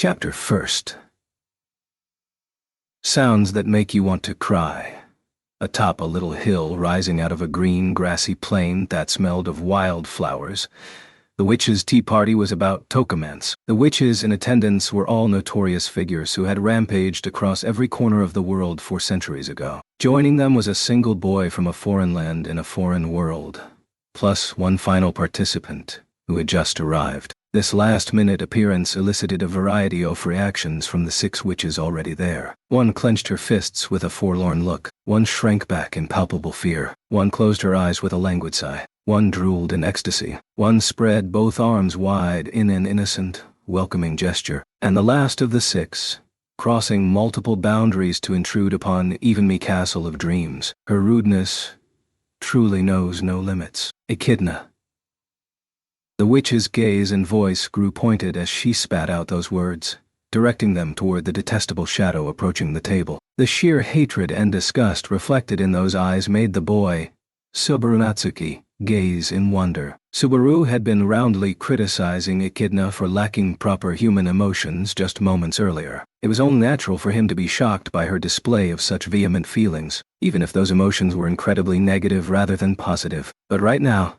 Chapter 1st. Sounds that make you want to cry. Atop a little hill rising out of a green, grassy plain that smelled of wildflowers, the witches' tea party was about tokomance. The witches in attendance were all notorious figures who had rampaged across every corner of the world 4 centuries ago. Joining them was a single boy from a foreign land in a foreign world, plus one final participant who had just arrived. This last-minute appearance elicited a variety of reactions from the 6 witches already there. One clenched her fists with a forlorn look. One shrank back in palpable fear. One closed her eyes with a languid sigh. One drooled in ecstasy. One spread both arms wide in an innocent, welcoming gesture. And the last of the 6, crossing multiple boundaries to intrude upon even me castle of dreams. Her rudeness truly knows no limits. Echidna. The witch's gaze and voice grew pointed as she spat out those words, directing them toward the detestable shadow approaching the table. The sheer hatred and disgust reflected in those eyes made the boy, Subaru Natsuki, gaze in wonder. Subaru had been roundly criticizing Echidna for lacking proper human emotions just moments earlier. It was only natural for him to be shocked by her display of such vehement feelings, even if those emotions were incredibly negative rather than positive. But right now,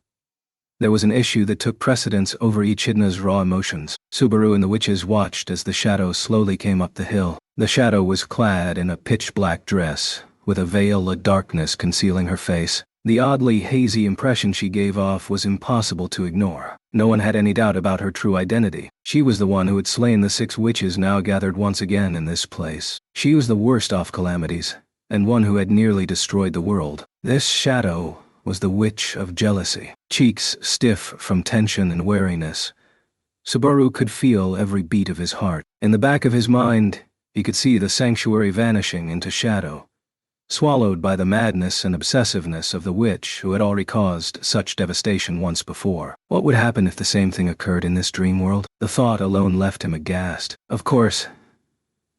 there was an issue that took precedence over Echidna's raw emotions. Subaru and the witches watched as the shadow slowly came up the hill. The shadow was clad in a pitch-black dress, with a veil of darkness concealing her face. The oddly hazy impression she gave off was impossible to ignore. No one had any doubt about her true identity. She was the one who had slain the 6 witches now gathered once again in this place. She was the worst of calamities, and one who had nearly destroyed the world. This shadow was the witch of jealousy. Cheeks stiff from tension and weariness, Subaru could feel every beat of his heart. In the back of his mind, he could see the sanctuary vanishing into shadow, swallowed by the madness and obsessiveness of the witch who had already caused such devastation once before. What would happen if the same thing occurred in this dream world? The thought alone left him aghast. Of course,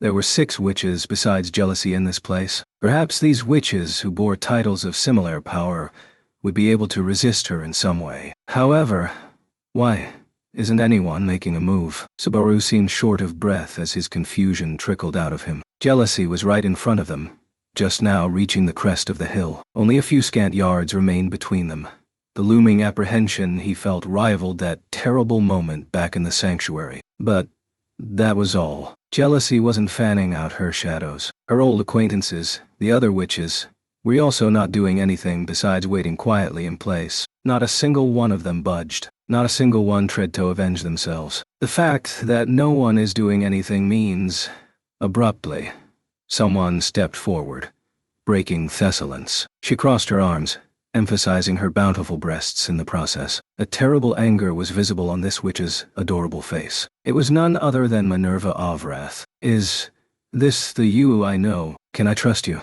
there were 6 witches besides jealousy in this place. Perhaps these witches who bore titles of similar power would be able to resist her in some way. However, why isn't anyone making a move? Subaru seemed short of breath as his confusion trickled out of him. Jealousy was right in front of them, just now reaching the crest of the hill. Only a few scant yards remained between them. The looming apprehension he felt rivaled that terrible moment back in the sanctuary. But that was all. Jealousy wasn't fanning out her shadows. Her old acquaintances, the other witches, were also not doing anything besides waiting quietly in place. Not a single one of them budged. Not a single one tried to avenge themselves. The fact that no one is doing anything means, abruptly, someone stepped forward, breaking Thessalon's. She crossed her arms, emphasizing her bountiful breasts in the process. A terrible anger was visible on this witch's adorable face. It was none other than Minerva of Wrath. Is this the you I know? Can I trust you?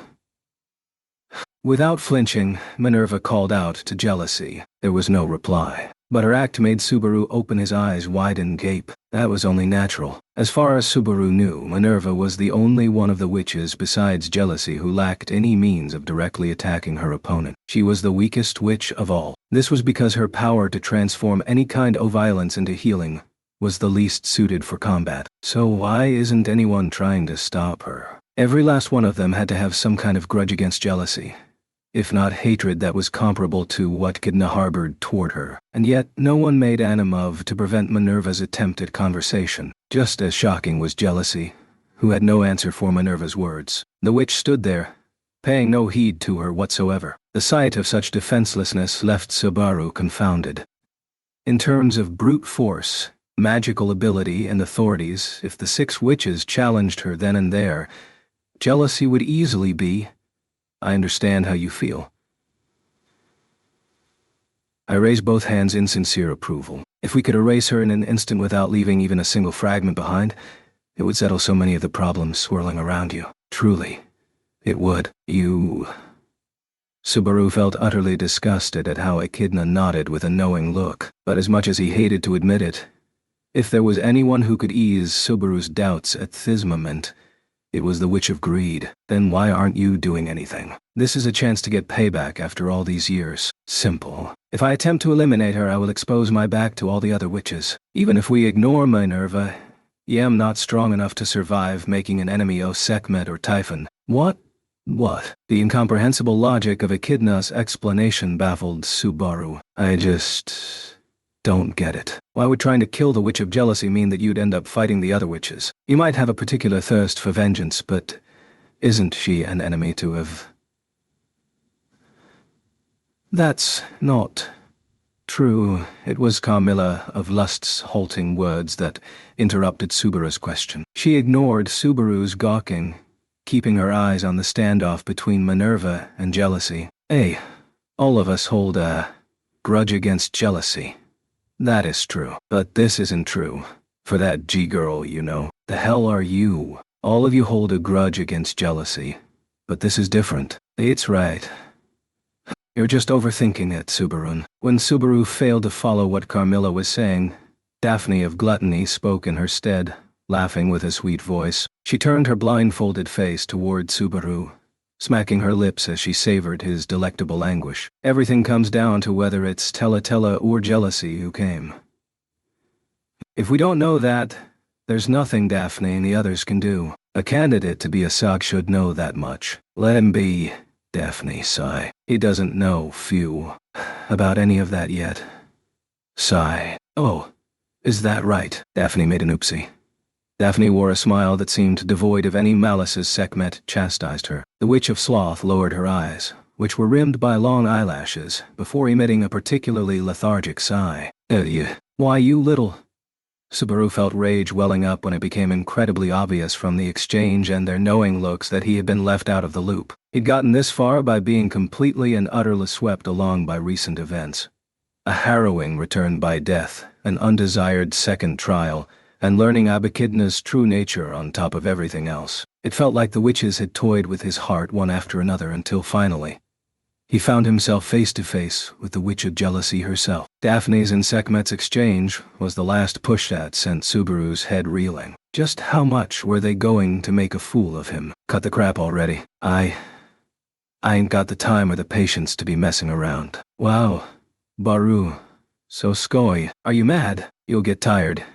Without flinching, Minerva called out to Jealousy. There was no reply, but her act made Subaru open his eyes wide and gape. That was only natural. As far as Subaru knew, Minerva was the only one of the witches besides Jealousy who lacked any means of directly attacking her opponent. She was the weakest witch of all. This was because her power to transform any kind of violence into healing was the least suited for combat. So why isn't anyone trying to stop her? Every last one of them had to have some kind of grudge against Jealousy, if not hatred that was comparable to what Echidna harbored toward her. And yet, no one made an move to prevent Minerva's attempt at conversation. Just as shocking was Jealousy, who had no answer for Minerva's words. The witch stood there, paying no heed to her whatsoever. The sight of such defenselessness left Subaru confounded. In terms of brute force, magical ability, and authorities, if the 6 witches challenged her then and there, Jealousy would easily be, I understand how you feel. I raise both hands in sincere approval. If we could erase her in an instant without leaving even a single fragment behind, it would settle so many of the problems swirling around you. Truly, it would. You... Subaru felt utterly disgusted at how Echidna nodded with a knowing look, but as much as he hated to admit it, if there was anyone who could ease Subaru's doubts at this moment, it was the Witch of Greed. Then why aren't you doing anything? This is a chance to get payback after all these years. Simple. If I attempt to eliminate her, I will expose my back to all the other witches. Even if we ignore Minerva, am not strong enough to survive making an enemy of Sekhmet or Typhon. What? What? The incomprehensible logic of Echidna's explanation baffled Subaru. I just don't get it. Why would trying to kill the Witch of Jealousy mean that you'd end up fighting the other witches? You might have a particular thirst for vengeance, but isn't she an enemy to have? That's not true. It was Carmilla of Lust's halting words that interrupted Subaru's question. She ignored Subaru's gawking, keeping her eyes on the standoff between Minerva and jealousy. Hey, all of us hold a grudge against jealousy. That is true. But this isn't true. For that G-girl, you know. The hell are you? All of you hold a grudge against jealousy. But this is different. It's right. You're just overthinking it, Subaru. When Subaru failed to follow what Carmilla was saying, Daphne of Gluttony spoke in her stead, laughing with a sweet voice. She turned her blindfolded face toward Subaru, smacking her lips as she savored his delectable anguish. Everything comes down to whether it's Tella or jealousy who came. If we don't know that, there's nothing Daphne and the others can do. A candidate to be a Sog should know that much. Let him be. Daphne sigh. He doesn't know, phew, about any of that yet. Sigh. Oh, is that right? Daphne made an oopsie. Daphne wore a smile that seemed devoid of any malice as Sekhmet chastised her. The Witch of Sloth lowered her eyes, which were rimmed by long eyelashes, before emitting a particularly lethargic sigh. Why, you little... Subaru felt rage welling up when it became incredibly obvious from the exchange and their knowing looks that he had been left out of the loop. He'd gotten this far by being completely and utterly swept along by recent events. A harrowing return by death, an undesired second trial, and learning Echidna's true nature on top of everything else. It felt like the witches had toyed with his heart one after another until finally, he found himself face to face with the Witch of Jealousy herself. Daphne's and Sekhmet's exchange was the last push that sent Subaru's head reeling. Just how much were they going to make a fool of him? Cut the crap already. I ain't got the time or the patience to be messing around. Wow, Baru, so scoy. Are you mad? You'll get tired.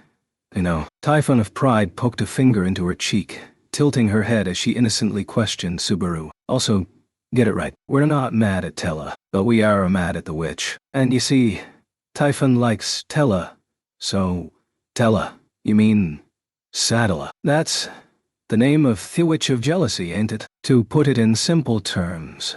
You know. Typhon of Pride poked a finger into her cheek, tilting her head as she innocently questioned Subaru. Also, get it right. We're not mad at Tella, but we are mad at the witch. And you see, Typhon likes Tella. So, Tella, you mean Sadala. That's the name of the Witch of Jealousy, ain't it? To put it in simple terms,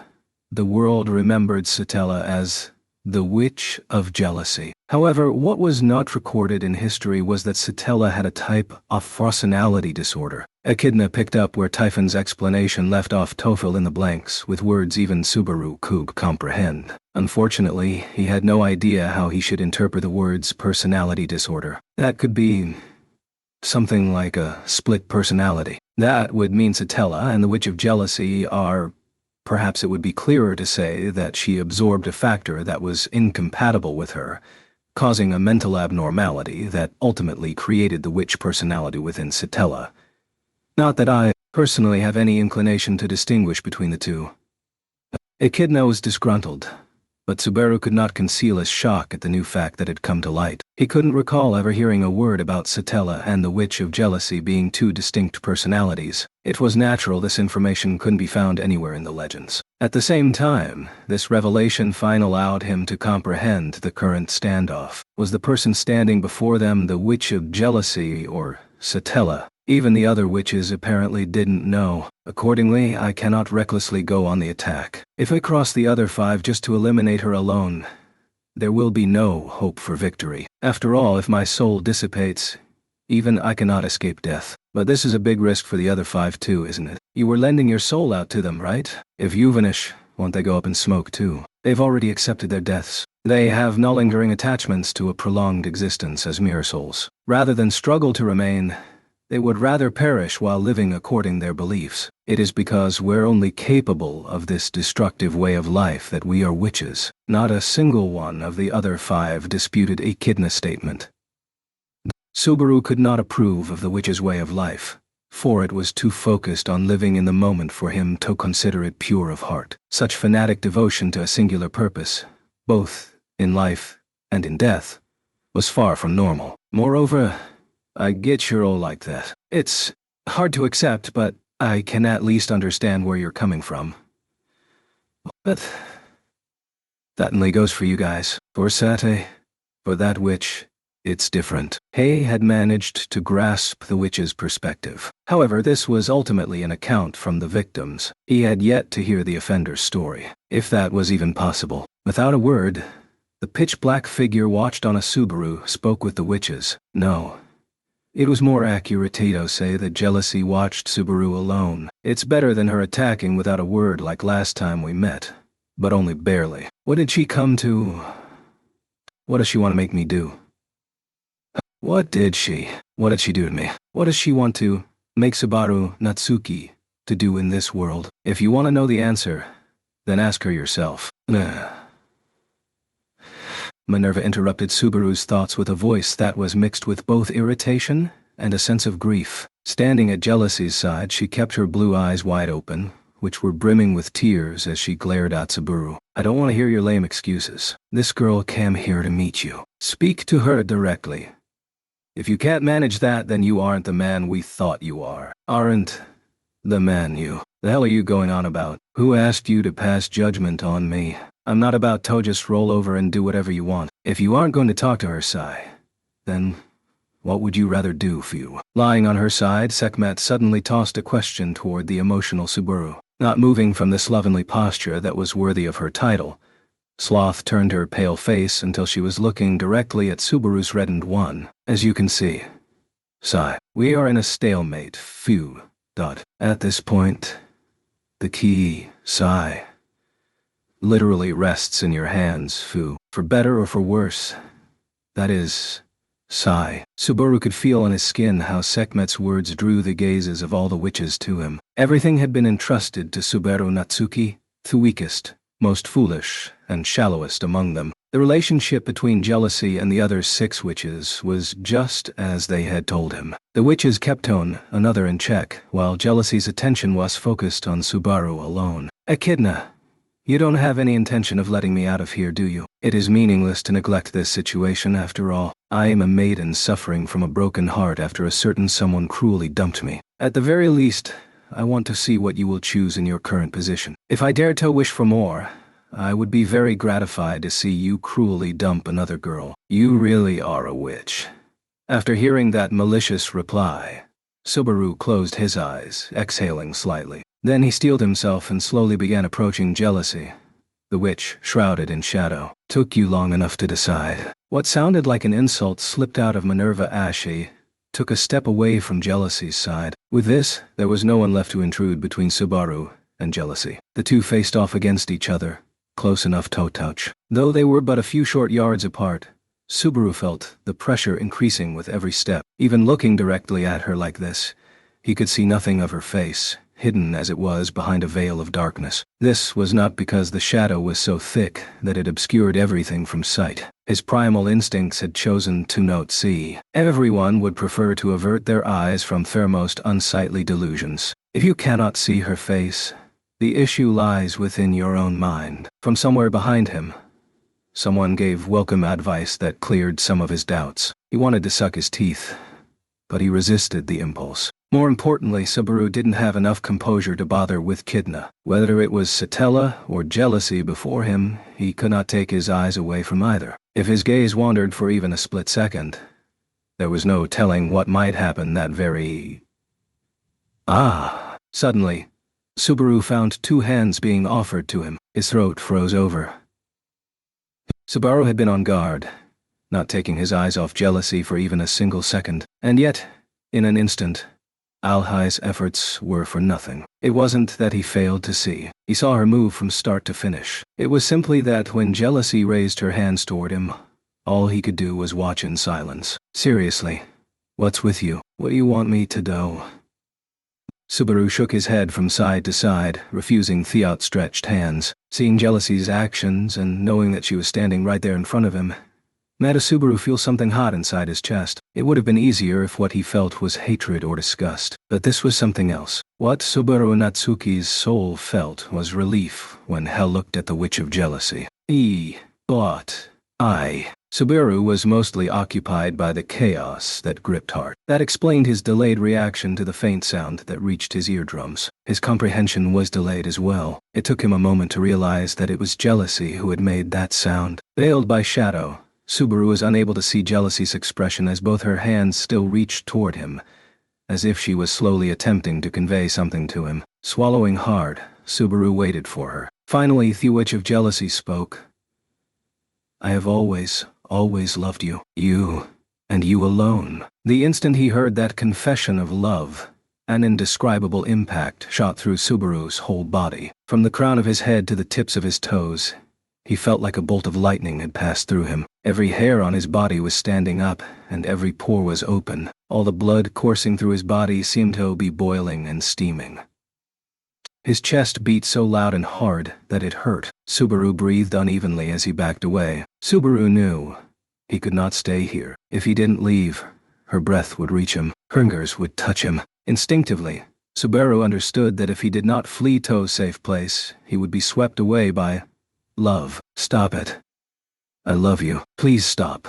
the world remembered Satella as the Witch of Jealousy. However, what was not recorded in history was that Satella had a type of personality disorder. Echidna picked up where Typhon's explanation left off Tofel in the blanks, with words even Subaru could comprehend. Unfortunately, he had no idea how he should interpret the words personality disorder. That could be something like a split personality. That would mean Satella and the Witch of Jealousy are... Perhaps it would be clearer to say that she absorbed a factor that was incompatible with her, causing a mental abnormality that ultimately created the witch personality within Satella. Not that I personally have any inclination to distinguish between the two. Echidna was disgruntled, but Subaru could not conceal his shock at the new fact that had come to light. He couldn't recall ever hearing a word about Satella and the Witch of Jealousy being two distinct personalities. It was natural this information couldn't be found anywhere in the legends. At the same time, this revelation finally allowed him to comprehend the current standoff. Was the person standing before them the Witch of Jealousy or Satella? Even the other witches apparently didn't know. Accordingly, I cannot recklessly go on the attack. If I cross the other five just to eliminate her alone, there will be no hope for victory. After all, if my soul dissipates, even I cannot escape death. But this is a big risk for the other five too, isn't it? You were lending your soul out to them, right? If you vanish, won't they go up in smoke too? They've already accepted their deaths. They have no lingering attachments to a prolonged existence as mere souls. Rather than struggle to remain, they would rather perish while living according their beliefs. It is because we're only capable of this destructive way of life that we are witches. Not a single one of the other five disputed Echidna's statement. Subaru could not approve of the witch's way of life, for it was too focused on living in the moment for him to consider it pure of heart. Such fanatic devotion to a singular purpose, both in life and in death, was far from normal. Moreover, I get you're all like that. It's hard to accept, but I can at least understand where you're coming from. But that only goes for you guys. For Sate, for that witch, it's different. Hay had managed to grasp the witch's perspective. However, this was ultimately an account from the victims. He had yet to hear the offender's story, if that was even possible. Without a word, the pitch-black figure watched on a Subaru spoke with the witches. No. It was more accurate to say that jealousy watched Subaru alone. It's better than her attacking without a word like last time we met. But only barely. What did she come to? What does she want to make me do? What did she do to me? What does she want to make Subaru Natsuki to do in this world? If you want to know the answer, then ask her yourself. Minerva interrupted Subaru's thoughts with a voice that was mixed with both irritation and a sense of grief. Standing at Jealousy's side, she kept her blue eyes wide open, which were brimming with tears as she glared at Subaru. I don't want to hear your lame excuses. This girl came here to meet you. Speak to her directly. If you can't manage that, then you aren't the man we thought you are. Aren't the man you. The hell are you going on about? Who asked you to pass judgment on me? I'm not about to just roll over and do whatever you want. If you aren't going to talk to her, Sai, then what would you rather do, Few? Lying on her side, Sekhmet suddenly tossed a question toward the emotional Subaru. Not moving from the slovenly posture that was worthy of her title, Sloth turned her pale face until she was looking directly at Subaru's reddened one. As you can see, Sai, we are in a stalemate, Few. At this point, the key, Sai, literally rests in your hands, Fu. For better or for worse. That is, Sai. Subaru could feel on his skin how Sekhmet's words drew the gazes of all the witches to him. Everything had been entrusted to Subaru Natsuki, the weakest, most foolish, and shallowest among them. The relationship between Jealousy and the other 6 witches was just as they had told him. The witches kept another in check, while Jealousy's attention was focused on Subaru alone. Echidna, you don't have any intention of letting me out of here, do you? It is meaningless to neglect this situation after all. I am a maiden suffering from a broken heart after a certain someone cruelly dumped me. At the very least, I want to see what you will choose in your current position. If I dare to wish for more, I would be very gratified to see you cruelly dump another girl. You really are a witch. After hearing that malicious reply, Subaru closed his eyes, exhaling slightly. Then he steeled himself and slowly began approaching Jealousy. The witch, shrouded in shadow. Took you long enough to decide. What sounded like an insult slipped out of Minerva as she took a step away from Jealousy's side. With this, there was no one left to intrude between Subaru and Jealousy. The two faced off against each other, close enough to touch. Though they were but a few short yards apart, Subaru felt the pressure increasing with every step. Even looking directly at her like this, he could see nothing of her face, hidden as it was behind a veil of darkness. This was not because the shadow was so thick that it obscured everything from sight. His primal instincts had chosen to not see. Everyone would prefer to avert their eyes from their most unsightly delusions. If you cannot see her face, the issue lies within your own mind. From somewhere behind him, someone gave welcome advice that cleared some of his doubts. He wanted to suck his teeth, but he resisted the impulse. More importantly, Subaru didn't have enough composure to bother with Kidna. Whether it was Satella or Jealousy before him, he could not take his eyes away from either. If his gaze wandered for even a split second, there was no telling what might happen that very... Suddenly, Subaru found 2 hands being offered to him. His throat froze over. Subaru had been on guard, not taking his eyes off Jealousy for even a single second. And yet, in an instant, Alhai's efforts were for nothing. It wasn't that he failed to see. He saw her move from start to finish. It was simply that when Jealousy raised her hands toward him, all he could do was watch in silence. Seriously, what's with you? What do you want me to do? Subaru shook his head from side to side, refusing the outstretched hands. Seeing Jealousy's actions and knowing that she was standing right there in front of him, made Subaru feel something hot inside his chest. It would have been easier if what he felt was hatred or disgust. But this was something else. What Subaru Natsuki's soul felt was relief when Hell looked at the Witch of Jealousy. But I Subaru was mostly occupied by the chaos that gripped heart. That explained his delayed reaction to the faint sound that reached his eardrums. His comprehension was delayed as well. It took him a moment to realize that it was jealousy who had made that sound. Veiled by shadow, Subaru was unable to see Jealousy's expression as both her hands still reached toward him, as if she was slowly attempting to convey something to him. Swallowing hard, Subaru waited for her. Finally, the witch of jealousy spoke. I have always loved you. You, and you alone. The instant he heard that confession of love, an indescribable impact shot through Subaru's whole body. From the crown of his head to the tips of his toes, he felt like a bolt of lightning had passed through him. Every hair on his body was standing up, and every pore was open. All the blood coursing through his body seemed to be boiling and steaming. His chest beat so loud and hard that it hurt. Subaru breathed unevenly as he backed away. Subaru knew he could not stay here. If he didn't leave, her breath would reach him. Her fingers would touch him. Instinctively, Subaru understood that if he did not flee To's safe place, he would be swept away by love. Stop it. I love you. Please stop.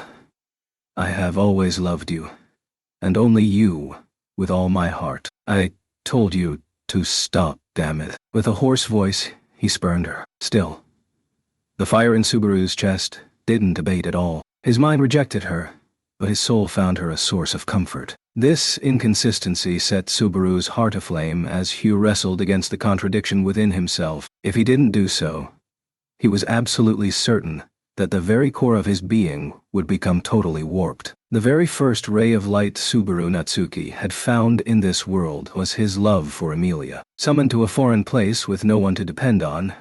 I have always loved you. And only you, with all my heart. I told you to stop, damn it. With a hoarse voice, he spurned her. Still, the fire in Subaru's chest didn't abate at all. His mind rejected her, but his soul found her a source of comfort. This inconsistency set Subaru's heart aflame as Hugh wrestled against the contradiction within himself. If he didn't do so, he was absolutely certain that the very core of his being would become totally warped. The very first ray of light Subaru Natsuki had found in this world was his love for Emilia. Summoned to a foreign place with no one to depend on,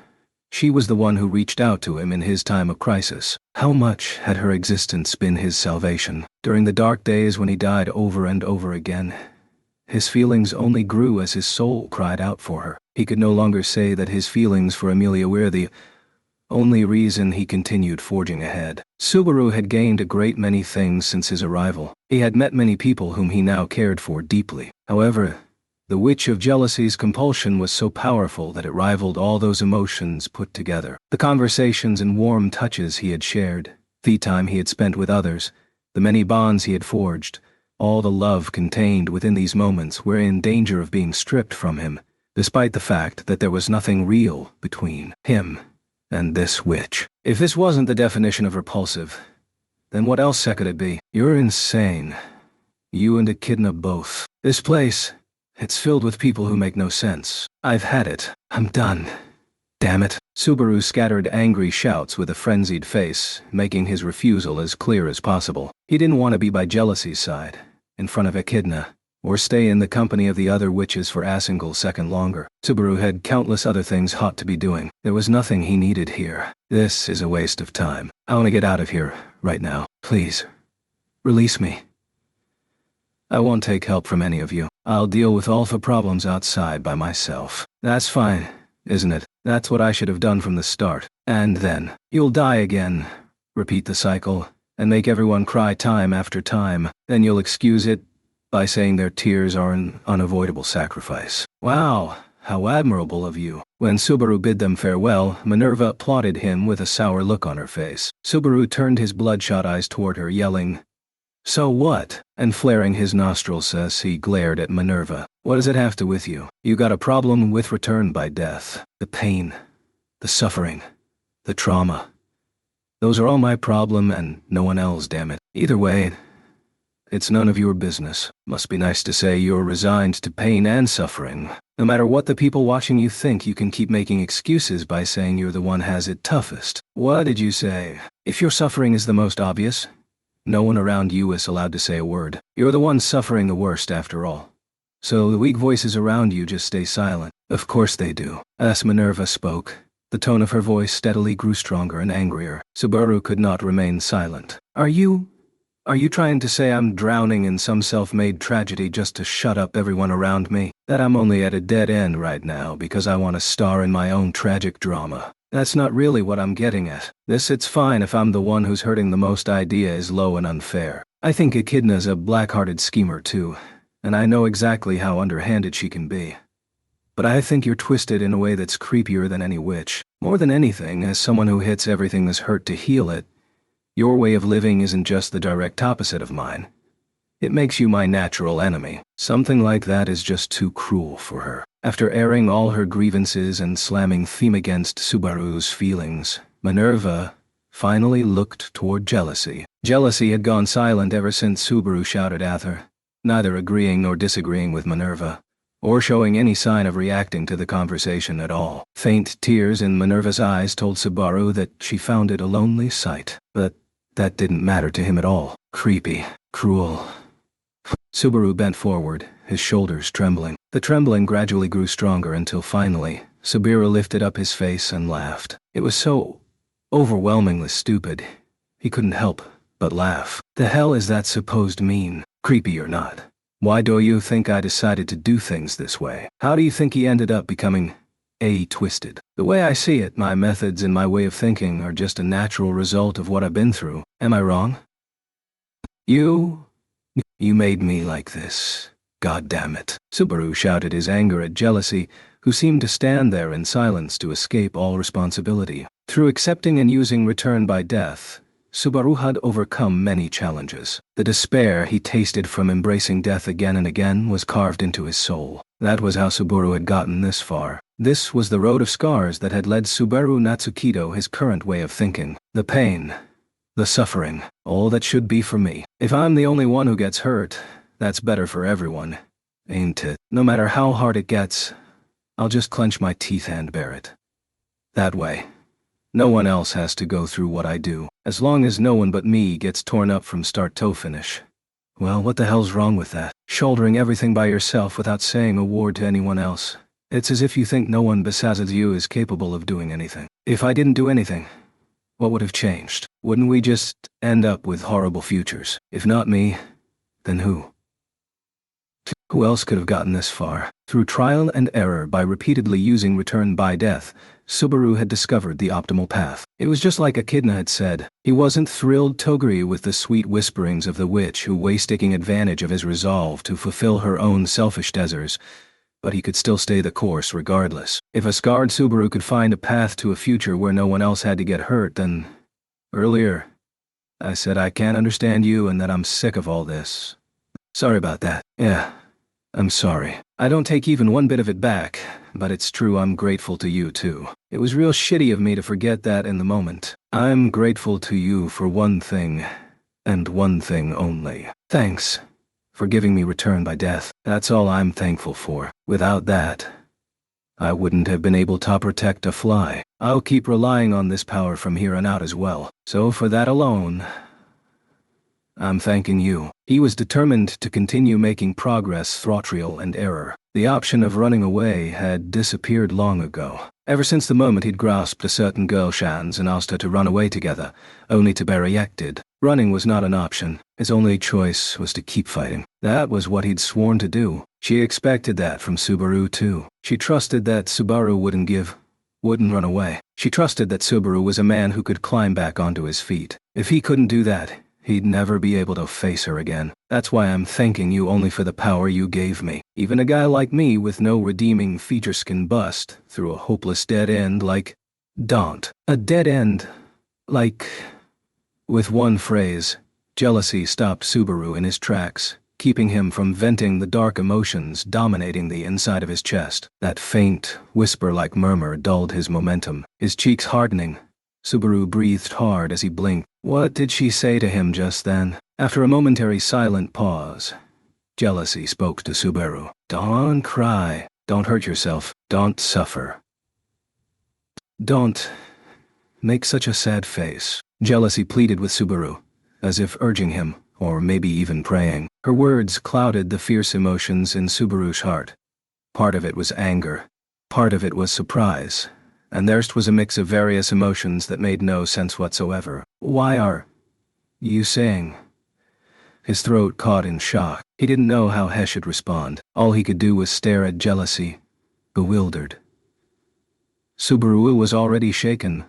she was the one who reached out to him in his time of crisis. How much had her existence been his salvation? During the dark days when he died over and over again, his feelings only grew as his soul cried out for her. He could no longer say that his feelings for Emilia were the only reason he continued forging ahead. Subaru had gained a great many things since his arrival. He had met many people whom he now cared for deeply. However, the witch of jealousy's compulsion was so powerful that it rivaled all those emotions put together. The conversations and warm touches he had shared, the time he had spent with others, the many bonds he had forged, all the love contained within these moments were in danger of being stripped from him, despite the fact that there was nothing real between him and this witch. If this wasn't the definition of repulsive, then what else could it be? You're insane. You and Echidna both. This place, it's filled with people who make no sense. I've had it. I'm done. Damn it. Subaru scattered angry shouts with a frenzied face, making his refusal as clear as possible. He didn't want to be by jealousy's side, in front of Echidna, or stay in the company of the other witches for a single second longer. Subaru had countless other things hot to be doing. There was nothing he needed here. This is a waste of time. I want to get out of here, right now. Please. Release me. I won't take help from any of you. I'll deal with all the problems outside by myself. That's fine, isn't it? That's what I should have done from the start. And then, you'll die again. Repeat the cycle, and make everyone cry time after time. Then you'll excuse it by saying their tears are an unavoidable sacrifice. Wow, how admirable of you. When Subaru bid them farewell, Minerva applauded him with a sour look on her face. Subaru turned his bloodshot eyes toward her, yelling, "So what?" and flaring his nostrils as he glared at Minerva. "What does it have to with you? You got a problem with return by death. The pain, the suffering, the trauma. Those are all my problem and no one else, damn it. Either way, it's none of your business. Must be nice to say you're resigned to pain and suffering. No matter what the people watching you think, you can keep making excuses by saying you're the one has it toughest. What did you say? If your suffering is the most obvious, no one around you is allowed to say a word. You're the one suffering the worst after all. So the weak voices around you just stay silent." "Of course they do." As Minerva spoke, the tone of her voice steadily grew stronger and angrier. Subaru could not remain silent. Are you trying to say I'm drowning in some self-made tragedy just to shut up everyone around me? That I'm only at a dead end right now because I want to star in my own tragic drama? That's not really what I'm getting at. It's fine if I'm the one who's hurting the most. Idea is low and unfair. I think Echidna's a black-hearted schemer too, and I know exactly how underhanded she can be. But I think you're twisted in a way that's creepier than any witch. More than anything, as someone who hits everything that's hurt to heal it, Your way of living isn't just the direct opposite of mine. It makes you my natural enemy. Something like that is just too cruel for her. After airing all her grievances and slamming theme against Subaru's feelings, Minerva finally looked toward Jealousy. Jealousy had gone silent ever since Subaru shouted at her, neither agreeing nor disagreeing with Minerva, or showing any sign of reacting to the conversation at all. Faint tears in Minerva's eyes told Subaru that she found it a lonely sight, but that didn't matter to him at all. Creepy, cruel. Subaru bent forward, his shoulders trembling. The trembling gradually grew stronger until finally, Subaru lifted up his face and laughed. It was so overwhelmingly stupid, he couldn't help but laugh. The hell is that supposed to mean, creepy or not? Why do you think I decided to do things this way? How do you think he ended up becoming twisted? The way I see it, my methods and my way of thinking are just a natural result of what I've been through. Am I wrong? You made me like this. God damn it. Subaru shouted his anger at Jealousy, who seemed to stand there in silence to escape all responsibility. Through accepting and using return by death, Subaru had overcome many challenges. The despair he tasted from embracing death again and again was carved into his soul. That was how Subaru had gotten this far. This was the road of scars that had led Subaru Natsukido his current way of thinking. The pain, the suffering, all that should be for me. If I'm the only one who gets hurt, that's better for everyone, ain't it? No matter how hard it gets, I'll just clench my teeth and bear it. That way, no one else has to go through what I do. As long as no one but me gets torn up from start to finish. Well, what the hell's wrong with that? Shouldering everything by yourself without saying a word to anyone else. It's as if you think no one besides you is capable of doing anything. If I didn't do anything, what would have changed? Wouldn't we just end up with horrible futures? If not me, then who? Who else could have gotten this far? Through trial and error, by repeatedly using return by death, Subaru had discovered the optimal path. It was just like Echidna had said. He wasn't thrilled to agree with the sweet whisperings of the witch who was taking advantage of his resolve to fulfill her own selfish desires, but he could still stay the course regardless. If a scarred Subaru could find a path to a future where no one else had to get hurt, then... Earlier, I said I can't understand you and that I'm sick of all this. Sorry about that. Yeah, I'm sorry. I don't take even one bit of it back, but it's true I'm grateful to you too. It was real shitty of me to forget that in the moment. I'm grateful to you for one thing, and one thing only. Thanks for giving me return by death. That's all I'm thankful for. Without that, I wouldn't have been able to protect a fly. I'll keep relying on this power from here on out as well. So for that alone, I'm thanking you. He was determined to continue making progress through trial and error. The option of running away had disappeared long ago. Ever since the moment he'd grasped a certain girl's hands and asked her to run away together, only to be rejected. Running was not an option. His only choice was to keep fighting. That was what he'd sworn to do. She expected that from Subaru too. She trusted that Subaru wouldn't run away. She trusted that Subaru was a man who could climb back onto his feet. If he couldn't do that, he'd never be able to face her again. That's why I'm thanking you only for the power you gave me. Even a guy like me with no redeeming features can bust through a hopeless dead end like... Don't. A dead end. Like... With one phrase, Jealousy stopped Subaru in his tracks, keeping him from venting the dark emotions dominating the inside of his chest. That faint, whisper-like murmur dulled his momentum. His cheeks hardening, Subaru breathed hard as he blinked. What did she say to him just then? After a momentary silent pause, Jealousy spoke to Subaru. Don't cry. Don't hurt yourself. Don't suffer. Don't make such a sad face. Jealousy pleaded with Subaru, as if urging him, or maybe even praying. Her words clouded the fierce emotions in Subaru's heart. Part of it was anger. Part of it was surprise. And theirs was a mix of various emotions that made no sense whatsoever. Why are you saying? His throat caught in shock. He didn't know how he should respond. All he could do was stare at Jealousy, bewildered. Subaru was already shaken,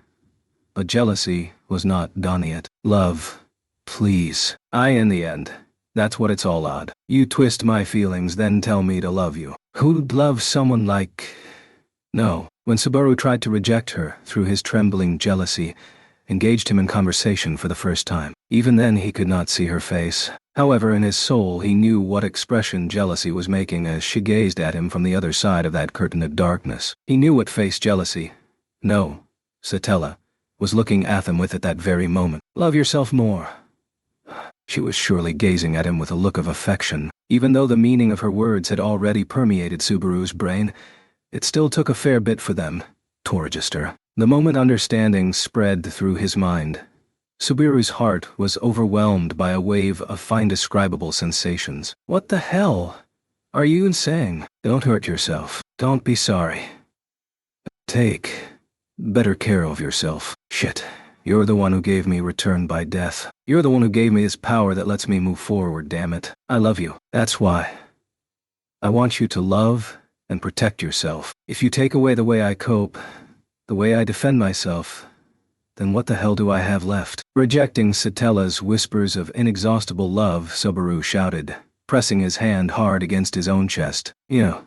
but Jealousy was not done yet. Love, please. In the end, that's what it's all odd. You twist my feelings, then tell me to love you. Who'd love someone like... No. When Subaru tried to reject her through his trembling jealousy, engaged him in conversation for the first time. Even then he could not see her face. However, in his soul he knew what expression jealousy was making as she gazed at him from the other side of that curtain of darkness. He knew what face jealousy, no, Satella, was looking at him with at that very moment. Love yourself more. She was surely gazing at him with a look of affection. Even though the meaning of her words had already permeated Subaru's brain, it still took a fair bit for them to register. The moment understanding spread through his mind, Subaru's heart was overwhelmed by a wave of indescribable sensations. What the hell are you saying? Don't hurt yourself. Don't be sorry. Take better care of yourself. Shit. You're the one who gave me return by death. You're the one who gave me this power that lets me move forward, damn it. I love you. That's why. I want you to love and protect yourself. If you take away the way I cope, the way I defend myself, then what the hell do I have left? Rejecting Satella's whispers of inexhaustible love, Subaru shouted, pressing his hand hard against his own chest. You,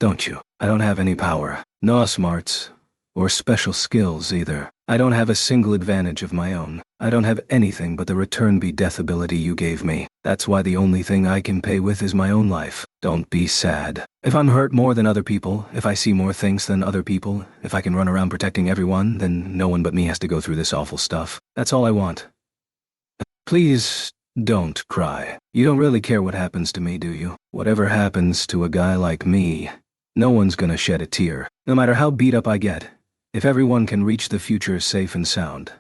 don't you? I don't have any power. No smarts. Or special skills either. I don't have a single advantage of my own. I don't have anything but the return be death ability you gave me. That's why the only thing I can pay with is my own life. Don't be sad. If I'm hurt more than other people, if I see more things than other people, if I can run around protecting everyone, then no one but me has to go through this awful stuff. That's all I want. Please don't cry. You don't really care what happens to me, do you? Whatever happens to a guy like me, no one's gonna shed a tear. No matter how beat up I get. If everyone can reach the future safe and sound,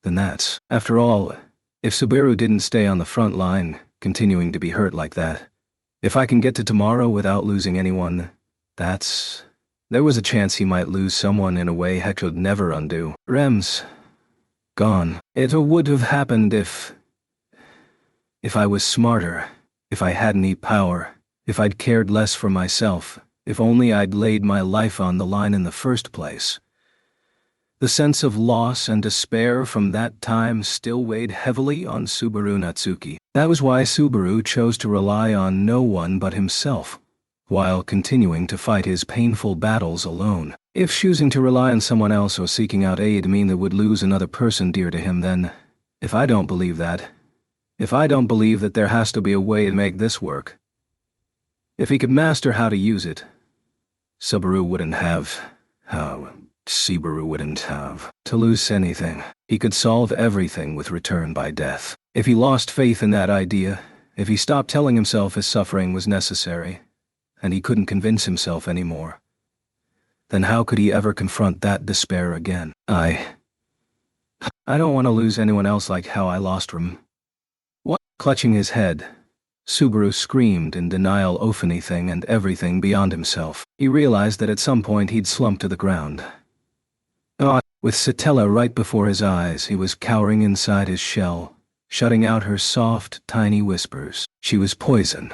then that's. After all, if Subaru didn't stay on the front line, continuing to be hurt like that, if I can get to tomorrow without losing anyone, that's. There was a chance he might lose someone in a way heck could never undo. Rem's gone. It would have happened if I was smarter, if I had any power, if I'd cared less for myself, if only I'd laid my life on the line in the first place. The sense of loss and despair from that time still weighed heavily on Subaru Natsuki. That was why Subaru chose to rely on no one but himself, while continuing to fight his painful battles alone. If choosing to rely on someone else or seeking out aid mean that would lose another person dear to him, then, if I don't believe that there has to be a way to make this work, if he could master how to use it, Subaru wouldn't have to lose anything. He could solve everything with return by death. If he lost faith in that idea, if he stopped telling himself his suffering was necessary, and he couldn't convince himself anymore, then how could he ever confront that despair again? I don't want to lose anyone else like how I lost Rem. What? Clutching his head, Subaru screamed in denial of anything and everything beyond himself. He realized that at some point he'd slumped to the ground. With Satella right before his eyes, he was cowering inside his shell, shutting out her soft, tiny whispers. She was poison.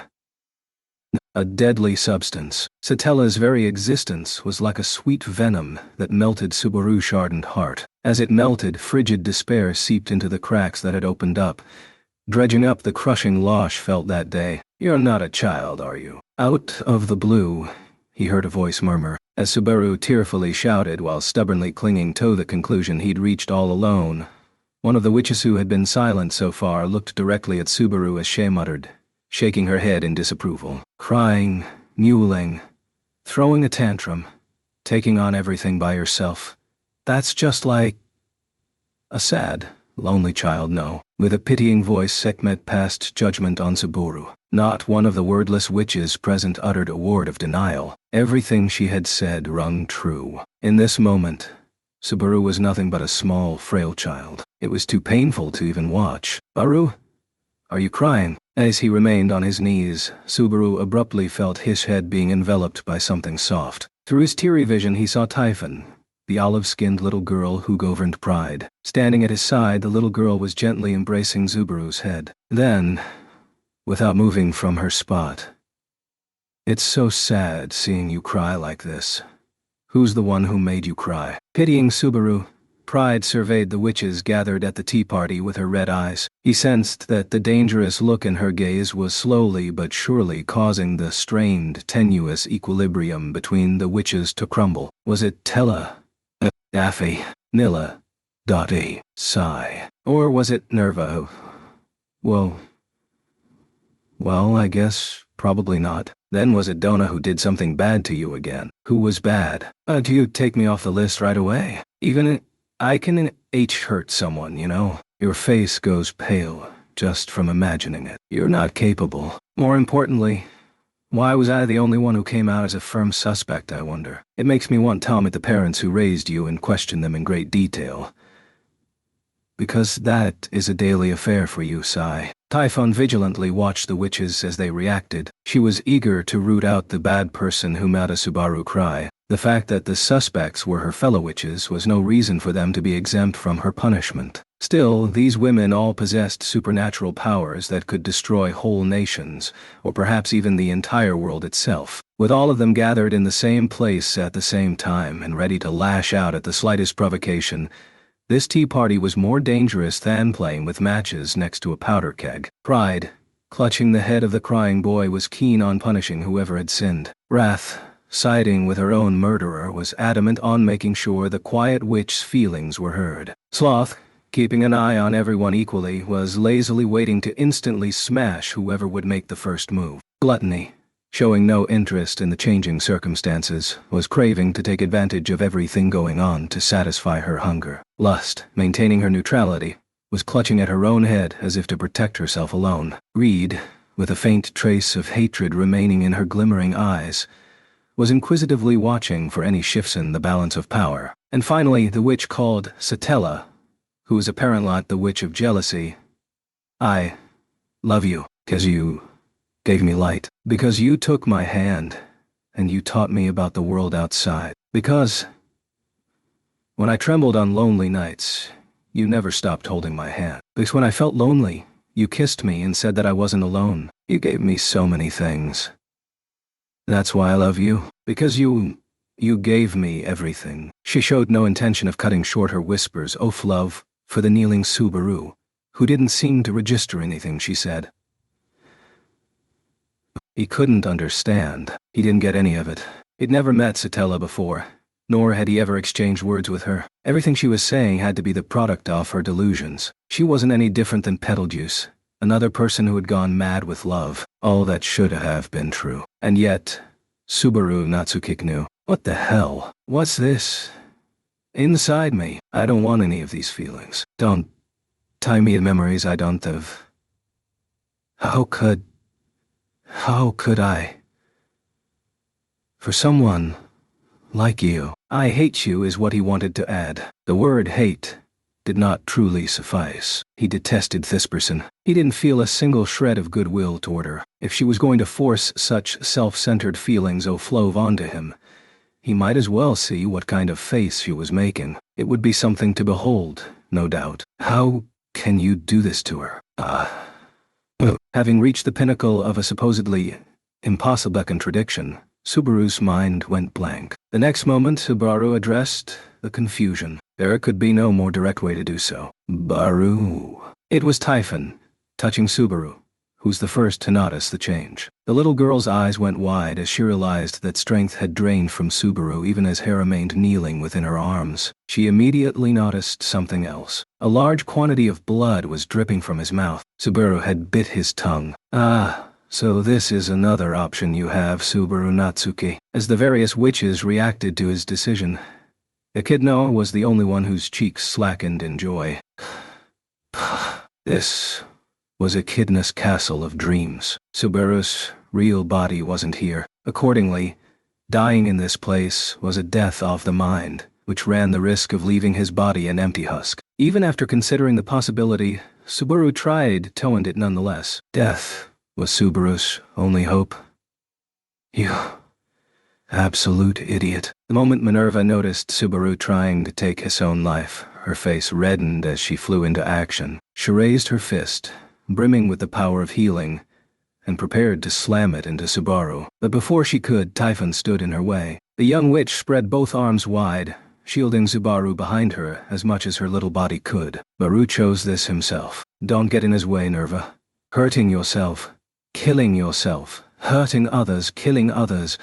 A deadly substance. Satella's very existence was like a sweet venom that melted Subaru's ardent heart. As it melted, frigid despair seeped into the cracks that had opened up, dredging up the crushing loss felt that day. You're not a child, are you? Out of the blue, he heard a voice murmur, as Subaru tearfully shouted while stubbornly clinging to the conclusion he'd reached all alone. One of the witches who had been silent so far looked directly at Subaru as she muttered, shaking her head in disapproval. Crying, mewling, throwing a tantrum, taking on everything by yourself. That's just like a sad, lonely child, no. With a pitying voice, Sekhmet passed judgment on Subaru. Not one of the wordless witches present uttered a word of denial. Everything she had said rung true. In this moment, Subaru was nothing but a small, frail child. It was too painful to even watch. Baru? Are you crying? As he remained on his knees, Subaru abruptly felt his head being enveloped by something soft. Through his teary vision he saw Typhon, the olive-skinned little girl who governed Pride. Standing at his side, the little girl was gently embracing Subaru's head. Then, without moving from her spot, "It's so sad seeing you cry like this. Who's the one who made you cry?" Pitying Subaru, Pride surveyed the witches gathered at the tea party with her red eyes. He sensed that the dangerous look in her gaze was slowly but surely causing the strained, tenuous equilibrium between the witches to crumble. Was it Tella? Daffy? Nilla? A sigh. Or was it Nerva? Well, I guess probably not. Then was it Donna who did something bad to you again? Who was bad? Do you take me off the list right away? Even I can hurt someone, you know? Your face goes pale just from imagining it. You're not capable. More importantly, why was I the only one who came out as a firm suspect, I wonder? It makes me want Tom at the parents who raised you and question them in great detail. Because that is a daily affair for you, Sai. Typhon vigilantly watched the witches as they reacted. She was eager to root out the bad person who made Subaru cry. The fact that the suspects were her fellow witches was no reason for them to be exempt from her punishment. Still, these women all possessed supernatural powers that could destroy whole nations, or perhaps even the entire world itself. With all of them gathered in the same place at the same time and ready to lash out at the slightest provocation, this tea party was more dangerous than playing with matches next to a powder keg. Pride, clutching the head of the crying boy, was keen on punishing whoever had sinned. Wrath, siding with her own murderer, was adamant on making sure the quiet witch's feelings were heard. Sloth, keeping an eye on everyone equally, was lazily waiting to instantly smash whoever would make the first move. Gluttony, showing no interest in the changing circumstances, was craving to take advantage of everything going on to satisfy her hunger. Lust, maintaining her neutrality, was clutching at her own head as if to protect herself alone. Greed, with a faint trace of hatred remaining in her glimmering eyes, was inquisitively watching for any shifts in the balance of power. And finally, the witch called Satella, who was apparently the witch of jealousy. I love you, 'cause you gave me light. Because you took my hand, and you taught me about the world outside. Because when I trembled on lonely nights, you never stopped holding my hand. Because when I felt lonely, you kissed me and said that I wasn't alone. You gave me so many things. That's why I love you. Because you gave me everything. She showed no intention of cutting short her whispers of love for the kneeling Subaru, who didn't seem to register anything she said. He couldn't understand. He didn't get any of it. He'd never met Satella before, nor had he ever exchanged words with her. Everything she was saying had to be the product of her delusions. She wasn't any different than Petaljuice, another person who had gone mad with love. All that should have been true. And yet, Subaru Natsuki knew. What the hell? What's this? Inside me, I don't want any of these feelings. Don't tie me to memories I don't have. How could I? For someone like you. I hate you is what he wanted to add. The word hate did not truly suffice. He detested Thisperson. He didn't feel a single shred of goodwill toward her. If she was going to force such self-centered feelings flove onto him, he might as well see what kind of face she was making. It would be something to behold, no doubt. How can you do this to her? Having reached the pinnacle of a supposedly impossible contradiction, Subaru's mind went blank. The next moment, Subaru addressed the confusion. There could be no more direct way to do so. Baru. It was Typhon, touching Subaru, who's the first to notice the change. The little girl's eyes went wide as she realized that strength had drained from Subaru even as Hera remained kneeling within her arms. She immediately noticed something else. A large quantity of blood was dripping from his mouth. Subaru had bit his tongue. So this is another option you have, Subaru Natsuki. As the various witches reacted to his decision, Echidna was the only one whose cheeks slackened in joy. This was Echidna's castle of dreams. Subaru's real body wasn't here. Accordingly, dying in this place was a death of the mind, which ran the risk of leaving his body an empty husk. Even after considering the possibility, Subaru tried to end it nonetheless. Death was Subaru's only hope. You absolute idiot. The moment Minerva noticed Subaru trying to take his own life, her face reddened as she flew into action. She raised her fist, brimming with the power of healing, and prepared to slam it into Subaru. But before she could, Typhon stood in her way. The young witch spread both arms wide, shielding Subaru behind her as much as her little body could. Baru chose this himself. Don't get in his way, Nerva. Hurting yourself, killing yourself, hurting others, killing others.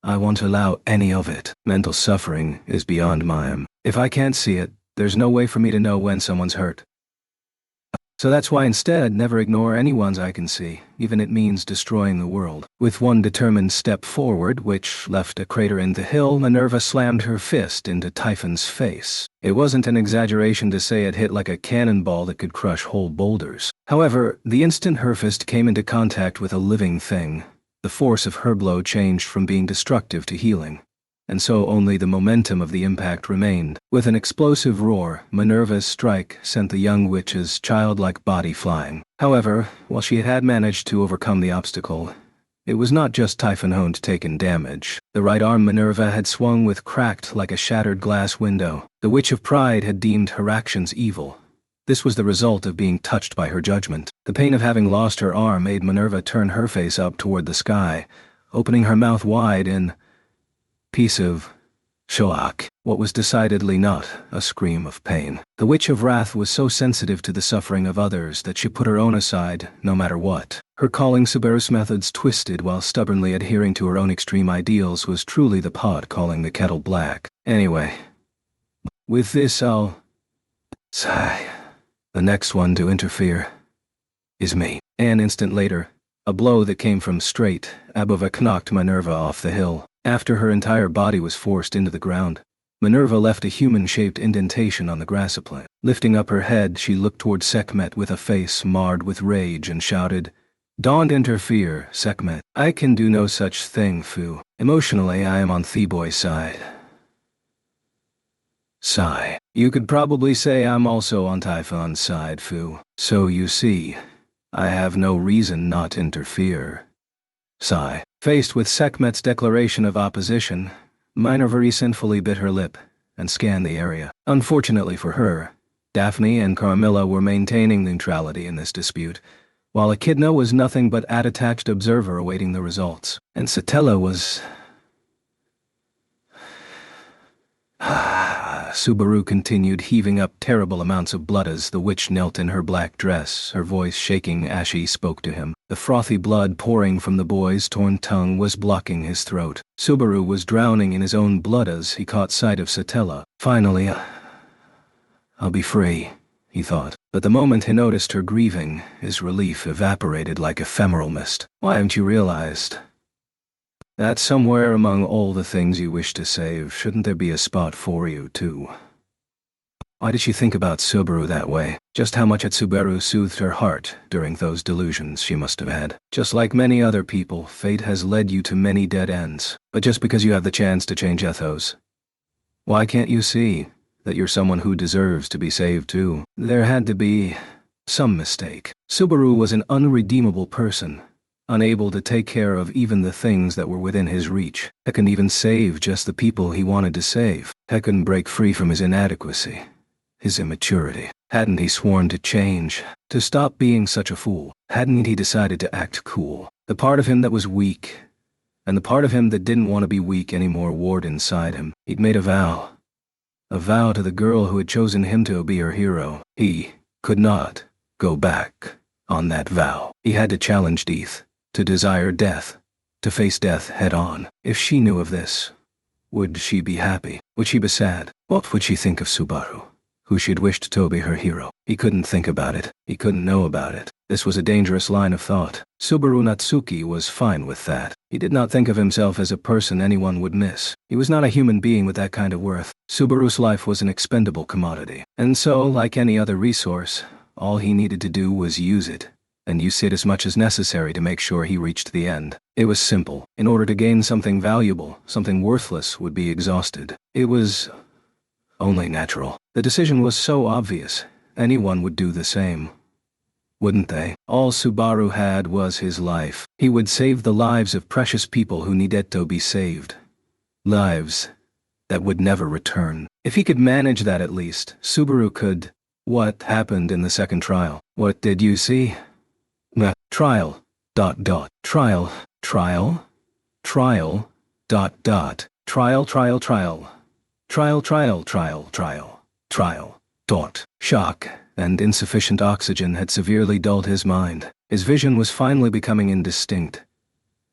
I won't allow any of it. Mental suffering is beyond mine. If I can't see it, There's no way for me to know when someone's hurt. So that's why instead, never ignore anyone's I can see, even it means destroying the world. With one determined step forward, which left a crater in the hill, Minerva slammed her fist into Typhon's face. It wasn't an exaggeration to say it hit like a cannonball that could crush whole boulders. However, the instant her fist came into contact with a living thing, the force of her blow changed from being destructive to healing. And so only the momentum of the impact remained. With an explosive roar, Minerva's strike sent the young witch's childlike body flying. However, while she had managed to overcome the obstacle, it was not just Typhon who'd taken damage. The right arm Minerva had swung with cracked like a shattered glass window. The Witch of Pride had deemed her actions evil. This was the result of being touched by her judgment. The pain of having lost her arm made Minerva turn her face up toward the sky, opening her mouth wide in piece of shock, what was decidedly not a scream of pain. The Witch of Wrath was so sensitive to the suffering of others that she put her own aside, no matter what. Her calling Cerberus methods twisted while stubbornly adhering to her own extreme ideals was truly the pot calling the kettle black. Anyway, with this I'll sigh. The next one to interfere is me. An instant later, a blow that came from straight above knocked Minerva off the hill. After her entire body was forced into the ground, Minerva left a human-shaped indentation on the grassiplan. Lifting up her head, she looked toward Sekhmet with a face marred with rage and shouted, "Don't interfere, Sekhmet. I can do no such thing, Fu. Emotionally, I am on Theboy's side." Sigh. You could probably say I'm also on Typhon's side, Fu. So you see, I have no reason not to interfere. Sigh. Faced with Sekhmet's declaration of opposition, Minerva resentfully bit her lip and scanned the area. Unfortunately for her, Daphne and Carmilla were maintaining neutrality in this dispute, while Echidna was nothing but a detached observer awaiting the results. And Satella was... Subaru continued, heaving up terrible amounts of blood as the witch knelt in her black dress, her voice shaking as she spoke to him. The frothy blood pouring from the boy's torn tongue was blocking his throat. Subaru was drowning in his own blood as he caught sight of Satella. Finally, I'll be free, he thought. But the moment he noticed her grieving, his relief evaporated like ephemeral mist. Why haven't you realized that somewhere among all the things you wish to save, shouldn't there be a spot for you, too? Why did she think about Subaru that way? Just how much had Subaru soothed her heart during those delusions she must have had? Just like many other people, fate has led you to many dead ends. But just because you have the chance to change ethos, why can't you see that you're someone who deserves to be saved too? There had to be some mistake. Subaru was an unredeemable person, unable to take care of even the things that were within his reach. He couldn't even save just the people he wanted to save. He couldn't break free from his inadequacy, his immaturity. Hadn't he sworn to change, to stop being such a fool? Hadn't he decided to act cool? The part of him that was weak, and the part of him that didn't want to be weak anymore warred inside him. He'd made a vow to the girl who had chosen him to be her hero. He could not go back on that vow. He had to challenge Death, to desire death, to face death head-on. If she knew of this, would she be happy? Would she be sad? What would she think of Subaru, who she'd wished to be her hero? He couldn't think about it. He couldn't know about it. This was a dangerous line of thought. Subaru Natsuki was fine with that. He did not think of himself as a person anyone would miss. He was not a human being with that kind of worth. Subaru's life was an expendable commodity. And so, like any other resource, all he needed to do was use it, and use it as much as necessary to make sure he reached the end. It was simple. In order to gain something valuable, something worthless would be exhausted. It was only natural. The decision was so obvious, anyone would do the same, wouldn't they? All Subaru had was his life. He would save the lives of precious people who needed to be saved. Lives that would never return. If he could manage that at least, Subaru could. What happened in the second trial? What did you see? Trial. Trial. Trial. Trial. Trial. Shock and insufficient oxygen had severely dulled his mind. His vision was finally becoming indistinct,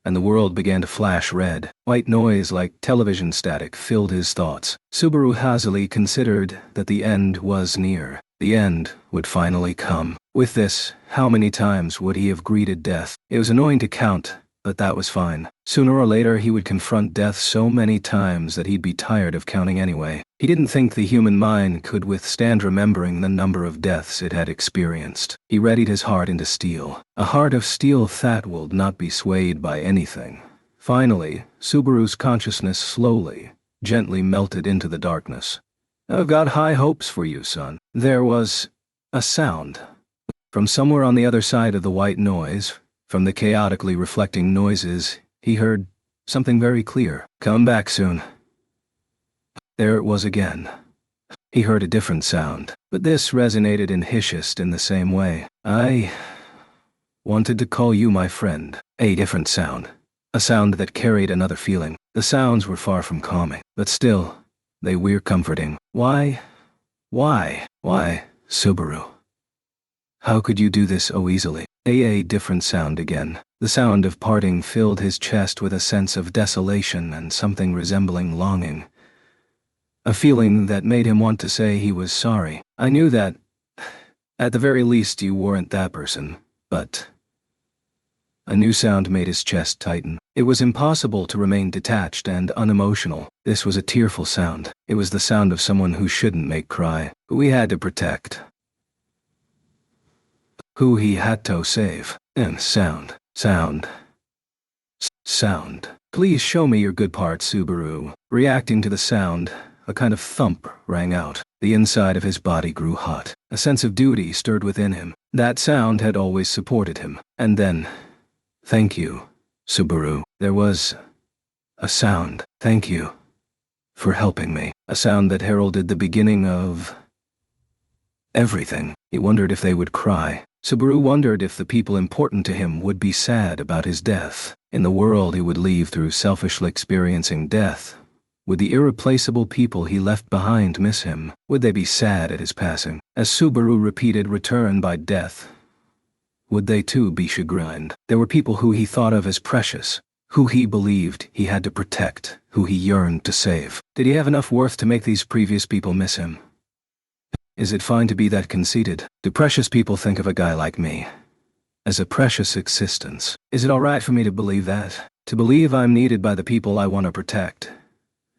and the world began to flash red. White noise like television static filled his thoughts. Subaru hazily considered that the end was near. The end would finally come. With this, how many times would he have greeted death? It was annoying to count, but that was fine. Sooner or later he would confront death so many times that he'd be tired of counting anyway. He didn't think the human mind could withstand remembering the number of deaths it had experienced. He readied his heart into steel. A heart of steel that will not be swayed by anything. Finally, Subaru's consciousness slowly, gently melted into the darkness. "I've got high hopes for you, son." There was a sound. From somewhere on the other side of the white noise, from the chaotically reflecting noises, he heard something very clear. "Come back soon." There it was again. He heard a different sound, but this resonated in Hishist in the same way. "I wanted to call you my friend." A different sound. A sound that carried another feeling. The sounds were far from calming, but still, they were comforting. Why, Subaru? How could you do this so easily? A different sound again. The sound of parting filled his chest with a sense of desolation and something resembling longing. A feeling that made him want to say he was sorry. "I knew that, at the very least, you weren't that person, but..." A new sound made his chest tighten. It was impossible to remain detached and unemotional. This was a tearful sound. It was the sound of someone who shouldn't make cry, who he had to protect, who he had to save. And sound. "Please show me your good part, Subaru." Reacting to the sound, a kind of thump rang out. The inside of his body grew hot. A sense of duty stirred within him. That sound had always supported him. And then, "Thank you, Subaru." There was a sound. "Thank you for helping me." A sound that heralded the beginning of everything. He wondered if they would cry. Subaru wondered if the people important to him would be sad about his death. In the world he would leave through selfishly experiencing death, would the irreplaceable people he left behind miss him? Would they be sad at his passing? As Subaru repeated return by death, would they too be chagrined? There were people who he thought of as precious, who he believed he had to protect, who he yearned to save. Did he have enough worth to make these previous people miss him? Is it fine to be that conceited? Do precious people think of a guy like me as a precious existence? Is it all right for me to believe that? To believe I'm needed by the people I want to protect?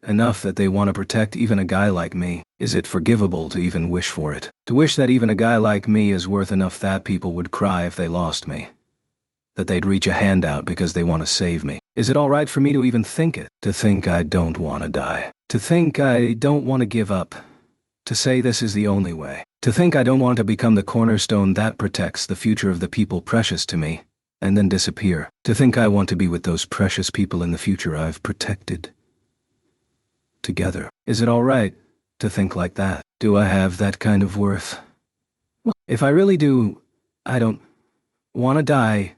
Enough that they want to protect even a guy like me? Is it forgivable to even wish for it? To wish that even a guy like me is worth enough that people would cry if they lost me? That they'd reach a hand out because they want to save me? Is it all right for me to even think it? To think I don't want to die? To think I don't want to give up? To say this is the only way? To think I don't want to become the cornerstone that protects the future of the people precious to me, and then disappear? To think I want to be with those precious people in the future I've protected? Together. Is it all right to think like that? Do I have that kind of worth? If I really do, I don't want to die.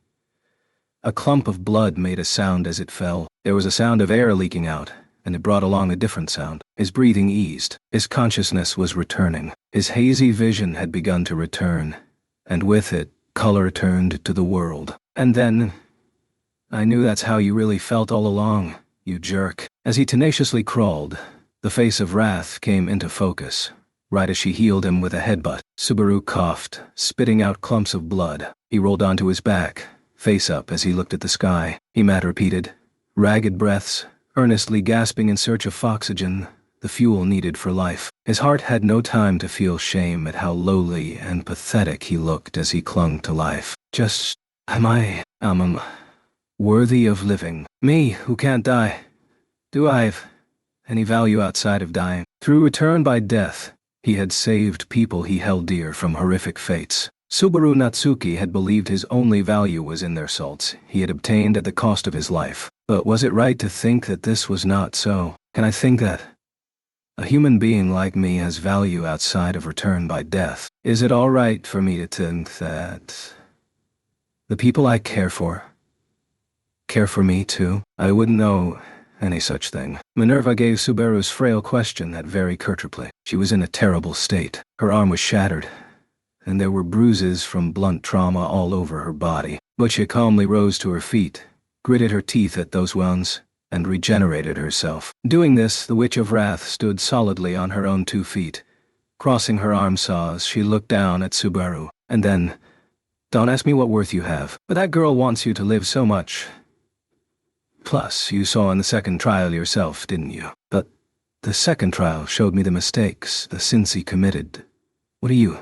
A clump of blood made a sound as it fell. There was a sound of air leaking out, and it brought along a different sound. His breathing eased. His consciousness was returning. His hazy vision had begun to return, and with it, color returned to the world. And then, "I knew that's how you really felt all along, you jerk." As he tenaciously crawled, the face of Wrath came into focus, right as she healed him with a headbutt. Subaru coughed, spitting out clumps of blood. He rolled onto his back, face up as he looked at the sky. He repeated, ragged breaths, earnestly gasping in search of oxygen, the fuel needed for life. His heart had no time to feel shame at how lowly and pathetic he looked as he clung to life. Just, am I worthy of living? Me, who can't die. Do I have any value outside of dying? Through return by death, he had saved people he held dear from horrific fates. Subaru Natsuki had believed his only value was in their salts he had obtained at the cost of his life. But was it right to think that this was not so? Can I think that a human being like me has value outside of return by death? Is it all right for me to think that the people I care for me too? I wouldn't know any such thing. Minerva gave Subaru's frail question that very courteously. She was in a terrible state. Her arm was shattered, and there were bruises from blunt trauma all over her body. But she calmly rose to her feet, gritted her teeth at those wounds, and regenerated herself. Doing this, the Witch of Wrath stood solidly on her own 2 feet. Crossing her arm saws, she looked down at Subaru, and then, "Don't ask me what worth you have, but that girl wants you to live so much. Plus, you saw in the second trial yourself, didn't you? But the second trial showed me the mistakes, the sins he committed. What are you?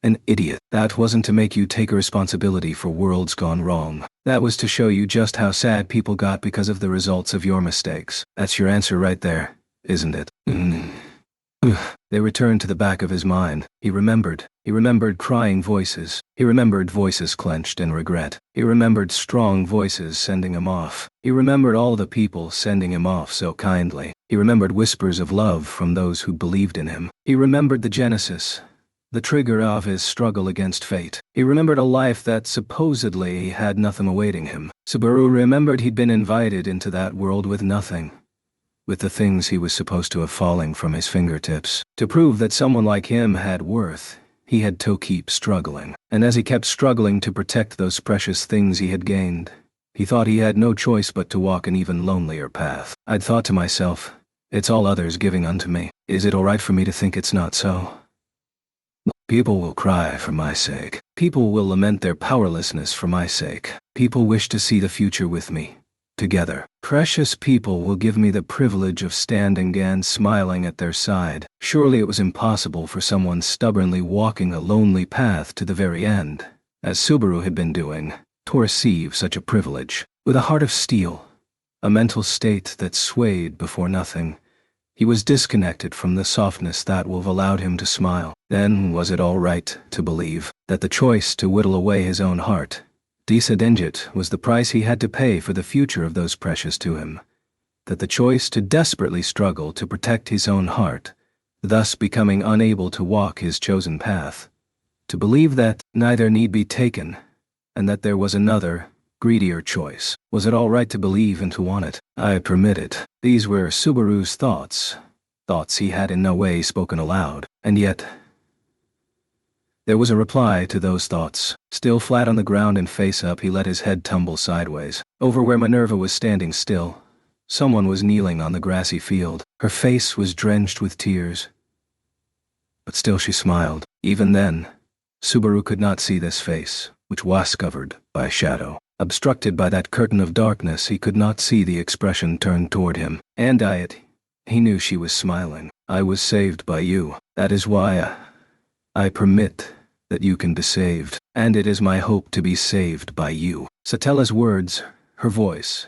An idiot. That wasn't to make you take responsibility for worlds gone wrong. That was to show you just how sad people got because of the results of your mistakes. That's your answer right there, isn't it?" They returned to the back of his mind. He remembered. He remembered crying voices. He remembered voices clenched in regret. He remembered strong voices sending him off. He remembered all the people sending him off so kindly. He remembered whispers of love from those who believed in him. He remembered the genesis, the trigger of his struggle against fate. He remembered a life that supposedly had nothing awaiting him. Subaru remembered he'd been invited into that world with nothing, with the things he was supposed to have falling from his fingertips. To prove that someone like him had worth, he had to keep struggling. And as he kept struggling to protect those precious things he had gained, he thought he had no choice but to walk an even lonelier path. I'd thought to myself, it's all others giving unto me. Is it all right for me to think it's not so? People will cry for my sake. People will lament their powerlessness for my sake. People wish to see the future with me, together. Precious people will give me the privilege of standing and smiling at their side. Surely it was impossible for someone stubbornly walking a lonely path to the very end, as Subaru had been doing, to receive such a privilege. With a heart of steel, a mental state that swayed before nothing, he was disconnected from the softness that would have allowed him to smile. Then was it all right to believe that the choice to whittle away his own heart, Disadengit, was the price he had to pay for the future of those precious to him? That the choice to desperately struggle to protect his own heart, thus becoming unable to walk his chosen path, to believe that neither need be taken, and that there was another, greedier choice. Was it all right to believe and to want it? I permit it. These were Subaru's thoughts, thoughts he had in no way spoken aloud, and yet there was a reply to those thoughts. Still flat on the ground and face up, he let his head tumble sideways. Over where Minerva was standing still, someone was kneeling on the grassy field. Her face was drenched with tears, but still she smiled. Even then, Subaru could not see this face, which was covered by shadow. Obstructed by that curtain of darkness, he could not see the expression turned toward him. And he knew she was smiling. I was saved by you. That is why I permit that you can be saved, and it is my hope to be saved by you. Satella's words, her voice,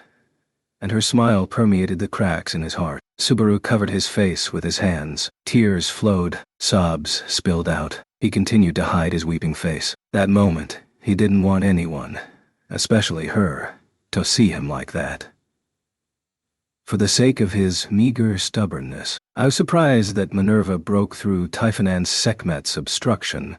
and her smile permeated the cracks in his heart. Subaru covered his face with his hands. Tears flowed, sobs spilled out. He continued to hide his weeping face. That moment, he didn't want anyone, especially her, to see him like that. For the sake of his meager stubbornness, I was surprised that Minerva broke through Typhon and Sekhmet's obstruction,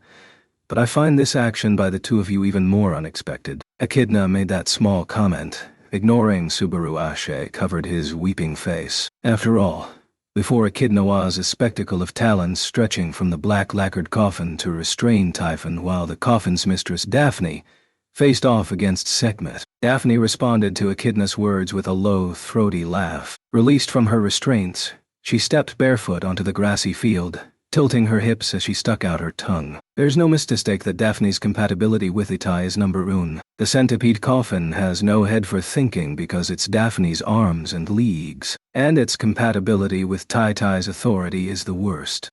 but I find this action by the two of you even more unexpected. Echidna made that small comment, ignoring Subaru. Ashe covered his weeping face. After all, before Echidna was a spectacle of talons stretching from the black lacquered coffin to restrain Typhon while the coffin's mistress Daphne faced off against Sekhmet. Daphne responded to Echidna's words with a low, throaty laugh. Released from her restraints, she stepped barefoot onto the grassy field, tilting her hips as she stuck out her tongue. There's no mistake that Daphne's compatibility with Itai is number one. The centipede coffin has no head for thinking because it's Daphne's arms and legs, and its compatibility with Tai's authority is the worst.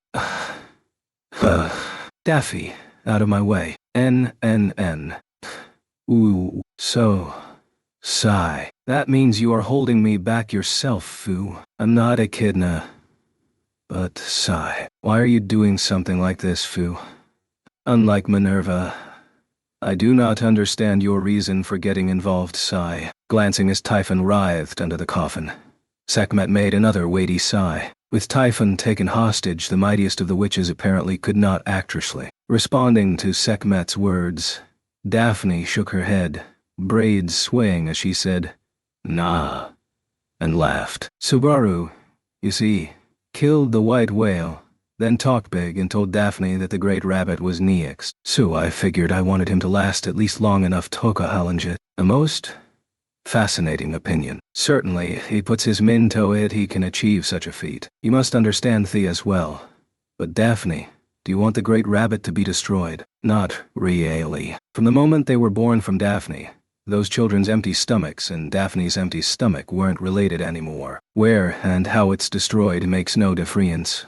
Daffy, out of my way. N. Ooh, so. Sigh. That means you are holding me back yourself, Fu. I'm not Echidna. But sigh. Why are you doing something like this, Fu? Unlike Minerva, I do not understand your reason for getting involved, sigh. Glancing as Typhon writhed under the coffin, Sekhmet made another weighty sigh. With Typhon taken hostage, the mightiest of the witches apparently could not actressly. Responding to Sekhmet's words, Daphne shook her head, braids swaying as she said, "Nah," and laughed. Subaru, you see, killed the white whale, then talked big and told Daphne that the great rabbit was next. So I figured I wanted him to last at least long enough to challenge it. A most Fascinating opinion. Certainly, if he puts his mind to it, he can achieve such a feat. You must understand Thea as well. But Daphne, do you want the great rabbit to be destroyed? Not really. From the moment they were born from Daphne, those children's empty stomachs and Daphne's empty stomach weren't related anymore. Where and how it's destroyed makes no difference.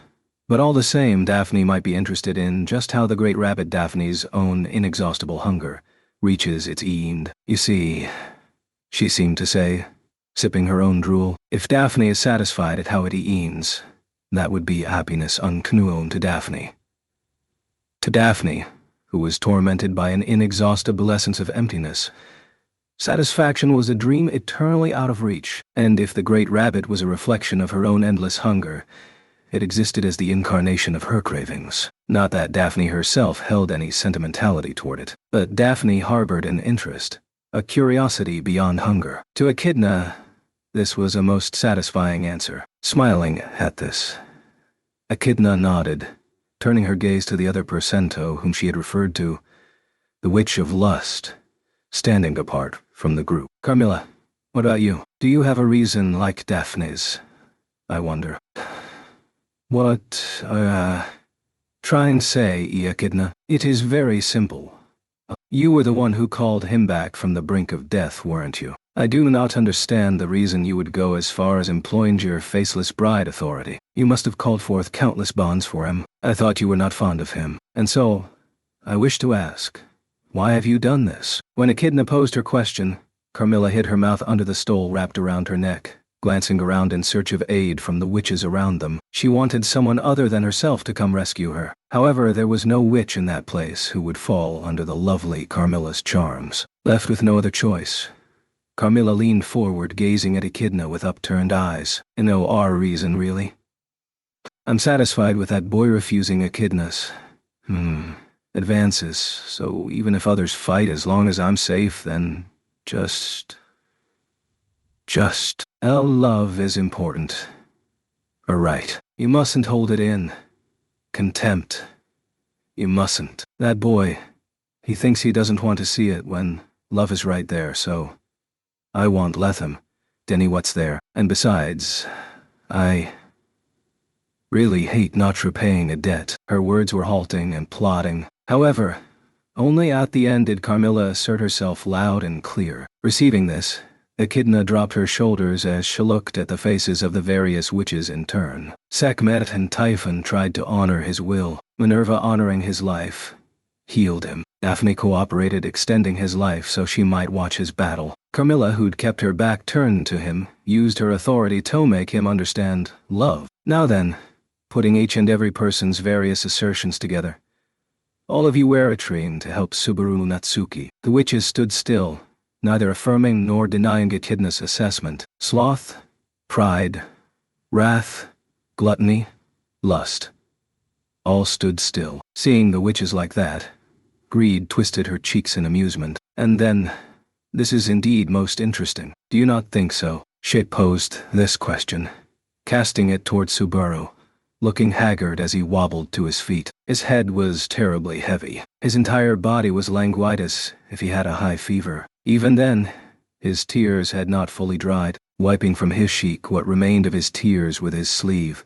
But all the same, Daphne might be interested in just how the great rabbit Daphne's own inexhaustible hunger reaches its end. You see, she seemed to say, sipping her own drool, if Daphne is satisfied at how it ends, that would be happiness unknown to Daphne. To Daphne, who was tormented by an inexhaustible essence of emptiness, satisfaction was a dream eternally out of reach, and if the great rabbit was a reflection of her own endless hunger, it existed as the incarnation of her cravings. Not that Daphne herself held any sentimentality toward it, but Daphne harbored an interest, a curiosity beyond hunger. To Echidna, this was a most satisfying answer. Smiling at this, Echidna nodded, turning her gaze to the other Percento whom she had referred to, the Witch of Lust, standing apart from the group. Carmilla, what about you? Do you have a reason like Daphne's? I wonder. What, try and say, Echidna. It is very simple. You were the one who called him back from the brink of death, weren't you? I do not understand the reason you would go as far as employing your faceless bride authority. You must have called forth countless bonds for him. I thought you were not fond of him. And so, I wish to ask, why have you done this? When Echidna posed her question, Carmilla hid her mouth under the stole wrapped around her neck, glancing around in search of aid from the witches around them. She wanted someone other than herself to come rescue her. However, there was no witch in that place who would fall under the lovely Carmilla's charms. Left with no other choice, Carmilla leaned forward, gazing at Echidna with upturned eyes. No reason, really. I'm satisfied with that boy refusing Echidna's advances, so even if others fight, as long as I'm safe, then just love is important. Right. You mustn't hold it in. Contempt. You mustn't. That boy, he thinks he doesn't want to see it when love is right there, so I won't let him. Denny, what's there? And besides, I really hate not repaying a debt. Her words were halting and plodding. However, only at the end did Carmilla assert herself loud and clear. Receiving this, Echidna dropped her shoulders as she looked at the faces of the various witches in turn. Sekhmet and Typhon tried to honor his will. Minerva, honoring his life, healed him. Daphne cooperated, extending his life so she might watch his battle. Carmilla, who'd kept her back turned to him, used her authority to make him understand love. Now then, putting each and every person's various assertions together, all of you wear a train to help Subaru Natsuki. The witches stood still, neither affirming nor denying Echidna's assessment. Sloth, pride, wrath, gluttony, lust. All stood still. Seeing the witches like that, Greed twisted her cheeks in amusement. And then, this is indeed most interesting. Do you not think so? She posed this question, casting it toward Subaru, looking haggard as he wobbled to his feet. His head was terribly heavy. His entire body was languid as if he had a high fever. Even then, his tears had not fully dried. Wiping from his cheek what remained of his tears with his sleeve,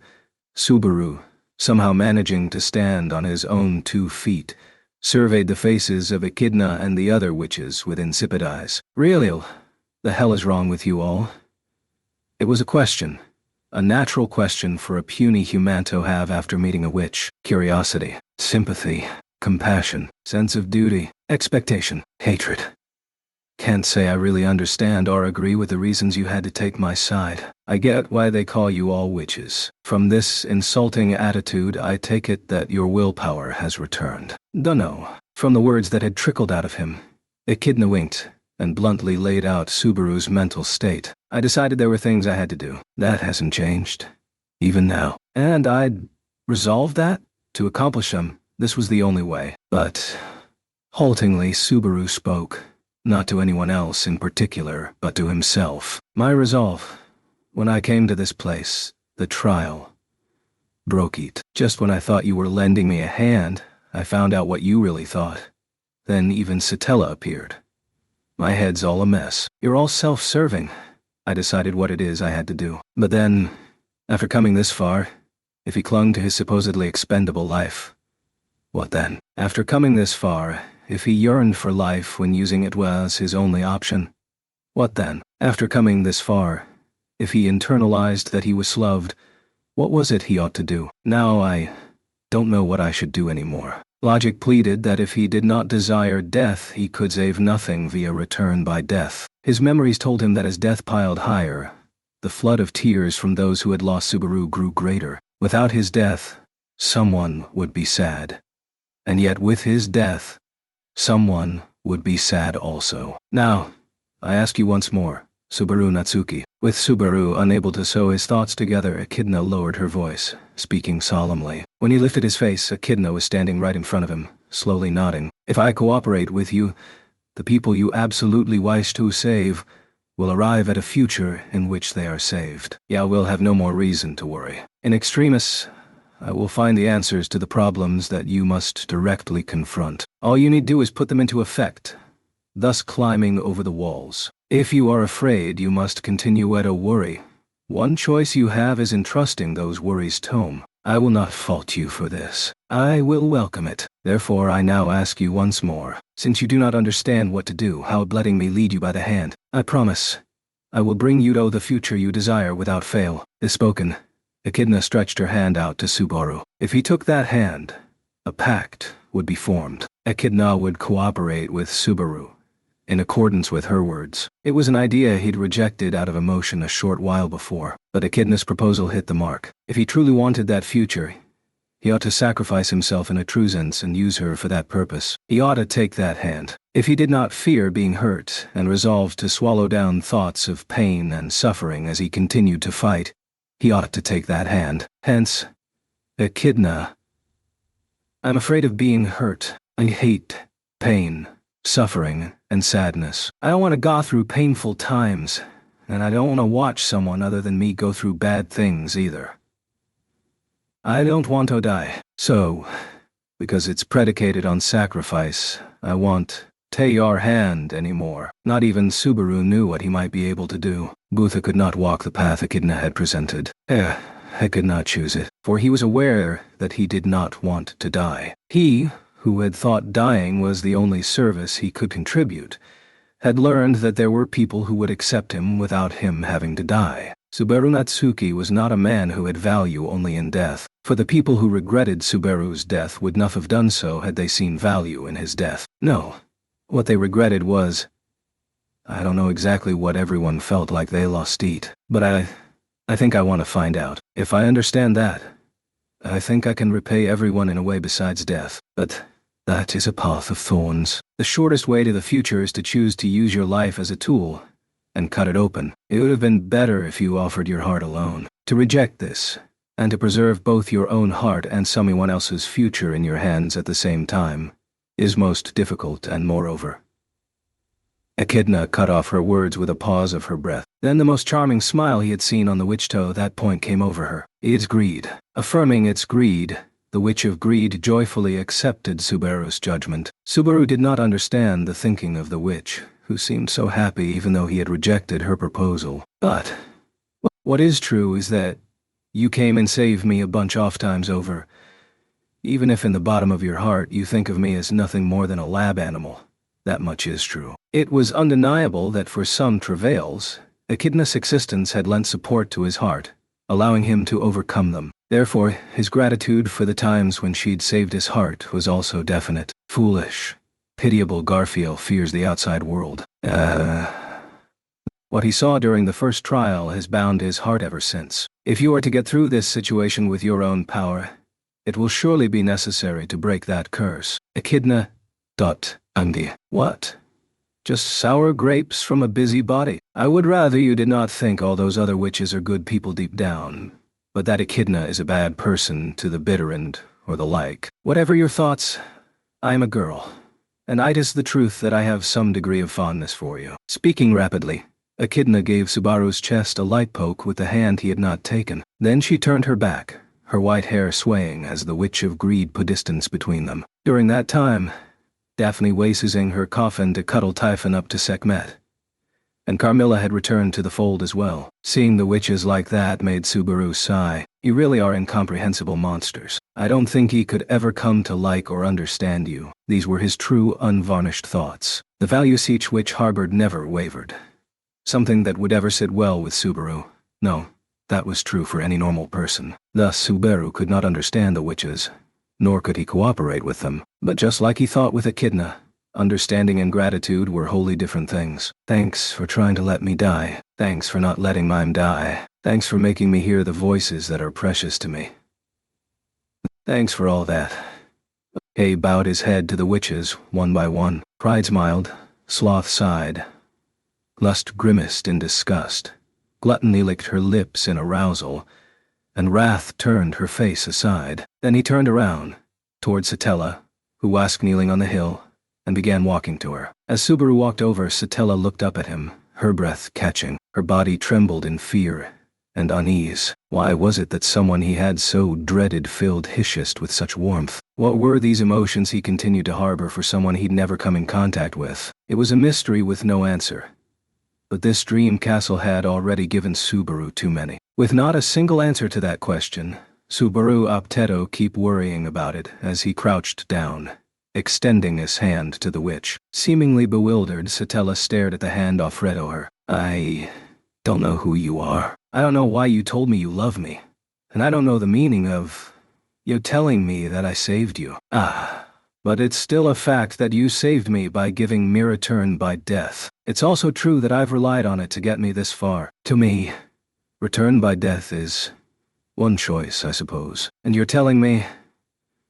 Subaru, somehow managing to stand on his own 2 feet, surveyed the faces of Echidna and the other witches with insipid eyes. Really, the hell is wrong with you all? It was a question. A natural question for a puny human to have after meeting a witch. Curiosity, sympathy, compassion, sense of duty, expectation, hatred. Can't say I really understand or agree with the reasons you had to take my side. I get why they call you all witches. From this insulting attitude, I take it that your willpower has returned. Dunno. From the words that had trickled out of him, Echidna winked and bluntly laid out Subaru's mental state. I decided there were things I had to do. That hasn't changed. Even now. And I'd resolved that. To accomplish them, this was the only way. But, haltingly, Subaru spoke. Not to anyone else in particular, but to himself. My resolve, when I came to this place, the trial, broke it. Just when I thought you were lending me a hand, I found out what you really thought. Then even Satella appeared. My head's all a mess. You're all self-serving. I decided what it is I had to do. But then, after coming this far, if he clung to his supposedly expendable life, what then? After coming this far, if he yearned for life when using it was his only option, what then? After coming this far, if he internalized that he was loved, what was it he ought to do? Now I don't know what I should do anymore. Logic pleaded that if he did not desire death, he could save nothing via return by death. His memories told him that as death piled higher, the flood of tears from those who had lost Subaru grew greater. Without his death, someone would be sad. And yet with his death, someone would be sad also. Now, I ask you once more, Subaru Natsuki. With Subaru unable to sew his thoughts together, Echidna lowered her voice, speaking solemnly. When he lifted his face, Echidna was standing right in front of him, slowly nodding. If I cooperate with you, the people you absolutely wish to save will arrive at a future in which they are saved. Yeah, we'll have no more reason to worry. In extremis, I will find the answers to the problems that you must directly confront. All you need do is put them into effect, thus climbing over the walls. If you are afraid, you must continue to worry. One choice you have is entrusting those worries to him. I will not fault you for this. I will welcome it. Therefore I now ask you once more, since you do not understand what to do, how about letting me lead you by the hand? I promise, I will bring you to the future you desire without fail. This spoken, Echidna stretched her hand out to Subaru. If he took that hand, a pact would be formed. Echidna would cooperate with Subaru, in accordance with her words. It was an idea he'd rejected out of emotion a short while before, but Echidna's proposal hit the mark. If he truly wanted that future, he ought to sacrifice himself in a true sense and use her for that purpose. He ought to take that hand. If he did not fear being hurt and resolved to swallow down thoughts of pain and suffering as he continued to fight, he ought to take that hand. Hence, Echidna, I'm afraid of being hurt. I hate pain, suffering, and sadness. I don't want to go through painful times, and I don't want to watch someone other than me go through bad things either. I don't want to die. So, because it's predicated on sacrifice, I won't take your hand anymore. Not even Subaru knew what he might be able to do. Butha could not walk the path Echidna had presented. I could not choose it, for he was aware that he did not want to die. He, who had thought dying was the only service he could contribute, had learned that there were people who would accept him without him having to die. Subaru Natsuki was not a man who had value only in death, for the people who regretted Subaru's death would not have done so had they seen value in his death. No, what they regretted was, I don't know exactly what everyone felt like they lost it, but I think I want to find out. If I understand that, I think I can repay everyone in a way besides death. But that is a path of thorns. The shortest way to the future is to choose to use your life as a tool and cut it open. It would have been better if you offered your heart alone. To reject this, and to preserve both your own heart and someone else's future in your hands at the same time, is most difficult, and moreover. Echidna cut off her words with a pause of her breath. Then the most charming smile he had seen on the witch toe that point came over her. It's greed. Affirming its greed, the Witch of Greed joyfully accepted Subaru's judgment. Subaru did not understand the thinking of the witch, who seemed so happy even though he had rejected her proposal. But what is true is that you came and saved me a bunch of times over, even if in the bottom of your heart you think of me as nothing more than a lab animal. That much is true. It was undeniable that for some travails, Echidna's existence had lent support to his heart, allowing him to overcome them. Therefore, his gratitude for the times when she'd saved his heart was also definite. Foolish, pitiable Garfield fears the outside world. What he saw during the first trial has bound his heart ever since. If you are to get through this situation with your own power, it will surely be necessary to break that curse. Echidna. Andy. What? Just sour grapes from a busybody? I would rather you did not think all those other witches are good people deep down, but that Echidna is a bad person to the bitter end, or the like. Whatever your thoughts, I am a girl, and it is the truth that I have some degree of fondness for you. Speaking rapidly, Echidna gave Subaru's chest a light poke with the hand he had not taken. Then she turned her back, her white hair swaying as the Witch of Greed put distance between them. During that time, Daphne wasing her coffin to cuddle Typhon up to Sekhmet. And Carmilla had returned to the fold as well. Seeing the witches like that made Subaru sigh. You really are incomprehensible monsters. I don't think he could ever come to like or understand you. These were his true, unvarnished thoughts. The values each witch harbored never wavered. Something that would ever sit well with Subaru. No, that was true for any normal person. Thus Subaru could not understand the witches, nor could he cooperate with them. But just like he thought with Echidna, understanding and gratitude were wholly different things. Thanks for trying to let me die. Thanks for not letting mine die. Thanks for making me hear the voices that are precious to me. Thanks for all that. Hay bowed his head to the witches, one by one. Pride smiled, Sloth sighed. Lust grimaced in disgust. Gluttony licked her lips in arousal, and Wrath turned her face aside. Then he turned around, toward Satella, who was kneeling on the hill, and began walking to her. As Subaru walked over, Satella looked up at him, her breath catching. Her body trembled in fear and unease. Why was it that someone he had so dreaded filled his chest with such warmth? What were these emotions he continued to harbor for someone he'd never come in contact with? It was a mystery with no answer. But this dream castle had already given Subaru too many. With not a single answer to that question, Subaru opted keep worrying about it as he crouched down, extending his hand to the witch. Seemingly bewildered, Satella stared at the hand offered to her. I don't know who you are. I don't know why you told me you love me. And I don't know the meaning of you telling me that I saved you. But it's still a fact that you saved me by giving me return by death. It's also true that I've relied on it to get me this far. To me, return by death is one choice, I suppose. And you're telling me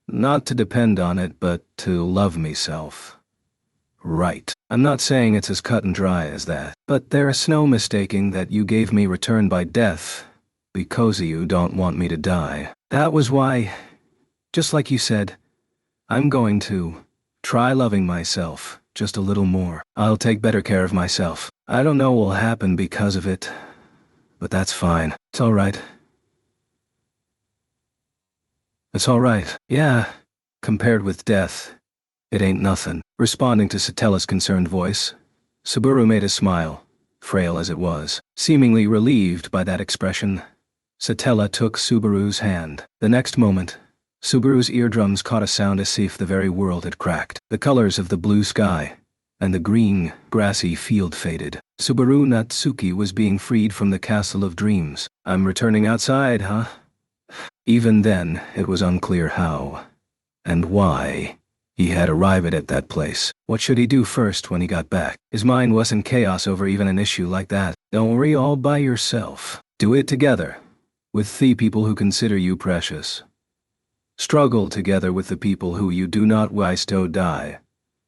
not to depend on it, but to love meself. Right. I'm not saying it's as cut and dry as that, but there's no mistaking that you gave me return by death because you don't want me to die. That was why, just like you said, I'm going to try loving myself just a little more. I'll take better care of myself. I don't know what will happen because of it, but that's fine. It's all right. It's all right. Yeah, compared with death, it ain't nothing. Responding to Satella's concerned voice, Subaru made a smile, frail as it was. Seemingly relieved by that expression, Satella took Subaru's hand. The next moment, Subaru's eardrums caught a sound as if the very world had cracked. The colors of the blue sky and the green, grassy field faded. Subaru Natsuki was being freed from the castle of dreams. I'm returning outside, huh? Even then, it was unclear how and why he had arrived at that place. What should he do first when he got back? His mind was in chaos over even an issue like that. Don't worry all by yourself. Do it together, with the people who consider you precious. Struggle together with the people who you do not wish to die,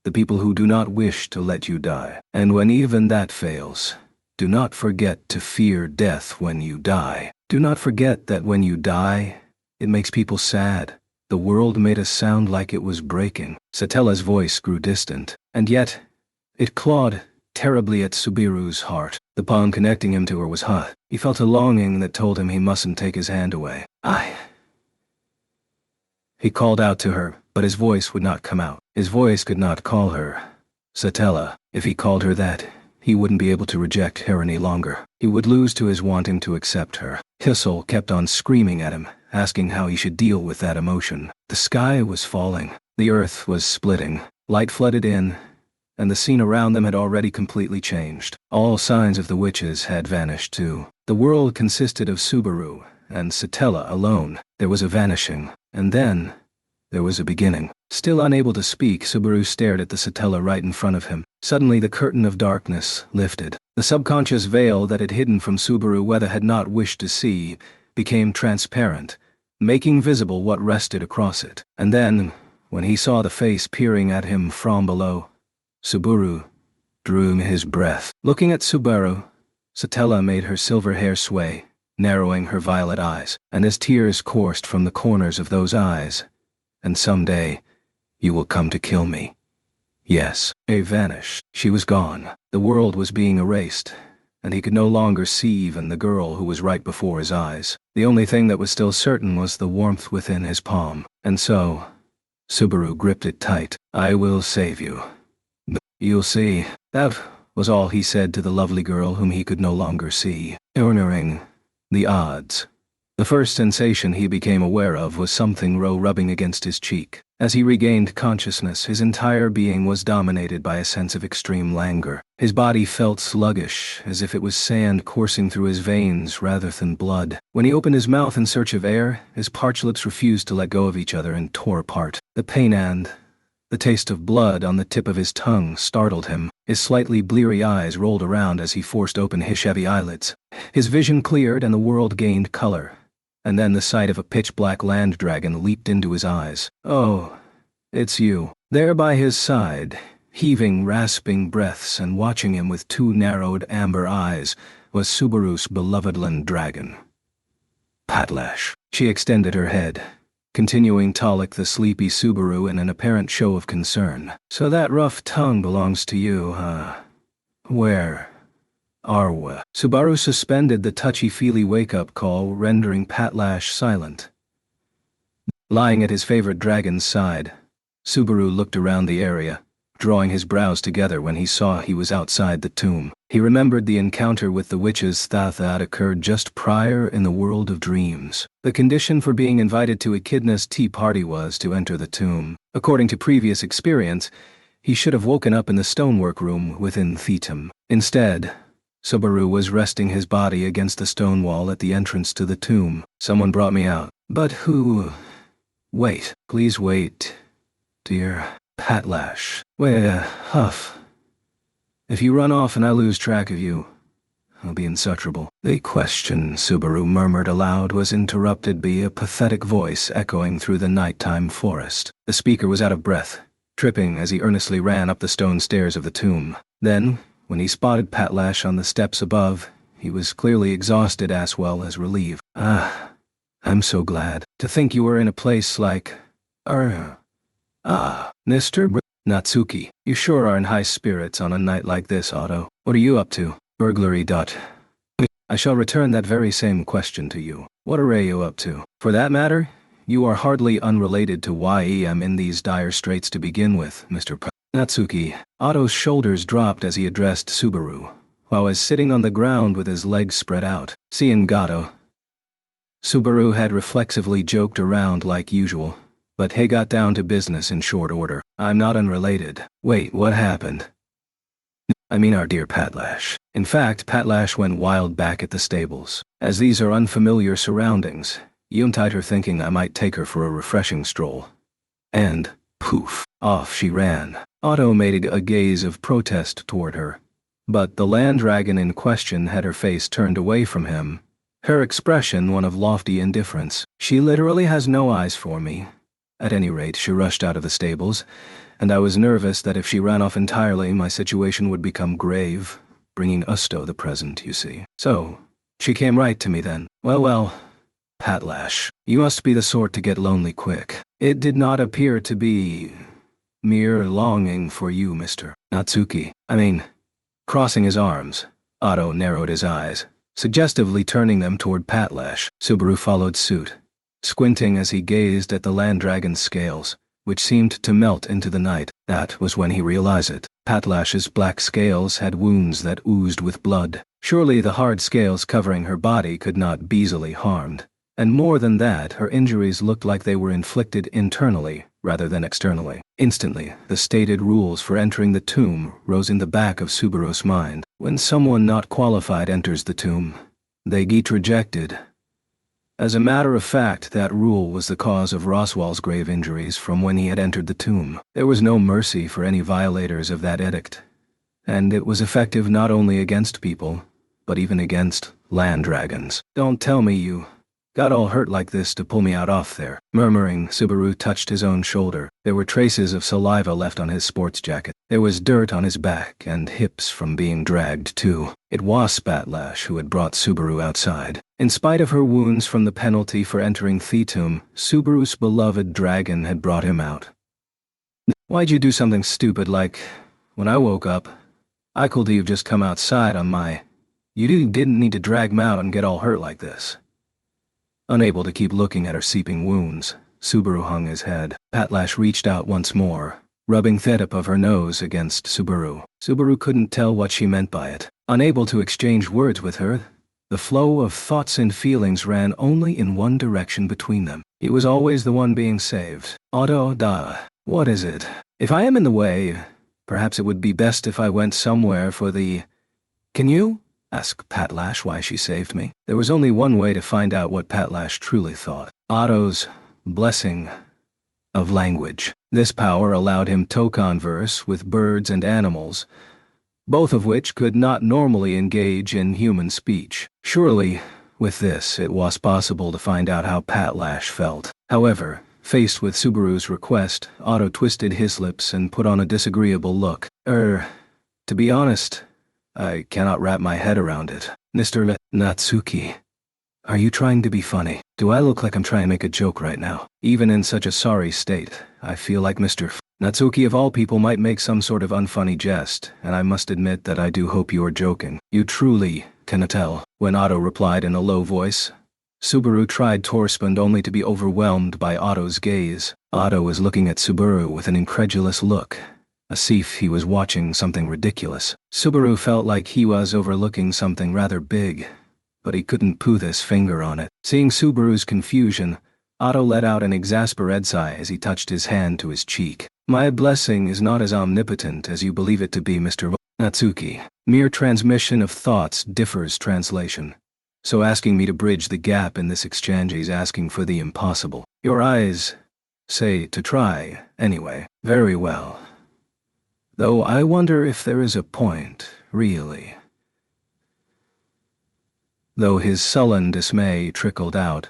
the people who do not wish to let you die. And when even that fails, do not forget to fear death when you die. Do not forget that when you die, it makes people sad. The world made a sound like it was breaking. Satella's voice grew distant, and yet it clawed terribly at Subaru's heart. The bond connecting him to her was hot. He felt a longing that told him he mustn't take his hand away. He called out to her, but his voice would not come out. His voice could not call her Satella. If he called her that, he wouldn't be able to reject her any longer. He would lose to his wanting to accept her. His soul kept on screaming at him, asking how he should deal with that emotion. The sky was falling. The earth was splitting. Light flooded in, and the scene around them had already completely changed. All signs of the witches had vanished too. The world consisted of Subaru and Satella alone. There was a vanishing, and then there was a beginning. Still unable to speak, Subaru stared at the Satella right in front of him. Suddenly the curtain of darkness lifted. The subconscious veil that had hidden from Subaru Weather had not wished to see became transparent, making visible what rested across it. And then, when he saw the face peering at him from below, Subaru drew his breath. Looking at Subaru, Satella made her silver hair sway, narrowing her violet eyes, and as tears coursed from the corners of those eyes, and someday, you will come to kill me. Yes, A vanished. She was gone. The world was being erased, and he could no longer see even the girl who was right before his eyes. The only thing that was still certain was the warmth within his palm. And so, Subaru gripped it tight. I will save you. You'll see. That was all he said to the lovely girl whom he could no longer see. Cornering the odds. The first sensation he became aware of was something rubbing against his cheek. As he regained consciousness, his entire being was dominated by a sense of extreme languor. His body felt sluggish, as if it was sand coursing through his veins rather than blood. When he opened his mouth in search of air, his parched lips refused to let go of each other and tore apart. The pain and the taste of blood on the tip of his tongue startled him. His slightly bleary eyes rolled around as he forced open his heavy eyelids. His vision cleared and the world gained color. And then the sight of a pitch-black land dragon leaped into his eyes. Oh, it's you. There by his side, heaving rasping breaths and watching him with two narrowed amber eyes, was Subaru's beloved land dragon. Patlash. She extended her head, continuing to lick the sleepy Subaru in an apparent show of concern. So that rough tongue belongs to you, huh? Where are we? Subaru suspended the touchy-feely wake-up call, rendering Patlash silent. Lying at his favorite dragon's side, Subaru looked around the area, drawing his brows together when he saw he was outside the tomb. He remembered the encounter with the witches that had occurred just prior in the world of dreams. The condition for being invited to Echidna's tea party was to enter the tomb. According to previous experience, he should have woken up in the stonework room within Thetum. Instead, Subaru was resting his body against the stone wall at the entrance to the tomb. Someone brought me out. But who? Wait. Please wait, dear. Patlash. Wait, huff. If you run off and I lose track of you, I'll be insufferable. The question Subaru murmured aloud was interrupted by a pathetic voice echoing through the nighttime forest. The speaker was out of breath, tripping as he earnestly ran up the stone stairs of the tomb. Then, when he spotted Patlash on the steps above, he was clearly exhausted as well as relieved. I'm so glad to think you were in a place like... Mr. Natsuki, you sure are in high spirits on a night like this, Otto. What are you up to? Burglary. I shall return that very same question to you. What are you up to? For that matter, you are hardly unrelated to why I am in these dire straits to begin with, Mr. Natsuki. Otto's shoulders dropped as he addressed Subaru, while was sitting on the ground with his legs spread out. Seeing Gato, Subaru had reflexively joked around like usual, but he got down to business in short order. I'm not unrelated. Wait, what happened? I mean our dear Patlash. In fact, Patlash went wild back at the stables. As these are unfamiliar surroundings, Yuntide her thinking I might take her for a refreshing stroll. And, poof, off she ran. Otto made a gaze of protest toward her, but the land dragon in question had her face turned away from him, her expression one of lofty indifference. She literally has no eyes for me. At any rate, she rushed out of the stables, and I was nervous that if she ran off entirely, my situation would become grave, bringing Usto the present, you see. So, she came right to me then. Well, Patlash, you must be the sort to get lonely quick. It did not appear to be mere longing for you, Mr. Natsuki. Crossing his arms, Otto narrowed his eyes, suggestively turning them toward Patlash. Subaru followed suit, squinting as he gazed at the land dragon's scales, which seemed to melt into the night. That was when he realized it. Patlash's black scales had wounds that oozed with blood. Surely the hard scales covering her body could not be easily harmed. And more than that, her injuries looked like they were inflicted internally rather than externally. Instantly, the stated rules for entering the tomb rose in the back of Subaru's mind. When someone not qualified enters the tomb, they get rejected. As a matter of fact, that rule was the cause of Roswell's grave injuries from when he had entered the tomb. There was no mercy for any violators of that edict, and it was effective not only against people, but even against land dragons. Don't tell me you got all hurt like this to pull me out off there. Murmuring, Subaru touched his own shoulder. There were traces of saliva left on his sports jacket. There was dirt on his back and hips from being dragged too. It was Patlash who had brought Subaru outside. In spite of her wounds from the penalty for entering Thetum, Subaru's beloved dragon had brought him out. Why'd you do something stupid like, when I woke up, I could have just come outside on my... You didn't need to drag me out and get all hurt like this. Unable to keep looking at her seeping wounds, Subaru hung his head. Patlash reached out once more, rubbing the tip of her nose against Subaru. Subaru couldn't tell what she meant by it. Unable to exchange words with her, the flow of thoughts and feelings ran only in one direction between them. He was always the one being saved. What is it? If I am in the way, perhaps it would be best if I went somewhere for the... Can you? Asked Patlash why she saved me. There was only one way to find out what Patlash truly thought. Otto's blessing of language. This power allowed him to converse with birds and animals, both of which could not normally engage in human speech. Surely, with this, it was possible to find out how Patlash felt. However, faced with Subaru's request, Otto twisted his lips and put on a disagreeable look. To be honest, I cannot wrap my head around it. Mr. Natsuki, are you trying to be funny? Do I look like I'm trying to make a joke right now? Even in such a sorry state, I feel like Mr. Natsuki of all people might make some sort of unfunny jest, and I must admit that I do hope you are joking. You truly cannot tell. When Otto replied in a low voice, Subaru tried to respond only to be overwhelmed by Otto's gaze. Otto was looking at Subaru with an incredulous look, as if he was watching something ridiculous. Subaru felt like he was overlooking something rather big, but he couldn't put his finger on it. Seeing Subaru's confusion, Otto let out an exasperated sigh as he touched his hand to his cheek. My blessing is not as omnipotent as you believe it to be, Mr. Natsuki. Mere transmission of thoughts differs translation. So asking me to bridge the gap in this exchange is asking for the impossible. Your eyes say to try, anyway. Very well. Though I wonder if there is a point, really. Though his sullen dismay trickled out,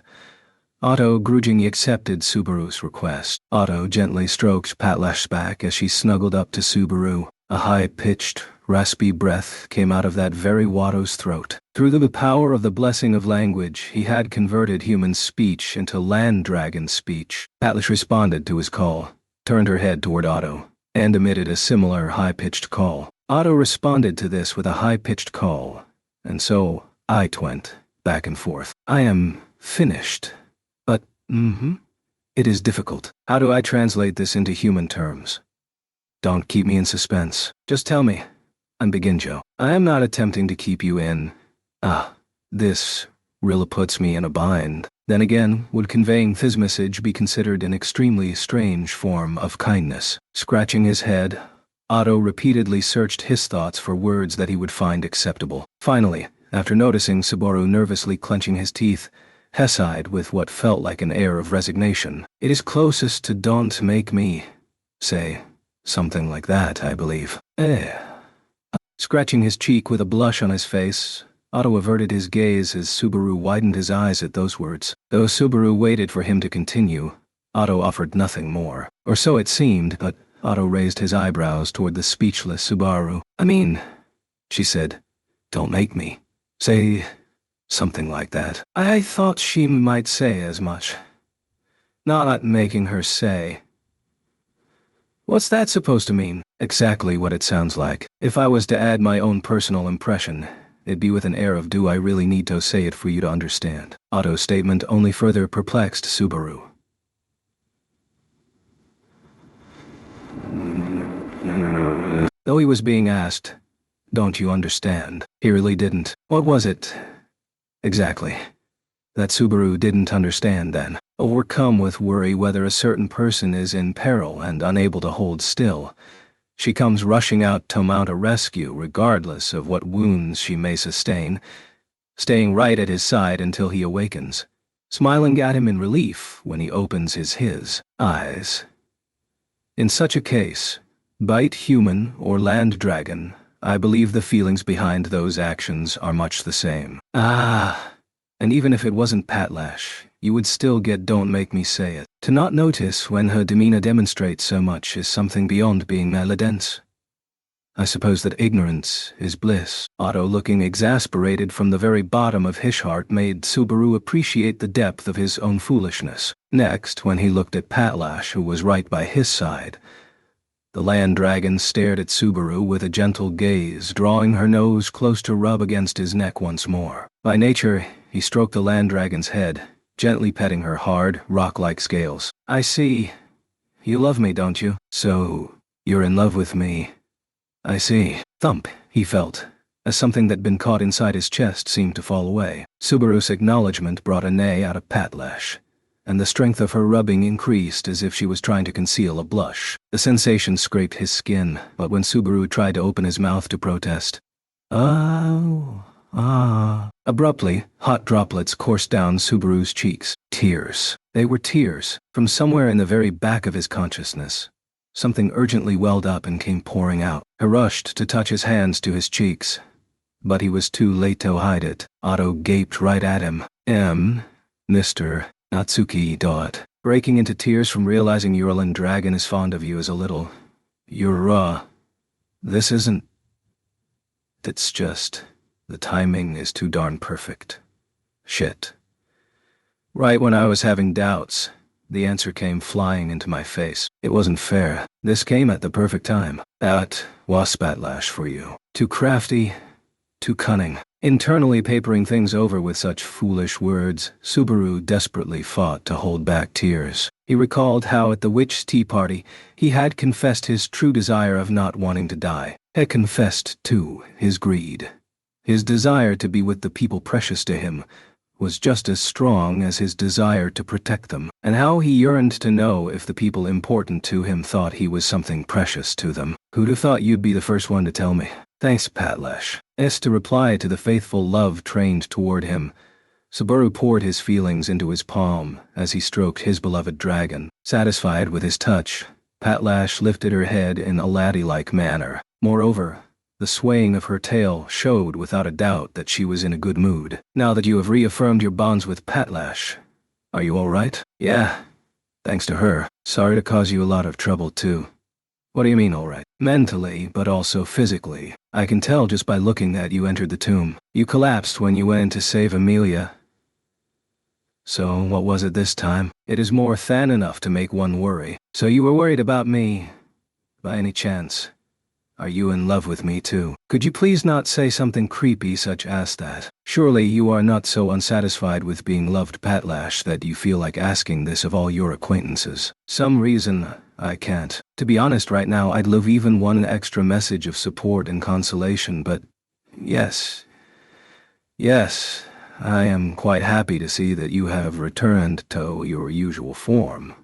Otto grudgingly accepted Subaru's request. Otto gently stroked Patlash's back as she snuggled up to Subaru. A high-pitched, raspy breath came out of that very Watto's throat. Through the power of the blessing of language, he had converted human speech into land dragon speech. Patlash responded to his call, turned her head toward Otto, and emitted a similar high-pitched call. Otto responded to this with a high-pitched call, and so I went back and forth. I am finished. But, it is difficult. How do I translate this into human terms? Don't keep me in suspense. Just tell me. And begin, Joe. I am not attempting to keep you in. This really puts me in a bind. Then again, would conveying this message be considered an extremely strange form of kindness? Scratching his head, Otto repeatedly searched his thoughts for words that he would find acceptable. Finally, after noticing Subaru nervously clenching his teeth, he sighed with what felt like an air of resignation. It is closest to don't make me say something like that, I believe. Scratching his cheek with a blush on his face, Otto averted his gaze as Subaru widened his eyes at those words. Though Subaru waited for him to continue, Otto offered nothing more. Or so it seemed, but Otto raised his eyebrows toward the speechless Subaru. She said, don't make me say something like that. I thought she might say as much. Not making her say. What's that supposed to mean? Exactly what it sounds like. If I was to add my own personal impression, it'd be with an air of do I really need to say it for you to understand. Otto's statement only further perplexed Subaru. Though he was being asked, don't you understand? He really didn't. What was it exactly that Subaru didn't understand then? Overcome with worry whether a certain person is in peril and unable to hold still, she comes rushing out to mount a rescue regardless of what wounds she may sustain, staying right at his side until he awakens, smiling at him in relief when he opens his eyes. In such a case, bite human or land dragon, I believe the feelings behind those actions are much the same. And even if it wasn't Patlash, you would still get don't make me say it. To not notice when her demeanor demonstrates so much is something beyond being maladence. I suppose that ignorance is bliss. Otto, looking exasperated from the very bottom of his heart, made Subaru appreciate the depth of his own foolishness. Next, when he looked at Patlash, who was right by his side, the land dragon stared at Subaru with a gentle gaze, drawing her nose close to rub against his neck once more. By nature, he stroked the land dragon's head, gently petting her hard, rock-like scales. I see. You love me, don't you? So, you're in love with me. I see. Thump, he felt, as something that'd been caught inside his chest seemed to fall away. Subaru's acknowledgement brought a neigh out of Patlash, and the strength of her rubbing increased as if she was trying to conceal a blush. The sensation scraped his skin, but when Subaru tried to open his mouth to protest, "Oh, ah." Abruptly, hot droplets coursed down Subaru's cheeks. Tears. They were tears, from somewhere in the very back of his consciousness. Something urgently welled up and came pouring out. He rushed to touch his hands to his cheeks, but he was too late to hide it. Otto gaped right at him. Mr. Natsuki Dot. Breaking into tears from realizing Urlan Dragon is fond of you is a little. You're raw. This isn't. It's just. The timing is too darn perfect. Shit. Right when I was having doubts, the answer came flying into my face. It wasn't fair. This came at the perfect time. That was Patlash for you. Too crafty, too cunning. Internally papering things over with such foolish words, Subaru desperately fought to hold back tears. He recalled how at the witch tea party, he had confessed his true desire of not wanting to die. Had confessed, too, his greed. His desire to be with the people precious to him was just as strong as his desire to protect them, and how he yearned to know if the people important to him thought he was something precious to them. Who'd have thought you'd be the first one to tell me? Thanks, Patlash. To reply to the faithful love trained toward him, Subaru poured his feelings into his palm as he stroked his beloved dragon. Satisfied with his touch, Patlash lifted her head in a laddie-like manner. Moreover, the swaying of her tail showed without a doubt that she was in a good mood. Now that you have reaffirmed your bonds with Patlash, are you all right? Yeah, thanks to her. Sorry to cause you a lot of trouble, too. What do you mean, all right? Mentally, but also physically. I can tell just by looking that you entered the tomb. You collapsed when you went to save Amelia. So, what was it this time? It is more than enough to make one worry. So you were worried about me, by any chance? Are you in love with me too? Could you please not say something creepy such as that? Surely you are not so unsatisfied with being loved, Patlash, that you feel like asking this of all your acquaintances. Some reason I can't. To be honest right now, I'd love even one extra message of support and consolation, but yes, I am quite happy to see that you have returned to your usual form.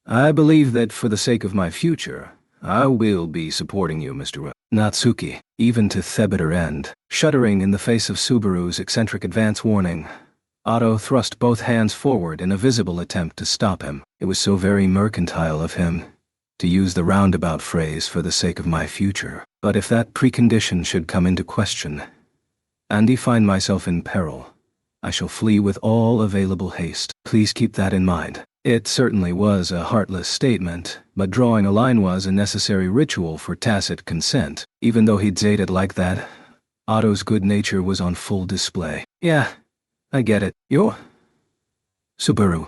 I believe that for the sake of my future, I will be supporting you, Mr. Natsuki, even to the bitter end. Shuddering in the face of Subaru's eccentric advance warning, Otto thrust both hands forward in a visible attempt to stop him. It was so very mercantile of him to use the roundabout phrase for the sake of my future. But if that precondition should come into question, and I find myself in peril, I shall flee with all available haste. Please keep that in mind. It certainly was a heartless statement, but drawing a line was a necessary ritual for tacit consent. Even though he'd said it like that, Otto's good nature was on full display. Yeah, I get it. You're Subaru,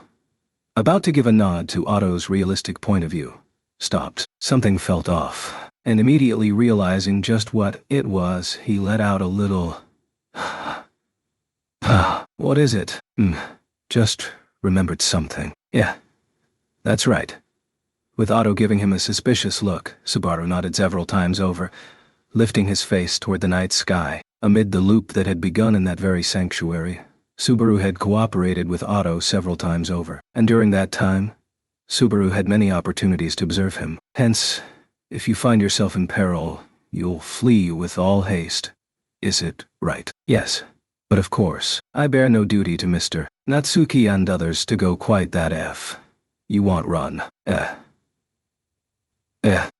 about to give a nod to Otto's realistic point of view, stopped. Something felt off, and immediately realizing just what it was, he let out a little What is it? Just remembered something. Yeah, that's right. With Otto giving him a suspicious look, Subaru nodded several times over, lifting his face toward the night sky. Amid the loop that had begun in that very sanctuary, Subaru had cooperated with Otto several times over, and during that time, Subaru had many opportunities to observe him. Hence, if you find yourself in peril, you'll flee with all haste. Is it right? Yes. But of course, I bear no duty to Mr. Natsuki and others to go quite that F. You want run.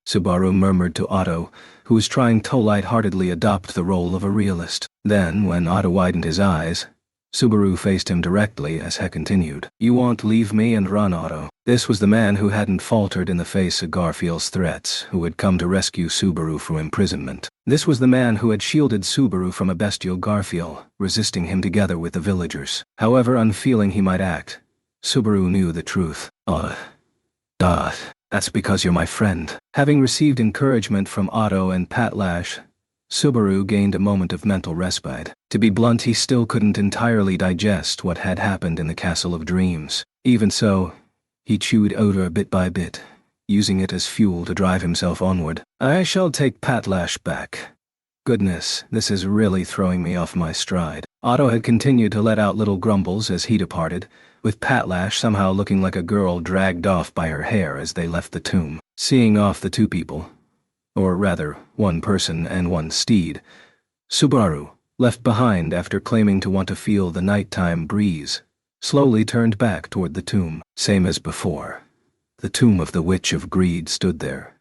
Subaru murmured to Otto, who was trying to light-heartedly adopt the role of a realist. Then, when Otto widened his eyes, Subaru faced him directly as he continued. You won't leave me and run, Otto. This was the man who hadn't faltered in the face of Garfield's threats, who had come to rescue Subaru from imprisonment. This was the man who had shielded Subaru from a bestial Garfield, resisting him together with the villagers. However unfeeling he might act, Subaru knew the truth. That's because you're my friend. Having received encouragement from Otto and Patlash, Subaru gained a moment of mental respite. To be blunt, he still couldn't entirely digest what had happened in the Castle of Dreams. Even so, he chewed odor bit by bit, using it as fuel to drive himself onward. I shall take Patlash back. Goodness, this is really throwing me off my stride. Otto had continued to let out little grumbles as he departed, with Patlash somehow looking like a girl dragged off by her hair as they left the tomb. Seeing off the two people, or rather, one person and one steed, Subaru, left behind after claiming to want to feel the nighttime breeze, slowly turned back toward the tomb. Same as before. The tomb of the Witch of Greed stood there,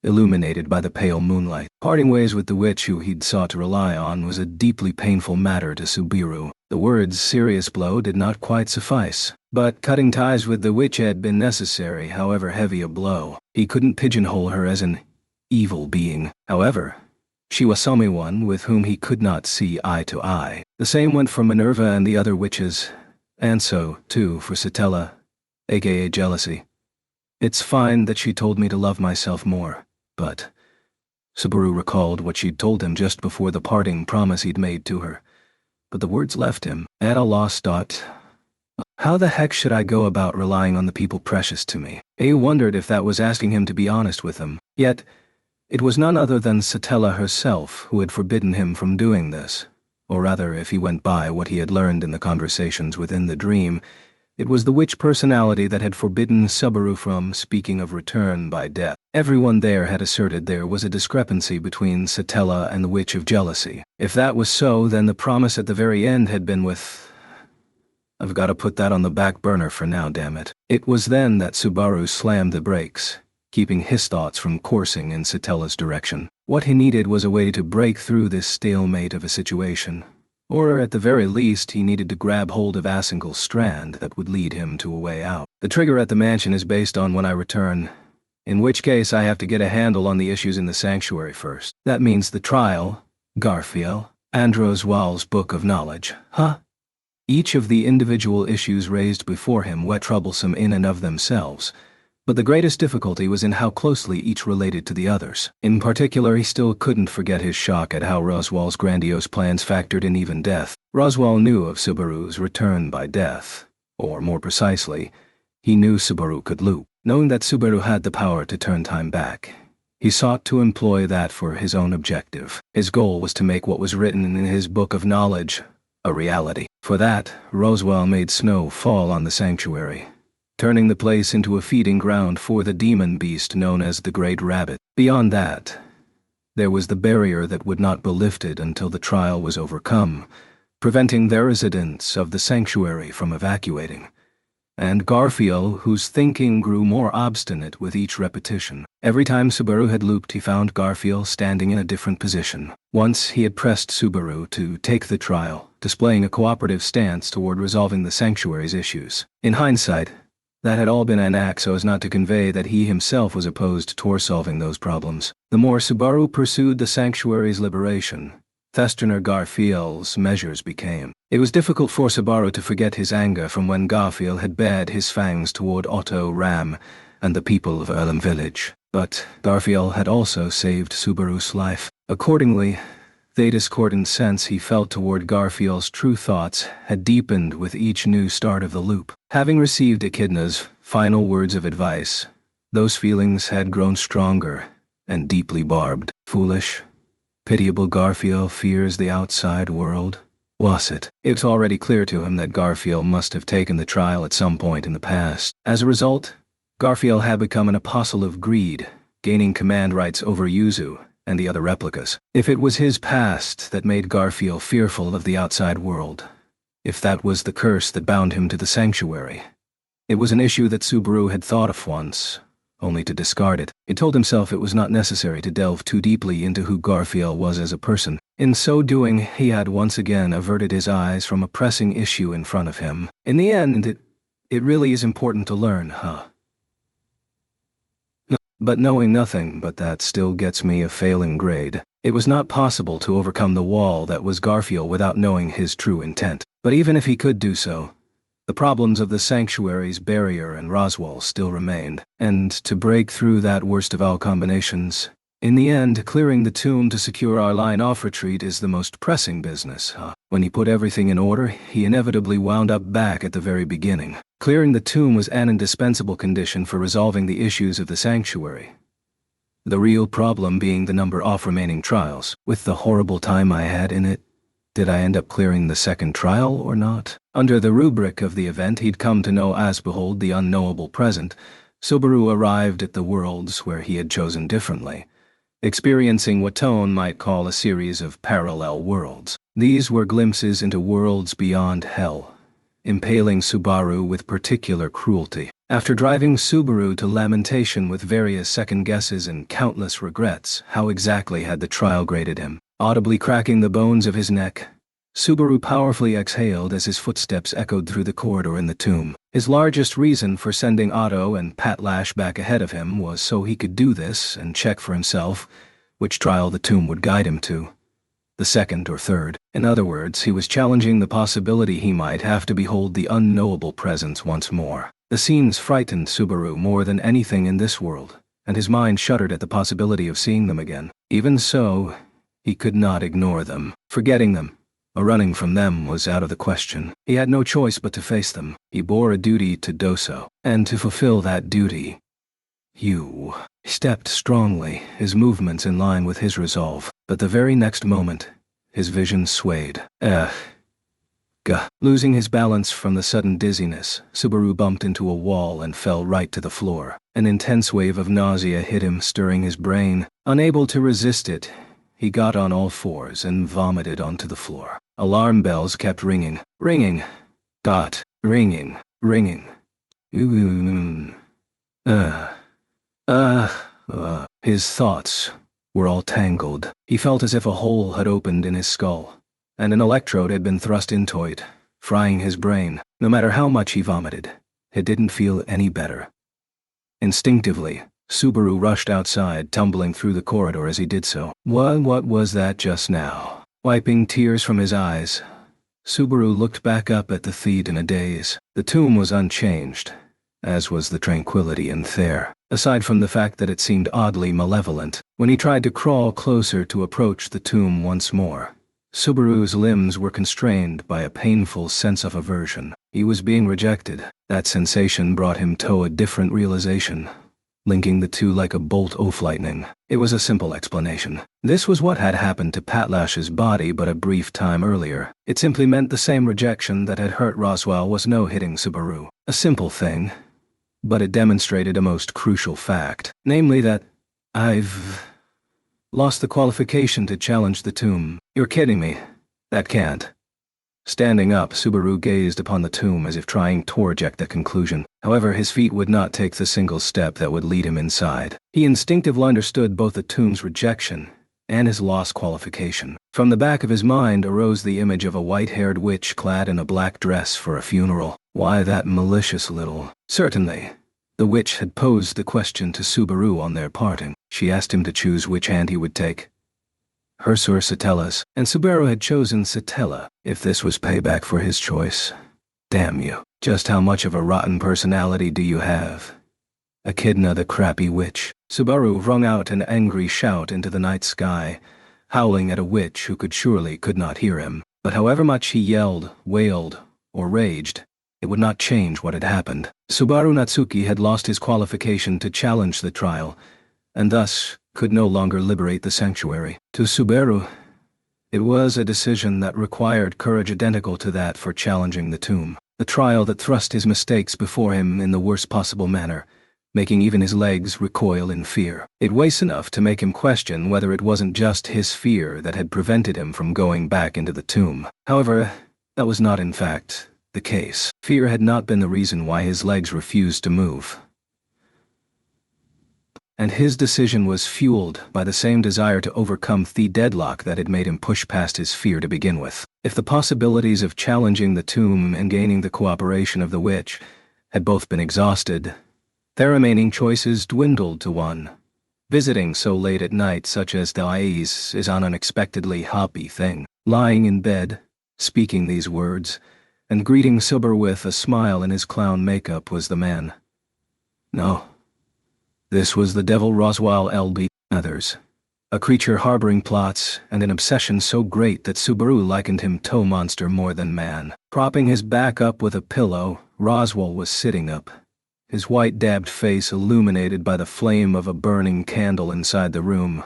illuminated by the pale moonlight. Parting ways with the witch who he'd sought to rely on was a deeply painful matter to Subaru. The words "serious blow" did not quite suffice, but cutting ties with the witch had been necessary, however heavy a blow. He couldn't pigeonhole her as an evil being. However, she was someone with whom he could not see eye to eye. The same went for Minerva and the other witches, and so, too, for Satella, aka jealousy. It's fine that she told me to love myself more, but Subaru recalled what she'd told him just before the parting promise he'd made to her. But the words left him at a lost dot. How the heck should I go about relying on the people precious to me? He wondered if that was asking him to be honest with them. Yet, it was none other than Satella herself who had forbidden him from doing this. Or rather, if he went by what he had learned in the conversations within the dream, it was the witch personality that had forbidden Subaru from speaking of return by death. Everyone there had asserted there was a discrepancy between Satella and the Witch of Jealousy. If that was so, then the promise at the very end had been with... I've got to put that on the back burner for now, damn it. It was then that Subaru slammed the brakes, keeping his thoughts from coursing in Satella's direction. What he needed was a way to break through this stalemate of a situation. Or at the very least, he needed to grab hold of a single strand that would lead him to a way out. The trigger at the mansion is based on when I return, in which case I have to get a handle on the issues in the sanctuary first. That means the trial, Garfiel, and Roswell's Book of Knowledge. Each of the individual issues raised before him were troublesome in and of themselves, but the greatest difficulty was in how closely each related to the others. In particular, he still couldn't forget his shock at how Roswell's grandiose plans factored in even death. Roswell knew of Subaru's return by death, or more precisely, he knew Subaru could loop. Knowing that Subaru had the power to turn time back, he sought to employ that for his own objective. His goal was to make what was written in his Book of Knowledge a reality. For that, Roswell made snow fall on the sanctuary, turning the place into a feeding ground for the demon beast known as the Great Rabbit. Beyond that, there was the barrier that would not be lifted until the trial was overcome, preventing the residents of the sanctuary from evacuating. And Garfiel, whose thinking grew more obstinate with each repetition. Every time Subaru had looped, he found Garfiel standing in a different position. Once he had pressed Subaru to take the trial, displaying a cooperative stance toward resolving the sanctuary's issues. In hindsight, that had all been an act so as not to convey that he himself was opposed toward solving those problems. The more Subaru pursued the sanctuary's liberation, faster Garfiel's measures became. It was difficult for Subaru to forget his anger from when Garfiel had bared his fangs toward Otto, Ram, and the people of Earlham Village. But Garfiel had also saved Subaru's life. Accordingly, the discordant sense he felt toward Garfiel's true thoughts had deepened with each new start of the loop. Having received Echidna's final words of advice, those feelings had grown stronger and deeply barbed. Foolish, pitiable Garfiel fears the outside world. Was it? It's already clear to him that Garfiel must have taken the trial at some point in the past. As a result, Garfiel had become an apostle of greed, gaining command rights over Yuzu and the other replicas. If it was his past that made Garfiel fearful of the outside world, if that was the curse that bound him to the sanctuary, it was an issue that Subaru had thought of once, only to discard it. He told himself it was not necessary to delve too deeply into who Garfiel was as a person. In so doing, he had once again averted his eyes from a pressing issue in front of him. In the end, it really is important to learn, But knowing nothing but that still gets me a failing grade. It was not possible to overcome the wall that was Garfiel without knowing his true intent. But even if he could do so, the problems of the sanctuary's barrier and Roswell still remained, and to break through that worst of all combinations, In the end, clearing the tomb to secure our line off retreat is the most pressing business. When he put everything in order, he inevitably wound up back at the very beginning. Clearing the tomb was an indispensable condition for resolving the issues of the sanctuary. The real problem being the number of remaining trials. With the horrible time I had in it, did I end up clearing the second trial or not? Under the rubric of the event he'd come to know as behold the unknowable present, Subaru arrived at the worlds where he had chosen differently, experiencing what Tone might call a series of parallel worlds. These were glimpses into worlds beyond hell, impaling Subaru with particular cruelty. After driving Subaru to lamentation with various second guesses and countless regrets, how exactly had the trial graded him? Audibly cracking the bones of his neck, Subaru powerfully exhaled as his footsteps echoed through the corridor in the tomb. His largest reason for sending Otto and Pat Lash back ahead of him was so he could do this and check for himself which trial the tomb would guide him to, the second or third. In other words, he was challenging the possibility he might have to behold the unknowable presence once more. The scenes frightened Subaru more than anything in this world, and his mind shuddered at the possibility of seeing them again. Even so, he could not ignore them. Forgetting them, or running from them, was out of the question. He had no choice but to face them. He bore a duty to do so, and to fulfill that duty, He stepped strongly, his movements in line with his resolve, but the very next moment, his vision swayed. Losing his balance from the sudden dizziness, Subaru bumped into a wall and fell right to the floor. An intense wave of nausea hit him, stirring his brain. Unable to resist it, he got on all fours and vomited onto the floor. Alarm bells kept ringing. Ringing. His thoughts were all tangled. He felt as if a hole had opened in his skull, and an electrode had been thrust into it, frying his brain. No matter how much he vomited, it didn't feel any better. Instinctively, Subaru rushed outside, tumbling through the corridor as he did so. What was that just now? Wiping tears from his eyes, Subaru looked back up at the theed in a daze. The tomb was unchanged, as was the tranquility in there, aside from the fact that it seemed oddly malevolent. When he tried to crawl closer to approach the tomb once more, Subaru's limbs were constrained by a painful sense of aversion. He was being rejected. That sensation brought him to a different realization, linking the two like a bolt of lightning. It was a simple explanation. This was what had happened to Pat Lash's body but a brief time earlier. It simply meant the same rejection that had hurt Roswell was no hitting Subaru. A simple thing, but it demonstrated a most crucial fact, namely that I've lost the qualification to challenge the tomb. You're kidding me. That can't. Standing up, Subaru gazed upon the tomb as if trying to reject the conclusion. However, his feet would not take the single step that would lead him inside. He instinctively understood both the tomb's rejection and his lost qualification. From the back of his mind arose the image of a white-haired witch clad in a black dress for a funeral. Why that malicious little... Certainly, the witch had posed the question to Subaru on their parting. She asked him to choose which hand he would take, hers or Satella's, and Subaru had chosen Satella. If this was payback for his choice, damn you. Just how much of a rotten personality do you have? Echidna the crappy witch. Subaru wrung out an angry shout into the night sky, howling at a witch who could not hear him. But however much he yelled, wailed, or raged, it would not change what had happened. Subaru Natsuki had lost his qualification to challenge the trial, and thus could no longer liberate the sanctuary. To Subaru, it was a decision that required courage identical to that for challenging the tomb. The trial that thrust his mistakes before him in the worst possible manner, making even his legs recoil in fear. It weighs enough to make him question whether it wasn't just his fear that had prevented him from going back into the tomb. However, that was not in fact the case. Fear had not been the reason why his legs refused to move, and his decision was fueled by the same desire to overcome the deadlock that had made him push past his fear to begin with. If the possibilities of challenging the tomb and gaining the cooperation of the witch had both been exhausted, their remaining choices dwindled to one. Visiting so late at night, such as the I's, is an unexpectedly happy thing. Lying in bed, speaking these words, and greeting Subaru with a smile in his clown makeup was the man. No. This was the devil Roswell L.B. Others. a creature harboring plots and an obsession so great that Subaru likened him toe monster more than man. Propping his back up with a pillow, Roswaal was sitting up, his white dabbed face illuminated by the flame of a burning candle inside the room,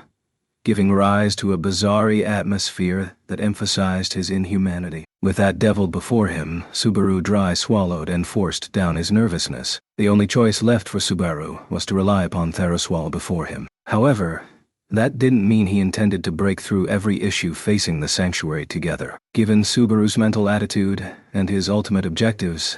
giving rise to a bizarre atmosphere that emphasized his inhumanity. With that devil before him, Subaru dry swallowed and forced down his nervousness. The only choice left for Subaru was to rely upon Theroswal before him. However, that didn't mean he intended to break through every issue facing the sanctuary together. Given Subaru's mental attitude and his ultimate objectives,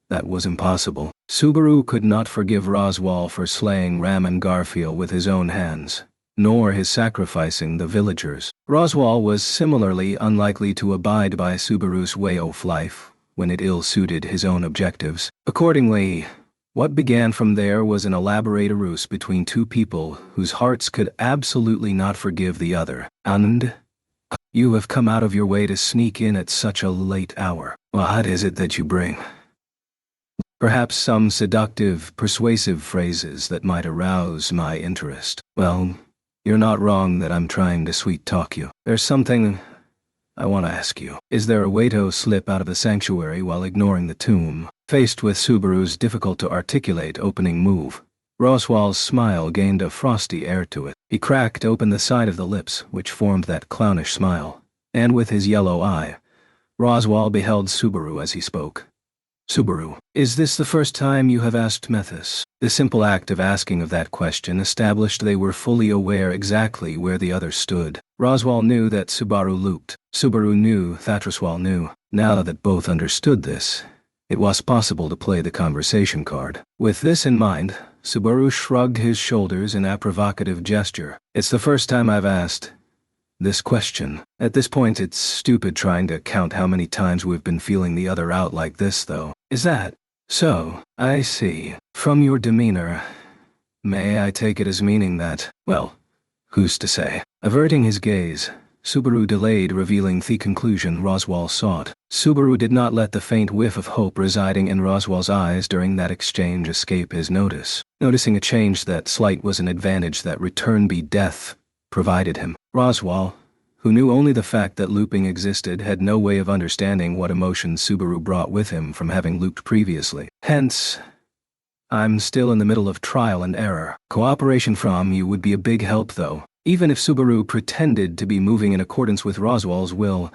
that was impossible. Subaru could not forgive Roswaal for slaying Ram and Garfield with his own hands, nor his sacrificing the villagers. Roswaal was similarly unlikely to abide by Subaru's way of life when it ill-suited his own objectives. Accordingly, what began from there was an elaborate ruse between two people whose hearts could absolutely not forgive the other. And you have come out of your way to sneak in at such a late hour. What is it that you bring? Perhaps some seductive, persuasive phrases that might arouse my interest. Well, you're not wrong that I'm trying to sweet-talk you. There's something I want to ask you. Is there a way to slip out of the sanctuary while ignoring the tomb? Faced with Subaru's difficult-to-articulate opening move, Roswaal's smile gained a frosty air to it. He cracked open the side of the lips which formed that clownish smile, and with his yellow eye, Roswaal beheld Subaru as he spoke. Subaru, is this the first time you have asked Methus? The simple act of asking of that question established they were fully aware exactly where the other stood. Roswaal knew that Subaru looped. Subaru knew Theroswal knew. Now that both understood this, it was possible to play the conversation card. With this in mind, Subaru shrugged his shoulders in a provocative gesture. It's the first time I've asked this question. At this point, it's stupid trying to count how many times we've been feeling the other out like this, though. Is that so? I see. From your demeanor, may I take it as meaning that, well, who's to say? Averting his gaze, Subaru delayed revealing the conclusion Roswaal sought. Subaru did not let the faint whiff of hope residing in Roswaal's eyes during that exchange escape his notice. Noticing a change that slight was an advantage that return be death provided him. Roswaal, who knew only the fact that looping existed, had no way of understanding what emotions Subaru brought with him from having looped previously. Hence, I'm still in the middle of trial and error. Cooperation from you would be a big help, though. Even if Subaru pretended to be moving in accordance with Roswaal's will,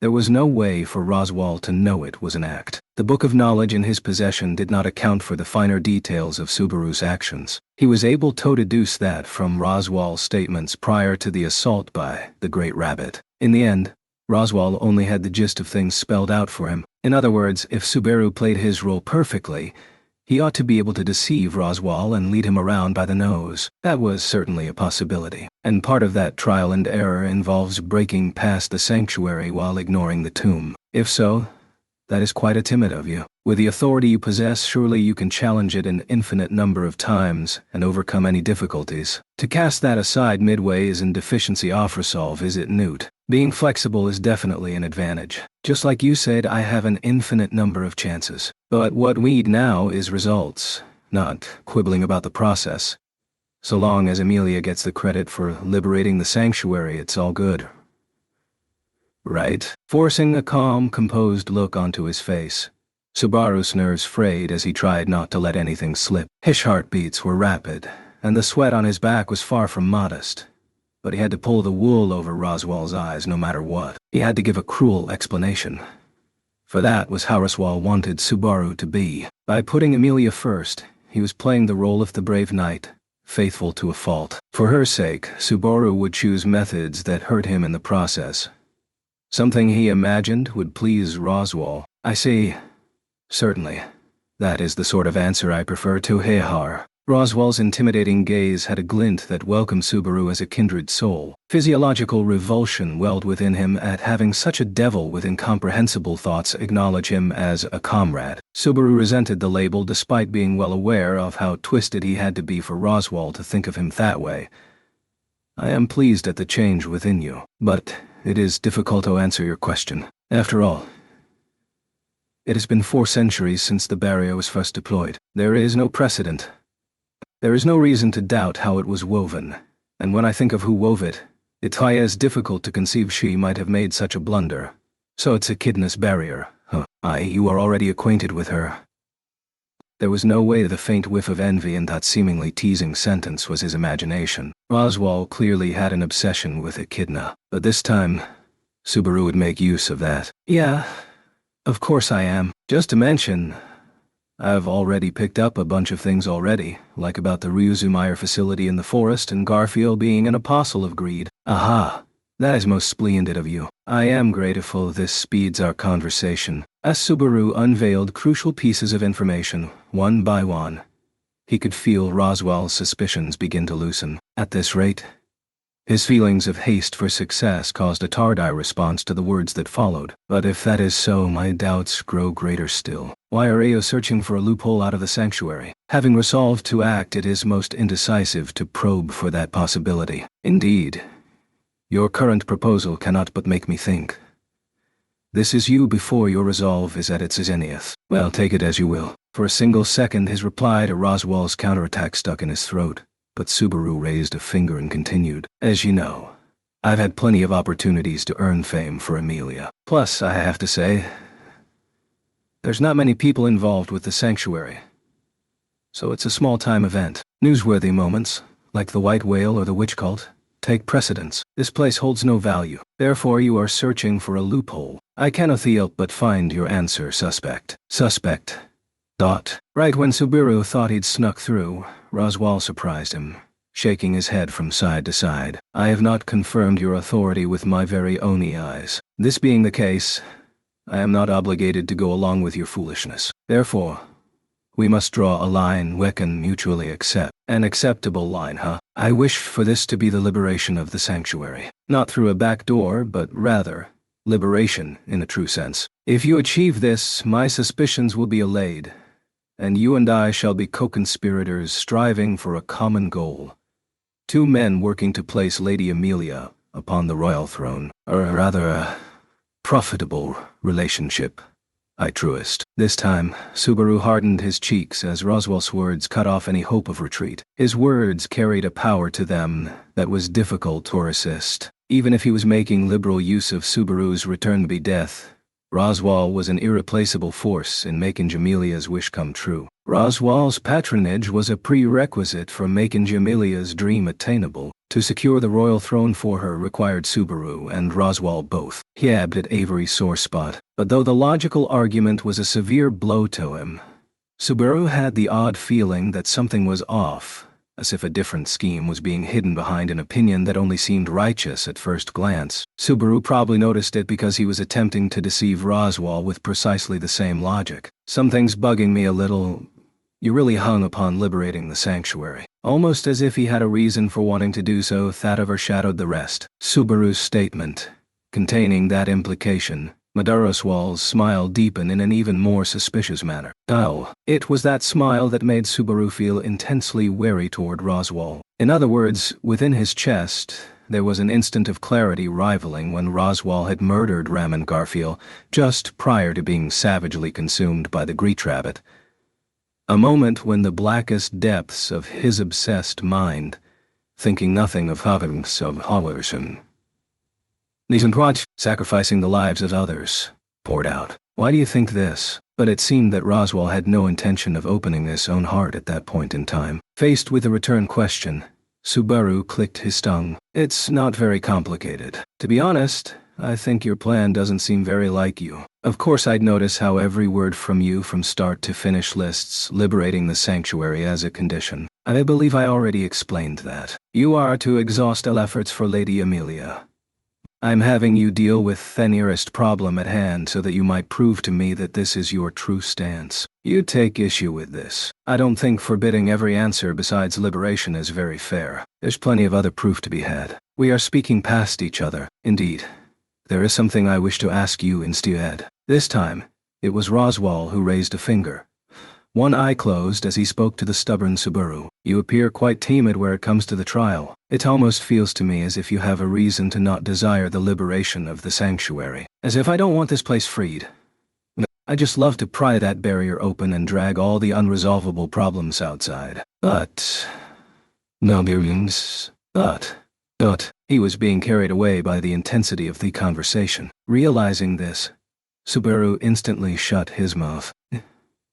there was no way for Roswaal to know it was an act. The book of knowledge in his possession did not account for the finer details of Subaru's actions. He was able to deduce that from Roswaal's statements prior to the assault by the Great Rabbit. In the end, Roswaal only had the gist of things spelled out for him. In other words, if Subaru played his role perfectly, he ought to be able to deceive Roswaal and lead him around by the nose. That was certainly a possibility, and part of that trial and error involves breaking past the sanctuary while ignoring the tomb. If so, that is quite a timid of you. With the authority you possess, surely you can challenge it an infinite number of times and overcome any difficulties. To cast that aside midway is in deficiency of resolve, is it, Newt? Being flexible is definitely an advantage. Just like you said, I have an infinite number of chances. But what we need now is results, not quibbling about the process. So long as Amelia gets the credit for liberating the sanctuary, it's all good. Right? Forcing a calm, composed look onto his face, Subaru's nerves frayed as he tried not to let anything slip. His heartbeats were rapid, and the sweat on his back was far from modest. But he had to pull the wool over Roswaal's eyes no matter what. He had to give a cruel explanation. For that was how Roswaal wanted Subaru to be. By putting Amelia first, he was playing the role of the brave knight, faithful to a fault. For her sake, Subaru would choose methods that hurt him in the process. Something he imagined would please Roswaal. I see. Certainly. That is the sort of answer I prefer to hear. Roswaal's intimidating gaze had a glint that welcomed Subaru as a kindred soul. Physiological revulsion welled within him at having such a devil with incomprehensible thoughts acknowledge him as a comrade. Subaru resented the label despite being well aware of how twisted he had to be for Roswaal to think of him that way. I am pleased at the change within you, but it is difficult to answer your question. After all, it has been 4 centuries since the barrier was first deployed. There is no precedent. There is no reason to doubt how it was woven, And when I think of who wove it, it's as difficult to conceive she might have made such a blunder. So it's Echidna's barrier, huh? You are already acquainted with her. There was no way the faint whiff of envy in that seemingly teasing sentence was his imagination. Roswaal clearly had an obsession with Echidna, but this time, Subaru would make use of that. Yeah, of course I am. Just to mention, I've already picked up a bunch of things already, like about the Ryuzumeyer facility in the forest and Garfield being an apostle of greed. Aha, that is most splendid of you. I am grateful this speeds our conversation. As Subaru unveiled crucial pieces of information, one by one, he could feel Roswaal's suspicions begin to loosen. At this rate, his feelings of haste for success caused a tardy response to the words that followed. But if that is so, my doubts grow greater still. Why are you searching for a loophole out of the sanctuary? Having resolved to act, it is most indecisive to probe for that possibility. Indeed, your current proposal cannot but make me think. This is you before your resolve is at its zenith. Well, take it as you will. For a single second his reply to Roswaal's counterattack stuck in his throat, but Subaru raised a finger and continued. As you know, I've had plenty of opportunities to earn fame for Amelia. Plus, I have to say, there's not many people involved with the sanctuary, so it's a small-time event. Newsworthy moments, like the White Whale or the Witch Cult, take precedence. This place holds no value. Therefore you are searching for a loophole. I cannot help but find your answer suspect. Suspect. Right when Subaru thought he'd snuck through, Roswaal surprised him, shaking his head from side to side. I have not confirmed your authority with my very own eyes. This being the case, I am not obligated to go along with your foolishness. Therefore, we must draw a line we can mutually accept. An acceptable line, huh? I wish for this to be the liberation of the sanctuary. Not through a back door, but rather, liberation in a true sense. If you achieve this, my suspicions will be allayed, and you and I shall be co-conspirators striving for a common goal. Two men working to place Lady Amelia upon the royal throne, or rather a profitable relationship. I truest. This time, Subaru hardened his cheeks as Roswaal's words cut off any hope of retreat. His words carried a power to them that was difficult to resist. Even if he was making liberal use of Subaru's return-to-be death, Roswaal was an irreplaceable force in making Jamelia's wish come true. Roswaal's patronage was a prerequisite for making Jamelia's dream attainable. To secure the royal throne for her required Subaru and Roswaal both. He jabbed at Avery's sore spot, but though the logical argument was a severe blow to him, Subaru had the odd feeling that something was off, as if a different scheme was being hidden behind an opinion that only seemed righteous at first glance. Subaru probably noticed it because he was attempting to deceive Roswaal with precisely the same logic. Something's bugging me a little. You really hung upon liberating the sanctuary. Almost as if he had a reason for wanting to do so, that overshadowed the rest. Subaru's statement, containing that implication, made Roswaal's smile deepen in an even more suspicious manner. Oh, it was that smile that made Subaru feel intensely wary toward Roswaal. In other words, within his chest, there was an instant of clarity rivaling when Roswaal had murdered Raymond Garfield just prior to being savagely consumed by the Great Rabbit. A moment when the blackest depths of his obsessed mind, thinking nothing of Havens of Hawerson, sacrificing the lives of others, poured out. Why do you think this? But it seemed that Roswaal had no intention of opening his own heart at that point in time. Faced with a return question, Subaru clicked his tongue. It's not very complicated. To be honest, I think your plan doesn't seem very like you. Of course I'd notice how every word from you from start to finish lists liberating the sanctuary as a condition. I believe I already explained that. You are to exhaust all efforts for Lady Amelia. I'm having you deal with the nearest problem at hand so that you might prove to me that this is your true stance. You take issue with this. I don't think forbidding every answer besides liberation is very fair. There's plenty of other proof to be had. We are speaking past each other. Indeed, there is something I wish to ask you instead. This time, it was Roswaal who raised a finger. One eye closed as he spoke to the stubborn Subaru. You appear quite timid where it comes to the trial. It almost feels to me as if you have a reason to not desire the liberation of the sanctuary. As if I don't want this place freed. I just love to pry that barrier open and drag all the unresolvable problems outside. But But he was being carried away by the intensity of the conversation. Realizing this, Subaru instantly shut his mouth.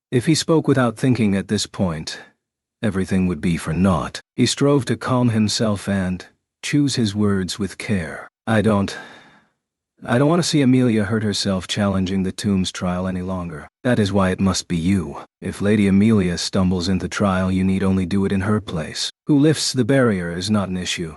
If he spoke without thinking at this point, everything would be for naught. He strove to calm himself and choose his words with care. I don't want to see Amelia hurt herself challenging the Tombs trial any longer. That is why it must be you. If Lady Amelia stumbles into trial, you need only do it in her place. Who lifts the barrier is not an issue.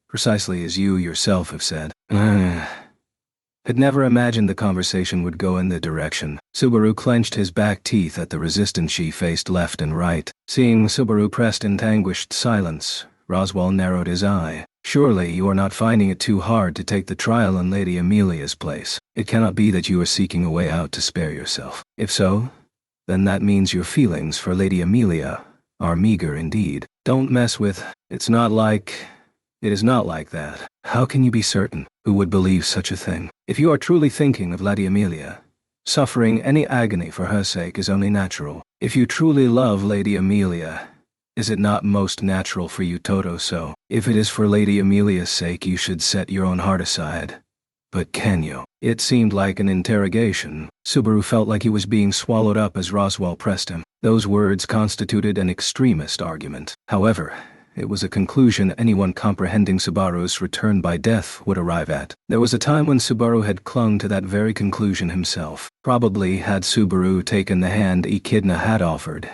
Precisely as you yourself have said. Had never imagined the conversation would go in the direction. Subaru clenched his back teeth at the resistance she faced left and right. Seeing Subaru pressed in anguished silence, Roswell narrowed his eye. Surely you are not finding it too hard to take the trial in Lady Amelia's place. It cannot be that you are seeking a way out to spare yourself. If so, then that means your feelings for Lady Amelia are meager indeed. Don't mess with. It is not like that. How can you be certain? Who would believe such a thing? If you are truly thinking of Lady Amelia, suffering any agony for her sake is only natural. If you truly love Lady Amelia, is it not most natural for you, Toto? So, if it is for Lady Amelia's sake, you should set your own heart aside. But can you? It seemed like an interrogation. Subaru felt like he was being swallowed up as Roswell pressed him. Those words constituted an extremist argument. However, it was a conclusion anyone comprehending Subaru's return by death would arrive at. There was a time when Subaru had clung to that very conclusion himself. Probably had Subaru taken the hand Echidna had offered,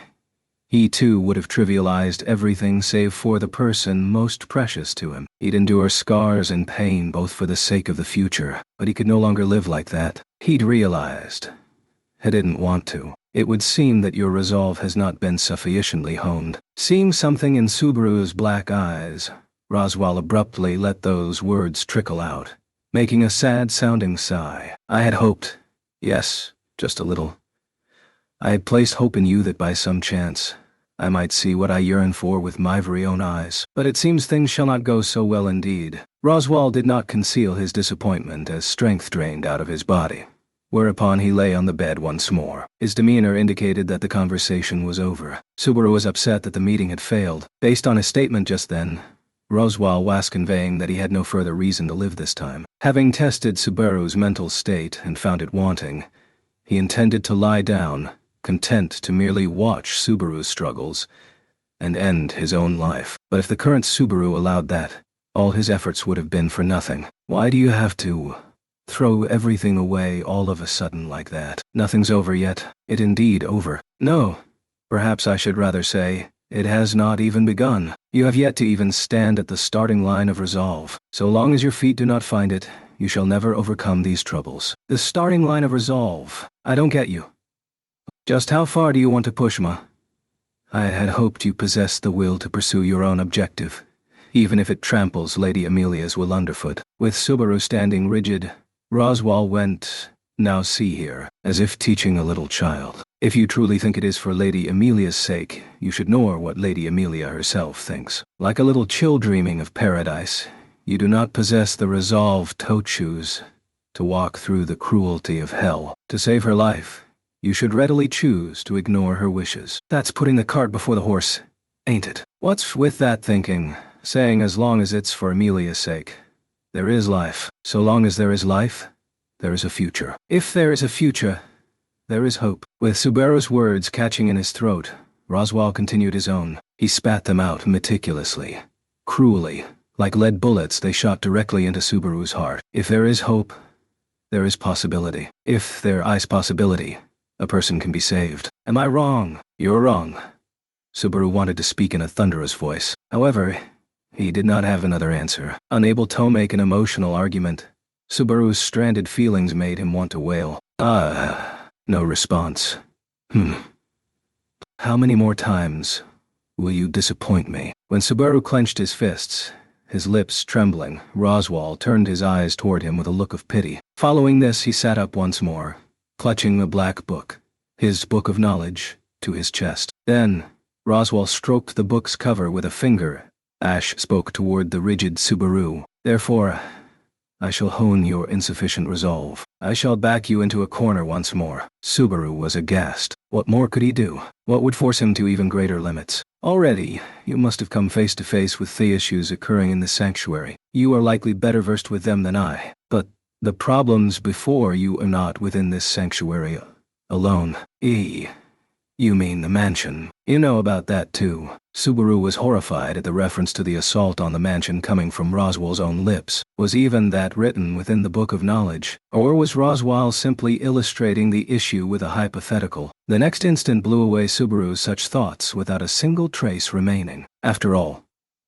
he too would have trivialized everything save for the person most precious to him. He'd endure scars and pain both for the sake of the future, but he could no longer live like that. He'd realized. He didn't want to. It would seem that your resolve has not been sufficiently honed. Seeing something in Subaru's black eyes, Roswell abruptly let those words trickle out, making a sad-sounding sigh. I had hoped. Yes, just a little. I had placed hope in you that by some chance, I might see what I yearn for with my very own eyes. But it seems things shall not go so well indeed. Roswell did not conceal his disappointment as strength drained out of his body. Whereupon he lay on the bed once more. His demeanor indicated that the conversation was over. Subaru was upset that the meeting had failed. Based on his statement just then, Roswell was conveying that he had no further reason to live this time. Having tested Subaru's mental state and found it wanting, he intended to lie down, content to merely watch Subaru's struggles and end his own life. But if the current Subaru allowed that, all his efforts would have been for nothing. Why do you have to throw everything away all of a sudden like that? Nothing's over yet. It indeed over. No. Perhaps I should rather say, it has not even begun. You have yet to even stand at the starting line of resolve. So long as your feet do not find it, you shall never overcome these troubles. The starting line of resolve. I don't get you. Just how far do you want to push, Ma? I had hoped you possessed the will to pursue your own objective, even if it tramples Lady Amelia's will underfoot. With Subaru standing rigid, Roswell went, now see here, as if teaching a little child. If you truly think it is for Lady Amelia's sake, you should know what Lady Amelia herself thinks. Like a little chill dreaming of paradise, you do not possess the resolve to choose to walk through the cruelty of hell. To save her life, you should readily choose to ignore her wishes. That's putting the cart before the horse, ain't it? What's with that thinking, saying as long as it's for Amelia's sake? There is life. So long as there is life, there is a future. If there is a future, there is hope. With Subaru's words catching in his throat, Roswell continued his own. He spat them out meticulously, cruelly. Like lead bullets, they shot directly into Subaru's heart. If there is hope, there is possibility. If there is possibility, a person can be saved. Am I wrong? You're wrong. Subaru wanted to speak in a thunderous voice. However, he did not have another answer. Unable to make an emotional argument, Subaru's stranded feelings made him want to wail. No response. How many more times will you disappoint me? When Subaru clenched his fists, his lips trembling, Roswell turned his eyes toward him with a look of pity. Following this, he sat up once more, clutching a black book, his book of knowledge, to his chest. Then, Roswell stroked the book's cover with a finger. Ash spoke toward the rigid Subaru. Therefore, I shall hone your insufficient resolve. I shall back you into a corner once more. Subaru was aghast. What more could he do? What would force him to even greater limits? Already, you must have come face to face with the issues occurring in the sanctuary. You are likely better versed with them than I. But the problems before you are not within this sanctuary alone. You mean the mansion. You know about that too. Subaru was horrified at the reference to the assault on the mansion coming from Roswell's own lips. Was even that written within the Book of Knowledge? Or was Roswell simply illustrating the issue with a hypothetical? The next instant blew away Subaru's such thoughts without a single trace remaining. After all.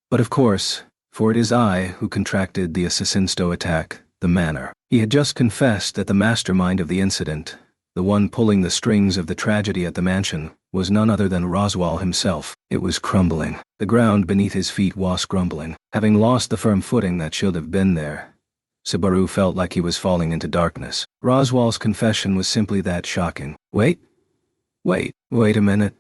But of course, for it is I who contracted the Assassinsto attack, the manor. He had just confessed that the mastermind of the incident, the one pulling the strings of the tragedy at the mansion, was none other than Roswell himself. It was crumbling. The ground beneath his feet was crumbling. Having lost the firm footing that should have been there, Subaru felt like he was falling into darkness. Roswell's confession was simply that shocking. Wait a minute.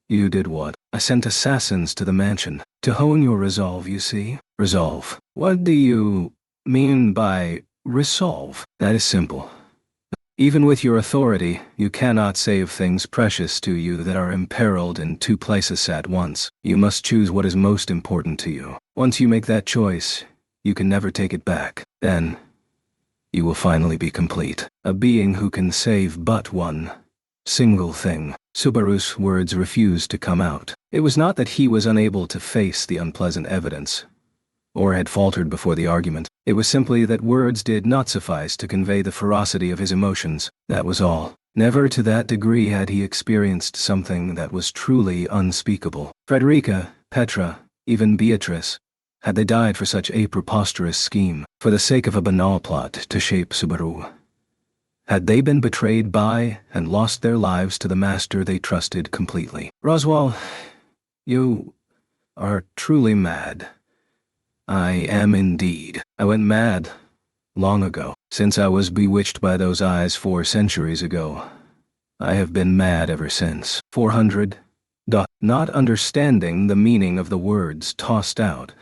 You did what? I sent assassins to the mansion. To hone your resolve, you see? Resolve. What do you mean by resolve? That is simple. Even with your authority, you cannot save things precious to you that are imperiled in two places at once. You must choose what is most important to you. Once you make that choice, you can never take it back. Then, you will finally be complete. A being who can save but one single thing. Subaru's words refused to come out. It was not that he was unable to face the unpleasant evidence, or had faltered before the argument. It was simply that words did not suffice to convey the ferocity of his emotions. That was all. Never to that degree had he experienced something that was truly unspeakable. Frederica, Petra, even Beatrice, had they died for such a preposterous scheme, for the sake of a banal plot to shape Subaru? Had they been betrayed by and lost their lives to the master they trusted completely? Roswell, you are truly mad. I am indeed. I went mad long ago. Since I was bewitched by those eyes 4 centuries ago, I have been mad ever since. 400. Not understanding the meaning of the words tossed out,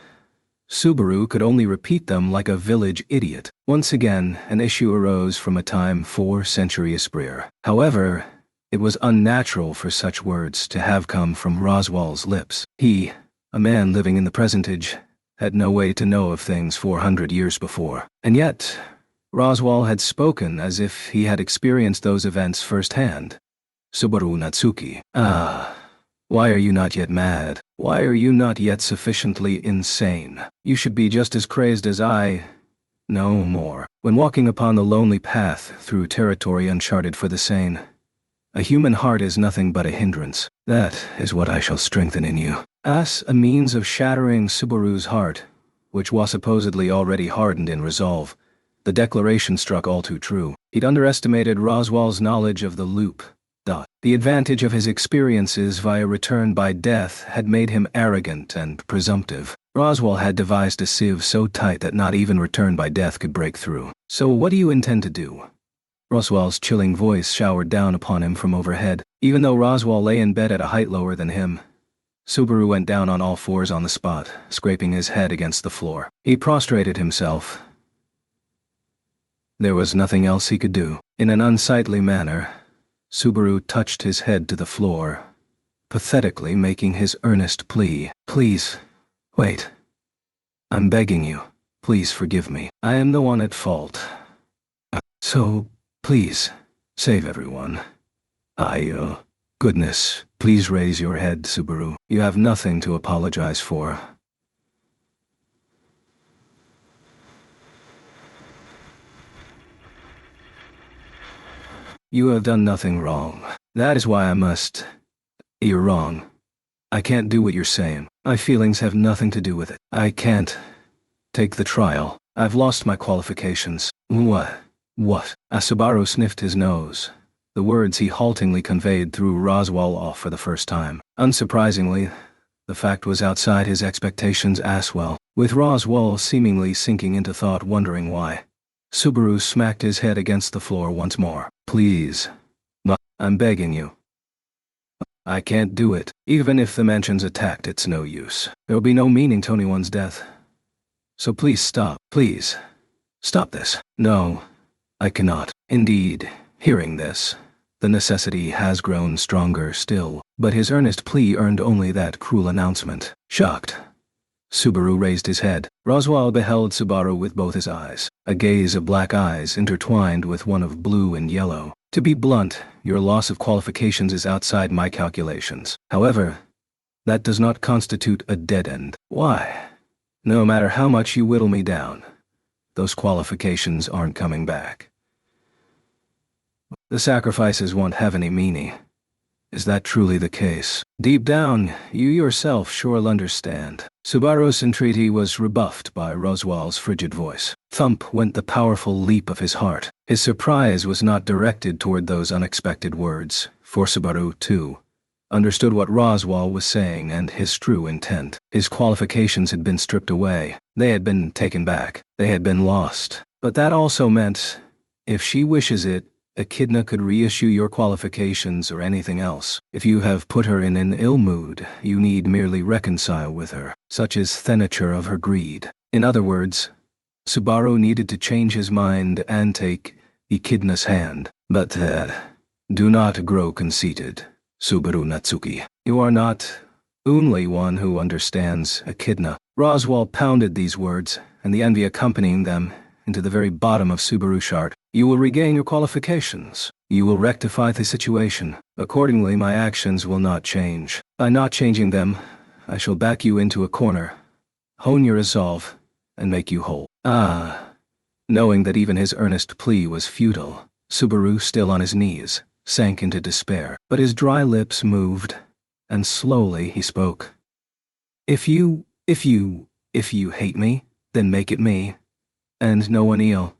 Subaru could only repeat them like a village idiot. Once again, an issue arose from a time 4 centuries prior. However, it was unnatural for such words to have come from Roswell's lips. He, a man living in the present age, had no way to know of things 400 years before. And yet, Roswell had spoken as if he had experienced those events firsthand. Subaru Natsuki. Why are you not yet mad? Why are you not yet sufficiently insane? You should be just as crazed as I. No more. When walking upon the lonely path through territory uncharted for the sane, a human heart is nothing but a hindrance. That is what I shall strengthen in you. As a means of shattering Subaru's heart, which was supposedly already hardened in resolve, the declaration struck all too true. He'd underestimated Roswell's knowledge of the loop. The advantage of his experiences via return by death had made him arrogant and presumptive. Roswell had devised a sieve so tight that not even return by death could break through. So what do you intend to do? Roswell's chilling voice showered down upon him from overhead. Even though Roswell lay in bed at a height lower than him, Subaru went down on all fours on the spot, scraping his head against the floor. He prostrated himself. There was nothing else he could do. In an unsightly manner, Subaru touched his head to the floor, pathetically making his earnest plea. Please, wait. I'm begging you. Please forgive me. I am the one at fault. So, please, save everyone. Goodness, please raise your head, Subaru. You have nothing to apologize for. You have done nothing wrong. That is why I must. You're wrong. I can't do what you're saying. My feelings have nothing to do with it. I can't take the trial. I've lost my qualifications. What? Subaru sniffed his nose. The words he haltingly conveyed threw Roswell off for the first time. Unsurprisingly, the fact was outside his expectations as well, with Roswell seemingly sinking into thought, wondering why. Subaru smacked his head against the floor once more. Please. I'm begging you. I can't do it. Even if the mansion's attacked, it's no use. There'll be no meaning to anyone's death. So please stop. Please. Stop this. No, I cannot. Indeed, hearing this, The necessity has grown stronger still, but his earnest plea earned only that cruel announcement. Shocked, Subaru raised his head. Roswaal beheld Subaru with both his eyes, a gaze of black eyes intertwined with one of blue and yellow. To be blunt, your loss of qualifications is outside my calculations. However, that does not constitute a dead end. Why? No matter how much you whittle me down, those qualifications aren't coming back. The sacrifices won't have any meaning. Is that truly the case? Deep down, you yourself sure'll understand. Subaru's entreaty was rebuffed by Roswaal's frigid voice. Thump went the powerful leap of his heart. His surprise was not directed toward those unexpected words, for Subaru, too, understood what Roswaal was saying and his true intent. His qualifications had been stripped away. They had been taken back. They had been lost. But that also meant, if she wishes it, Echidna could reissue your qualifications or anything else. If you have put her in an ill mood, you need merely reconcile with her. Such is the nature of her greed. In other words, Subaru needed to change his mind and take Echidna's hand. But do not grow conceited, Subaru Natsuki. You are not only one who understands Echidna. Roswaal pounded these words, and the envy accompanying them, into the very bottom of Subaru's heart. You will regain your qualifications. You will rectify the situation. Accordingly, my actions will not change. By not changing them, I shall back you into a corner, hone your resolve, and make you whole. Knowing that even his earnest plea was futile, Subaru, still on his knees, sank into despair. But his dry lips moved, and slowly he spoke. If you hate me, then make it me, and no one else.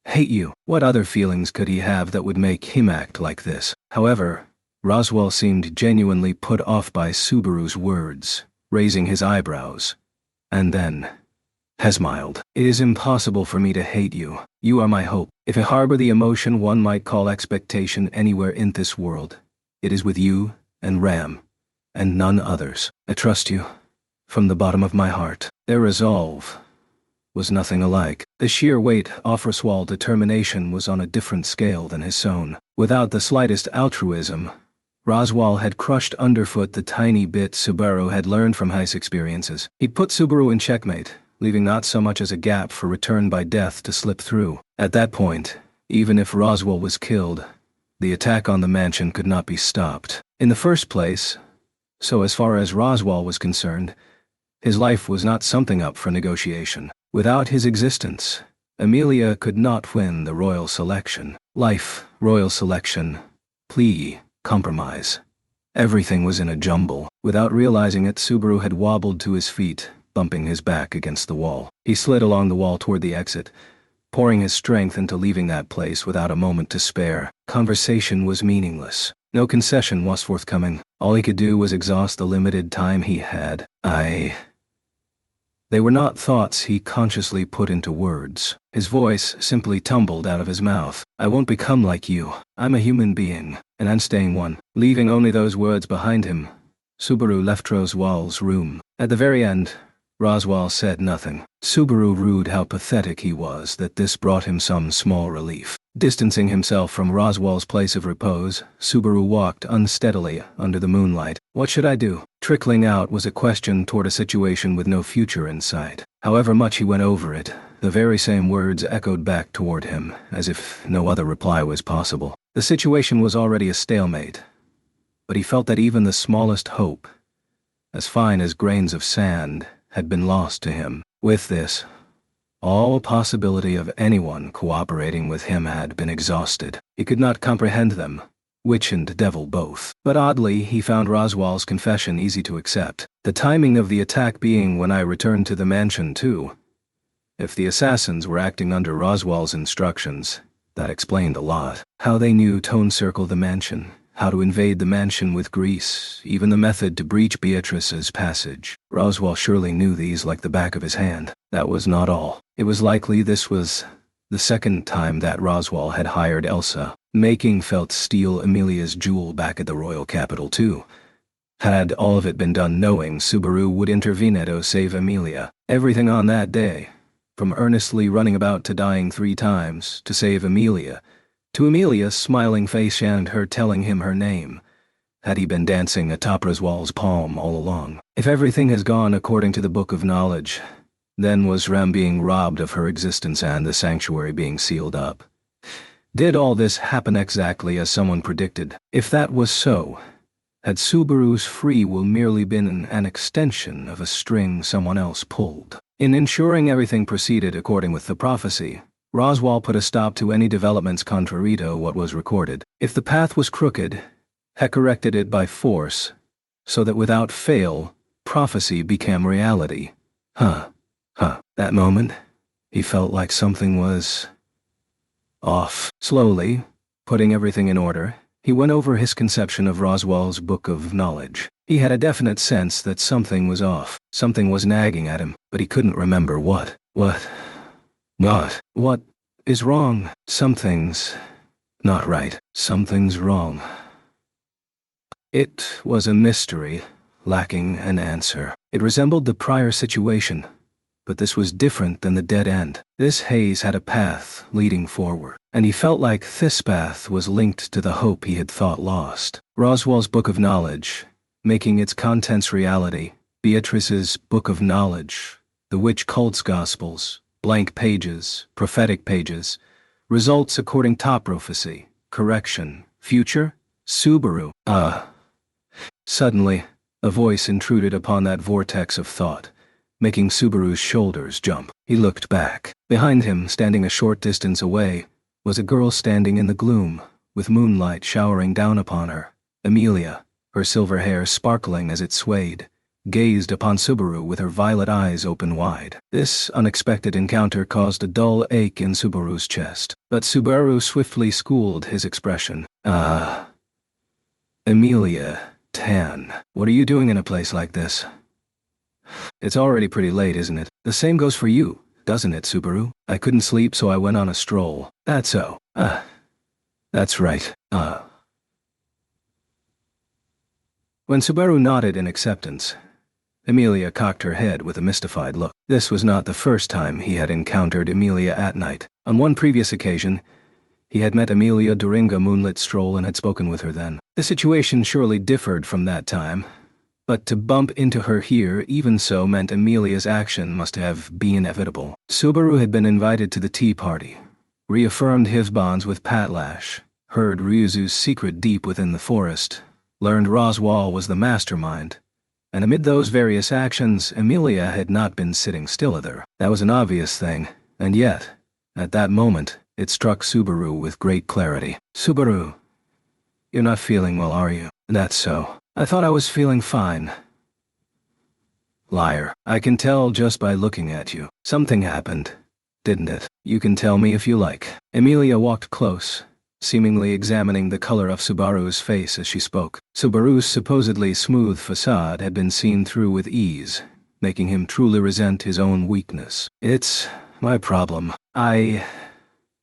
Hate you. What other feelings could he have that would make him act like this? However, Roswaal seemed genuinely put off by Subaru's words, raising his eyebrows, and then smiled. It is impossible for me to hate you. You are my hope. If I harbor the emotion one might call expectation anywhere in this world, it is with you and Ram, and none others. I trust you, from the bottom of my heart. Their resolve was nothing alike. The sheer weight of Roswaal's determination was on a different scale than his own. Without the slightest altruism, Roswaal had crushed underfoot the tiny bit Subaru had learned from his experiences. He put Subaru in checkmate, leaving not so much as a gap for return by death to slip through. At that point, even if Roswaal was killed, the attack on the mansion could not be stopped. In the first place, so as far as Roswaal was concerned, his life was not something up for negotiation. Without his existence, Amelia could not win the royal selection. Life, royal selection, plea, compromise. Everything was in a jumble. Without realizing it, Subaru had wobbled to his feet, bumping his back against the wall. He slid along the wall toward the exit, pouring his strength into leaving that place without a moment to spare. Conversation was meaningless. No concession was forthcoming. All he could do was exhaust the limited time he had. They were not thoughts he consciously put into words. His voice simply tumbled out of his mouth. I won't become like you. I'm a human being, and I'm staying one. Leaving only those words behind him, Subaru left Roswaal's room. At the very end, Roswaal said nothing. Subaru rued how pathetic he was that this brought him some small relief. Distancing himself from Roswaal's place of repose, Subaru walked unsteadily under the moonlight. What should I do? Trickling out was a question toward a situation with no future in sight. However much he went over it, the very same words echoed back toward him, as if no other reply was possible. The situation was already a stalemate, but he felt that even the smallest hope, as fine as grains of sand, had been lost to him. With this, all possibility of anyone cooperating with him had been exhausted. He could not comprehend them, witch and devil both. But oddly, he found Roswaal's confession easy to accept. The timing of the attack being when I returned to the mansion too. If the assassins were acting under Roswaal's instructions, that explained a lot. How they knew to encircle the mansion, how to invade the mansion with grease, even the method to breach Beatrice's passage. Roswaal surely knew these like the back of his hand. That was not all. It was likely this was the second time that Roswaal had hired Elsa, making Felt steal Amelia's jewel back at the royal capital too. Had all of it been done knowing Subaru would intervene to save Amelia. Everything on that day, from earnestly running about to dying 3 times to save Amelia, To Amelia's smiling face and her telling him her name, had he been dancing atop Roswal's palm all along? If everything has gone according to the Book of Knowledge, then was Ram being robbed of her existence and the sanctuary being sealed up? Did all this happen exactly as someone predicted? If that was so, had Subaru's free will merely been an extension of a string someone else pulled? In ensuring everything proceeded according with the prophecy, Roswal put a stop to any developments contrary to what was recorded. If the path was crooked, he corrected it by force, so that without fail, prophecy became reality. That moment, he felt like something was off. Slowly, putting everything in order, he went over his conception of Roswal's Book of Knowledge. He had a definite sense that something was off. Something was nagging at him, but he couldn't remember what. What is wrong? Something's not right. Something's wrong. It was a mystery, lacking an answer. It resembled the prior situation, but this was different than the dead end. This haze had a path leading forward, and he felt like this path was linked to the hope he had thought lost. Roswal's Book of Knowledge, making its contents reality. Beatrice's Book of Knowledge, the witch cult's gospels, blank pages, prophetic pages, results according to prophecy, correction, future, Subaru. Suddenly, a voice intruded upon that vortex of thought, making Subaru's shoulders jump. He looked back. Behind him, standing a short distance away, was a girl standing in the gloom, with moonlight showering down upon her. Amelia, her silver hair sparkling as it swayed, gazed upon Subaru with her violet eyes open wide. This unexpected encounter caused a dull ache in Subaru's chest, but Subaru swiftly schooled his expression. Amelia, Tan, what are you doing in a place like this? It's already pretty late, isn't it? The same goes for you, doesn't it, Subaru? I couldn't sleep, so I went on a stroll. That's so. That's right. When Subaru nodded in acceptance, Amelia cocked her head with a mystified look. This was not the first time he had encountered Amelia at night. On one previous occasion, he had met Amelia during a moonlit stroll and had spoken with her then. The situation surely differed from that time, but to bump into her here even so meant Amelia's action must have been inevitable. Subaru had been invited to the tea party, reaffirmed his bonds with Patlash, heard Ryuzu's secret deep within the forest, learned Roswal was the mastermind, and amid those various actions, Amelia had not been sitting still either. That was an obvious thing, and yet, at that moment, it struck Subaru with great clarity. Subaru, you're not feeling well, are you? That's so. I thought I was feeling fine. Liar. I can tell just by looking at you. Something happened, didn't it? You can tell me if you like. Amelia walked close, seemingly examining the color of Subaru's face as she spoke. Subaru's supposedly smooth facade had been seen through with ease, making him truly resent his own weakness. It's my problem. I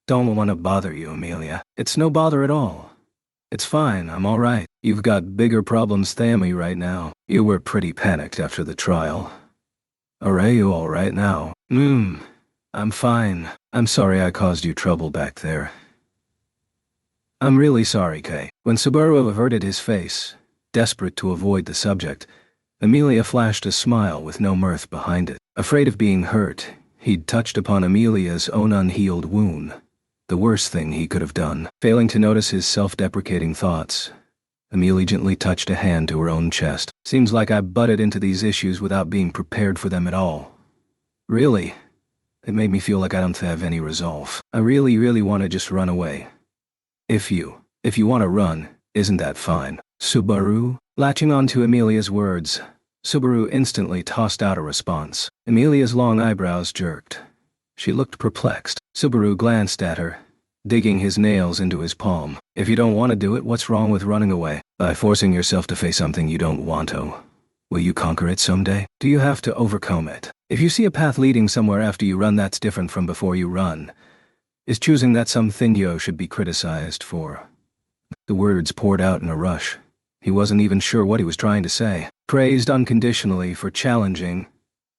don't want to bother you, Amelia. It's no bother at all. It's fine, I'm all right. You've got bigger problems than me right now. You were pretty panicked after the trial. Are you all right now? I'm fine. I'm sorry I caused you trouble back there. I'm really sorry, Kay. When Subaru averted his face, desperate to avoid the subject, Amelia flashed a smile with no mirth behind it. Afraid of being hurt, he'd touched upon Amelia's own unhealed wound. The worst thing he could have done. Failing to notice his self-deprecating thoughts, Amelia gently touched a hand to her own chest. Seems like I butted into these issues without being prepared for them at all. Really, it made me feel like I don't have any resolve. I really want to just run away. If you want to run, isn't that fine? Subaru? Latching on to Amelia's words, Subaru instantly tossed out a response. Amelia's long eyebrows jerked. She looked perplexed. Subaru glanced at her, digging his nails into his palm. If you don't want to do it, what's wrong with running away? By forcing yourself to face something you don't want to, will you conquer it someday? Do you have to overcome it? If you see a path leading somewhere after you run that's different from before you run, is choosing that something you should be criticized for? The words poured out in a rush. He wasn't even sure what he was trying to say. Praised unconditionally for challenging,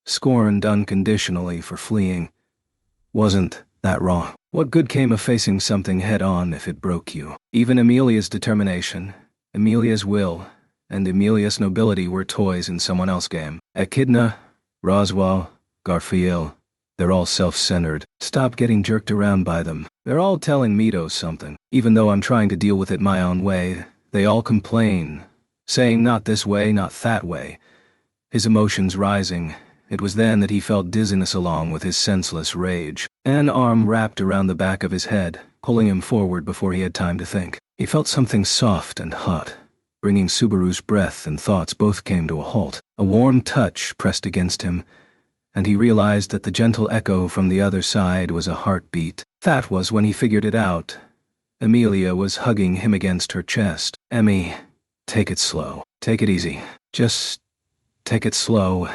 scorned unconditionally for fleeing. Wasn't that wrong? What good came of facing something head-on if it broke you? Even Emilia's determination, Emilia's will, and Emilia's nobility were toys in someone else's game. Echidna, Roswell, Garfield, they're all self-centered. Stop getting jerked around by them. They're all telling Mito something. Even though I'm trying to deal with it my own way, they all complain, saying not this way, not that way. His emotions rising. It was then that he felt dizziness along with his senseless rage. An arm wrapped around the back of his head, pulling him forward before he had time to think. He felt something soft and hot. Bringing Subaru's breath and thoughts both came to a halt. A warm touch pressed against him, and he realized that the gentle echo from the other side was a heartbeat. That was when he figured it out. Emilia was hugging him against her chest. Emmy, take it slow. Take it easy. Just take it slow,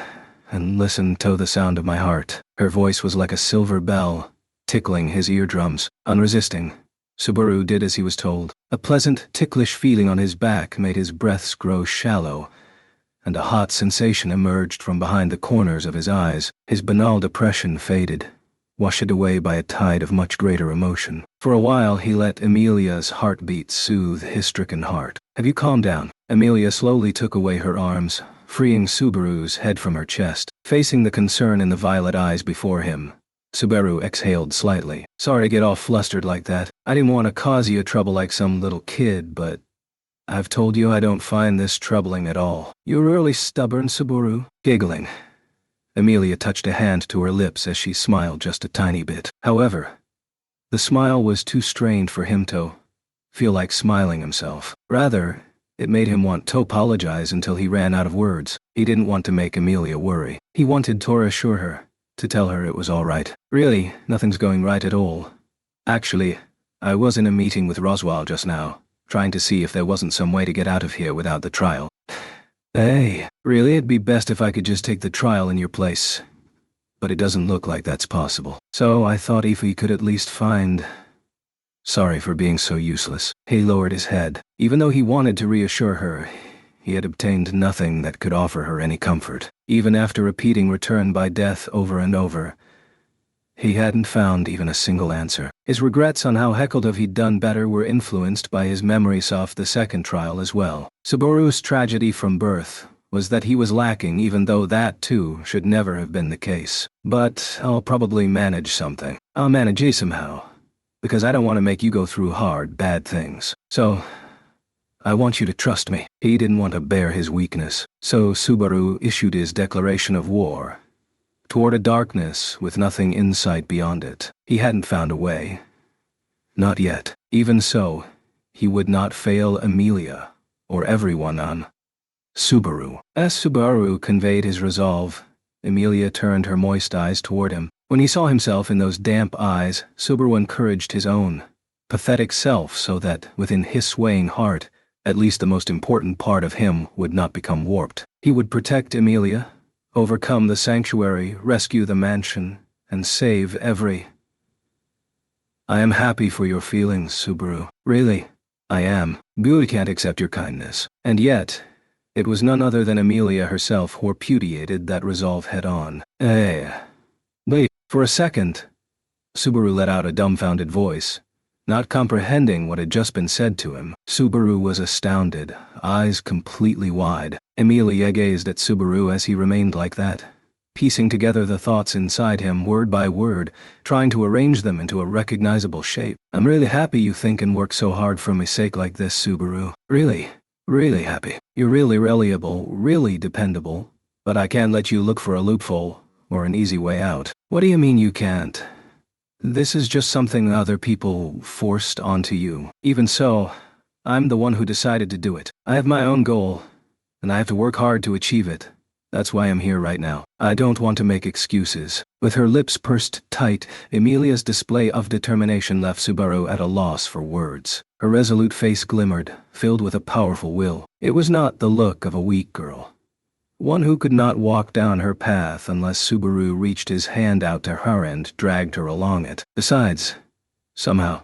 and listen to the sound of my heart. Her voice was like a silver bell, tickling his eardrums. Unresisting, Subaru did as he was told. A pleasant, ticklish feeling on his back made his breaths grow shallow, and a hot sensation emerged from behind the corners of his eyes. His banal depression faded, washed away by a tide of much greater emotion. For a while he let Emilia's heartbeat soothe his stricken heart. Have you calmed down? Emilia slowly took away her arms, freeing Subaru's head from her chest. Facing the concern in the violet eyes before him, Subaru exhaled slightly. Sorry to get all flustered like that. I didn't want to cause you trouble like some little kid, but I've told you I don't find this troubling at all. You're really stubborn, Subaru. Giggling, Emilia touched a hand to her lips as she smiled just a tiny bit. However, the smile was too strained for him to feel like smiling himself. Rather, it made him want to apologize until he ran out of words. He didn't want to make Emilia worry. He wanted to reassure her, to tell her it was all right. Really, nothing's going right at all. Actually, I was in a meeting with Roswell just now, trying to see if there wasn't some way to get out of here without the trial. Hey, really, it'd be best if I could just take the trial in your place. But it doesn't look like that's possible. So I thought if we could at least find... Sorry for being so useless. He lowered his head. Even though he wanted to reassure her, he had obtained nothing that could offer her any comfort. Even after repeating return by death over and over, he hadn't found even a single answer. His regrets on how heckled of he'd done better were influenced by his memories of the second trial as well. Subaru's tragedy from birth was that he was lacking, even though that too should never have been the case. But I'll probably manage something. I'll manage it somehow, because I don't want to make you go through hard, bad things. So, I want you to trust me. He didn't want to bear his weakness, so Subaru issued his declaration of war toward a darkness with nothing in sight beyond it. He hadn't found a way. Not yet. Even so, he would not fail Emilia, or everyone on Subaru. As Subaru conveyed his resolve, Emilia turned her moist eyes toward him. When he saw himself in those damp eyes, Subaru encouraged his own pathetic self so that, within his swaying heart, at least the most important part of him would not become warped. He would protect Emilia, overcome the sanctuary, rescue the mansion, and save every... I am happy for your feelings, Subaru. Really, I am. Beauty can't accept your kindness. And yet, it was none other than Emilia herself who repudiated that resolve head-on. Wait. For a second, Subaru let out a dumbfounded voice, not comprehending what had just been said to him. Subaru was astounded, eyes completely wide. Emilia gazed at Subaru as he remained like that, piecing together the thoughts inside him word by word, trying to arrange them into a recognizable shape. I'm really happy you think and work so hard for my sake like this, Subaru. Really, really happy. You're really reliable, really dependable, but I can't let you look for a loophole or an easy way out. What do you mean you can't? This is just something other people forced onto you. Even so, I'm the one who decided to do it. I have my own goal, and I have to work hard to achieve it. That's why I'm here right now. I don't want to make excuses. With her lips pursed tight, Emilia's display of determination left Subaru at a loss for words. Her resolute face glimmered, filled with a powerful will. It was not the look of a weak girl, one who could not walk down her path unless Subaru reached his hand out to her and dragged her along it. Besides, somehow,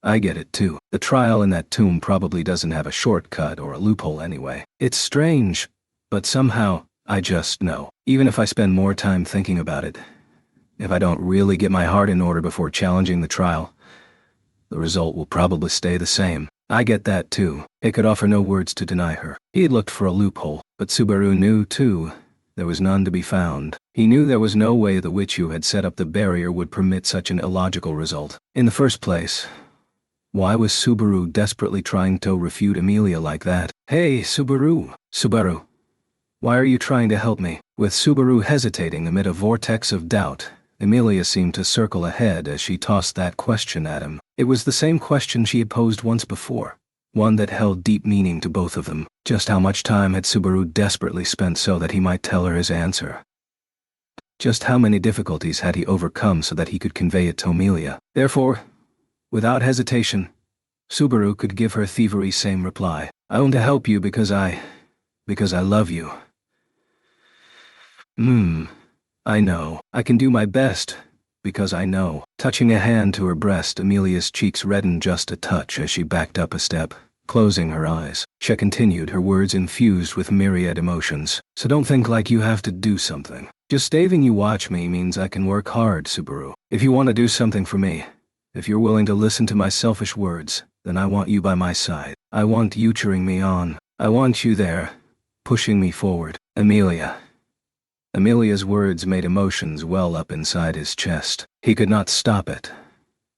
I get it too. The trial in that tomb probably doesn't have a shortcut or a loophole anyway. It's strange, but somehow, I just know. Even if I spend more time thinking about it, If I don't really get my heart in order before challenging the trial, the result will probably stay the same. I get that too. He could offer no words to deny her. He had looked for a loophole, but Subaru knew too there was none to be found. He knew there was no way the witch who had set up the barrier would permit such an illogical result. In the first place, why was Subaru desperately trying to refute Emilia like that? Hey, Subaru. Subaru. Why are you trying to help me? With Subaru hesitating amid a vortex of doubt, Emilia seemed to circle ahead as she tossed that question at him. It was the same question she had posed once before, one that held deep meaning to both of them. Just how much time had Subaru desperately spent so that he might tell her his answer? Just how many difficulties had he overcome so that he could convey it to Emilia? Therefore, without hesitation, Subaru could give her thievery same reply. I want to help you because I love you. I know. I can do my best, because I know. Touching a hand to her breast, Emilia's cheeks reddened just a touch as she backed up a step, closing her eyes. She continued, her words infused with myriad emotions. So don't think like you have to do something. Just staving you watch me means I can work hard, Subaru. If you want to do something for me, if you're willing to listen to my selfish words, then I want you by my side. I want you cheering me on. I want you there, pushing me forward. Emilia's words made emotions well up inside his chest. He could not stop it,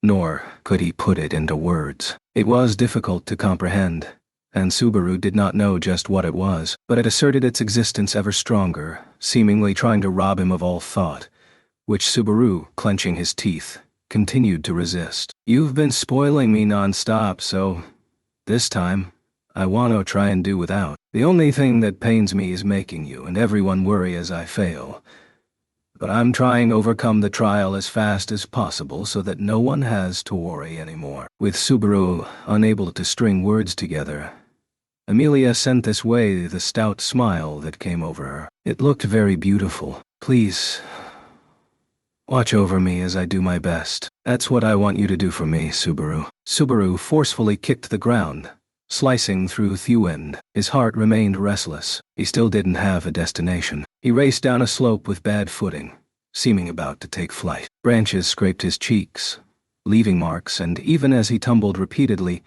nor could he put it into words. It was difficult to comprehend, and Subaru did not know just what it was, but it asserted its existence ever stronger, seemingly trying to rob him of all thought, which Subaru, clenching his teeth, continued to resist. You've been spoiling me non-stop, so this time, I want to try and do without. The only thing that pains me is making you and everyone worry as I fail. But I'm trying to overcome the trial as fast as possible so that no one has to worry anymore. With Subaru unable to string words together, Emilia sent this way the stout smile that came over her. It looked very beautiful. Please, watch over me as I do my best. That's what I want you to do for me, Subaru. Subaru forcefully kicked the ground, slicing through Thuend. His heart remained restless. He still didn't have a destination. He raced down a slope with bad footing, seeming about to take flight. Branches scraped his cheeks, leaving marks, and even as he tumbled repeatedly,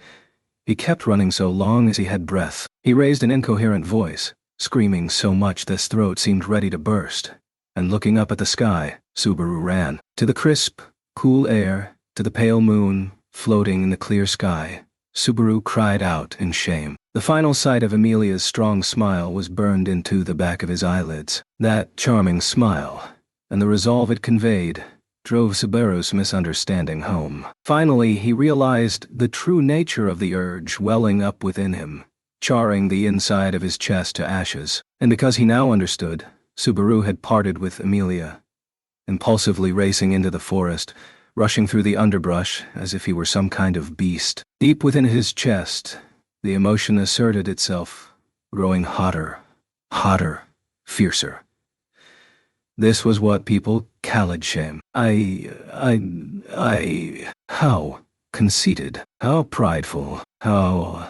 he kept running so long as he had breath. He raised an incoherent voice, screaming so much his throat seemed ready to burst, and looking up at the sky, Subaru ran. To the crisp, cool air, to the pale moon, floating in the clear sky, Subaru cried out in shame. The final sight of Emilia's strong smile was burned into the back of his eyelids. That charming smile, and the resolve it conveyed, drove Subaru's misunderstanding home. Finally, he realized the true nature of the urge welling up within him, charring the inside of his chest to ashes. And because he now understood, Subaru had parted with Emilia, impulsively racing into the forest, rushing through the underbrush as if he were some kind of beast. Deep within his chest, the emotion asserted itself, growing hotter, fiercer. This was what people called shame. How conceited, how prideful, how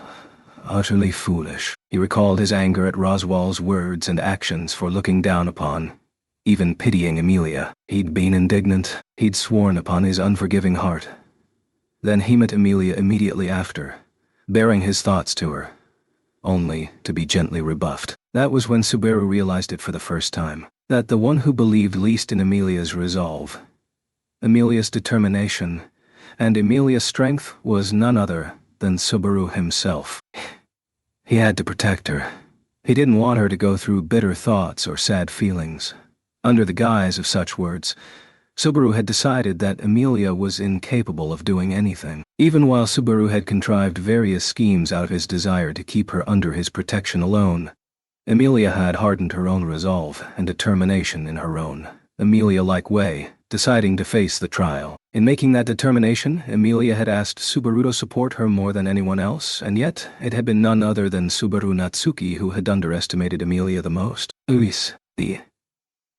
utterly foolish. He recalled his anger at Roswell's words and actions for looking down upon, even pitying Emilia. He'd been indignant. He'd sworn upon his unforgiving heart. Then he met Emilia immediately after, bearing his thoughts to her, only to be gently rebuffed. That was when Subaru realized it for the first time, that the one who believed least in Emilia's resolve, Emilia's determination, and Emilia's strength was none other than Subaru himself. He had to protect her. He didn't want her to go through bitter thoughts or sad feelings. Under the guise of such words, Subaru had decided that Emilia was incapable of doing anything. Even while Subaru had contrived various schemes out of his desire to keep her under his protection alone, Emilia had hardened her own resolve and determination in her own Emilia-like way, deciding to face the trial. In making that determination, Emilia had asked Subaru to support her more than anyone else, and yet it had been none other than Subaru Natsuki who had underestimated Emilia the most. The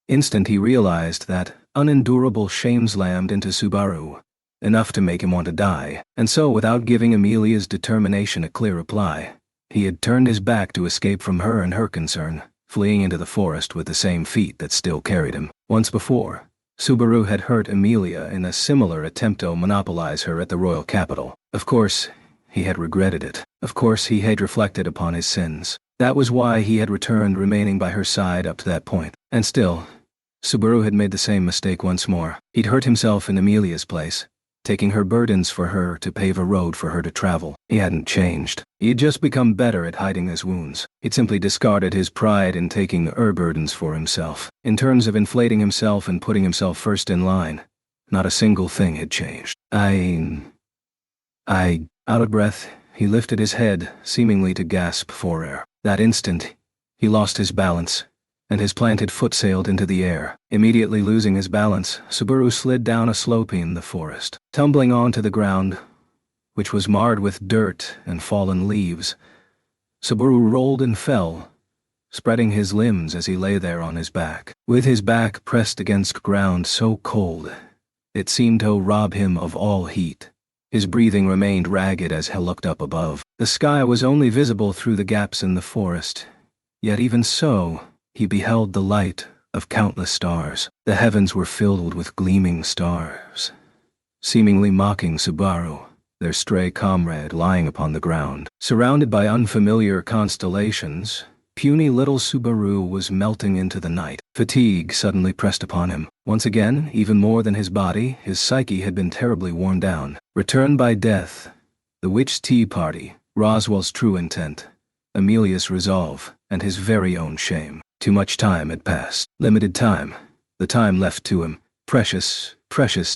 instant he realized that, unendurable shame slammed into Subaru, enough to make him want to die, and so without giving Emilia's determination a clear reply, he had turned his back to escape from her and her concern, fleeing into the forest with the same feet that still carried him. Once before, Subaru had hurt Amelia in a similar attempt to monopolize her at the royal capital. Of course, he had regretted it. Of course, he had reflected upon his sins. That was why he had returned, remaining by her side up to that point. And still, Subaru had made the same mistake once more. He'd hurt himself in Amelia's place, taking her burdens for her to pave a road for her to travel. He hadn't changed. He'd just become better at hiding his wounds. He'd simply discarded his pride in taking her burdens for himself. In terms of inflating himself and putting himself first in line, not a single thing had changed. Out of breath, he lifted his head, seemingly to gasp for air. That instant, he lost his balance, and his planted foot sailed into the air. Immediately losing his balance, Subaru slid down a slope in the forest, tumbling onto the ground, which was marred with dirt and fallen leaves. Subaru rolled and fell, spreading his limbs as he lay there on his back, with his back pressed against ground so cold it seemed to rob him of all heat. His breathing remained ragged as he looked up above. The sky was only visible through the gaps in the forest, yet even so, he beheld the light of countless stars. The heavens were filled with gleaming stars, seemingly mocking Subaru, their stray comrade lying upon the ground. Surrounded by unfamiliar constellations, puny little Subaru was melting into the night. Fatigue suddenly pressed upon him. Once again, even more than his body, his psyche had been terribly worn down. Returned by death, the witch's tea party, Roswell's true intent, Amelia's resolve, and his very own shame. Too much time had passed. Limited time. The time left to him. Precious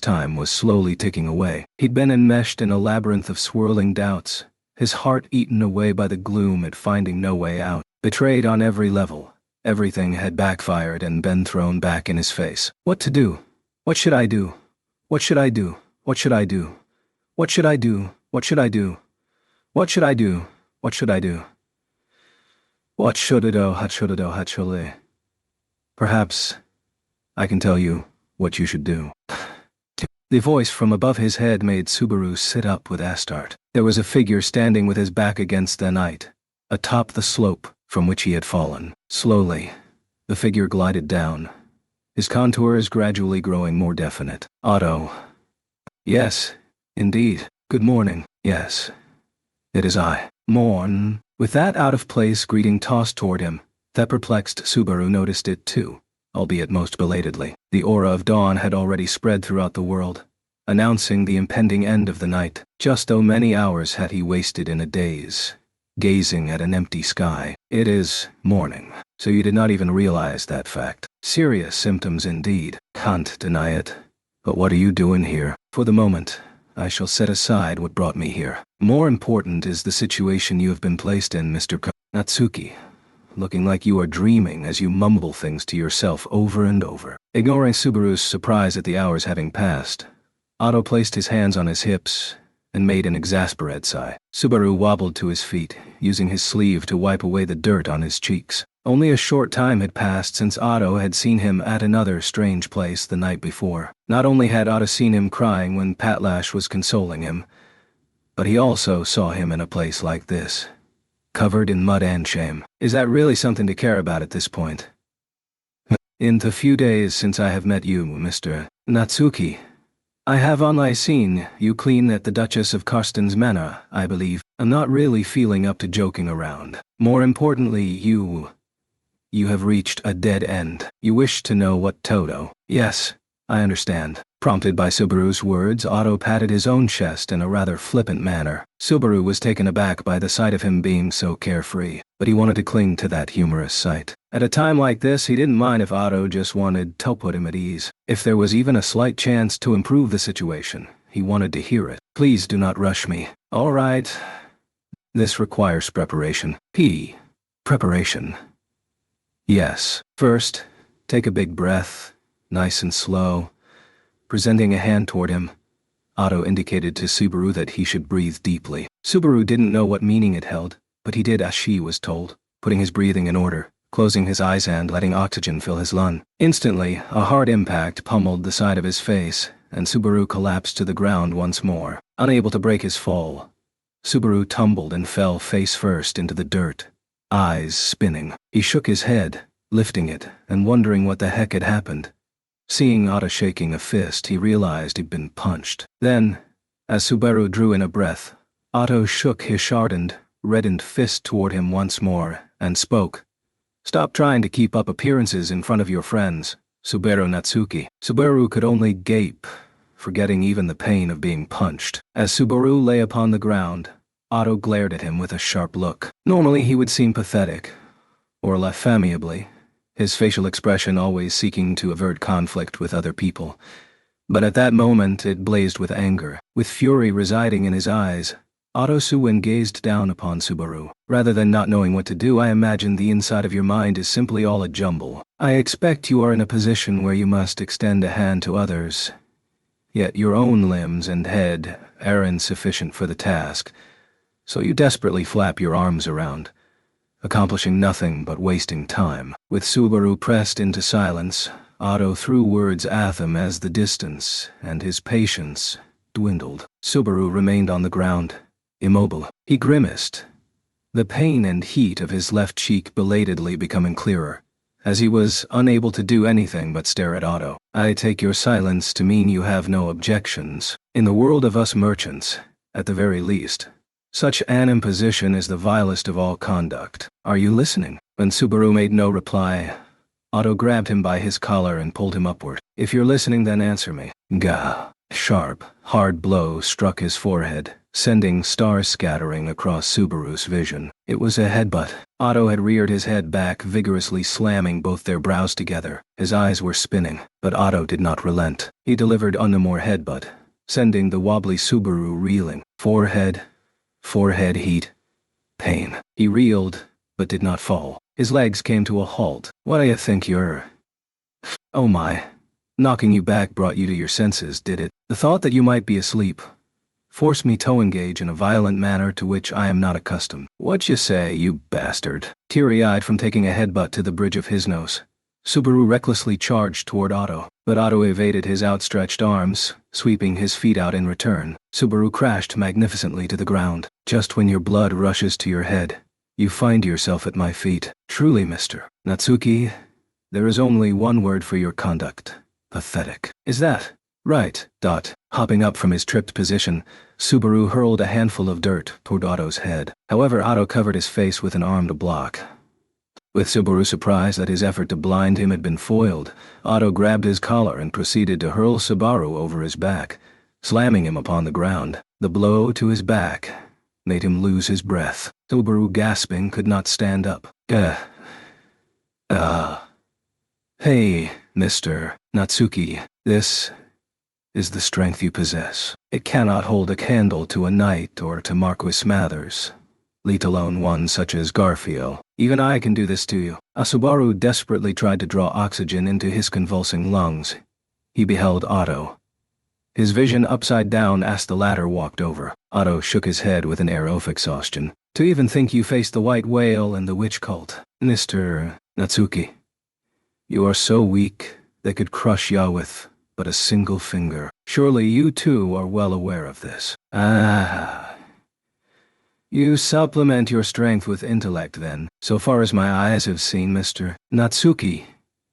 time was slowly ticking away. He'd been enmeshed in a labyrinth of swirling doubts, his heart eaten away by the gloom at finding no way out. Betrayed on every level, everything had backfired and been thrown back in his face. What to do? What should I do? What should I do? What should I do? What should I do? What should I do? What should I do? What should I do? What should I do? Perhaps I can tell you what you should do. The voice from above his head made Subaru sit up with a start. There was a figure standing with his back against the night, atop the slope from which he had fallen. Slowly, the figure glided down, his contours gradually growing more definite. Otto. Yes, indeed. Good morning. Yes, it is I. Morn. With that out-of-place greeting tossed toward him, that perplexed Subaru noticed it too, albeit most belatedly. The aura of dawn had already spread throughout the world, announcing the impending end of the night. Just so many hours had he wasted in a daze, gazing at an empty sky. It is morning, so you did not even realize that fact. Serious symptoms indeed. Can't deny it. But what are you doing here? For the moment, I shall set aside what brought me here. More important is the situation you have been placed in, Mr. Natsuki, looking like you are dreaming as you mumble things to yourself over and over. Ignoring Subaru's surprise at the hours having passed, Otto placed his hands on his hips and made an exasperated sigh. Subaru wobbled to his feet, using his sleeve to wipe away the dirt on his cheeks. Only a short time had passed since Otto had seen him at another strange place the night before. Not only had Otto seen him crying when Patlash was consoling him, but he also saw him in a place like this, covered in mud and shame. Is that really something to care about at this point? In the few days since I have met you, Mr. Natsuki, I have only seen you clean at the Duchess of Karsten's manor, I believe. I'm not really feeling up to joking around. More importantly, you have reached a dead end. You wish to know what Toto? Yes, I understand. Prompted by Subaru's words, Otto patted his own chest in a rather flippant manner. Subaru was taken aback by the sight of him being so carefree, but he wanted to cling to that humorous sight. At a time like this, he didn't mind if Otto just wanted to put him at ease. If there was even a slight chance to improve the situation, he wanted to hear it. Please do not rush me. All right. This requires preparation. Preparation. Yes. First, take a big breath, nice and slow. Presenting a hand toward him, Otto indicated to Subaru that he should breathe deeply. Subaru didn't know what meaning it held, but he did as she was told, putting his breathing in order, closing his eyes and letting oxygen fill his lung. Instantly, a hard impact pummeled the side of his face, and Subaru collapsed to the ground once more. Unable to break his fall, Subaru tumbled and fell face first into the dirt, eyes spinning. He shook his head, lifting it, and wondering what the heck had happened. Seeing Otto shaking a fist, he realized he'd been punched. Then, as Subaru drew in a breath, Otto shook his sharpened, reddened fist toward him once more and spoke. "Stop trying to keep up appearances in front of your friends, Subaru Natsuki." Subaru could only gape, forgetting even the pain of being punched. As Subaru lay upon the ground, Otto glared at him with a sharp look. Normally he would seem pathetic, or laugh amiably, his facial expression always seeking to avert conflict with other people. But at that moment it blazed with anger. With fury residing in his eyes, Otto Suwin gazed down upon Subaru. "Rather than not knowing what to do, I imagine the inside of your mind is simply all a jumble. I expect you are in a position where you must extend a hand to others, yet your own limbs and head are insufficient for the task, so you desperately flap your arms around, accomplishing nothing but wasting time." With Subaru pressed into silence, Otto threw words at him as the distance and his patience dwindled. Subaru remained on the ground, immobile. He grimaced, the pain and heat of his left cheek belatedly becoming clearer, as he was unable to do anything but stare at Otto. "I take your silence to mean you have no objections. In the world of us merchants, at the very least, such an imposition is the vilest of all conduct. Are you listening?" When Subaru made no reply, Otto grabbed him by his collar and pulled him upward. "If you're listening, then answer me." Gah! A sharp, hard blow struck his forehead, sending stars scattering across Subaru's vision. It was a headbutt. Otto had reared his head back, vigorously slamming both their brows together. His eyes were spinning, but Otto did not relent. He delivered one more headbutt, sending the wobbly Subaru reeling. Forehead heat. Pain. He reeled, but did not fall. His legs came to a halt. "What do you think you're—" "Oh my. Knocking you back brought you to your senses, did it? The thought that you might be asleep forced me to engage in a violent manner to which I am not accustomed. What'd you say, you bastard?" Teary-eyed from taking a headbutt to the bridge of his nose, Subaru recklessly charged toward Otto, but Otto evaded his outstretched arms, sweeping his feet out in return. Subaru crashed magnificently to the ground. "Just when your blood rushes to your head, you find yourself at my feet. Truly, Mr. Natsuki, there is only one word for your conduct: pathetic. Is that right?" Hopping up from his tripped position, Subaru hurled a handful of dirt toward Otto's head. However, Otto covered his face with an arm to block. With Subaru surprised that his effort to blind him had been foiled, Otto grabbed his collar and proceeded to hurl Subaru over his back, slamming him upon the ground. The blow to his back made him lose his breath. Subaru, gasping, could not stand up. Hey, Mr. Natsuki, this is the strength you possess. It cannot hold a candle to a knight or to Marquis Mathers, let alone one such as Garfield. Even I can do this to you." Subaru desperately tried to draw oxygen into his convulsing lungs. He beheld Otto, his vision upside down as the latter walked over. Otto shook his head with an air of exhaustion. "To even think you faced the white whale and the witch cult, Mr. Natsuki. You are so weak they could crush you with but a single finger. Surely you too are well aware of this." "You supplement your strength with intellect then. So far as my eyes have seen, Mr. Natsuki,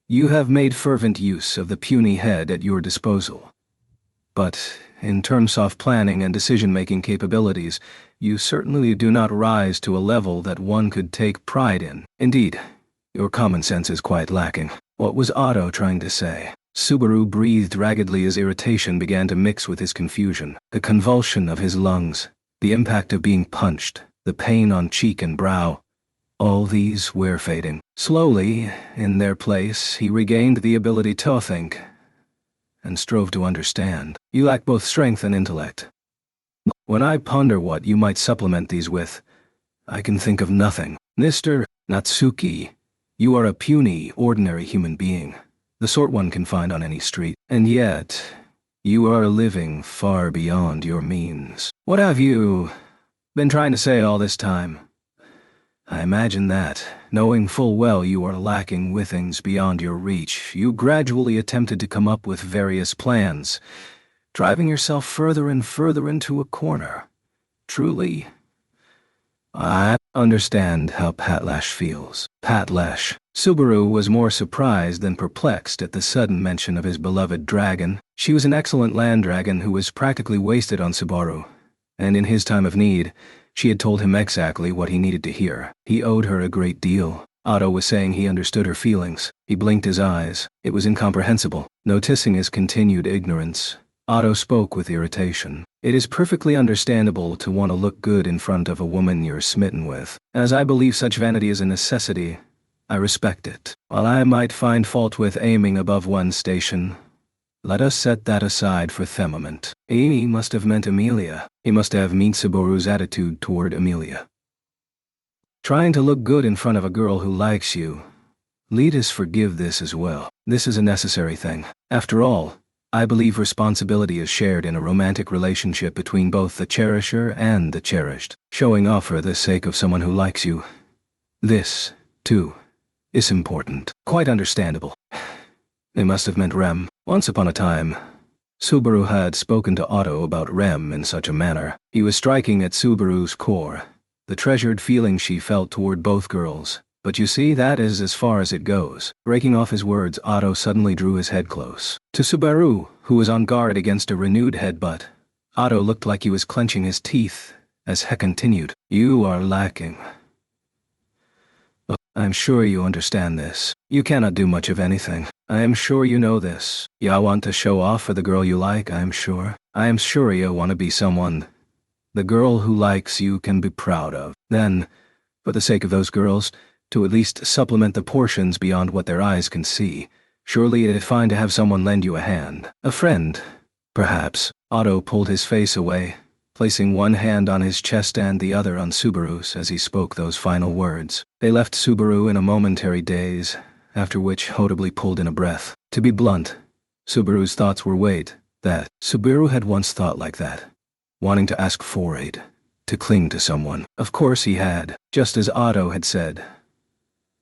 you have made fervent use of the puny head at your disposal. But in terms of planning and decision-making capabilities, you certainly do not rise to a level that one could take pride in. Indeed, your common sense is quite lacking." What was Otto trying to say? Subaru breathed raggedly as irritation began to mix with his confusion. The convulsion of his lungs, the impact of being punched, the pain on cheek and brow, all these were fading. Slowly, in their place, he regained the ability to think and strove to understand. "You lack both strength and intellect. When I ponder what you might supplement these with, I can think of nothing. Mr. Natsuki, you are a puny, ordinary human being, the sort one can find on any street, and yet you are living far beyond your means. What have you been trying to say all this time? I imagine that, knowing full well you are lacking with things beyond your reach, you gradually attempted to come up with various plans, driving yourself further and further into a corner. Truly, I understand how Patlash feels." Patlash. Subaru was more surprised than perplexed at the sudden mention of his beloved dragon. She was an excellent land dragon who was practically wasted on Subaru, and in his time of need, she had told him exactly what he needed to hear. He owed her a great deal. Otto was saying he understood her feelings. He blinked his eyes. It was incomprehensible. Noticing his continued ignorance, Otto spoke with irritation. It is perfectly understandable to want to look good in front of a woman you're smitten with. As I believe such vanity is a necessity, I respect it. While I might find fault with aiming above one's station, let us set that aside for the moment. He must have meant Amelia. He must have meant Subaru's attitude toward Amelia. Trying to look good in front of a girl who likes you. Let us forgive this as well. This is a necessary thing. After all, I believe responsibility is shared in a romantic relationship between both the cherisher and the cherished. Showing off for the sake of someone who likes you. This, too, is important. Quite understandable. They must have meant Rem. Once upon a time, Subaru had spoken to Otto about Rem in such a manner. He was striking at Subaru's core, the treasured feeling she felt toward both girls. But you see, that is as far as it goes. Breaking off his words, Otto suddenly drew his head close to Subaru, who was on guard against a renewed headbutt. Otto looked like he was clenching his teeth as he continued, "You are lacking. I'm sure you understand this. You cannot do much of anything. I am sure you know this. You want to show off for the girl you like, I am sure. I am sure you want to be someone the girl who likes you can be proud of. Then, for the sake of those girls, to at least supplement the portions beyond what their eyes can see, surely it is fine to have someone lend you a hand. A friend, perhaps." Otto pulled his face away, placing one hand on his chest and the other on Subaru's as he spoke those final words. They left Subaru in a momentary daze, after which audibly pulled in a breath. To be blunt, Subaru's thoughts were wait, that Subaru had once thought like that. Wanting to ask for aid, to cling to someone. Of course he had, just as Otto had said.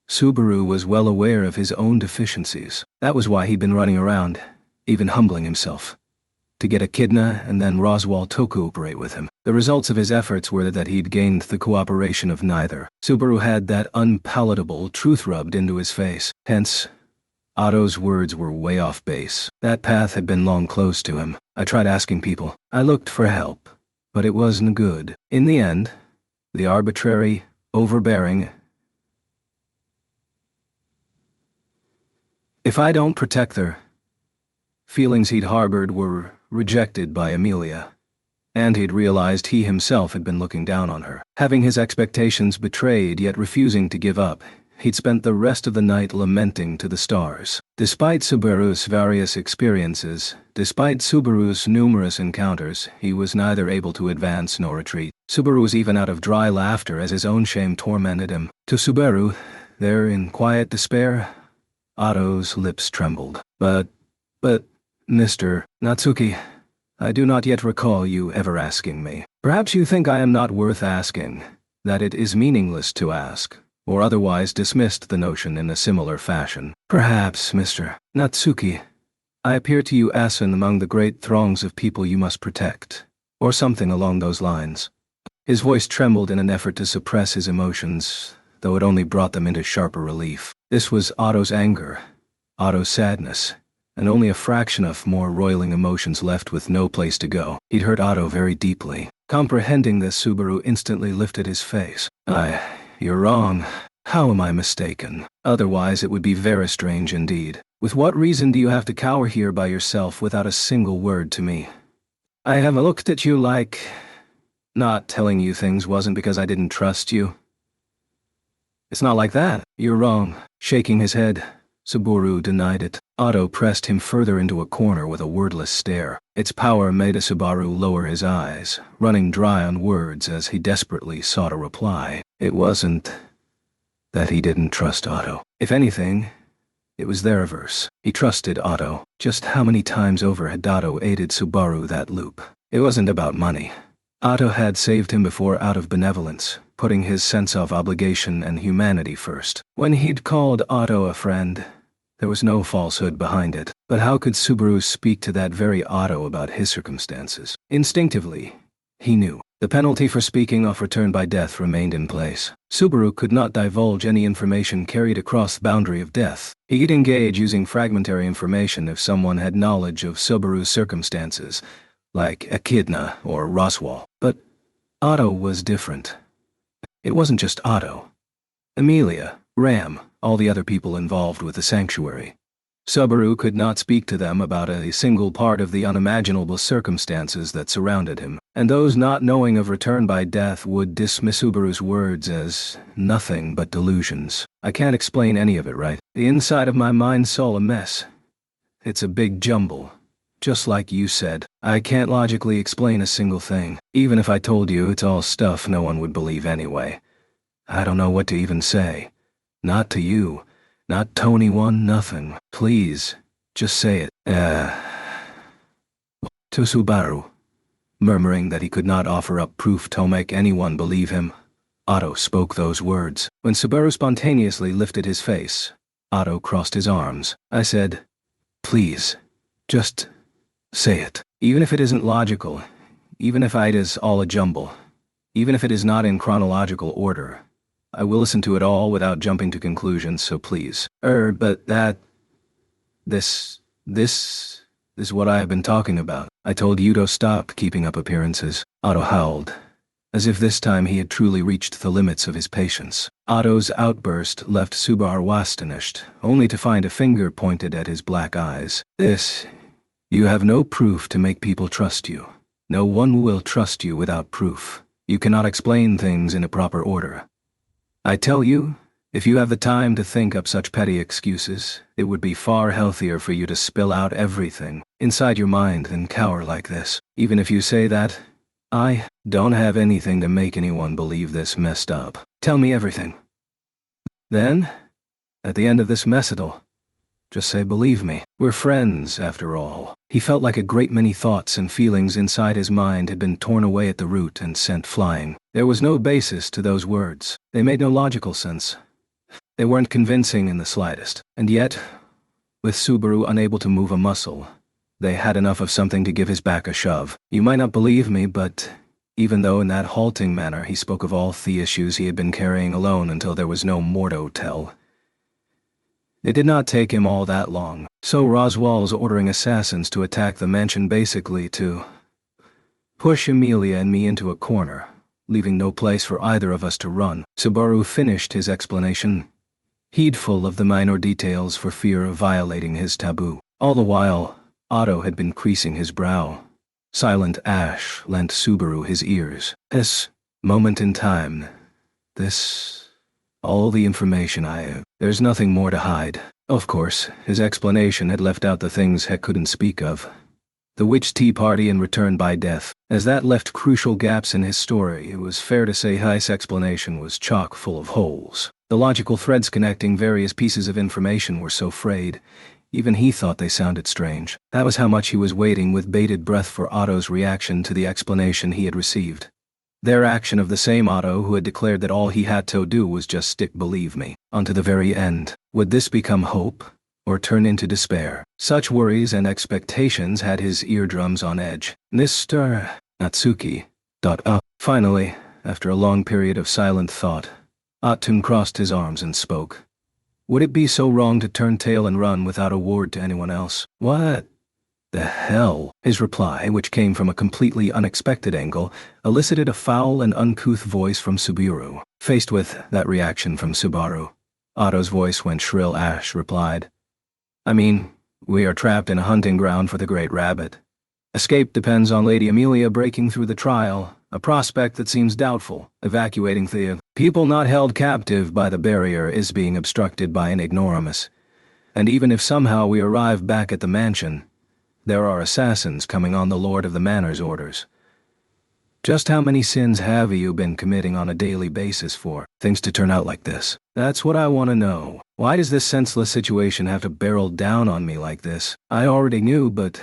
Subaru was well aware of his own deficiencies. That was why he'd been running around, even humbling himself, to get Echidna and then Roswell to cooperate with him. The results of his efforts were that he'd gained the cooperation of neither. Subaru had that unpalatable truth rubbed into his face. Hence, Otto's words were way off base. That path had been long closed to him. I tried asking people. I looked for help, but it wasn't good. In the end, the arbitrary, overbearing, "If I don't protect her," feelings he'd harbored were rejected by Amelia, and he'd realized he himself had been looking down on her. Having his expectations betrayed yet refusing to give up, he'd spent the rest of the night lamenting to the stars. Despite Subaru's various experiences, despite Subaru's numerous encounters, he was neither able to advance nor retreat. Subaru was even out of dry laughter as his own shame tormented him. To Subaru, there in quiet despair, Otto's lips trembled. But, Mr. Natsuki, I do not yet recall you ever asking me. Perhaps you think I am not worth asking, that it is meaningless to ask, or otherwise dismissed the notion in a similar fashion. Perhaps, Mr. Natsuki, I appear to you as an among the great throngs of people you must protect, or something along those lines. His voice trembled in an effort to suppress his emotions, though it only brought them into sharper relief. This was Otto's anger, Otto's sadness, and only a fraction of more roiling emotions left with no place to go. He'd hurt Otto very deeply. Comprehending this, Subaru instantly lifted his face. You're wrong. How am I mistaken? Otherwise it would be very strange indeed. With what reason do you have to cower here by yourself without a single word to me? I have looked at you like... Not telling you things wasn't because I didn't trust you. It's not like that. You're wrong. Shaking his head, Subaru denied it. Otto pressed him further into a corner with a wordless stare. Its power made a Subaru lower his eyes, running dry on words as he desperately sought a reply. It wasn't that he didn't trust Otto. If anything, it was the reverse. He trusted Otto. Just how many times over had Otto aided Subaru that loop? It wasn't about money. Otto had saved him before out of benevolence, putting his sense of obligation and humanity first. When he'd called Otto a friend, there was no falsehood behind it. But how could Subaru speak to that very Otto about his circumstances? Instinctively, he knew. The penalty for speaking of return by death remained in place. Subaru could not divulge any information carried across the boundary of death. He could engage using fragmentary information if someone had knowledge of Subaru's circumstances, like Echidna or Roswell. But Otto was different. It wasn't just Otto. Amelia, Ram, all the other people involved with the sanctuary. Subaru could not speak to them about a single part of the unimaginable circumstances that surrounded him, and those not knowing of return by death would dismiss Subaru's words as nothing but delusions. I can't explain any of it, right? The inside of my mind's all a mess. It's a big jumble. Just like you said, I can't logically explain a single thing. Even if I told you it's all stuff no one would believe anyway. I don't know what to even say. Not to you. Not Tony one, nothing. Please, just say it. To Subaru. Murmuring that he could not offer up proof to make anyone believe him, Otto spoke those words. When Subaru spontaneously lifted his face, Otto crossed his arms. I said, please, just say it. Even if it isn't logical, even if it is all a jumble, even if it is not in chronological order, I will listen to it all without jumping to conclusions, so please. But this is what I have been talking about. I told you to stop keeping up appearances. Otto howled, as if this time he had truly reached the limits of his patience. Otto's outburst left Subaru astonished, only to find a finger pointed at his black eyes. You have no proof to make people trust you. No one will trust you without proof. You cannot explain things in a proper order. I tell you, if you have the time to think up such petty excuses, it would be far healthier for you to spill out everything inside your mind than cower like this. Even if you say that, I don't have anything to make anyone believe this messed up. Tell me everything. Then, at the end of this mess-it'll, just say believe me. We're friends, after all. He felt like a great many thoughts and feelings inside his mind had been torn away at the root and sent flying. There was no basis to those words. They made no logical sense. They weren't convincing in the slightest. And yet, with Subaru unable to move a muscle, they had enough of something to give his back a shove. You might not believe me, but even though in that halting manner he spoke of all the issues he had been carrying alone until there was no more to tell, it did not take him all that long. So Roswell's ordering assassins to attack the mansion, basically to push Amelia and me into a corner, leaving no place for either of us to run. Subaru finished his explanation, heedful of the minor details for fear of violating his taboo. All the while, Otto had been creasing his brow. Silent ash lent Subaru his ears. This moment in time, all the information I have. There's nothing more to hide. Of course, his explanation had left out the things Heck couldn't speak of. The witch tea party and return by death. As that left crucial gaps in his story, it was fair to say Heck's explanation was chock full of holes. The logical threads connecting various pieces of information were so frayed, even he thought they sounded strange. That was how much he was waiting with bated breath for Otto's reaction to the explanation he had received. Their action of the same Otto who had declared that all he had to do was just stick believe me, onto the very end. Would this become hope, or turn into despair? Such worries and expectations had his eardrums on edge. Mr. Natsuki. Finally, after a long period of silent thought, Atun crossed his arms and spoke. Would it be so wrong to turn tail and run without a word to anyone else? What the hell? His reply, which came from a completely unexpected angle, elicited a foul and uncouth voice from Subaru. Faced with that reaction from Subaru, Otto's voice went shrill. Ash replied, I mean, we are trapped in a hunting ground for the Great Rabbit. Escape depends on Lady Amelia breaking through the trial, a prospect that seems doubtful. Evacuating the people not held captive by the barrier is being obstructed by an ignoramus. And even if somehow we arrive back at the mansion, there are assassins coming on the Lord of the Manor's orders. Just how many sins have you been committing on a daily basis for things to turn out like this? That's what I want to know. Why does this senseless situation have to barrel down on me like this? I already knew, but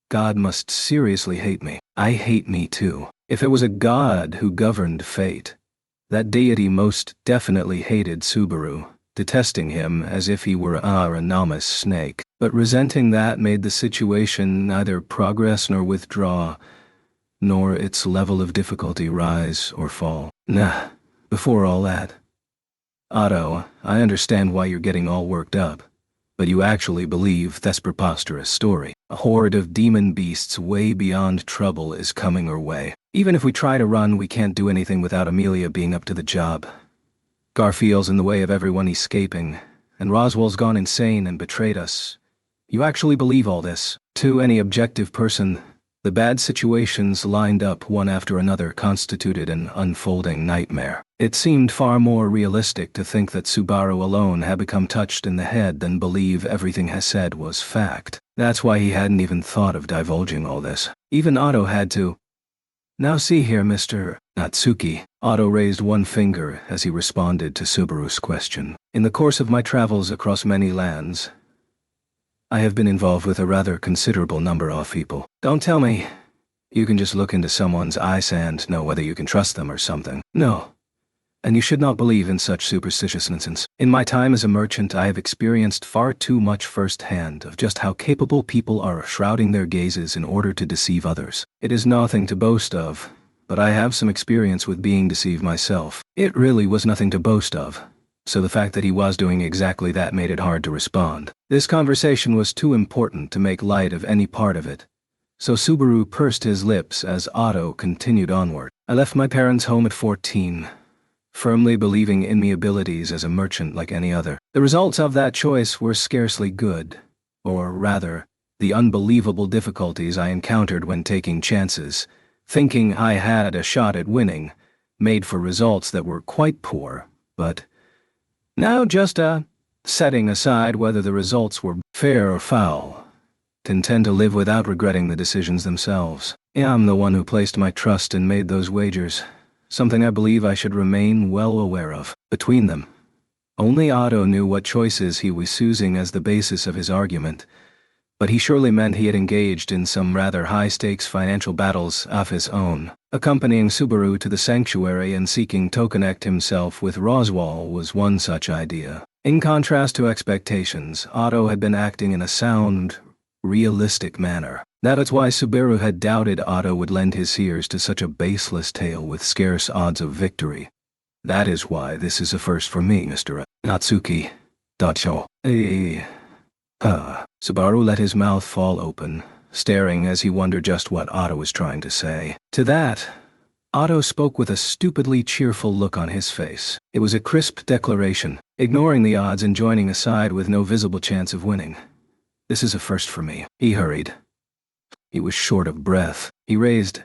God must seriously hate me. I hate me too. If it was a God who governed fate, that deity most definitely hated Subaru, detesting him as if he were a enormous snake. But resenting that made the situation neither progress nor withdraw, nor its level of difficulty rise or fall. Nah, before all that. Otto, I understand why you're getting all worked up, but you actually believe this preposterous story. A horde of demon beasts way beyond trouble is coming our way. Even if we try to run, we can't do anything without Amelia being up to the job. Garfiel's in the way of everyone escaping, and Roswell's gone insane and betrayed us. You actually believe all this? To any objective person, the bad situations lined up one after another constituted an unfolding nightmare. It seemed far more realistic to think that Subaru alone had become touched in the head than believe everything he said was fact. That's why he hadn't even thought of divulging all this. Even Otto had to. Now see here, Mr. Natsuki. Otto raised one finger as he responded to Subaru's question. In the course of my travels across many lands, I have been involved with a rather considerable number of people. Don't tell me you can just look into someone's eyes and know whether you can trust them or something. No. And you should not believe in such superstitious nonsense. In my time as a merchant, I have experienced far too much firsthand of just how capable people are of shrouding their gazes in order to deceive others. It is nothing to boast of, but I have some experience with being deceived myself. It really was nothing to boast of, so the fact that he was doing exactly that made it hard to respond. This conversation was too important to make light of any part of it, so Subaru pursed his lips as Otto continued onward. I left my parents' home at 14, firmly believing in my abilities as a merchant like any other. The results of that choice were scarcely good, or rather, the unbelievable difficulties I encountered when taking chances, thinking I had a shot at winning, made for results that were quite poor, but now just setting aside whether the results were fair or foul, tend to live without regretting the decisions themselves. I'm the one who placed my trust and made those wagers, something I believe I should remain well aware of. Between them, only Otto knew what choices he was using as the basis of his argument, but he surely meant he had engaged in some rather high-stakes financial battles of his own. Accompanying Subaru to the sanctuary and seeking to connect himself with Roswell was one such idea. In contrast to expectations, Otto had been acting in a sound, realistic manner. That is why Subaru had doubted Otto would lend his ears to such a baseless tale with scarce odds of victory. That is why this is a first for me, Mr. Natsuki. Dacho. Subaru let his mouth fall open, staring as he wondered just what Otto was trying to say. To that, Otto spoke with a stupidly cheerful look on his face. It was a crisp declaration, ignoring the odds and joining a side with no visible chance of winning. This is a first for me. He hurried. He was short of breath. He raised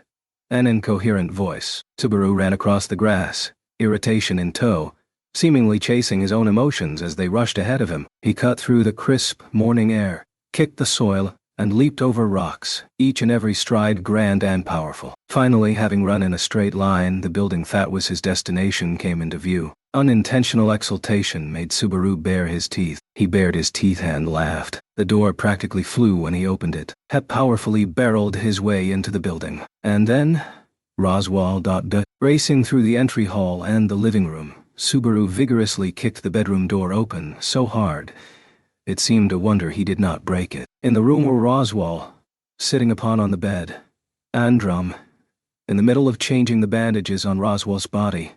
an incoherent voice. Subaru ran across the grass, irritation in tow, seemingly chasing his own emotions as they rushed ahead of him. He cut through the crisp morning air, kicked the soil, and leaped over rocks, each and every stride grand and powerful. Finally, having run in a straight line, the building that was his destination came into view. Unintentional exultation made Subaru bare his teeth. He bared his teeth and laughed. The door practically flew when he opened it. He powerfully barreled his way into the building. And then, Roswell. Racing through the entry hall and the living room, Subaru vigorously kicked the bedroom door open so hard, it seemed a wonder he did not break it. In the room were Roswell, sitting on the bed, and Drum, in the middle of changing the bandages on Roswell's body.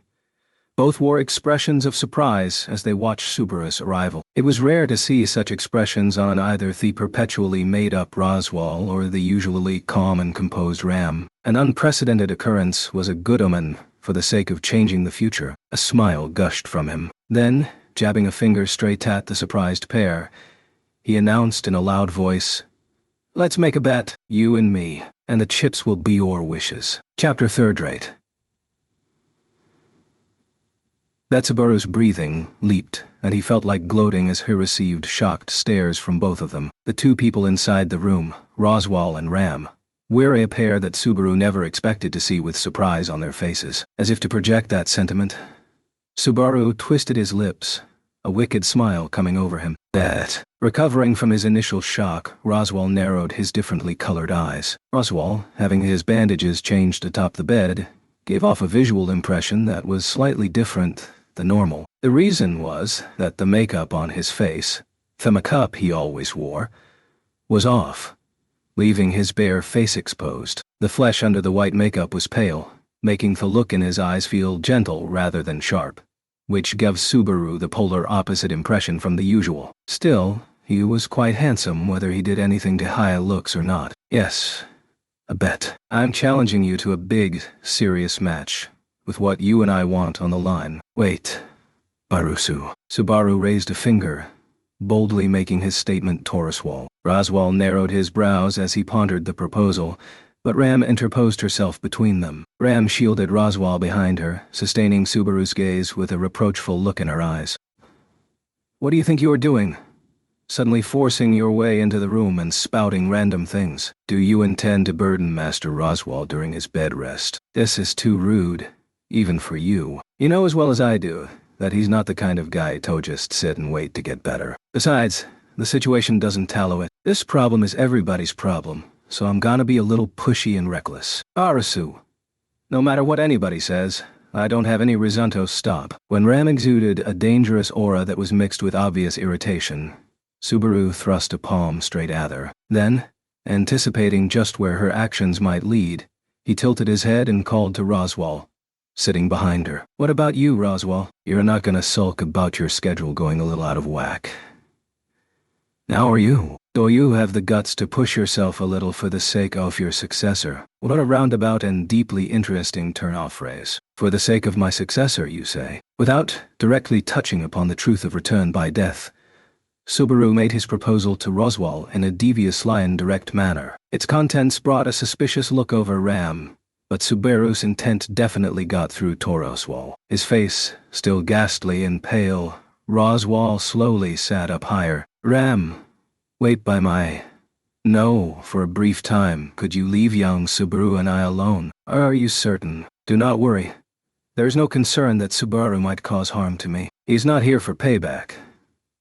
Both wore expressions of surprise as they watched Subaru's arrival. It was rare to see such expressions on either the perpetually made-up Roswell or the usually calm and composed Ram. An unprecedented occurrence was a good omen for the sake of changing the future. A smile gushed from him. Then, jabbing a finger straight at the surprised pair, he announced in a loud voice, "Let's make a bet, you and me, and the chips will be your wishes." Chapter 3. Subaru's breathing leaped, and he felt like gloating as he received shocked stares from both of them. The two people inside the room, Roswell and Ram, were a pair that Subaru never expected to see with surprise on their faces. As if to project that sentiment, Subaru twisted his lips, a wicked smile coming over him. Bet. Recovering from his initial shock, Roswell narrowed his differently colored eyes. Roswell, having his bandages changed atop the bed, gave off a visual impression that was slightly different than normal. The reason was that the makeup on his face, the makeup he always wore, was off, leaving his bare face exposed. The flesh under the white makeup was pale, making the look in his eyes feel gentle rather than sharp, which gave Subaru the polar opposite impression from the usual. Still, he was quite handsome whether he did anything to high looks or not. Yes, a bet. I'm challenging you to a big, serious match, with what you and I want on the line. Wait, Barusu. Subaru raised a finger, boldly making his statement to Roswal. Roswal narrowed his brows as he pondered the proposal, but Ram interposed herself between them. Ram shielded Roswal behind her, sustaining Subaru's gaze with a reproachful look in her eyes. What do you think you are doing? Suddenly forcing your way into the room and spouting random things. Do you intend to burden Master Roswal during his bed rest? This is too rude, even for you. You know as well as I do that he's not the kind of guy to just sit and wait to get better. Besides, the situation doesn't tallow it. This problem is everybody's problem, so I'm gonna be a little pushy and reckless. Arasu. No matter what anybody says, I don't have any reason to stop. When Ram exuded a dangerous aura that was mixed with obvious irritation, Subaru thrust a palm straight at her. Then, anticipating just where her actions might lead, he tilted his head and called to Roswal, sitting behind her. What about you, Roswal? You're not gonna sulk about your schedule going a little out of whack. Now are you? Do you have the guts to push yourself a little for the sake of your successor? What a roundabout and deeply interesting turn-off phrase. For the sake of my successor, you say? Without directly touching upon the truth of return by death, Subaru made his proposal to Roswal in a deviously and direct manner. Its contents brought a suspicious look over Ram, but Subaru's intent definitely got through to Roswal. His face, still ghastly and pale, Roswal slowly sat up higher. Ram, wait by my... No, for a brief time, could you leave young Subaru and I alone? Are you certain? Do not worry. There is no concern that Subaru might cause harm to me. He's not here for payback.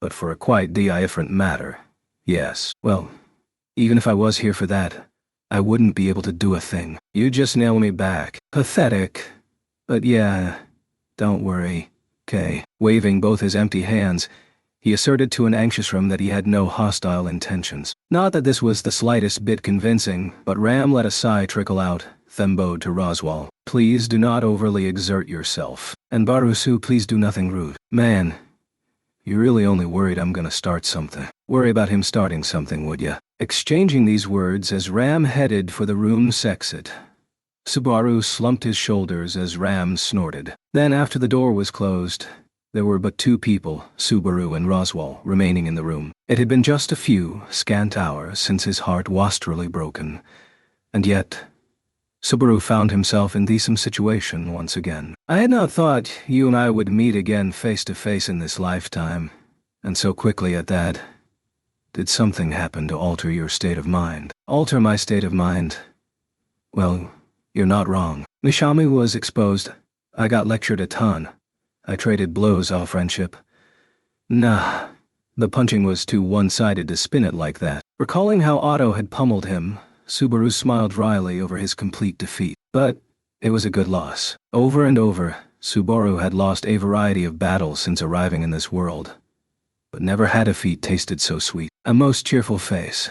But for a quite different matter, yes. Well, even if I was here for that, I wouldn't be able to do a thing. You just nail me back. Pathetic. But yeah, don't worry. Okay. Waving both his empty hands, he asserted to an anxious Ram that he had no hostile intentions. Not that this was the slightest bit convincing, but Ram let a sigh trickle out, then bowed to Roswal. Please do not overly exert yourself. And Barusu, please do nothing rude. Man, you're really only worried I'm gonna start something. Worry about him starting something, would ya? Exchanging these words as Ram headed for the room's exit, Subaru slumped his shoulders as Ram snorted. Then after the door was closed, there were but two people, Subaru and Roswal, remaining in the room. It had been just a few scant hours since his heart was truly broken, and yet Subaru found himself in some situation once again. I had not thought you and I would meet again face to face in this lifetime, and so quickly at that. Did something happen to alter your state of mind? Alter my state of mind? Well, you're not wrong. Nishami was exposed. I got lectured a ton. I traded blows off friendship. Nah, the punching was too one-sided to spin it like that. Recalling how Otto had pummeled him, Subaru smiled wryly over his complete defeat. But it was a good loss. Over and over, Subaru had lost a variety of battles since arriving in this world, but never had a defeat tasted so sweet. A most cheerful face.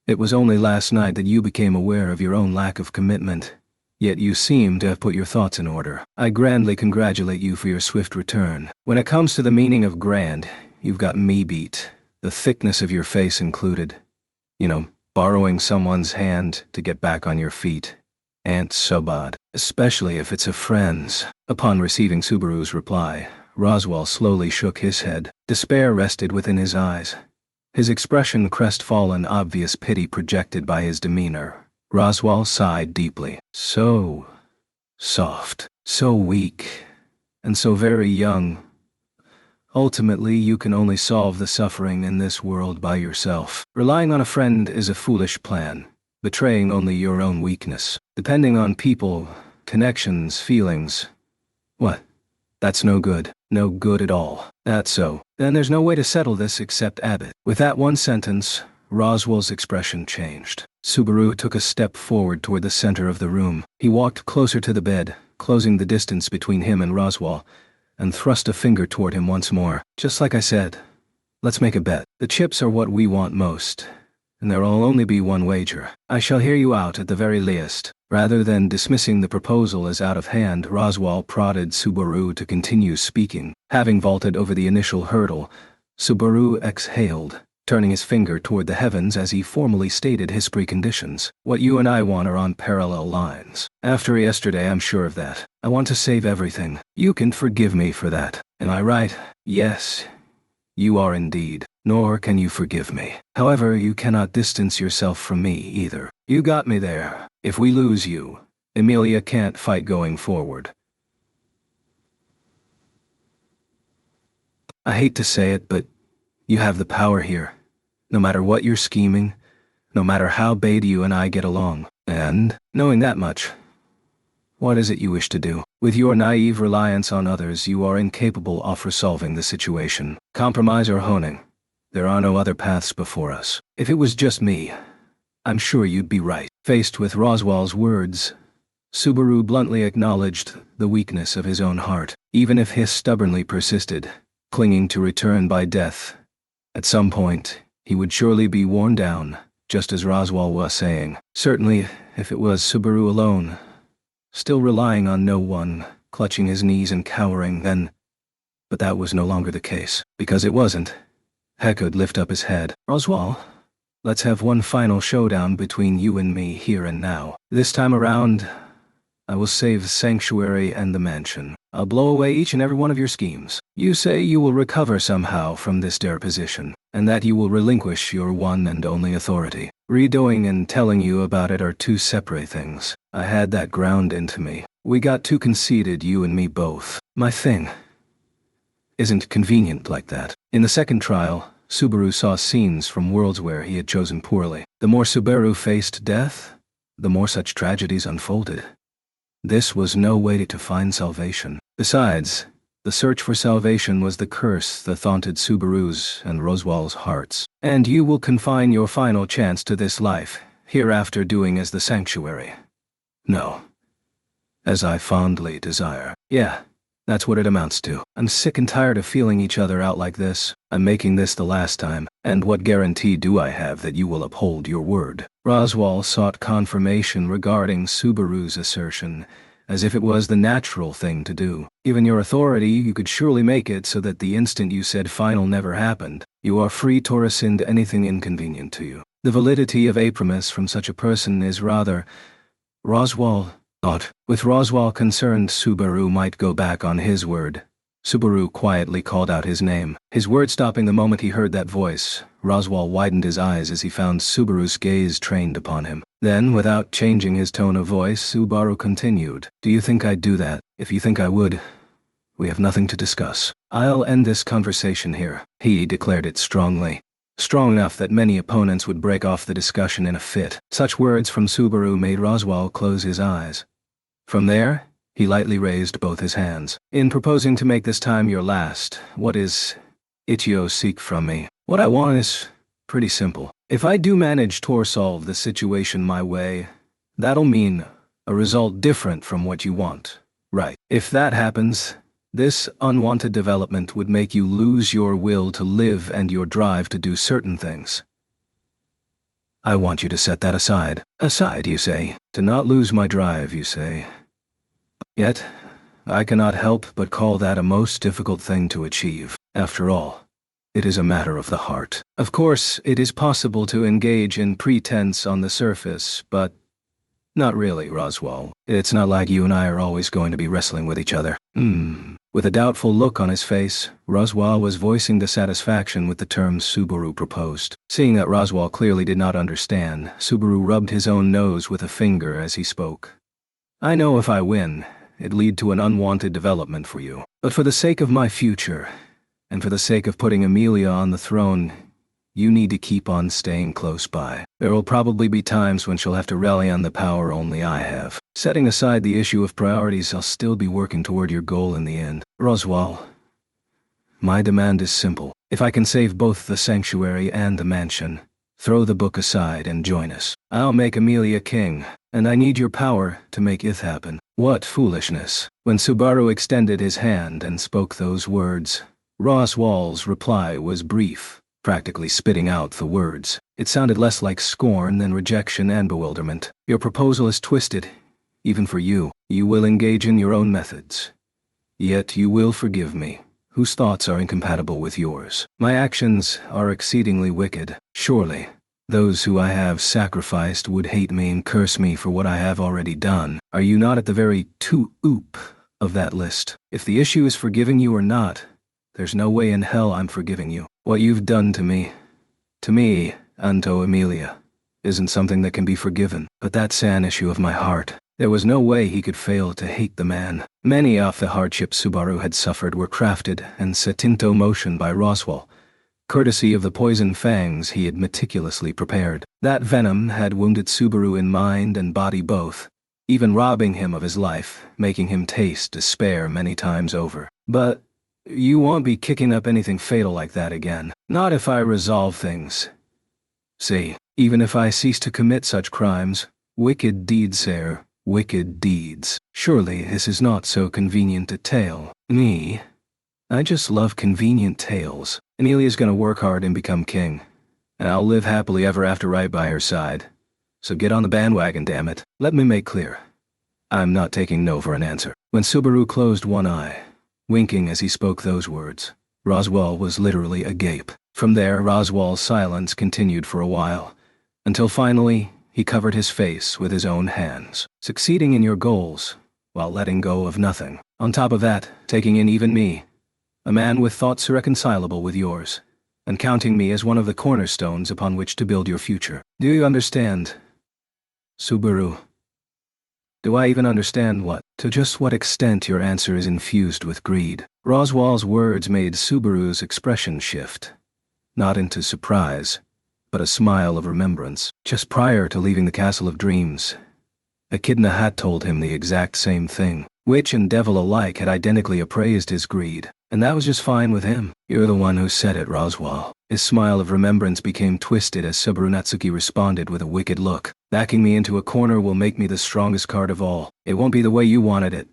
It was only last night that you became aware of your own lack of commitment, yet you seem to have put your thoughts in order. I grandly congratulate you for your swift return. When it comes to the meaning of grand, you've got me beat, the thickness of your face included. You know, borrowing someone's hand to get back on your feet. Ain't so bad, especially if it's a friend's. Upon receiving Subaru's reply, Roswal slowly shook his head. Despair rested within his eyes. His expression crestfallen, obvious pity projected by his demeanor. Roswal sighed deeply. So soft, so weak, and so very young. Ultimately, you can only solve the suffering in this world by yourself. Relying on a friend is a foolish plan, betraying only your own weakness. Depending on people, connections, feelings. What? That's no good. No good at all. That's so. Then there's no way to settle this except Abbott. With that one sentence, Roswal's expression changed. Subaru took a step forward toward the center of the room. He walked closer to the bed, closing the distance between him and Roswal, and thrust a finger toward him once more. Just like I said, let's make a bet. The chips are what we want most, and there'll only be one wager. I shall hear you out at the very least." Rather than dismissing the proposal as out of hand, Roswaal prodded Subaru to continue speaking. Having vaulted over the initial hurdle, Subaru exhaled, turning his finger toward the heavens as he formally stated his preconditions. "What you and I want are on parallel lines. After yesterday, I'm sure of that. I want to save everything. You can forgive me for that. Am I right?" "Yes, you are indeed. Nor can you forgive me. However, you cannot distance yourself from me either. You got me there. If we lose you, Emilia can't fight going forward." "I hate to say it, but you have the power here. No matter what you're scheming, no matter how bad you and I get along. And, knowing that much, what is it you wish to do? With your naive reliance on others, you are incapable of resolving the situation. Compromise or honing. There are no other paths before us. If it was just me, I'm sure you'd be right." Faced with Roswaal's words, Subaru bluntly acknowledged the weakness of his own heart. Even if his stubbornly persisted, clinging to return by death, at some point, he would surely be worn down, just as Roswaal was saying. Certainly, if it was Subaru alone, still relying on no one, clutching his knees and cowering, then... But that was no longer the case. Because it wasn't. Heck could lift up his head. "Roswaal, let's have one final showdown between you and me here and now. This time around, I will save the sanctuary and the mansion. I'll blow away each and every one of your schemes. You say you will recover somehow from this dire position, and that you will relinquish your one and only authority. Redoing and telling you about it are two separate things. I had that ground into me. We got too conceited, you and me both. My thing isn't convenient like that." In the second trial, Subaru saw scenes from worlds where he had chosen poorly. The more Subaru faced death, the more such tragedies unfolded. This was no way to find salvation. Besides, the search for salvation was the curse that haunted Subaru's and Roswaal's hearts. "And you will confine your final chance to this life, hereafter doing as the sanctuary." "No. As I fondly desire." "Yeah. That's what it amounts to. I'm sick and tired of feeling each other out like this. I'm making this the last time, and what guarantee do I have that you will uphold your word?" Roswaal sought confirmation regarding Subaru's assertion, as if it was the natural thing to do. "Given your authority, you could surely make it so that the instant you said final never happened. You are free to rescind anything inconvenient to you. The validity of a promise from such a person is rather..." Roswaal thought. With Roswaal concerned Subaru might go back on his word. Subaru quietly called out his name. His word stopping the moment he heard that voice, Roswaal widened his eyes as he found Subaru's gaze trained upon him. Then, without changing his tone of voice, Subaru continued. "Do you think I'd do that? If you think I would, we have nothing to discuss. I'll end this conversation here." He declared it strongly. Strong enough that many opponents would break off the discussion in a fit. Such words from Subaru made Roswaal close his eyes. From there, he lightly raised both his hands. "In proposing to make this time your last, what is it you seek from me? What I want is pretty simple. If I do manage to solve the situation my way, that'll mean a result different from what you want, right? If that happens, this unwanted development would make you lose your will to live and your drive to do certain things. I want you to set that aside." "Aside, you say? To not lose my drive, you say? Yet, I cannot help but call that a most difficult thing to achieve. After all, it is a matter of the heart. Of course, it is possible to engage in pretense on the surface, but not really, Roswaal. It's not like you and I are always going to be wrestling with each other." With a doubtful look on his face, Roswaal was voicing dissatisfaction with the terms Subaru proposed. Seeing that Roswaal clearly did not understand, Subaru rubbed his own nose with a finger as he spoke. "I know if I win, it'd lead to an unwanted development for you. But for the sake of my future, and for the sake of putting Emilia on the throne, you need to keep on staying close by. There will probably be times when she'll have to rely on the power only I have. Setting aside the issue of priorities, I'll still be working toward your goal in the end. Roswaal, my demand is simple. If I can save both the sanctuary and the mansion, throw the book aside and join us. I'll make Emilia king, and I need your power to make it happen." What foolishness. When Subaru extended his hand and spoke those words, Roswaal's reply was brief, practically spitting out the words. It sounded less like scorn than rejection and bewilderment. Your proposal is twisted, even for you. You will engage in your own methods. Yet you will forgive me, whose thoughts are incompatible with yours. My actions are exceedingly wicked. Surely, those who I have sacrificed would hate me and curse me for what I have already done. Are you not at the very top of that list? If the issue is forgiving you or not, there's no way in hell I'm forgiving you. What you've done to me, Anto Emilia, isn't something that can be forgiven. But that's an issue of my heart. There was no way he could fail to hate the man. Many of the hardships Subaru had suffered were crafted and set into motion by Roswell, courtesy of the poison fangs he had meticulously prepared. That venom had wounded Subaru in mind and body both, even robbing him of his life, making him taste despair many times over. But you won't be kicking up anything fatal like that again. Not if I resolve things. See, even if I cease to commit such crimes, wicked deeds, sir, wicked deeds. Surely this is not so convenient a tale. Me? I just love convenient tales. Emilia's gonna work hard and become king, and I'll live happily ever after right by her side. So get on the bandwagon, damn it. Let me make clear. I'm not taking no for an answer. When Subaru closed one eye, winking as he spoke those words, Roswell was literally agape. From there, Roswell's silence continued for a while, until finally he covered his face with his own hands. Succeeding in your goals, while letting go of nothing. On top of that, taking in even me, a man with thoughts irreconcilable with yours, and counting me as one of the cornerstones upon which to build your future. Do you understand, Subaru? Do I even understand what? To just what extent your answer is infused with greed? Roswell's words made Subaru's expression shift, not into surprise, but a smile of remembrance. Just prior to leaving the Castle of Dreams, Echidna had told him the exact same thing. Witch and devil alike had identically appraised his greed, and that was just fine with him. You're the one who said it, Roswell. His smile of remembrance became twisted as Subaru Natsuki responded with a wicked look. Backing me into a corner will make me the strongest card of all. It won't be the way you wanted it,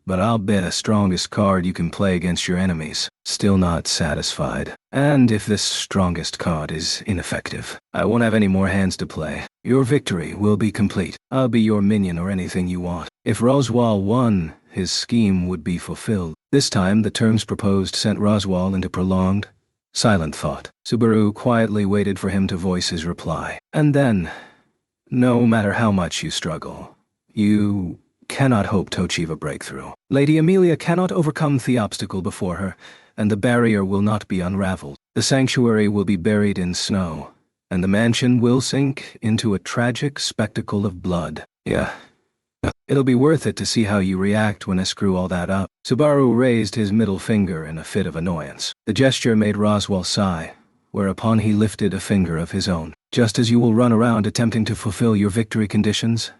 but I'll bet the strongest card you can play against your enemies. Still not satisfied. And if this strongest card is ineffective, I won't have any more hands to play. Your victory will be complete. I'll be your minion or anything you want. If Roswell won, his scheme would be fulfilled. This time, the terms proposed sent Roswell into prolonged, silent thought. Subaru quietly waited for him to voice his reply. And then, no matter how much you struggle, you cannot hope to achieve a breakthrough. Lady Emilia cannot overcome the obstacle before her, and the barrier will not be unraveled. The sanctuary will be buried in snow, and the mansion will sink into a tragic spectacle of blood. Yeah. It'll be worth it to see how you react when I screw all that up. Subaru raised his middle finger in a fit of annoyance. The gesture made Roswell sigh, whereupon he lifted a finger of his own. Just as you will run around attempting to fulfill your victory conditions,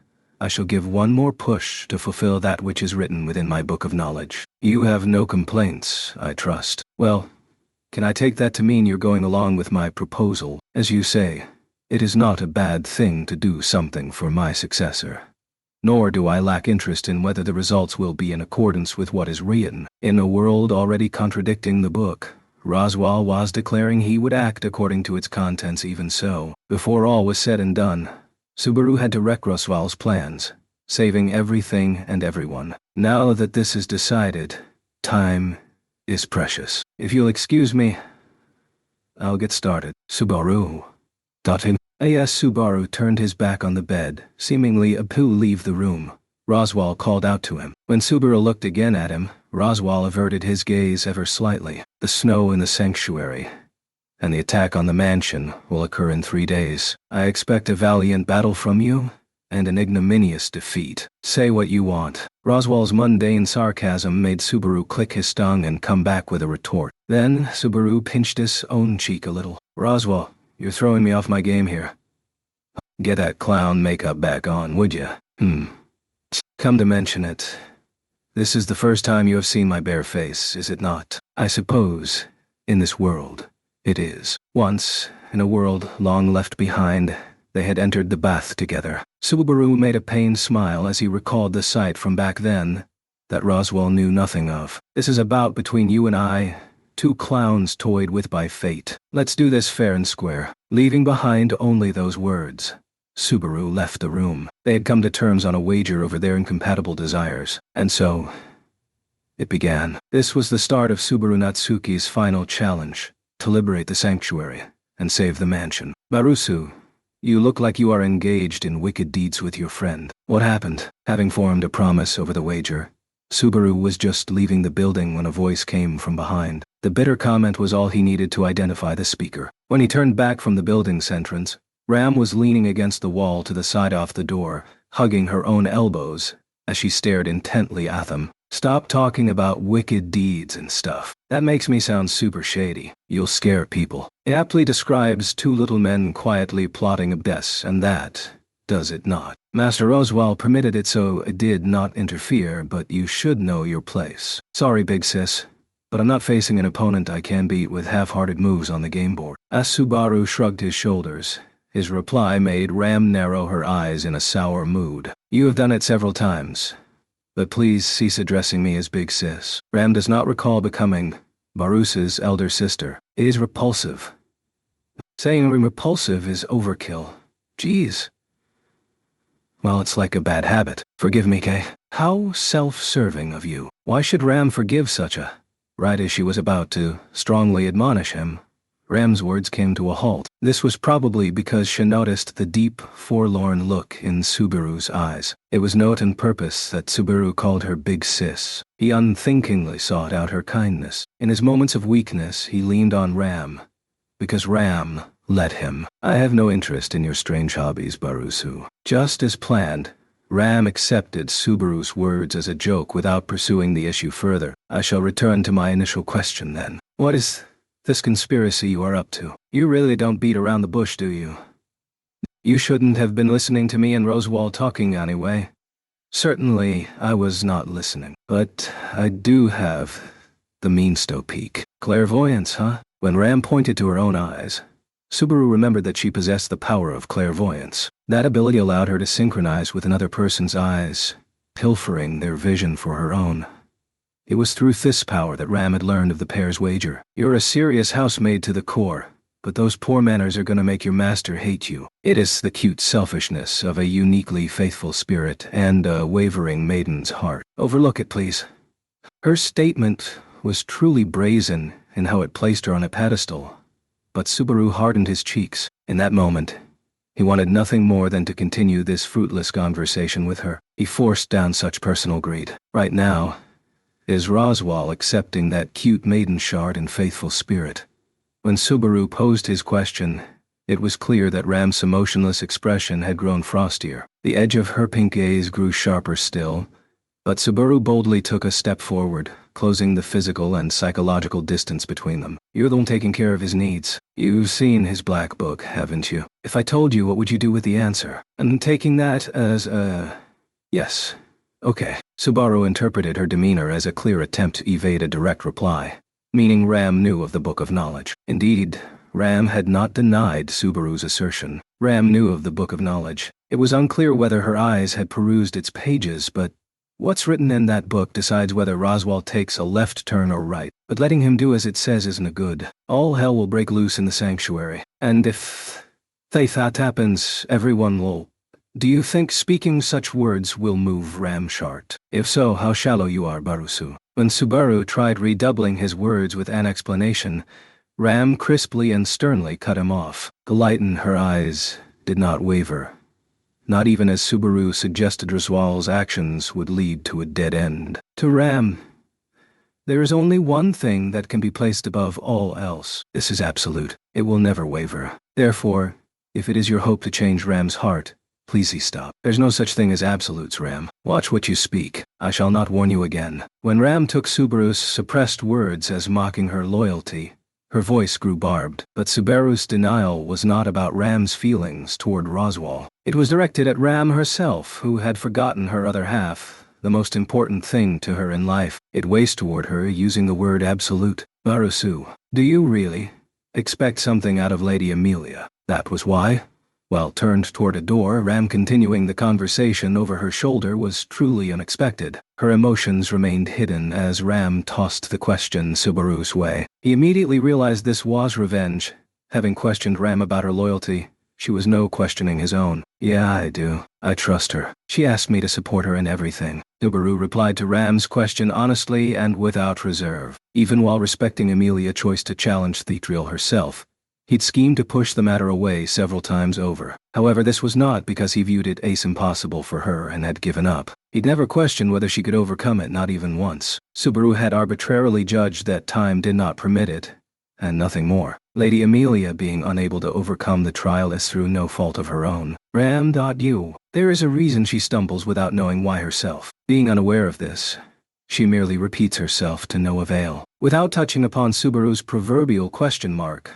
I shall give one more push to fulfill that which is written within my book of knowledge. You have no complaints, I trust. Well, can I take that to mean you're going along with my proposal? As you say, it is not a bad thing to do something for my successor. Nor do I lack interest in whether the results will be in accordance with what is written. In a world already contradicting the book, Roswell was declaring he would act according to its contents. Even so, before all was said and done, Subaru had to wreck Roswell's plans, saving everything and everyone. Now that this is decided, time is precious. If you'll excuse me, I'll get started. Subaru. As Subaru turned his back on the bed, seemingly about to leave the room, Roswell called out to him. When Subaru looked again at him, Roswell averted his gaze ever slightly. The snow in the sanctuary and the attack on the mansion will occur in 3 days. I expect a valiant battle from you and an ignominious defeat. Say what you want. Roswell's mundane sarcasm made Subaru click his tongue and come back with a retort. Then Subaru pinched his own cheek a little. Roswell, you're throwing me off my game here. Get that clown makeup back on, would you? Come to mention it, this is the first time you have seen my bare face, is it not? I suppose, in this world, it is. Once, in a world long left behind, they had entered the bath together. Subaru made a pained smile as he recalled the sight from back then that Roswell knew nothing of. This is a bout between you and I, two clowns toyed with by fate. Let's do this fair and square. leaving behind only those words. Subaru left the room. They had come to terms on a wager over their incompatible desires, and so it began. This was the start of Subaru Natsuki's final challenge, to liberate the sanctuary and save the mansion. Barusu, you look like you are engaged in wicked deeds with your friend. What happened? Having formed a promise over the wager, Subaru was just leaving the building when a voice came from behind. The bitter comment was all he needed to identify the speaker. When he turned back from the building's entrance, Ram was leaning against the wall to the side off the door, hugging her own elbows as she stared intently at them. Stop talking about wicked deeds and stuff. That makes me sound super shady. You'll scare people. It aptly describes two little men quietly plotting a mess, and that, does it not? Master Oswald permitted it, so it did not interfere, but you should know your place. Sorry, big sis, but I'm not facing an opponent I can beat with half-hearted moves on the game board. As Subaru shrugged his shoulders, his reply made Ram narrow her eyes in a sour mood. You have done it several times, but please cease addressing me as big sis. Ram does not recall becoming Barusu's elder sister. It is repulsive. Saying repulsive is overkill. Jeez. Well, it's like a bad habit. Forgive me, Kay. How self-serving of you. Why should Ram forgive such a... Right as she was about to strongly admonish him, Ram's words came to a halt. This was probably because she noticed the deep, forlorn look in Subaru's eyes. It was note and purpose that Subaru called her big sis. He unthinkingly sought out her kindness. In his moments of weakness, he leaned on Ram, because Ram let him. I have no interest in your strange hobbies, Barusu. Just as planned, Ram accepted Subaru's words as a joke without pursuing the issue further. I shall return to my initial question then. What is this conspiracy you are up to? You really don't beat around the bush, do you? You shouldn't have been listening to me and Roswell talking anyway. Certainly, I was not listening. But I do have the meansto peak. Clairvoyance, huh? When Ram pointed to her own eyes, Subaru remembered that she possessed the power of clairvoyance. That ability allowed her to synchronize with another person's eyes, pilfering their vision for her own. It was through this power that Ram had learned of the pair's wager. You're a serious housemaid to the core, but those poor manners are gonna make your master hate you. It is the cute selfishness of a uniquely faithful spirit and a wavering maiden's heart. Overlook it, please. Her statement was truly brazen in how it placed her on a pedestal, but Subaru hardened his cheeks. In that moment, he wanted nothing more than to continue this fruitless conversation with her. He forced down such personal greed. Right now, is Roswell accepting that cute maiden shard and faithful spirit? When Subaru posed his question, it was clear that Ram's emotionless expression had grown frostier. The edge of her pink gaze grew sharper still, but Subaru boldly took a step forward, closing the physical and psychological distance between them. You're the one taking care of his needs. You've seen his black book, haven't you? If I told you, what would you do with the answer? And taking that as a... yes. Okay. Subaru interpreted her demeanor as a clear attempt to evade a direct reply, meaning Ram knew of the Book of Knowledge. Indeed, Ram had not denied Subaru's assertion. Ram knew of the Book of Knowledge. It was unclear whether her eyes had perused its pages, but what's written in that book decides whether Roswell takes a left turn or right. But letting him do as it says isn't a good. All hell will break loose in the sanctuary. And if that happens, everyone will... Do you think speaking such words will move Ramshart? If so, how shallow you are, Barusu. When Subaru tried redoubling his words with an explanation, Ram crisply and sternly cut him off. The light in her eyes did not waver. Not even as Subaru suggested Roswell's actions would lead to a dead end. To Ram, there is only one thing that can be placed above all else. This is absolute. It will never waver. Therefore, if it is your hope to change Ram's heart, please stop. There's no such thing as absolutes, Ram. Watch what you speak. I shall not warn you again. When Ram took Subaru's suppressed words as mocking her loyalty, her voice grew barbed. But Subaru's denial was not about Ram's feelings toward Roswell. It was directed at Ram herself, who had forgotten her other half, the most important thing to her in life. It waced toward her using the word absolute. Barusu, do you really expect something out of Lady Amelia? That was why? While turned toward a door, Ram continuing the conversation over her shoulder was truly unexpected. Her emotions remained hidden as Ram tossed the question Subaru's way. He immediately realized this was revenge, Having questioned Ram about her loyalty, she was no questioning his own. Yeah, I do. I trust her. She asked me to support her in everything. Subaru replied to Ram's question honestly and without reserve. Even while respecting Amelia's choice to challenge Thethriel herself, he'd schemed to push the matter away several times over. However, this was not because he viewed it as impossible for her and had given up. He'd never questioned whether she could overcome it, not even once. Subaru had arbitrarily judged that time did not permit it, and nothing more. Lady Amelia being unable to overcome the trial is through no fault of her own. Ram.u. There is a reason she stumbles without knowing why herself. Being unaware of this, she merely repeats herself to no avail. Without touching upon Subaru's proverbial question mark,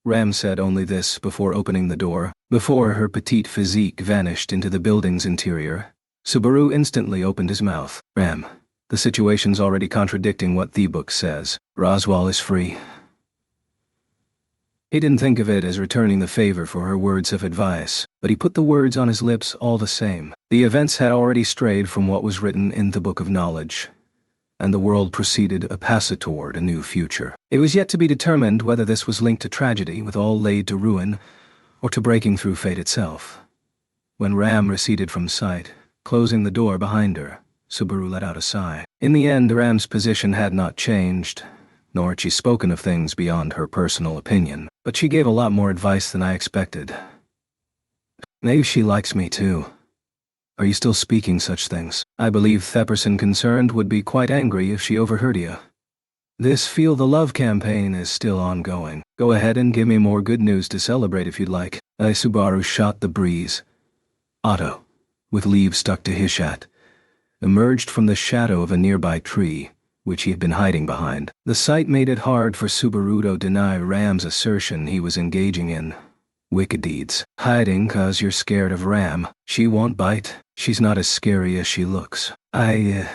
Ram said only this before opening the door. Before her petite physique vanished into the building's interior, Subaru instantly opened his mouth. Ram, the situation's already contradicting what the book says. Roswaal is free. He didn't think of it as returning the favor for her words of advice, but he put the words on his lips all the same. The events had already strayed from what was written in the Book of Knowledge, and the world proceeded a passage toward a new future. It was yet to be determined whether this was linked to tragedy, with all laid to ruin, or to breaking through fate itself. When Ram receded from sight, closing the door behind her, Subaru let out a sigh. In the end, Ram's position had not changed, nor had she spoken of things beyond her personal opinion, but she gave a lot more advice than I expected. Maybe she likes me too. Are you still speaking such things? I believe Thepperson concerned would be quite angry if she overheard you. This Feel the Love campaign is still ongoing. Go ahead and give me more good news to celebrate if you'd like. Subaru shot the breeze. Otto, with leaves stuck to his hat, emerged from the shadow of a nearby tree, which he had been hiding behind. The sight made it hard for Subaru to deny Ram's assertion he was engaging in wicked deeds. Hiding 'cause you're scared of Ram. She won't bite. She's not as scary as she looks. I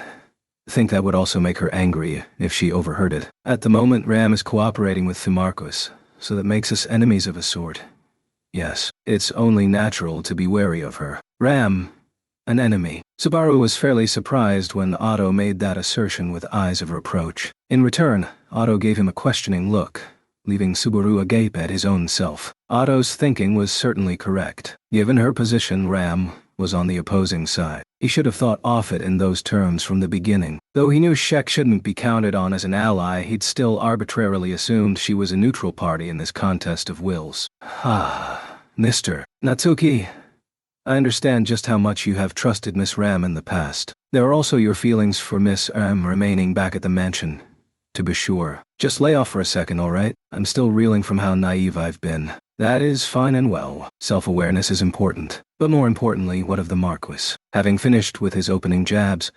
think that would also make her angry if she overheard it. At the moment, Ram is cooperating with the Marquis, so that makes us enemies of a sort. Yes, it's only natural to be wary of her. Ram, an enemy. Subaru was fairly surprised when Otto made that assertion with eyes of reproach. In return, Otto gave him a questioning look, leaving Subaru agape at his own self. Otto's thinking was certainly correct. Given her position, Ram was on the opposing side. He should have thought off it in those terms from the beginning. Though he knew Shek shouldn't be counted on as an ally, he'd still arbitrarily assumed she was a neutral party in this contest of wills. Mr. Natsuki, I understand just how much you have trusted Miss Ram in the past. There are also your feelings for Miss Ram remaining back at the mansion. To be sure. Just lay off for a second, all right? I'm still reeling from how naive I've been. That is fine and well. Self-awareness is important. But more importantly, what of the Marquis? Having finished with his opening jabs,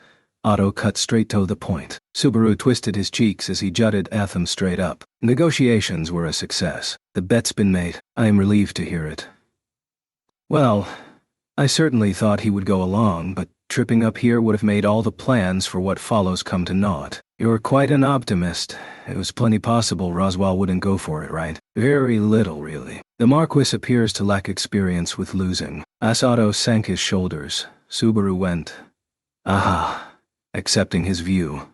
Otto cut straight to the point. Subaru twisted his cheeks as he jutted at them straight up. Negotiations were a success. The bet's been made. I am relieved to hear it. Well, I certainly thought he would go along, but tripping up here would have made all the plans for what follows come to naught. You're quite an optimist. It was plenty possible Roswaal wouldn't go for it, right? Very little, really. The Marquis appears to lack experience with losing. As Otto sank his shoulders, Subaru went, aha, accepting his view.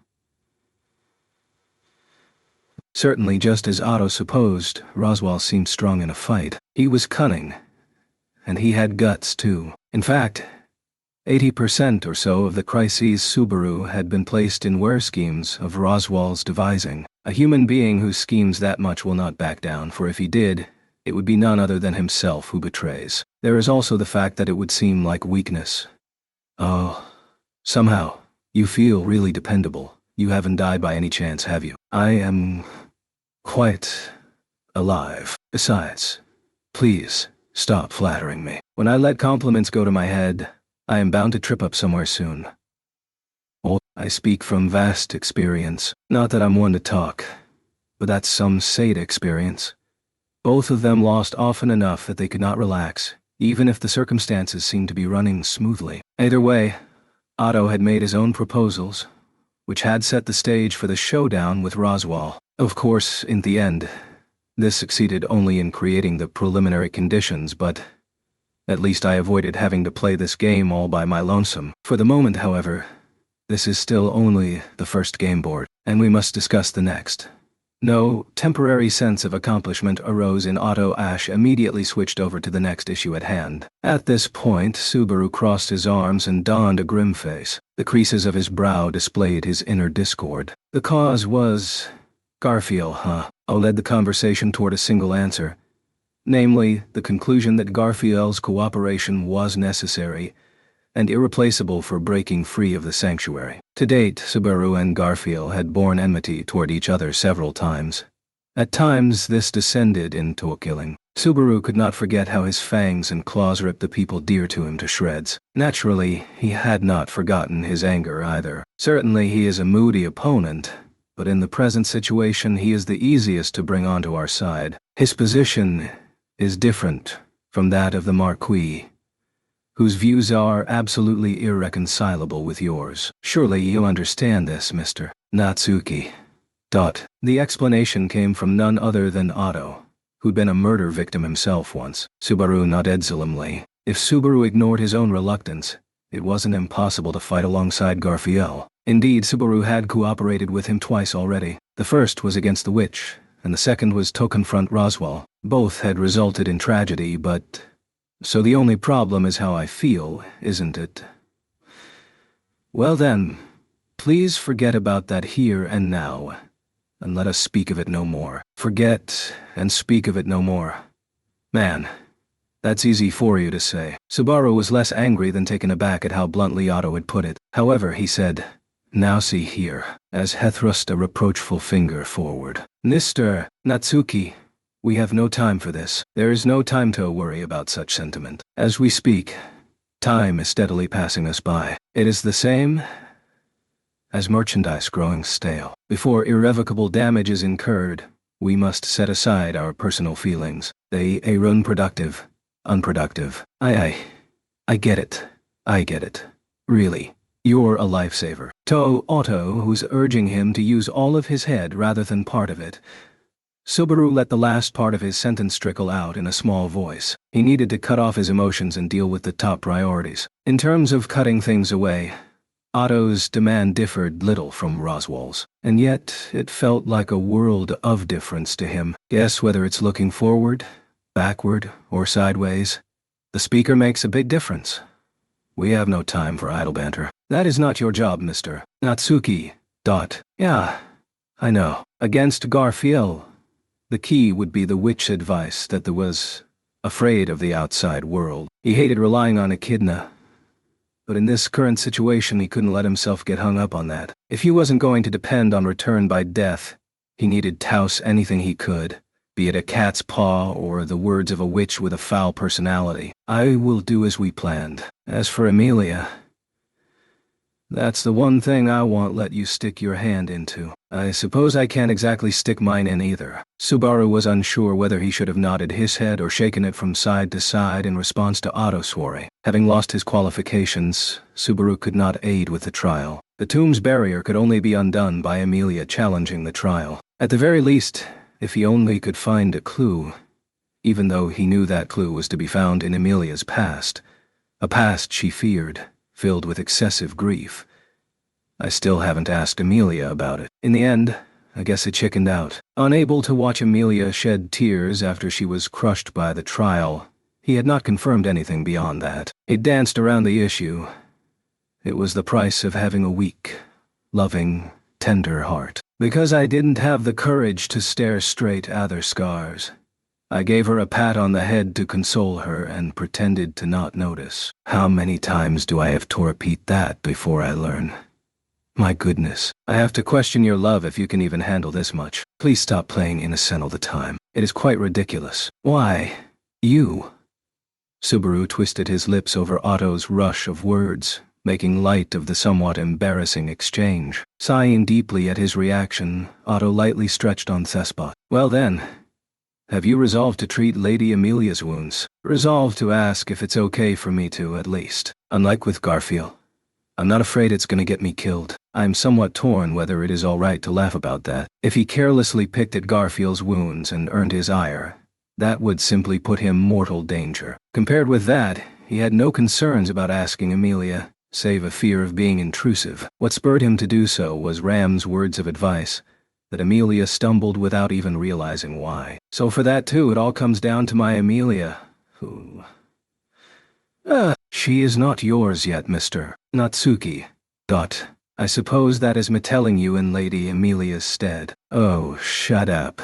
Certainly, just as Otto supposed, Roswaal seemed strong in a fight. He was cunning, and he had guts, too. In fact, 80% or so of the crises Subaru had been placed in were schemes of Roswaal's devising. A human being whose schemes that much will not back down, for if he did, it would be none other than himself who betrays. There is also the fact that it would seem like weakness. Oh, somehow, you feel really dependable. You haven't died by any chance, have you? I am quite alive. Besides, please, stop flattering me. When I let compliments go to my head, I am bound to trip up somewhere soon. Oh, I speak from vast experience. Not that I'm one to talk, but that's some sade experience. Both of them lost often enough that they could not relax, even if the circumstances seemed to be running smoothly. Either way, Otto had made his own proposals, which had set the stage for the showdown with Roswaal. Of course, in the end, this succeeded only in creating the preliminary conditions, but at least I avoided having to play this game all by my lonesome. For the moment, however, this is still only the first game board, and we must discuss the next. No temporary sense of accomplishment arose in Otto. Ash immediately switched over to the next issue at hand. At this point, Subaru crossed his arms and donned a grim face. The creases of his brow displayed his inner discord. The cause was Garfield, huh? O led the conversation toward a single answer, namely, the conclusion that Garfield's cooperation was necessary and irreplaceable for breaking free of the sanctuary. To date, Subaru and Garfield had borne enmity toward each other several times. At times, this descended into a killing. Subaru could not forget how his fangs and claws ripped the people dear to him to shreds. Naturally, he had not forgotten his anger either. Certainly, he is a moody opponent, but in the present situation, he is the easiest to bring onto our side. His position is different from that of the Marquis, whose views are absolutely irreconcilable with yours. Surely you understand this, Mr. Natsuki. The explanation came from none other than Otto, who'd been a murder victim himself once. Subaru nodded solemnly. If Subaru ignored his own reluctance, it wasn't impossible to fight alongside Garfield. Indeed, Subaru had cooperated with him twice already. The first was against the witch, and the second was to confront Roswell. Both had resulted in tragedy, but so the only problem is how I feel, isn't it? Well then, please forget about that here and now, and let us speak of it no more. Forget and speak of it no more. Man, that's easy for you to say. Subaru was less angry than taken aback at how bluntly Otto had put it. However, he said, "Now see here," as he thrust a reproachful finger forward. "Mr. Natsuki, we have no time for this. There is no time to worry about such sentiment. As we speak, time is steadily passing us by. It is the same as merchandise growing stale. Before irrevocable damage is incurred, we must set aside our personal feelings. They are unproductive. I get it. I get it. Really. You're a lifesaver." To Otto, who's urging him to use all of his head rather than part of it, Subaru let the last part of his sentence trickle out in a small voice. He needed to cut off his emotions and deal with the top priorities. In terms of cutting things away, Otto's demand differed little from Roswell's, and yet it felt like a world of difference to him. Guess whether it's looking forward, backward, or sideways, the speaker makes a big difference. We have no time for idle banter. That is not your job, Mr. Natsuki. Yeah, I know. Against Garfield, the key would be the witch advice that there was afraid of the outside world. He hated relying on Echidna, but in this current situation he couldn't let himself get hung up on that. If he wasn't going to depend on return by death, he needed Taos anything he could, be it a cat's paw or the words of a witch with a foul personality. I will do as we planned. As for Amelia, that's the one thing I won't let you stick your hand into. I suppose I can't exactly stick mine in either. Subaru was unsure whether he should have nodded his head or shaken it from side to side in response to Otto's soiree. Having lost his qualifications, Subaru could not aid with the trial. The tomb's barrier could only be undone by Amelia challenging the trial. At the very least, if he only could find a clue, even though he knew that clue was to be found in Amelia's past, a past she feared, filled with excessive grief. I still haven't asked Amelia about it. In the end, I guess it chickened out. Unable to watch Amelia shed tears after she was crushed by the trial, he had not confirmed anything beyond that. He danced around the issue. It was the price of having a weak, loving, tender heart. Because I didn't have the courage to stare straight at her scars, I gave her a pat on the head to console her and pretended to not notice. How many times do I have to repeat that before I learn? My goodness, I have to question your love if you can even handle this much. Please stop playing innocent all the time. It is quite ridiculous. Why? You? Subaru twisted his lips over Otto's rush of words, making light of the somewhat embarrassing exchange. Sighing deeply at his reaction, Otto lightly stretched on Thespot. Well then, have you resolved to treat Lady Amelia's wounds? Resolved to ask if it's okay for me to, at least. Unlike with Garfield, I'm not afraid it's gonna get me killed. I'm somewhat torn whether it is all right to laugh about that. If he carelessly picked at Garfield's wounds and earned his ire, that would simply put him mortal danger. Compared with that, he had no concerns about asking Amelia, save a fear of being intrusive. What spurred him to do so was Ram's words of advice, that Amelia stumbled without even realizing why. So for that too, it all comes down to my Amelia, who... she is not yours yet, Mr. Natsuki. I suppose that is me telling you in Lady Amelia's stead. Oh, shut up.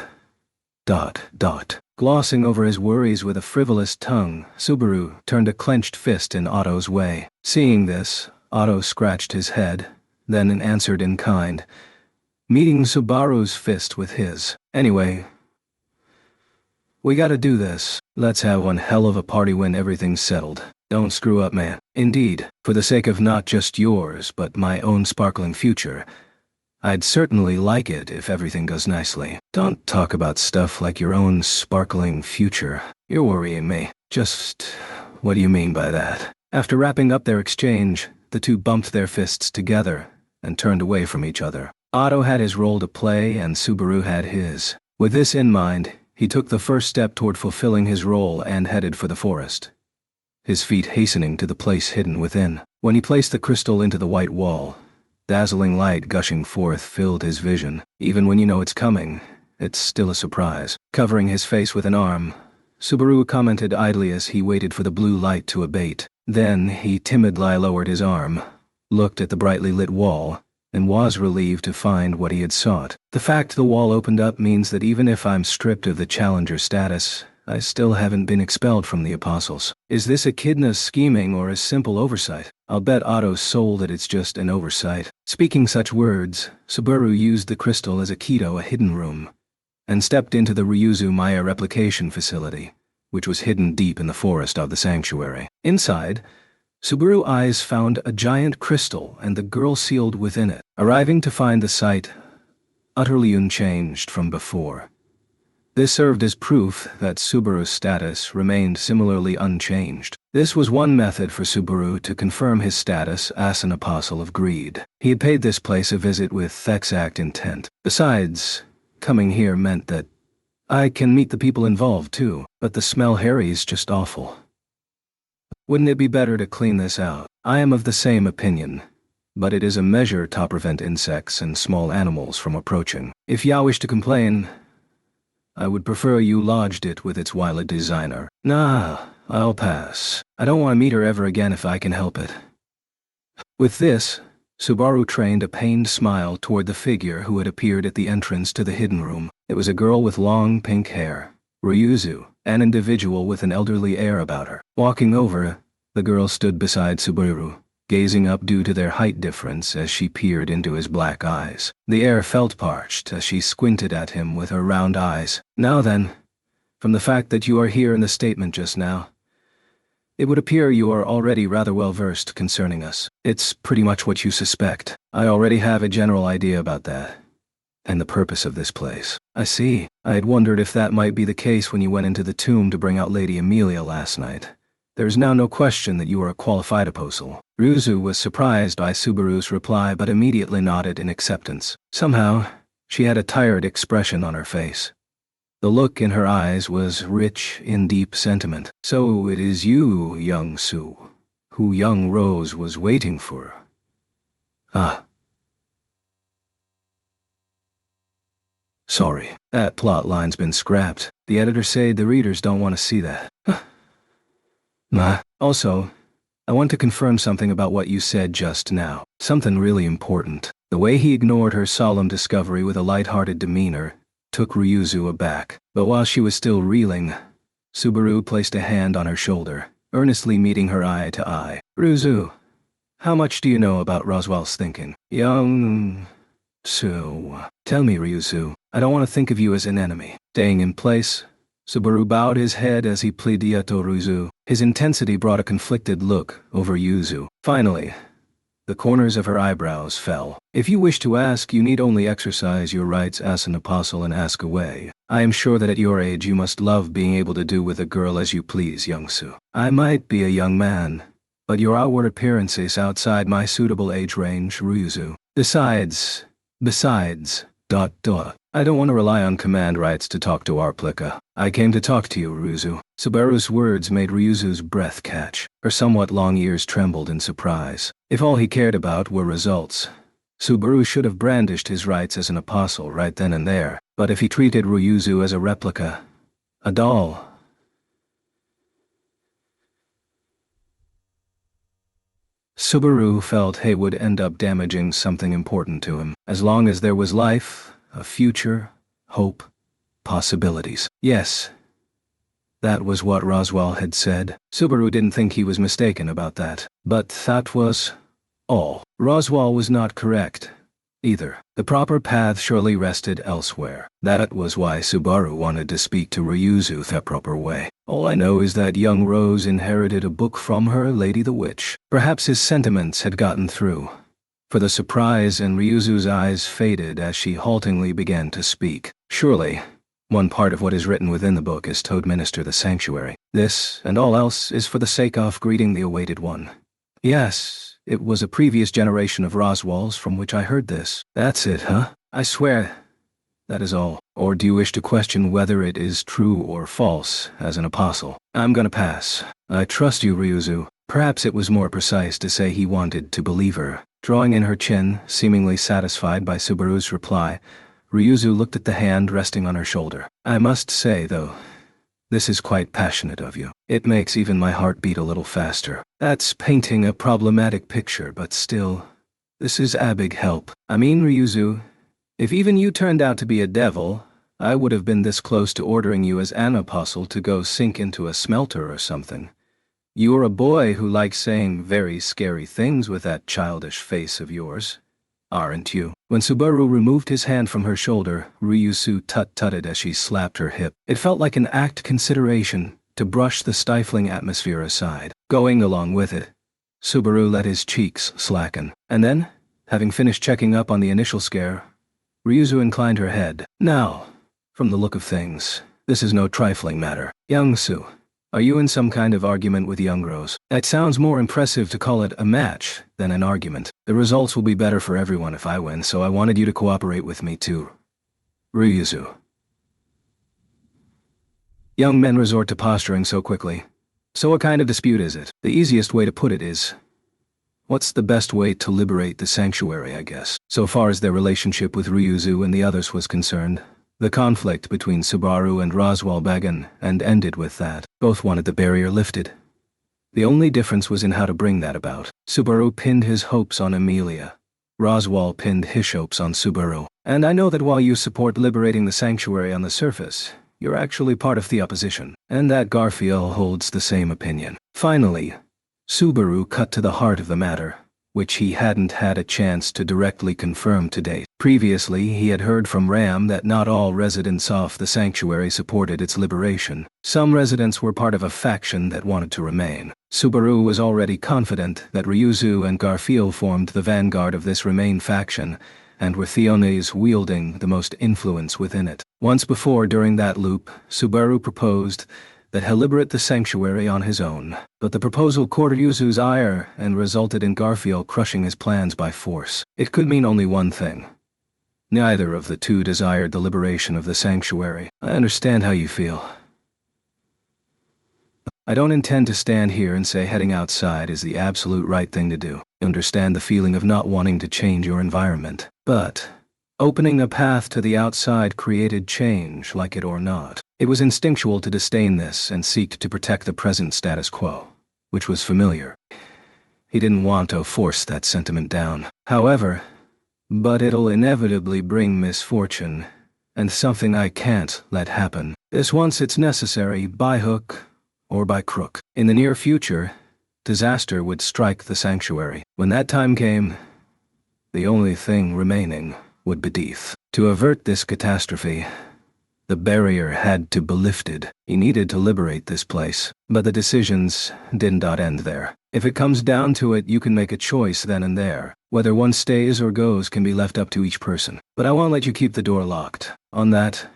Glossing over his worries with a frivolous tongue, Subaru turned a clenched fist in Otto's way. Seeing this, Otto scratched his head, then answered in kind, meeting Subaru's fist with his. Anyway, we gotta do this. Let's have one hell of a party when everything's settled. Don't screw up, man. Indeed, for the sake of not just yours, but my own sparkling future, I'd certainly like it if everything goes nicely. Don't talk about stuff like your own sparkling future. You're worrying me. Just, what do you mean by that? After wrapping up their exchange, the two bumped their fists together and turned away from each other. Otto had his role to play and Subaru had his. With this in mind, he took the first step toward fulfilling his role and headed for the forest, his feet hastening to the place hidden within. When he placed the crystal into the white wall, dazzling light gushing forth filled his vision. Even when you know it's coming, it's still a surprise. Covering his face with an arm, Subaru commented idly as he waited for the blue light to abate. Then he timidly lowered his arm, looked at the brightly lit wall, and was relieved to find what he had sought. The fact the wall opened up means that even if I'm stripped of the challenger status, I still haven't been expelled from the Apostles. Is this echidna's scheming or a simple oversight? I'll bet Otto's soul that it's just an oversight. Speaking such words, Subaru used the crystal as a key to a hidden room, and stepped into the Ryuzu Maya replication facility, which was hidden deep in the forest of the sanctuary. Inside, Subaru's eyes found a giant crystal and the girl sealed within it, arriving to find the site utterly unchanged from before. This served as proof that Subaru's status remained similarly unchanged. This was one method for Subaru to confirm his status as an apostle of greed. He had paid this place a visit with exact intent. Besides, coming here meant that I can meet the people involved too, but the smell Harry's just awful. Wouldn't it be better to clean this out? I am of the same opinion, but it is a measure to prevent insects and small animals from approaching. If ya wish to complain, I would prefer you lodged it with its wiled designer. Nah, I'll pass. I don't want to meet her ever again if I can help it. With this, Subaru trained a pained smile toward the figure who had appeared at the entrance to the hidden room. It was a girl with long pink hair, Ryuzu, an individual with an elderly air about her. Walking over, the girl stood beside Subaru, gazing up due to their height difference as she peered into his black eyes. The air felt parched as she squinted at him with her round eyes. Now then, from the fact that you are here in the statement just now, it would appear you are already rather well versed concerning us. It's pretty much what you suspect. I already have a general idea about that, and the purpose of this place. I see. I had wondered if that might be the case when you went into the tomb to bring out Lady Amelia last night. There is now no question that you are a qualified apostle. Ryuzu was surprised by Subaru's reply but immediately nodded in acceptance. Somehow, she had a tired expression on her face. The look in her eyes was rich in deep sentiment. So it is you, young Su, who young Rose was waiting for. Ah. Sorry, that plot line's been scrapped. The editors say the readers don't want to see that. Also, I want to confirm something about what you said just now. Something really important. The way he ignored her solemn discovery with a light-hearted demeanor took Ryuzu aback. But while she was still reeling, Subaru placed a hand on her shoulder, earnestly meeting her eye to eye. Ryuzu, how much do you know about Roswell's thinking? Young Su. Tell me, Ryuzu. I don't want to think of you as an enemy. Staying in place, Subaru bowed his head as he pleaded to Ryuzu. His intensity brought a conflicted look over Ryuzu. Finally, the corners of her eyebrows fell. If you wish to ask, you need only exercise your rights as an apostle and ask away. I am sure that at your age you must love being able to do with a girl as you please, young Su. I might be a young man, but your outward appearance is outside my suitable age range, Ryuzu. Besides, I don't want to rely on command rights to talk to Arplika. I came to talk to you, Ryuzu. Subaru's words made Ryuzu's breath catch. Her somewhat long ears trembled in surprise. If all he cared about were results, Subaru should have brandished his rights as an apostle right then and there, but if he treated Ryuzu as a replica, a doll, Subaru felt he would end up damaging something important to him. As long as there was life, a future, hope, possibilities. Yes, that was what Roswell had said. Subaru didn't think he was mistaken about that. But that was all. Roswell was not correct either. The proper path surely rested elsewhere. That was why Subaru wanted to speak to Ryuzu the proper way. All I know is that young Rose inherited a book from her, Lady the Witch. Perhaps his sentiments had gotten through. For the surprise in Ryuzu's eyes faded as she haltingly began to speak. Surely, one part of what is written within the book is to administer the sanctuary. This, and all else, is for the sake of greeting the awaited one. Yes, it was a previous generation of Roswells from which I heard this. That's it, huh? I swear, that is all. Or do you wish to question whether it is true or false as an apostle? I'm gonna pass. I trust you, Ryuzu. Perhaps it was more precise to say he wanted to believe her. Drawing in her chin, seemingly satisfied by Subaru's reply, Ryuzu looked at the hand resting on her shoulder. I must say, though, this is quite passionate of you. It makes even my heart beat a little faster. That's painting a problematic picture, but still, this is a big help. I mean, Ryuzu, if even you turned out to be a devil, I would have been this close to ordering you as an apostle to go sink into a smelter or something. You're a boy who likes saying very scary things with that childish face of yours, aren't you? When Subaru removed his hand from her shoulder, Ryuzu tut-tutted as she slapped her hip. It felt like an act consideration to brush the stifling atmosphere aside. Going along with it, Subaru let his cheeks slacken. And then, having finished checking up on the initial scare, Ryuzu inclined her head. Now, from the look of things, this is no trifling matter. Young Su, are you in some kind of argument with young Rose? It sounds more impressive to call it a match than an argument. The results will be better for everyone if I win, so I wanted you to cooperate with me too. Ryuzu. Young men resort to posturing so quickly. So what kind of dispute is it? The easiest way to put it is, what's the best way to liberate the sanctuary, I guess? So far as their relationship with Ryuzu and the others was concerned, the conflict between Subaru and Roswell began and ended with that. Both wanted the barrier lifted. The only difference was in how to bring that about. Subaru pinned his hopes on Amelia. Roswell pinned his hopes on Subaru. And I know that while you support liberating the sanctuary on the surface, you're actually part of the opposition. And that Garfield holds the same opinion. Finally, Subaru cut to the heart of the matter, which he hadn't had a chance to directly confirm to date. Previously, he had heard from Ram that not all residents of the sanctuary supported its liberation. Some residents were part of a faction that wanted to remain. Subaru was already confident that Ryuzu and Garfield formed the vanguard of this Remain faction, and were Theones wielding the most influence within it. Once before, during that loop, Subaru proposed that he'll liberate the sanctuary on his own, but the proposal caught Ryuzu's ire and resulted in Garfield crushing his plans by force. It could mean only one thing. Neither of the two desired the liberation of the sanctuary. I understand how you feel. I don't intend to stand here and say heading outside is the absolute right thing to do. I understand the feeling of not wanting to change your environment. But opening a path to the outside created change, like it or not. It was instinctual to disdain this and seek to protect the present status quo, which was familiar. He didn't want to force that sentiment down. However, but it'll inevitably bring misfortune, and something I can't let happen. This once it's necessary, by hook or by crook. In the near future, disaster would strike the sanctuary. When that time came, the only thing remaining would be death. To avert this catastrophe, the barrier had to be lifted. He needed to liberate this place. But the decisions did not end there. If it comes down to it, you can make a choice then and there. Whether one stays or goes can be left up to each person. But I won't let you keep the door locked. On that,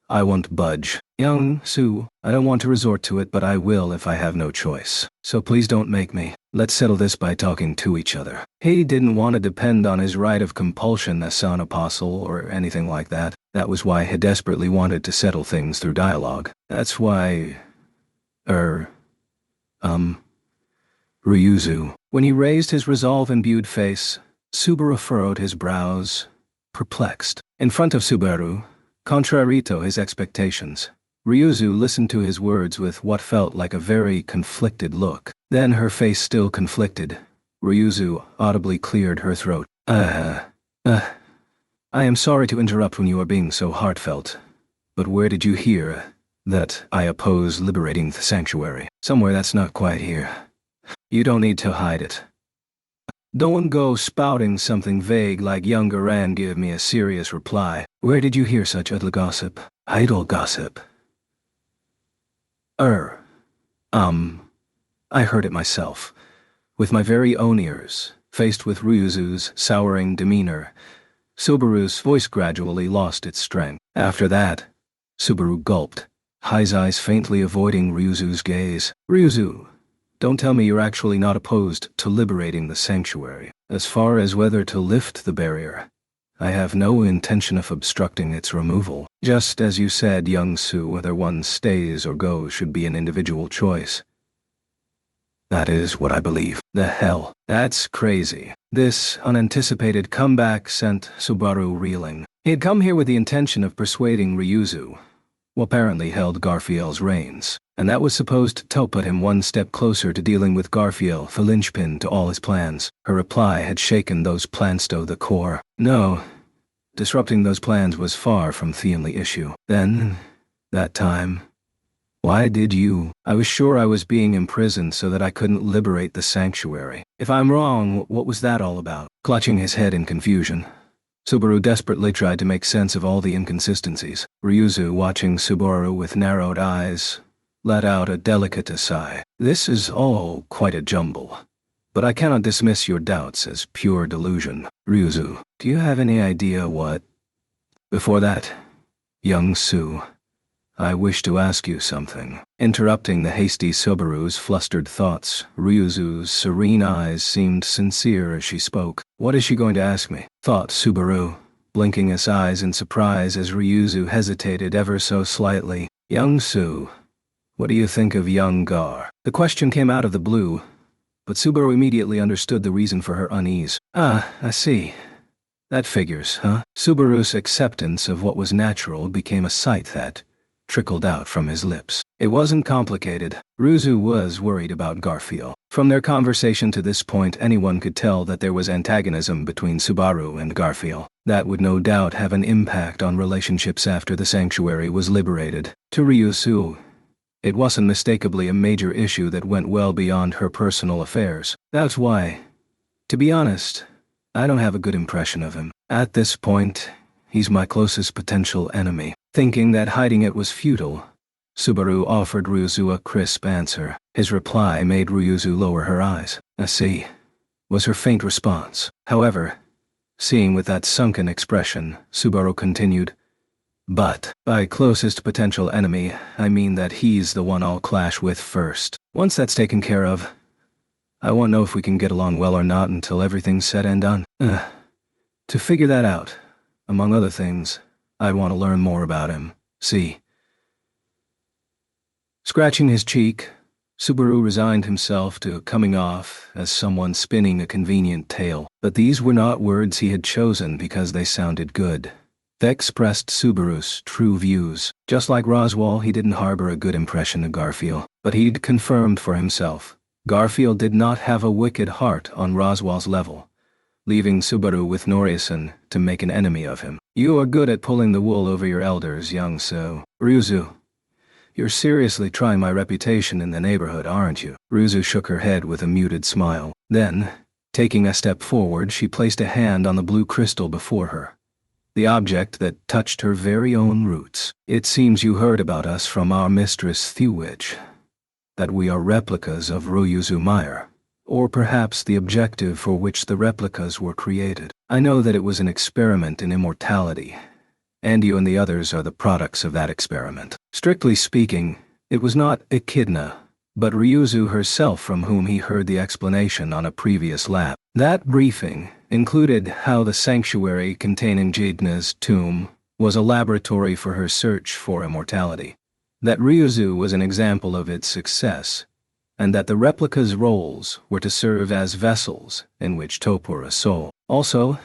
I won't budge. Young Su, I don't want to resort to it, but I will if I have no choice. So please don't make me. Let's settle this by talking to each other. He didn't want to depend on his right of compulsion as an apostle or anything like that. That was why he desperately wanted to settle things through dialogue. That's why... Ryuzu. When he raised his resolve-imbued face, Subaru furrowed his brows, perplexed. In front of Subaru, contrary to his expectations, Ryuzu listened to his words with what felt like a very conflicted look. Then, her face still conflicted, Ryuzu audibly cleared her throat. I am sorry to interrupt when you are being so heartfelt, but where did you hear that I oppose liberating the sanctuary? Somewhere that's not quite here. You don't need to hide it. Don't go spouting something vague like younger and give me a serious reply. Where did you hear such idle gossip? Idle gossip? I heard it myself, with my very own ears. Faced with Ryuzu's souring demeanor, Subaru's voice gradually lost its strength. After that, Subaru gulped, his eyes faintly avoiding Ryuzu's gaze. Ryuzu, don't tell me you're actually not opposed to liberating the sanctuary. As far as whether to lift the barrier, I have no intention of obstructing its removal. Just as you said, young Su, whether one stays or goes should be an individual choice. That is what I believe. The hell? That's crazy. This unanticipated comeback sent Subaru reeling. He had come here with the intention of persuading Ryuzu, who apparently held Garfiel's reins, and that was supposed to put him one step closer to dealing with Garfiel, the linchpin to all his plans. Her reply had shaken those plans to the core. No, disrupting those plans was far from the only issue. Then, that time, why did you? I was sure I was being imprisoned so that I couldn't liberate the sanctuary. If I'm wrong, what was that all about? Clutching his head in confusion, Subaru desperately tried to make sense of all the inconsistencies. Ryuzu, watching Subaru with narrowed eyes, let out a delicate sigh. This is all quite a jumble, but I cannot dismiss your doubts as pure delusion. Ryuzu, do you have any idea what? Before that, young Su, I wish to ask you something. Interrupting the hasty Subaru's flustered thoughts, Ryuzu's serene eyes seemed sincere as she spoke. What is she going to ask me? Thought Subaru, blinking his eyes in surprise as Ryuzu hesitated ever so slightly. Young Su, what do you think of young Gar? The question came out of the blue, but Subaru immediately understood the reason for her unease. I see. That figures, huh? Subaru's acceptance of what was natural became a sight that trickled out from his lips. It wasn't complicated. Ryuzu was worried about Garfiel. From their conversation to this point, anyone could tell that there was antagonism between Subaru and Garfiel. That would no doubt have an impact on relationships after the sanctuary was liberated. To Ryuzu, it was unmistakably a major issue that went well beyond her personal affairs. That's why, to be honest, I don't have a good impression of him. At this point, he's my closest potential enemy. Thinking that hiding it was futile, Subaru offered Ryuzu a crisp answer. His reply made Ryuzu lower her eyes. I see, was her faint response. However, seeing with that sunken expression, Subaru continued, but by closest potential enemy, I mean that he's the one I'll clash with first. Once that's taken care of, I won't know if we can get along well or not until everything's said and done. To figure that out, among other things, I want to learn more about him. See. Scratching his cheek, Subaru resigned himself to coming off as someone spinning a convenient tale. But these were not words he had chosen because they sounded good. They expressed Subaru's true views. Just like Roswell, he didn't harbor a good impression of Garfiel. But he'd confirmed for himself, Garfiel did not have a wicked heart on Roswell's level, leaving Subaru with Norison to make an enemy of him. You are good at pulling the wool over your elders, young Su. Ryuzu, you're seriously trying my reputation in the neighborhood, aren't you? Ryuzu shook her head with a muted smile. Then, taking a step forward, she placed a hand on the blue crystal before her, the object that touched her very own roots. It seems you heard about us from our mistress Thewitch, that we are replicas of Ryuzu Meyer, or perhaps the objective for which the replicas were created. I know that it was an experiment in immortality, and you and the others are the products of that experiment. Strictly speaking, it was not Echidna, but Ryuzu herself from whom he heard the explanation on a previous lap. That briefing included how the sanctuary containing Jidna's tomb was a laboratory for her search for immortality, that Ryuzu was an example of its success, and that the replica's roles were to serve as vessels in which to pour a soul. Also,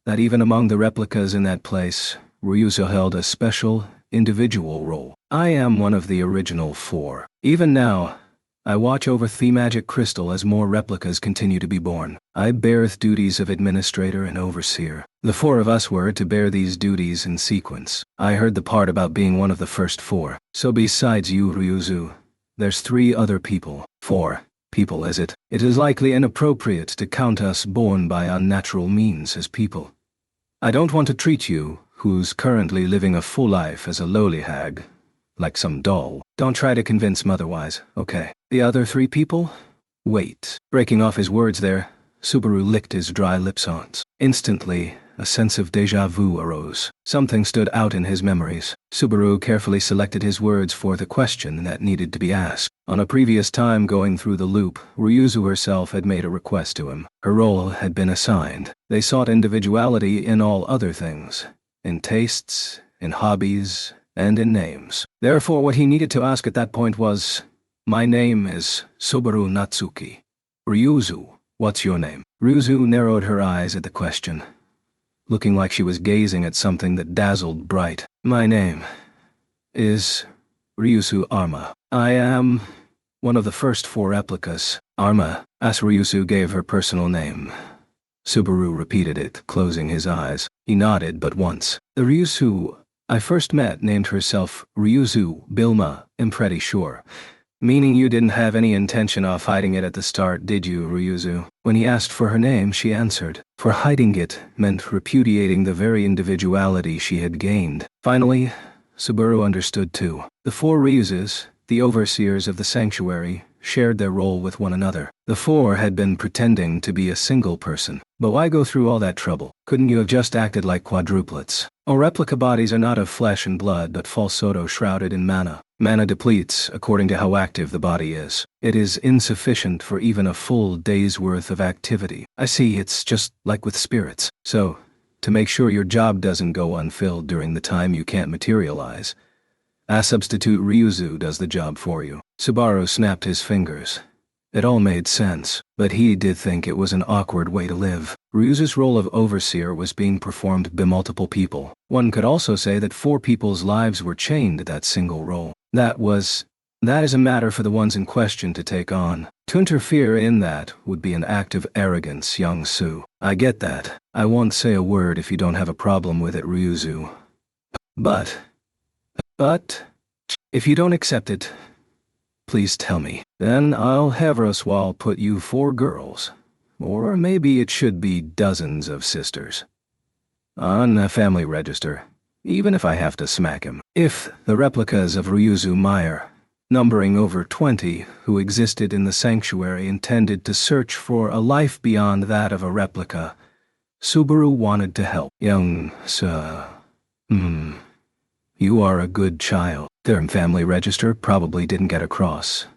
that even among the replicas in that place, Ryuzo held a special, individual role. I am one of the original 4. Even now, I watch over the magic crystal as more replicas continue to be born. I bear the duties of administrator and overseer. The 4 of us were to bear these duties in sequence. I heard the part about being one of the first 4. So besides you, Ryuzu, there's 3 other people. 4 people, is it? It is likely inappropriate to count us born by unnatural means as people. I don't want to treat you, who's currently living a full life, as a lowly hag, like some doll. Don't try to convince me otherwise, okay? The other 3 people? Wait. Breaking off his words there, Subaru licked his dry lips once. Instantly, a sense of déjà vu arose. Something stood out in his memories. Subaru carefully selected his words for the question that needed to be asked. On a previous time going through the loop, Ryuzu herself had made a request to him. Her role had been assigned. They sought individuality in all other things. In tastes, in hobbies, and in names. Therefore, what he needed to ask at that point was, "My name is Subaru Natsuki. Ryuzu, what's your name?" Ryuzu narrowed her eyes at the question, looking like she was gazing at something that dazzled bright. "My name is Ryuzu Arma. I am one of the first 4 replicas." Arma, as Ryuzu gave her personal name. Subaru repeated it, closing his eyes. He nodded but once. "The Ryuzu I first met named herself Ryuzu Bilma, I'm pretty sure." "Meaning you didn't have any intention of hiding it at the start, did you, Ryuzu?" When he asked for her name, she answered. For hiding it meant repudiating the very individuality she had gained. Finally, Subaru understood too. The 4 Ryuzes, the overseers of the sanctuary, shared their role with one another. The 4 had been pretending to be a single person. But why go through all that trouble? Couldn't you have just acted like quadruplets? Our replica bodies are not of flesh and blood but falsetto shrouded in mana. Mana depletes according to how active the body is. It is insufficient for even a full day's worth of activity. I see, it's just like with spirits. So, to make sure your job doesn't go unfilled during the time you can't materialize, a substitute Ryuzu does the job for you. Subaru snapped his fingers. It all made sense, but he did think it was an awkward way to live. Ryuzu's role of overseer was being performed by multiple people. One could also say that 4 people's lives were chained to that single role. That is a matter for the ones in question to take on. To interfere in that would be an act of arrogance, young Su. I get that. I won't say a word if you don't have a problem with it, Ryuzu. But, if you don't accept it, please tell me. Then I'll have Roswell put you 4 girls, or maybe it should be dozens of sisters, on a family register, even if I have to smack him. If the replicas of Ryuzu Meyer, numbering over 20, who existed in the sanctuary intended to search for a life beyond that of a replica, Subaru wanted to help. Young sir, you are a good child. Their family register probably didn't get across,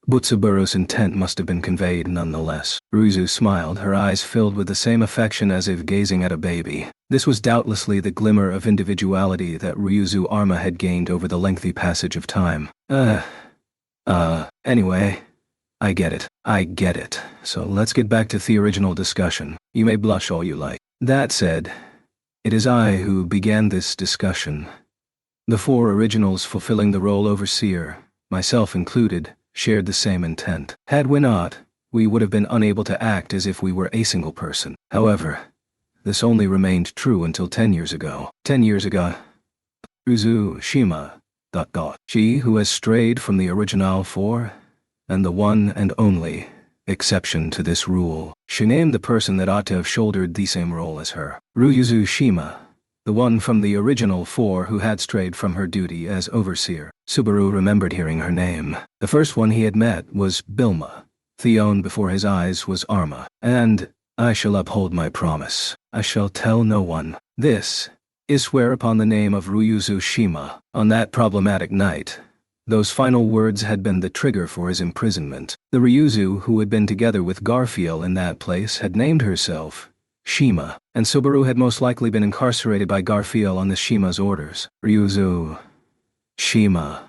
but Subaru's intent must have been conveyed nonetheless. Ryuzu smiled, her eyes filled with the same affection as if gazing at a baby. This was doubtlessly the glimmer of individuality that Ryuzu Arma had gained over the lengthy passage of time. Anyway, I get it. So let's get back to the original discussion. You may blush all you like. That said, it is I who began this discussion. The 4 originals fulfilling the role overseer, myself included, shared the same intent. Had we not, we would have been unable to act as if we were a single person. However, this only remained true until 10 years ago. 10 years ago, Ryuzu Shima, ... She who has strayed from the original 4, and the one and only exception to this rule. She named the person that ought to have shouldered the same role as her. Ryuzu Shima, the one from the original 4 who had strayed from her duty as overseer. Subaru remembered hearing her name. The first one he had met was Bilma. Theon before his eyes was Arma. And I shall uphold my promise. I shall tell no one. This is swear upon the name of Ryuzu Shima. On that problematic night, those final words had been the trigger for his imprisonment. The Ryuzu who had been together with Garfield in that place had named herself Shima, and Subaru had most likely been incarcerated by Garfield on the Shima's orders. Ryuzu Shima.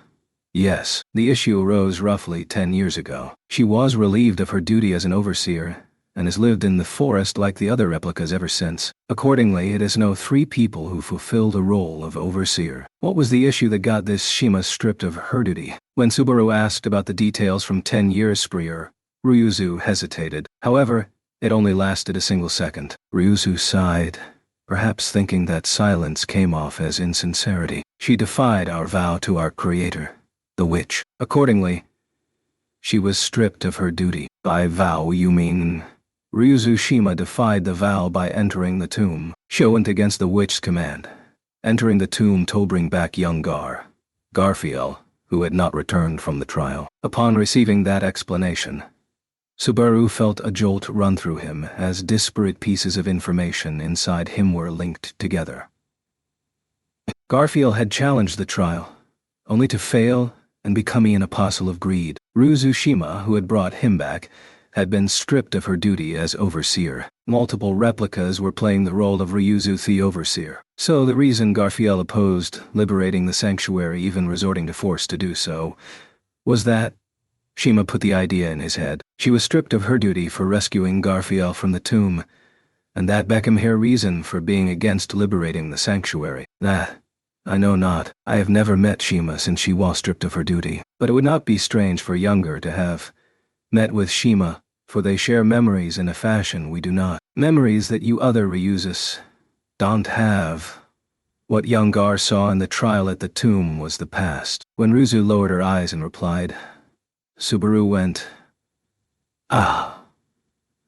Yes, the issue arose roughly 10 years ago. She was relieved of her duty as an overseer, and has lived in the forest like the other replicas ever since. Accordingly, it is now 3 people who fulfill the role of overseer. What was the issue that got this Shima stripped of her duty? When Subaru asked about the details from 10 years prior, Ryuzu hesitated. However, it only lasted a single second. Ryuzu sighed, perhaps thinking that silence came off as insincerity. She defied our vow to our creator, the witch. Accordingly, she was stripped of her duty. By vow you mean? Ryuzu Shima defied the vow by entering the tomb. She went against the witch's command. Entering the tomb to bring back young Garfiel, who had not returned from the trial. Upon receiving that explanation, Subaru felt a jolt run through him as disparate pieces of information inside him were linked together. Garfiel had challenged the trial, only to fail and become an apostle of greed. Ryuzu Shima, who had brought him back, had been stripped of her duty as overseer. Multiple replicas were playing the role of Ryuzu the overseer. So the reason Garfiel opposed liberating the sanctuary, even resorting to force to do so, was that Shima put the idea in his head. She was stripped of her duty for rescuing Garfiel from the tomb, and that became her reason for being against liberating the sanctuary. That I know not. I have never met Shima since she was stripped of her duty, but it would not be strange for Younger to have met with Shima, for they share memories in a fashion we do not. Memories that you other Ryuzus don't have. What Youngar saw in the trial at the tomb was the past. When Ryuzu lowered her eyes and replied, Subaru went, "Ah,"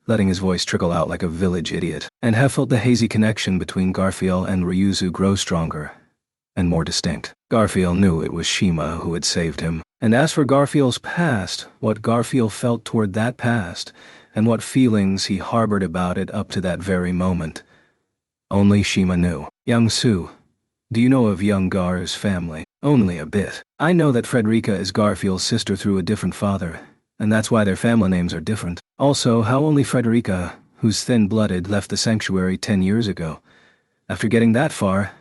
letting his voice trickle out like a village idiot, and have felt the hazy connection between Garfiel and Ryuzu grow stronger and more distinct. Garfiel knew it was Shima who had saved him. And as for Garfiel's past, what Garfiel felt toward that past, and what feelings he harbored about it up to that very moment, only Shima knew. Young Su, do you know of young Gar's family? Only a bit. I know that Frederica is Garfiel's sister through a different father, and that's why their family names are different. Also, how only Frederica, who's thin-blooded, left the sanctuary 10 years ago. After getting that far,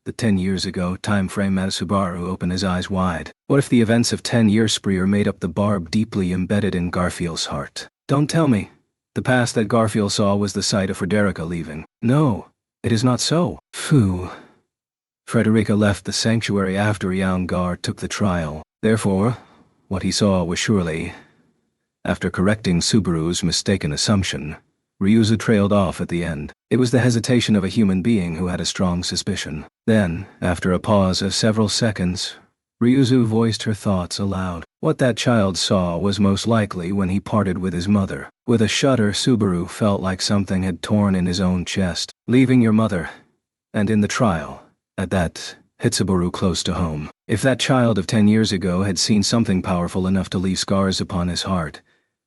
the 10 years ago time frame, made Subaru open his eyes wide. What if the events of 10 years prior made up the barb deeply embedded in Garfiel's heart? Don't tell me the past that Garfiel saw was the sight of Frederica leaving. No, it is not so. Phew. Frederica left the sanctuary after Youngar took the trial. Therefore, what he saw was surely, after correcting Subaru's mistaken assumption, Ryuzu trailed off at the end. It was the hesitation of a human being who had a strong suspicion. Then, after a pause of several seconds, Ryuzu voiced her thoughts aloud. What that child saw was most likely when he parted with his mother. With a shudder, Subaru felt like something had torn in his own chest. Leaving your mother, and in the trial, at that, hit Subaru close to home. If that child of 10 years ago had seen something powerful enough to leave scars upon his heart,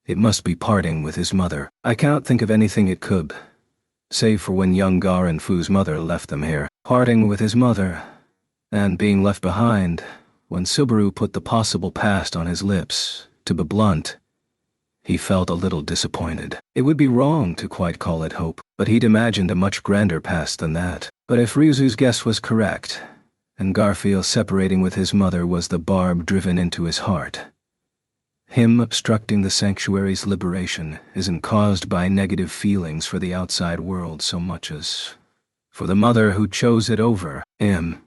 it must be parting with his mother. I cannot think of anything it could, save for when young Gar and Fu's mother left them here. Parting with his mother, and being left behind. When Subaru put the possible past on his lips, to be blunt, he felt a little disappointed. It would be wrong to quite call it hope, but he'd imagined a much grander past than that. But if Ryuzu's guess was correct, and Garfiel separating with his mother was the barb driven into his heart, him obstructing the sanctuary's liberation isn't caused by negative feelings for the outside world so much as for the mother who chose it over him.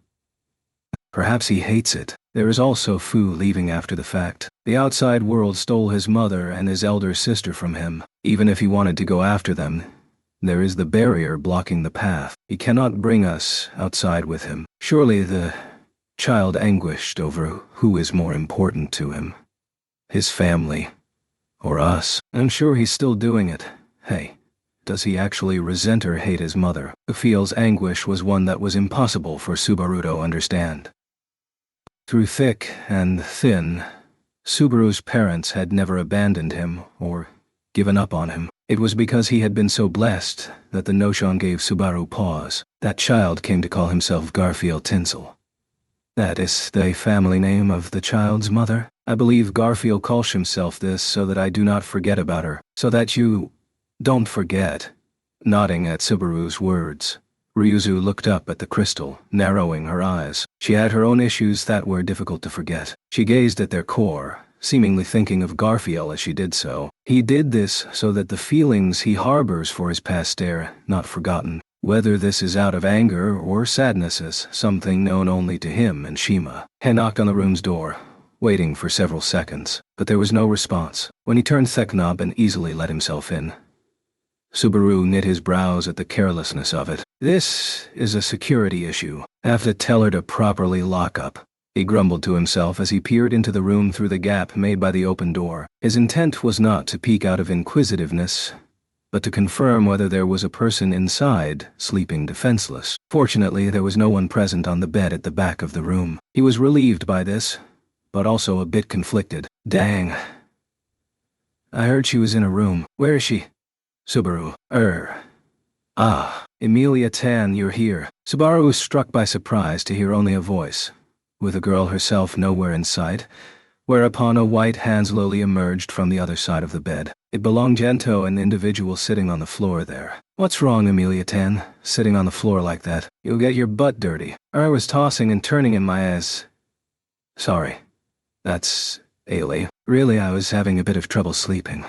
Perhaps he hates it. There is also Fu leaving after the fact. The outside world stole his mother and his elder sister from him. Even if he wanted to go after them, there is the barrier blocking the path. He cannot bring us outside with him. Surely the child anguished over who is more important to him. His family, or us. I'm sure he's still doing it. Hey, does he actually resent or hate his mother? Garfiel's anguish was one that was impossible for Subaru to understand. Through thick and thin, Subaru's parents had never abandoned him or given up on him. It was because he had been so blessed that the notion gave Subaru pause. That child came to call himself Garfiel Tinsel. That is the family name of the child's mother. I believe Garfiel calls himself this so that I do not forget about her. So that you don't forget. Nodding at Subaru's words, Ryuzu looked up at the crystal, narrowing her eyes. She had her own issues that were difficult to forget. She gazed at their core, seemingly thinking of Garfield as she did so. He did this so that the feelings he harbors for his past are not forgotten. Whether this is out of anger or sadness is something known only to him and Shima. He knocked on the room's door, waiting for several seconds, but there was no response. When he turned the knob and easily let himself in, Subaru knit his brows at the carelessness of it. This is a security issue. I have to tell her to properly lock up. He grumbled to himself as he peered into the room through the gap made by the open door. His intent was not to peek out of inquisitiveness, but to confirm whether there was a person inside, sleeping defenseless. Fortunately, there was no one present on the bed at the back of the room. He was relieved by this, but also a bit conflicted. Dang. I heard she was in a room. Where is she? Subaru. Ah, Emilia Tan, you're here. Subaru was struck by surprise to hear only a voice, with the girl herself nowhere in sight, whereupon a white hand slowly emerged from the other side of the bed. It belonged to an individual sitting on the floor there. What's wrong, Emilia Tan? Sitting on the floor like that? You'll get your butt dirty. I was tossing and turning in my ass. Sorry. That's Ailey. Really, I was having a bit of trouble sleeping.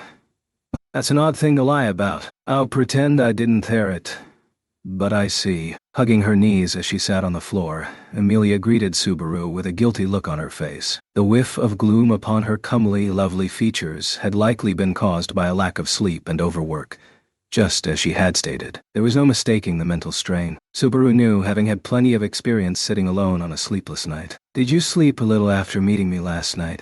That's an odd thing to lie about. I'll pretend I didn't hear it. But I see. Hugging her knees as she sat on the floor, Emilia greeted Subaru with a guilty look on her face. The whiff of gloom upon her comely, lovely features had likely been caused by a lack of sleep and overwork, just as she had stated. There was no mistaking the mental strain. Subaru knew, having had plenty of experience sitting alone on a sleepless night. Did you sleep a little after meeting me last night?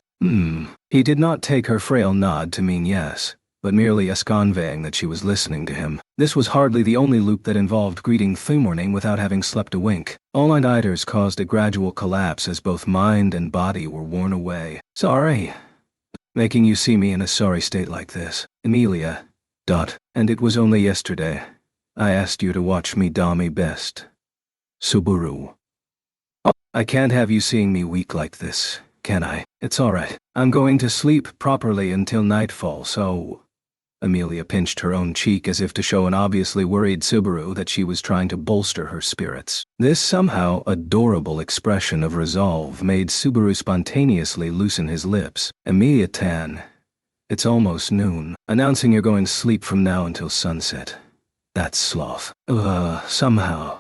He did not take her frail nod to mean yes, but merely as conveying that she was listening to him. This was hardly the only loop that involved greeting the morning without having slept a wink. All-nighters caused a gradual collapse as both mind and body were worn away. Sorry. Making you see me in a sorry state like this. Emilia. And it was only yesterday. I asked you to watch me do my best. Subaru. I can't have you seeing me weak like this, can I? It's alright. I'm going to sleep properly until nightfall, so... Emilia pinched her own cheek as if to show an obviously worried Subaru that she was trying to bolster her spirits. This somehow adorable expression of resolve made Subaru spontaneously loosen his lips. Emilia Tan. It's almost noon. Announcing you're going to sleep from now until sunset. That's sloth. Somehow.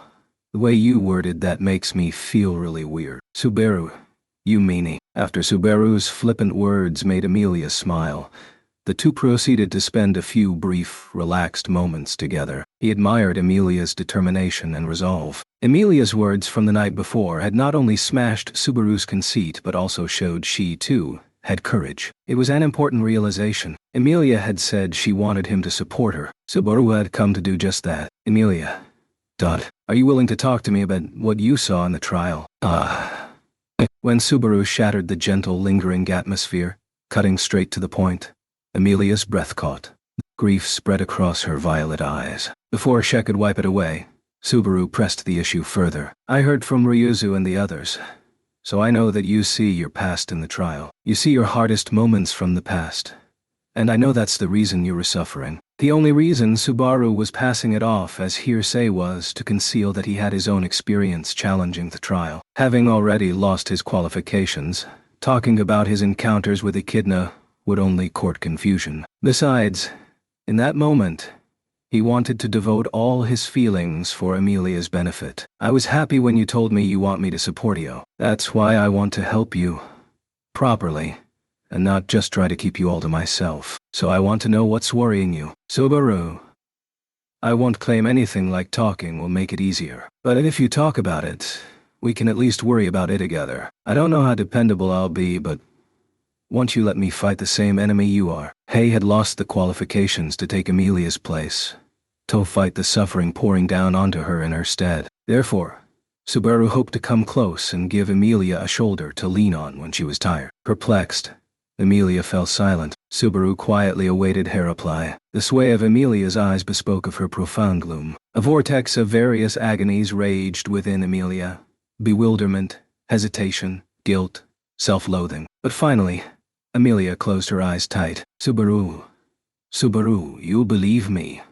The way you worded that makes me feel really weird. Subaru. You meanie. After Subaru's flippant words made Emilia smile, the two proceeded to spend a few brief, relaxed moments together. He admired Emilia's determination and resolve. Emilia's words from the night before had not only smashed Subaru's conceit but also showed she, too, had courage. It was an important realization. Emilia had said she wanted him to support her. Subaru had come to do just that. Emilia. Are you willing to talk to me about what you saw in the trial? When Subaru shattered the gentle, lingering atmosphere, cutting straight to the point, Emilia's breath caught. Grief spread across her violet eyes. Before she could wipe it away, Subaru pressed the issue further. I heard from Ryuzu and the others, so I know that you see your past in the trial. You see your hardest moments from the past. And I know that's the reason you were suffering. The only reason Subaru was passing it off as hearsay was to conceal that he had his own experience challenging the trial. Having already lost his qualifications, talking about his encounters with Echidna would only court confusion. Besides, in that moment, he wanted to devote all his feelings for Emilia's benefit. I was happy when you told me you want me to support you. That's why I want to help you. Properly. And not just try to keep you all to myself. So I want to know what's worrying you. Subaru. I won't claim anything like talking will make it easier. But if you talk about it, we can at least worry about it together. I don't know how dependable I'll be, but won't you let me fight the same enemy you are? Hay had lost the qualifications to take Emilia's place, to fight the suffering pouring down onto her in her stead. Therefore, Subaru hoped to come close and give Emilia a shoulder to lean on when she was tired. Perplexed, Emilia fell silent. Subaru quietly awaited her reply. The sway of Emilia's eyes bespoke of her profound gloom. A vortex of various agonies raged within Emilia. Bewilderment, hesitation, guilt, self-loathing. But finally, Emilia closed her eyes tight. Subaru, you'll believe me.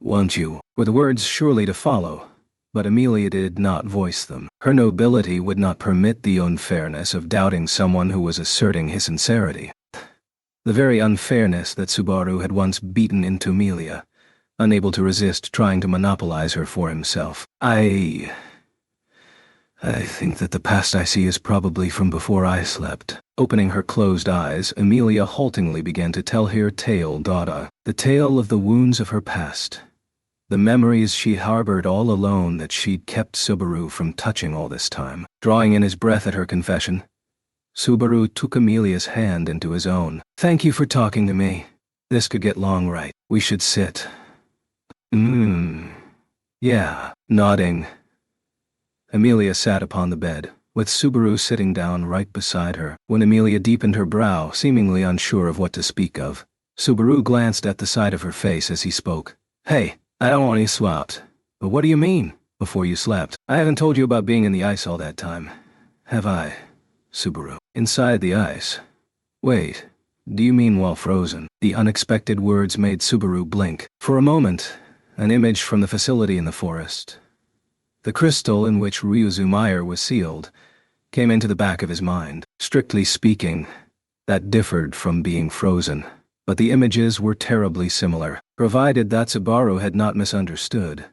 won't you?" were the words surely to follow, but Amelia did not voice them. Her nobility would not permit the unfairness of doubting someone who was asserting his sincerity. The very unfairness that Subaru had once beaten into Amelia, unable to resist trying to monopolize her for himself. I think that the past I see is probably from before I slept." Opening her closed eyes, Amelia haltingly began to tell her tale, the tale of the wounds of her past. The memories she harbored all alone that she'd kept Subaru from touching all this time. Drawing in his breath at her confession, Subaru took Amelia's hand into his own. "Thank you for talking to me. This could get long, right? We should sit." Yeah, nodding. Amelia sat upon the bed, with Subaru sitting down right beside her. When Amelia deepened her brow, seemingly unsure of what to speak of, Subaru glanced at the side of her face as he spoke. "Hey, I don't want you swapped. But what do you mean, before you slept? I haven't told you about being in the ice all that time, have I, Subaru?" "Inside the ice? Wait, do you mean while frozen?" The unexpected words made Subaru blink. For a moment, an image from the facility in the forest, the crystal in which Ryuzu Meyer was sealed, came into the back of his mind. Strictly speaking, that differed from being frozen, but the images were terribly similar, provided that Subaru had not misunderstood.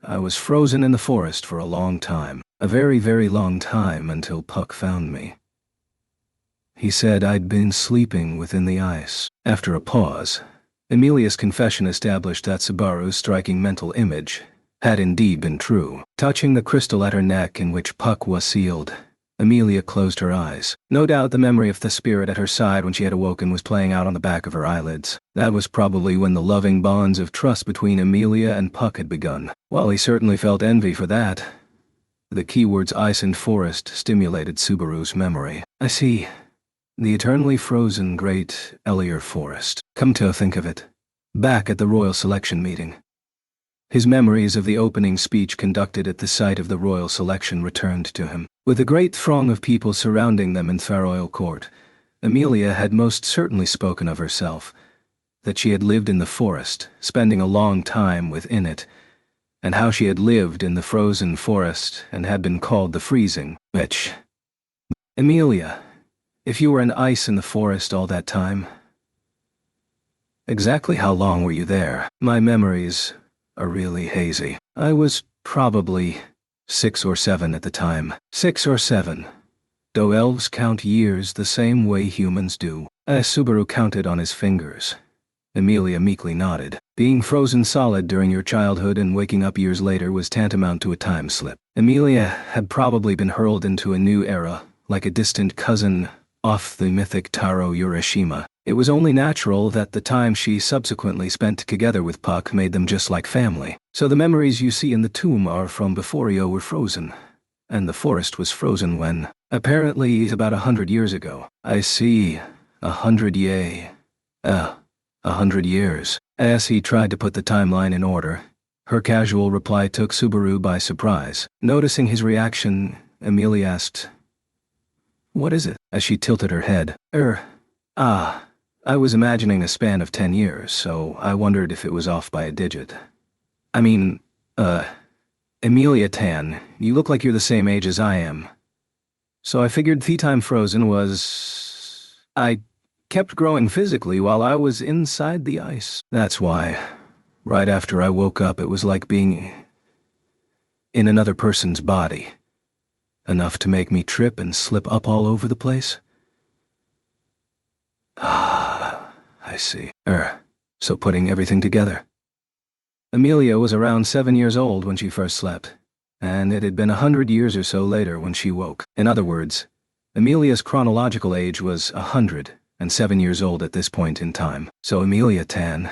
"I was frozen in the forest for a long time, a very, very long time, until Puck found me. He said I'd been sleeping within the ice." After a pause, Amelia's confession established that Subaru's striking mental image had indeed been true. Touching the crystal at her neck in which Puck was sealed, Amelia closed her eyes. No doubt the memory of the spirit at her side when she had awoken was playing out on the back of her eyelids. That was probably when the loving bonds of trust between Amelia and Puck had begun. While he certainly felt envy for that, the keywords ice and forest stimulated Subaru's memory. "I see. The eternally frozen Great Elier Forest. Come to think of it, back at the Royal Selection meeting." His memories of the opening speech conducted at the site of the Royal Selection returned to him. With a great throng of people surrounding them in Faroil Court, Amelia had most certainly spoken of herself, that she had lived in the forest, spending a long time within it, and how she had lived in the frozen forest and had been called the freezing witch. "Amelia, if you were in ice in the forest all that time, exactly how long were you there?" "My memories are really hazy. I was probably 6 or 7 at the time." 6 or 7. Do elves count years the same way humans do? As Subaru counted on his fingers, Amelia meekly nodded. "Being frozen solid during your childhood and waking up years later was tantamount to a time slip." Amelia had probably been hurled into a new era, like a distant cousin off the mythic Taro Urashima. It was only natural that the time she subsequently spent together with Puck made them just like family. "So the memories you see in the tomb are from before you were frozen, and the forest was frozen when?" "Apparently about 100 years ago." "I see. 100 100 years. As he tried to put the timeline in order, her casual reply took Subaru by surprise. Noticing his reaction, Amelia asked, "What is it?" As she tilted her head. I was imagining a span of 10 years, so I wondered if it was off by a digit." "I mean, Amelia Tan, you look like you're the same age as I am. So I figured the time frozen was... I kept growing physically while I was inside the ice. That's why, right after I woke up, it was like being in another person's body. Enough to make me trip and slip up all over the place." I see. So putting everything together. Amelia was around 7 years old when she first slept, and it had been 100 years or so later when she woke. In other words, Amelia's chronological age was 107 years old at this point in time. "So Amelia Tan,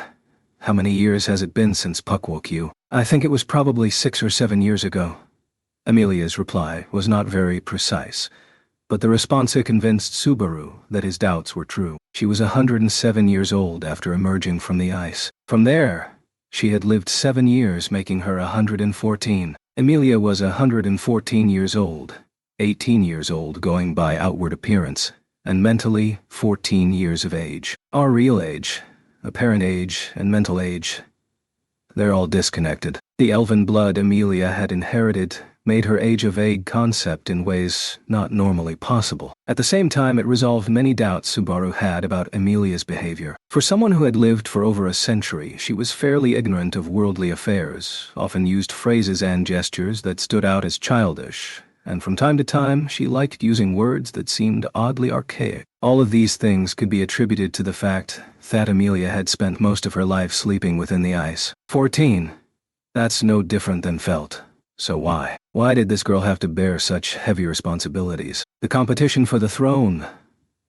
how many years has it been since Puck woke you?" "I think it was probably 6 or 7 years ago." Amelia's reply was not very precise, but the response convinced Subaru that his doubts were true. She was 107 years old after emerging from the ice. From there, she had lived 7 years, making her 114. Amelia was 114 years old, 18 years old going by outward appearance, and mentally 14 years of age. Our real age, apparent age, and mental age They're all disconnected. The elven blood Amelia had inherited made her age a vague concept in ways not normally possible. At the same time, it resolved many doubts Subaru had about Amelia's behavior. For someone who had lived for over a century, she was fairly ignorant of worldly affairs, often used phrases and gestures that stood out as childish, and from time to time she liked using words that seemed oddly archaic. All of these things could be attributed to the fact that Amelia had spent most of her life sleeping within the ice. 14. That's no different than felt. So why? Why did this girl have to bear such heavy responsibilities? The competition for the throne,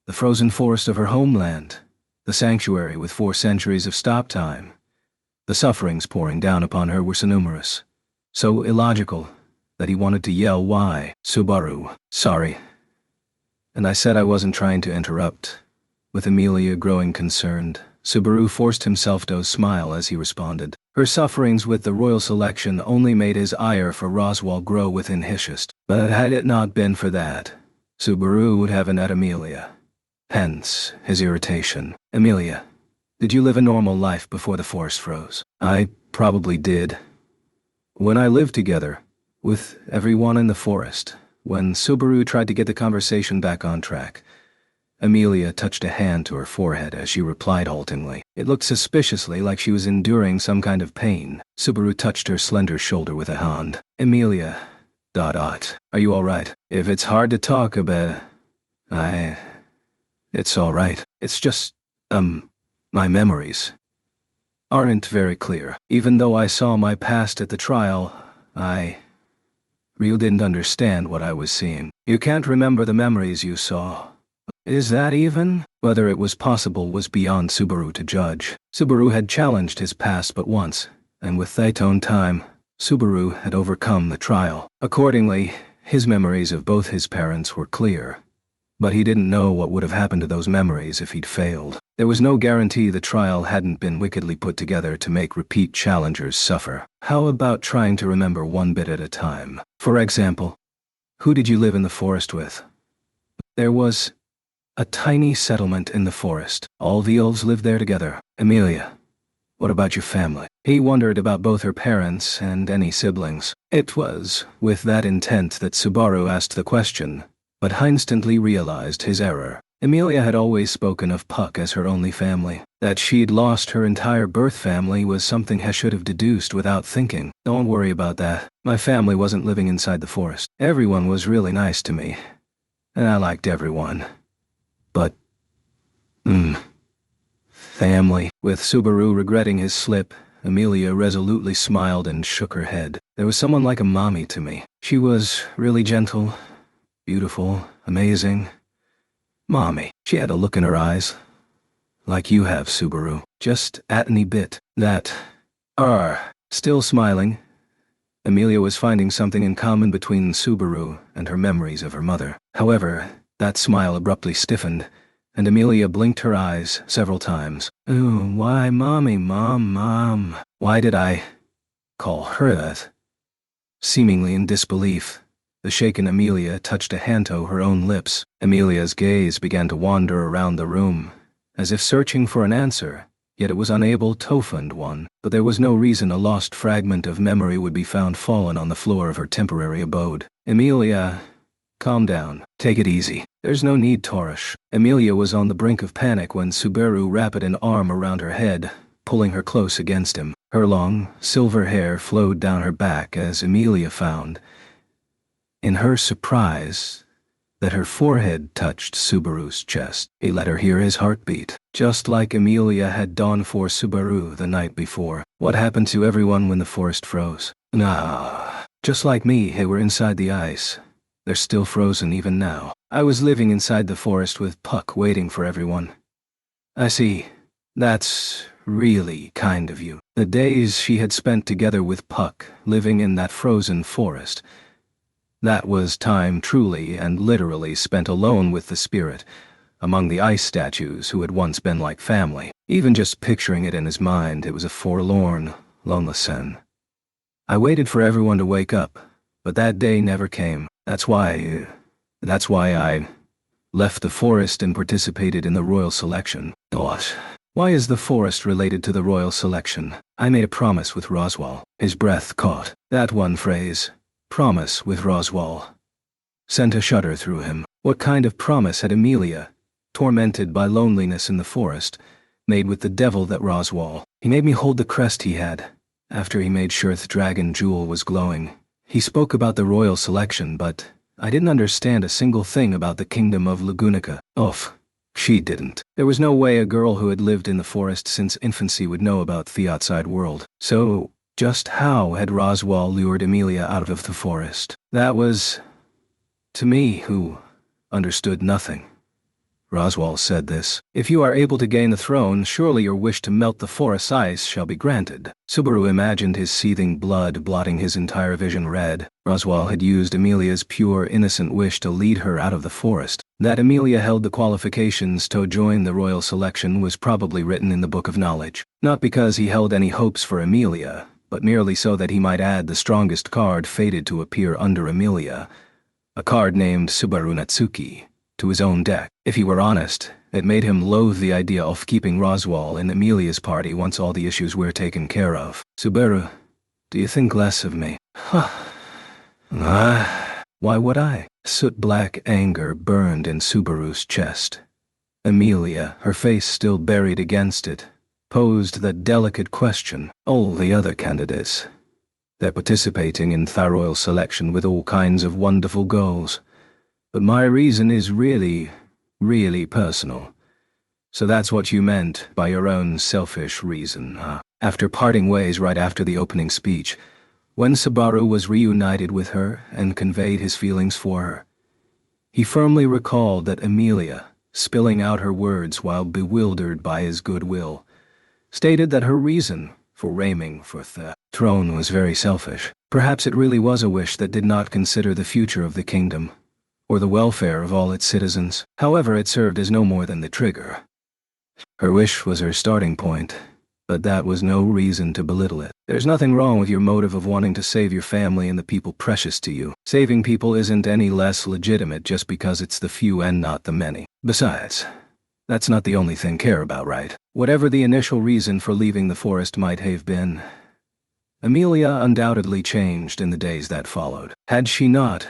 the frozen forest of her homeland, the sanctuary with 4 centuries of stop time. The sufferings pouring down upon her were so numerous, so illogical, that he wanted to yell why. Subaru, sorry. And I said I wasn't trying to interrupt. With Amelia growing concerned, Subaru forced himself to smile as he responded. Her sufferings with the royal selection only made his ire for Roswell grow within his chest. But had it not been for that, Subaru would have an at Amelia. Hence, his irritation. Amelia, did you live a normal life before the forest froze? I probably did. When I lived together, with everyone in the forest, when Subaru tried to get the conversation back on track, Amelia touched a hand to her forehead as she replied haltingly. It looked suspiciously like she was enduring some kind of pain. Subaru touched her slender shoulder with a hand. Amelia, ... Are you all right? If it's hard to talk about, it's all right. It's just, my memories aren't very clear. Even though I saw my past at the trial, I really didn't understand what I was seeing. You can't remember the memories you saw. Is that even? Whether it was possible was beyond Subaru to judge. Subaru had challenged his past but once, and with that own time, Subaru had overcome the trial. Accordingly, his memories of both his parents were clear. But he didn't know what would have happened to those memories if he'd failed. There was no guarantee the trial hadn't been wickedly put together to make repeat challengers suffer. How about trying to remember one bit at a time? For example, who did you live in the forest with? There was a tiny settlement in the forest. All the elves lived there together. Amelia, what about your family? He wondered about both her parents and any siblings. It was with that intent that Subaru asked the question, but instantly realized his error. Amelia had always spoken of Puck as her only family. That she'd lost her entire birth family was something he should have deduced without thinking. Don't worry about that. My family wasn't living inside the forest. Everyone was really nice to me, and I liked everyone. But, family. With Subaru regretting his slip, Amelia resolutely smiled and shook her head. There was someone like a mommy to me. She was really gentle, beautiful, amazing. Mommy. She had a look in her eyes, like you have, Subaru. Just a tiny bit. That. Still smiling, Amelia was finding something in common between Subaru and her memories of her mother. However, that smile abruptly stiffened, and Amelia blinked her eyes several times. Oh, why, Mommy, Mom. Why did I call her that? Seemingly in disbelief, the shaken Amelia touched a hand to her own lips. Amelia's gaze began to wander around the room, as if searching for an answer, yet it was unable to find one. But there was no reason a lost fragment of memory would be found fallen on the floor of her temporary abode. Amelia, calm down. Take it easy. There's no need, Torish. Amelia was on the brink of panic when Subaru wrapped an arm around her head, pulling her close against him. Her long, silver hair flowed down her back as Amelia found, in her surprise, that her forehead touched Subaru's chest. He let her hear his heartbeat, just like Amelia had done for Subaru the night before. What happened to everyone when the forest froze? Nah, just like me, they were inside the ice. They're still frozen even now. I was living inside the forest with Puck waiting for everyone. I see. That's really kind of you. The days she had spent together with Puck, living in that frozen forest, that was time truly and literally spent alone with the spirit, among the ice statues who had once been like family. Even just picturing it in his mind, it was a forlorn, lonely scene. I waited for everyone to wake up, but that day never came. That's why I left the forest and participated in the royal selection. What? Why is the forest related to the royal selection? I made a promise with Roswal. His breath caught. That one phrase, promise with Roswal, sent a shudder through him. What kind of promise had Amelia, tormented by loneliness in the forest, made with the devil that Roswal? He made me hold the crest he had. After he made sure the dragon jewel was glowing, he spoke about the royal selection, but I didn't understand a single thing about the kingdom of Lagunica. Oof. She didn't. There was no way a girl who had lived in the forest since infancy would know about the outside world. So, just how had Roswal lured Amelia out of the forest? That was, to me, who understood nothing. Roswal said this. If you are able to gain the throne, surely your wish to melt the forest's ice shall be granted. Subaru imagined his seething blood blotting his entire vision red. Roswal had used Amelia's pure, innocent wish to lead her out of the forest. That Amelia held the qualifications to join the royal selection was probably written in the Book of Knowledge. Not because he held any hopes for Amelia, but merely so that he might add the strongest card fated to appear under Amelia, a card named Subaru Natsuki, to his own deck. If he were honest, it made him loathe the idea of keeping Roswal in Amelia's party once all the issues were taken care of. Subaru, do you think less of me? Why would I? Soot-black anger burned in Subaru's chest. Amelia, her face still buried against it, posed that delicate question. All the other candidates, they're participating in the royal selection with all kinds of wonderful goals. But my reason is really personal. So that's what you meant by your own selfish reason, huh? After parting ways right after the opening speech, when Subaru was reunited with her and conveyed his feelings for her, he firmly recalled that Amelia, spilling out her words while bewildered by his goodwill, stated that her reason for aiming for the throne was very selfish. Perhaps it really was a wish that did not consider the future of the kingdom, or the welfare of all its citizens. However, it served as no more than the trigger. Her wish was her starting point, but that was no reason to belittle it. There's nothing wrong with your motive of wanting to save your family and the people precious to you. Saving people isn't any less legitimate just because it's the few and not the many. Besides, that's not the only thing care about, right? Whatever the initial reason for leaving the forest might have been, Amelia undoubtedly changed in the days that followed. Had she not,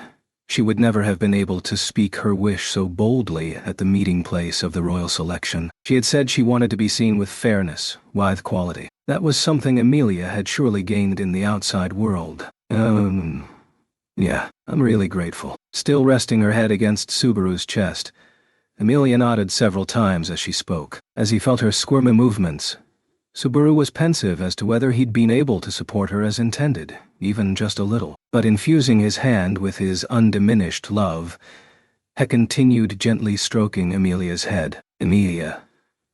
she would never have been able to speak her wish so boldly at the meeting place of the royal selection. She had said she wanted to be seen with fairness, with quality. That was something Amelia had surely gained in the outside world. Yeah, I'm really grateful. Still resting her head against Subaru's chest, Amelia nodded several times as she spoke. As he felt her squirmy movements, Subaru was pensive as to whether he'd been able to support her as intended, even just a little. But infusing his hand with his undiminished love, he continued gently stroking Amelia's head. Amelia.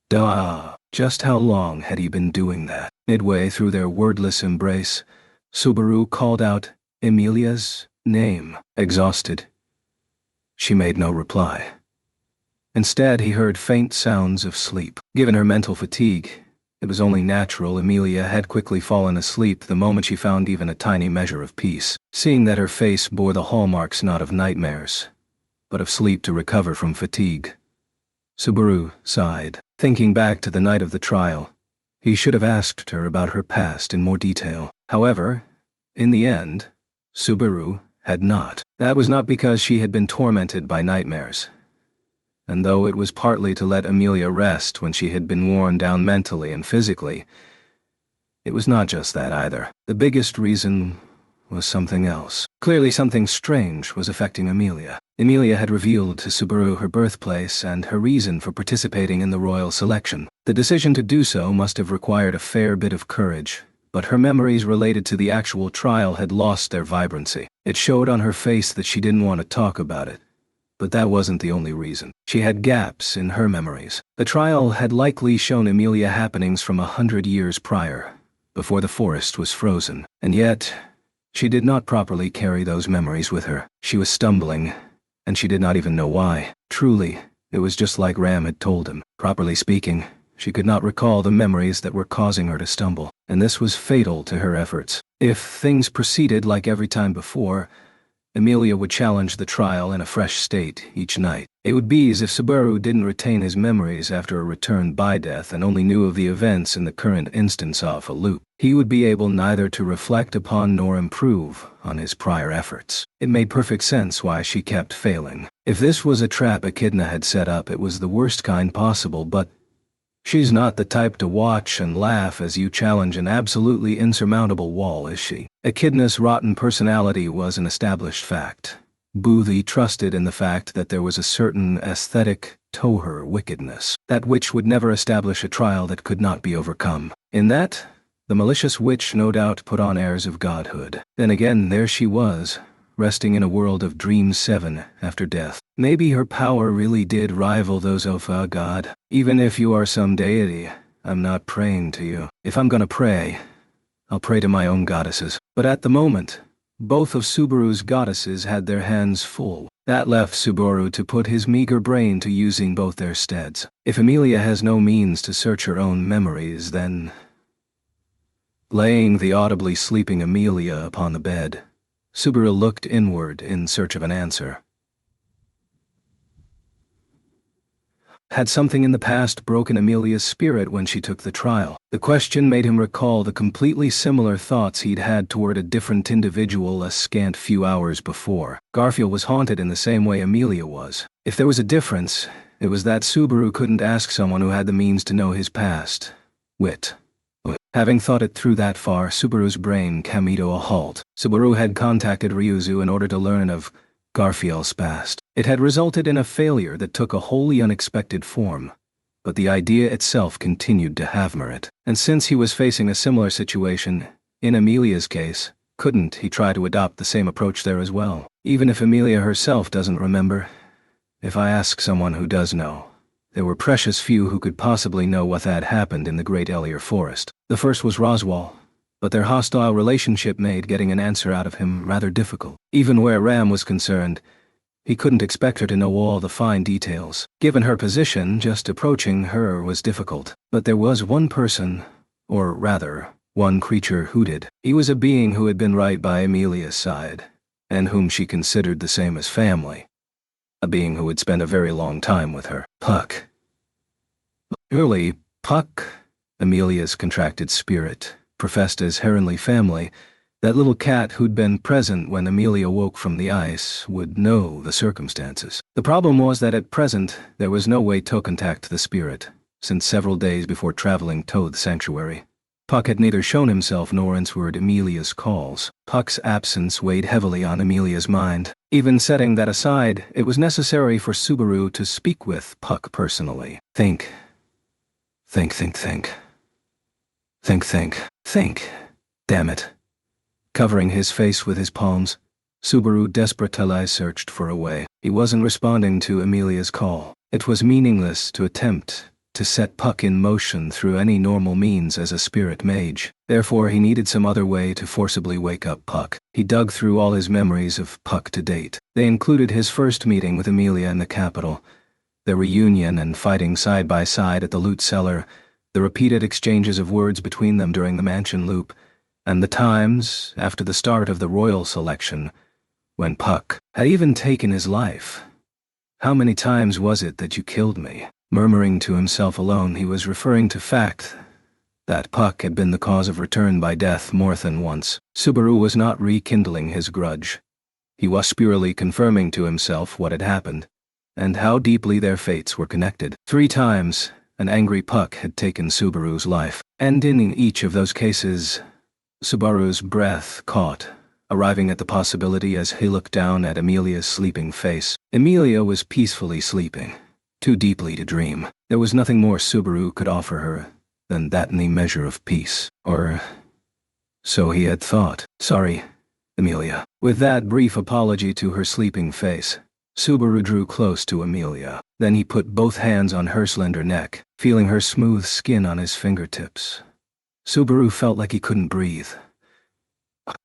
Duh. Just how long had he been doing that? Midway through their wordless embrace, Subaru called out Amelia's name. Exhausted, she made no reply. Instead, he heard faint sounds of sleep. Given her mental fatigue, it was only natural Amelia had quickly fallen asleep the moment she found even a tiny measure of peace, seeing that her face bore the hallmarks not of nightmares, but of sleep to recover from fatigue. Subaru sighed. Thinking back to the night of the trial, he should have asked her about her past in more detail. However, in the end, Subaru had not. That was not because she had been tormented by nightmares. And though it was partly to let Amelia rest when she had been worn down mentally and physically, it was not just that either. The biggest reason was something else. Clearly something strange was affecting Amelia. Amelia had revealed to Subaru her birthplace and her reason for participating in the royal selection. The decision to do so must have required a fair bit of courage, but her memories related to the actual trial had lost their vibrancy. It showed on her face that she didn't want to talk about it. But that wasn't the only reason. She had gaps in her memories. The trial had likely shown Amelia happenings from 100 years prior, before the forest was frozen. And yet, she did not properly carry those memories with her. She was stumbling, and she did not even know why. Truly, it was just like Ram had told him. Properly speaking, she could not recall the memories that were causing her to stumble, and this was fatal to her efforts. If things proceeded like every time before, Emilia would challenge the trial in a fresh state each night. It would be as if Subaru didn't retain his memories after a return by death and only knew of the events in the current instance off a loop. He would be able neither to reflect upon nor improve on his prior efforts. It made perfect sense why she kept failing. If this was a trap Echidna had set up, it was the worst kind possible, but she's not the type to watch and laugh as you challenge an absolutely insurmountable wall, is she? Echidna's rotten personality was an established fact. Boothie trusted in the fact that there was a certain aesthetic to her wickedness. That witch would never establish a trial that could not be overcome. In that, the malicious witch no doubt put on airs of godhood. Then again, there she was, resting in a world of dreams 7 after death. Maybe her power really did rival those of a god. Even if you are some deity, I'm not praying to you. If I'm gonna pray, I'll pray to my own goddesses. But at the moment, both of Subaru's goddesses had their hands full. That left Subaru to put his meager brain to using both their steads. If Emilia has no means to search her own memories, then... Laying the audibly sleeping Emilia upon the bed, Subaru looked inward in search of an answer. Had something in the past broken Emilia's spirit when she took the trial? The question made him recall the completely similar thoughts he'd had toward a different individual a scant few hours before. Garfield was haunted in the same way Emilia was. If there was a difference, it was that Subaru couldn't ask someone who had the means to know his past. Having thought it through that far, Subaru's brain came to a halt. Subaru had contacted Ryuzu in order to learn of Garfield's past. It had resulted in a failure that took a wholly unexpected form, but the idea itself continued to have merit. And since he was facing a similar situation, in Emilia's case, couldn't he try to adopt the same approach there as well? Even if Emilia herself doesn't remember, if I ask someone who does know, there were precious few who could possibly know what had happened in the Great Elier Forest. The first was Roswell, but their hostile relationship made getting an answer out of him rather difficult. Even where Ram was concerned, he couldn't expect her to know all the fine details. Given her position, just approaching her was difficult. But there was one person, or rather, one creature who did. He was a being who had been right by Emilia's side, and whom she considered the same as family. A being who had spent a very long time with her. Puck. Early, Puck, Emilia's contracted spirit, professed as Heronly family, that little cat who'd been present when Emilia woke from the ice would know the circumstances. The problem was that at present there was no way to contact the spirit, since several days before traveling to the sanctuary, Puck had neither shown himself nor answered Emilia's calls. Puck's absence weighed heavily on Emilia's mind. Even setting that aside, it was necessary for Subaru to speak with Puck personally. Think. Damn it. Covering his face with his palms, Subaru desperately searched for a way. He wasn't responding to Emilia's call. It was meaningless to attempt to set Puck in motion through any normal means as a spirit mage. Therefore, he needed some other way to forcibly wake up Puck. He dug through all his memories of Puck to date. They included his first meeting with Emilia in the capital, their reunion and fighting side by side at the loot cellar, the repeated exchanges of words between them during the mansion loop, and the times, after the start of the royal selection, when Puck had even taken his life. How many times was it that you killed me? Murmuring to himself alone, he was referring to fact that Puck had been the cause of return by death more than once. Subaru was not rekindling his grudge. He was purely confirming to himself what had happened, and how deeply their fates were connected. 3 times, an angry Puck had taken Subaru's life, and in each of those cases, Subaru's breath caught, arriving at the possibility as he looked down at Emilia's sleeping face. Emilia was peacefully sleeping, too deeply to dream. There was nothing more Subaru could offer her than that in the measure of peace. Or so he had thought. Sorry, Emilia. With that brief apology to her sleeping face, Subaru drew close to Emilia. Then he put both hands on her slender neck, feeling her smooth skin on his fingertips. Subaru felt like he couldn't breathe.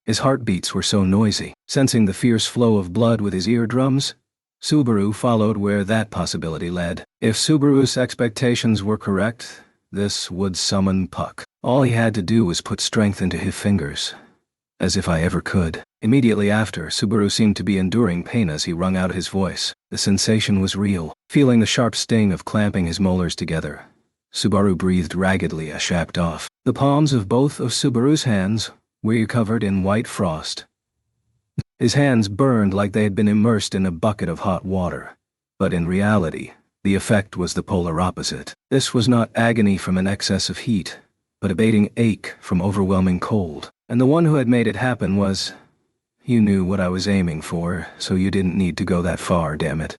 His heartbeats were so noisy. Sensing the fierce flow of blood with his eardrums, Subaru followed where that possibility led. If Subaru's expectations were correct, this would summon Puck. All he had to do was put strength into his fingers. As if I ever could. Immediately after, Subaru seemed to be enduring pain as he wrung out his voice. The sensation was real. Feeling the sharp sting of clamping his molars together, Subaru breathed raggedly as she backed off. The palms of both of Subaru's hands were covered in white frost. His hands burned like they had been immersed in a bucket of hot water. But in reality, the effect was the polar opposite. This was not agony from an excess of heat, but a bating ache from overwhelming cold. And the one who had made it happen was... You knew what I was aiming for, so you didn't need to go that far, damn it.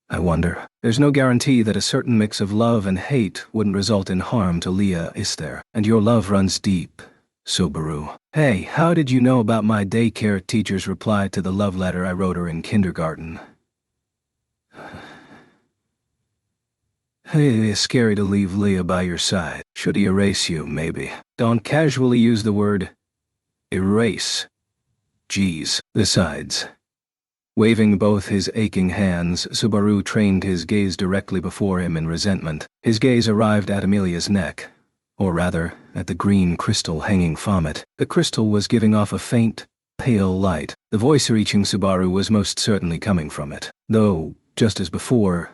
I wonder. There's no guarantee that a certain mix of love and hate wouldn't result in harm to Leah, is there? And your love runs deep, Subaru. Hey, how did you know about my daycare teacher's reply to the love letter I wrote her in kindergarten? Hey, it's scary to leave Leah by your side. Should he erase you, maybe? Don't casually use the word erase. Geez. Besides. Waving both his aching hands, Subaru trained his gaze directly before him in resentment. His gaze arrived at Amelia's neck, or rather, at the green crystal hanging from it. The crystal was giving off a faint, pale light. The voice reaching Subaru was most certainly coming from it, though, just as before,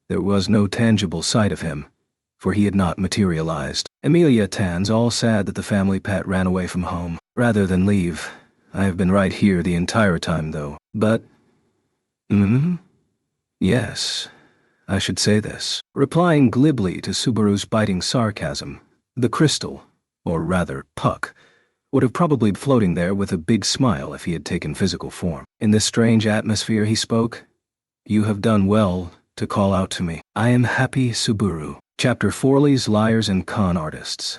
there was no tangible sight of him, for he had not materialized. Amelia Tan's all sad that the family pet ran away from home. Rather than leave, I have been right here the entire time, though. But... Yes, I should say this. Replying glibly to Subaru's biting sarcasm, the crystal, or rather Puck, would have probably been floating there with a big smile if he had taken physical form. In this strange atmosphere he spoke, "You have done well to call out to me. I am happy, Subaru." Chapter 4: Liars and Con Artists.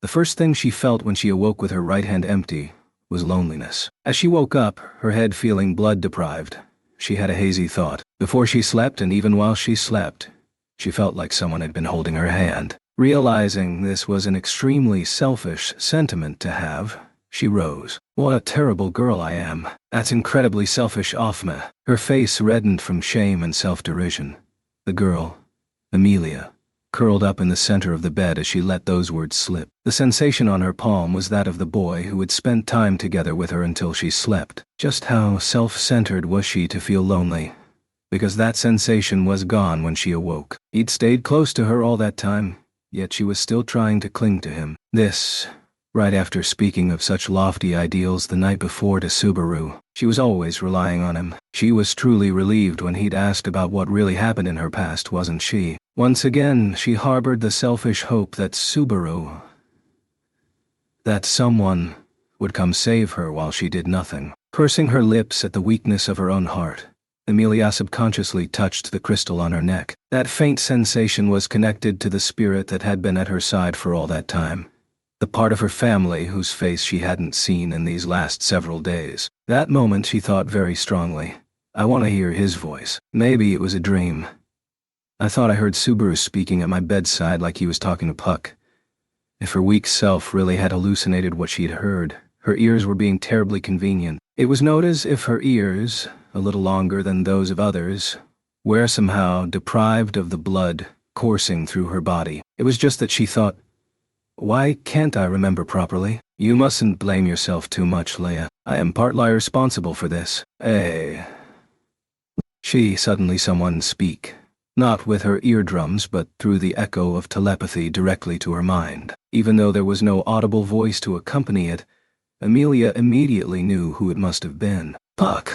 The first thing she felt when she awoke with her right hand empty was loneliness. As she woke up, her head feeling blood-deprived, she had a hazy thought. Before she slept, and even while she slept, she felt like someone had been holding her hand. Realizing this was an extremely selfish sentiment to have, she rose. What a terrible girl I am. That's incredibly selfish of me. Her face reddened from shame and self-derision. The girl, Amelia, curled up in the center of the bed as she let those words slip. The sensation on her palm was that of the boy who had spent time together with her until she slept. Just how self-centered was she to feel lonely? Because that sensation was gone when she awoke. He'd stayed close to her all that time, yet she was still trying to cling to him. This, right after speaking of such lofty ideals the night before to Subaru. She was always relying on him. She was truly relieved when he'd asked about what really happened in her past, wasn't she? Once again, she harbored the selfish hope that Subaru, that someone, would come save her while she did nothing. Pursing her lips at the weakness of her own heart, Amelia subconsciously touched the crystal on her neck. That faint sensation was connected to the spirit that had been at her side for all that time. The part of her family whose face she hadn't seen in these last several days. That moment she thought very strongly, I want to hear his voice. Maybe it was a dream. I thought I heard Subaru speaking at my bedside like he was talking to Puck. If her weak self really had hallucinated what she'd heard, her ears were being terribly convenient. It was not as if her ears, a little longer than those of others, were somehow deprived of the blood coursing through her body. It was just that she thought, why can't I remember properly? You mustn't blame yourself too much, Leah. I am partly responsible for this. Suddenly someone speak. Not with her eardrums, but through the echo of telepathy directly to her mind. Even though there was no audible voice to accompany it, Amelia immediately knew who it must have been. Puck.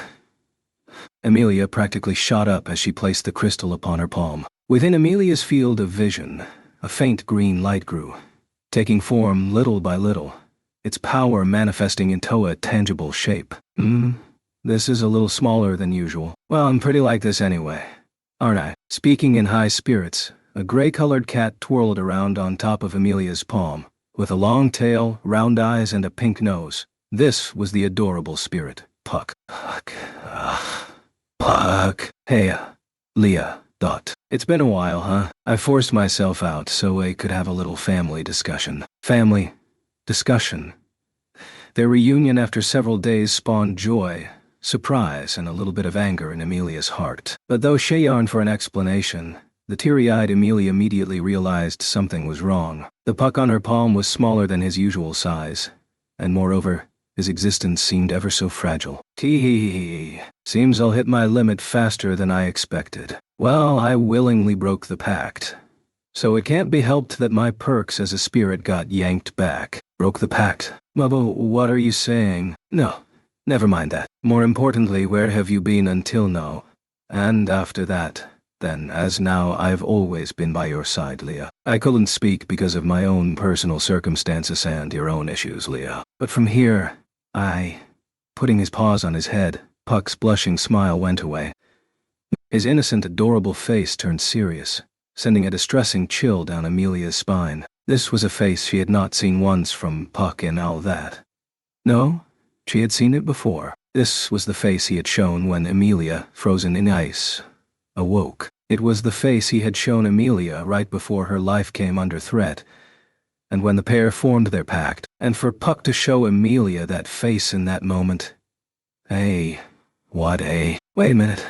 Amelia practically shot up as she placed the crystal upon her palm. Within Amelia's field of vision, a faint green light grew, taking form little by little, its power manifesting into a tangible shape. This is a little smaller than usual. Well, I'm pretty like this anyway, aren't I? Speaking in high spirits, a gray-colored cat twirled around on top of Amelia's palm, with a long tail, round eyes, and a pink nose. This was the adorable spirit, Puck. Puck. Hey, Leah. It's been a while, huh? I forced myself out so I could have a little family discussion. Family discussion. Their reunion after several days spawned joy, surprise, and a little bit of anger in Amelia's heart. But though she yearned for an explanation, the teary-eyed Amelia immediately realized something was wrong. The Puck on her palm was smaller than his usual size, and moreover, His existence seemed ever so fragile. Tee. Seems I'll hit my limit faster than I expected. Well, I willingly broke the pact. So it can't be helped that my perks as a spirit got yanked back. Broke the pact? Mubbo, what are you saying? No, never mind that. More importantly, where have you been until now? And after that, then, as now, I've always been by your side, Leah. I couldn't speak because of my own personal circumstances and your own issues, Leah. But from here, Putting his paws on his head, Puck's blushing smile went away. His innocent, adorable face turned serious, sending a distressing chill down Amelia's spine. This was a face she had not seen once from Puck in all that. No, she had seen it before. This was the face he had shown when Amelia, frozen in ice, awoke. It was the face he had shown Amelia right before her life came under threat, and when the pair formed their pact, and for Puck to show Amelia that face in that moment. Wait a minute.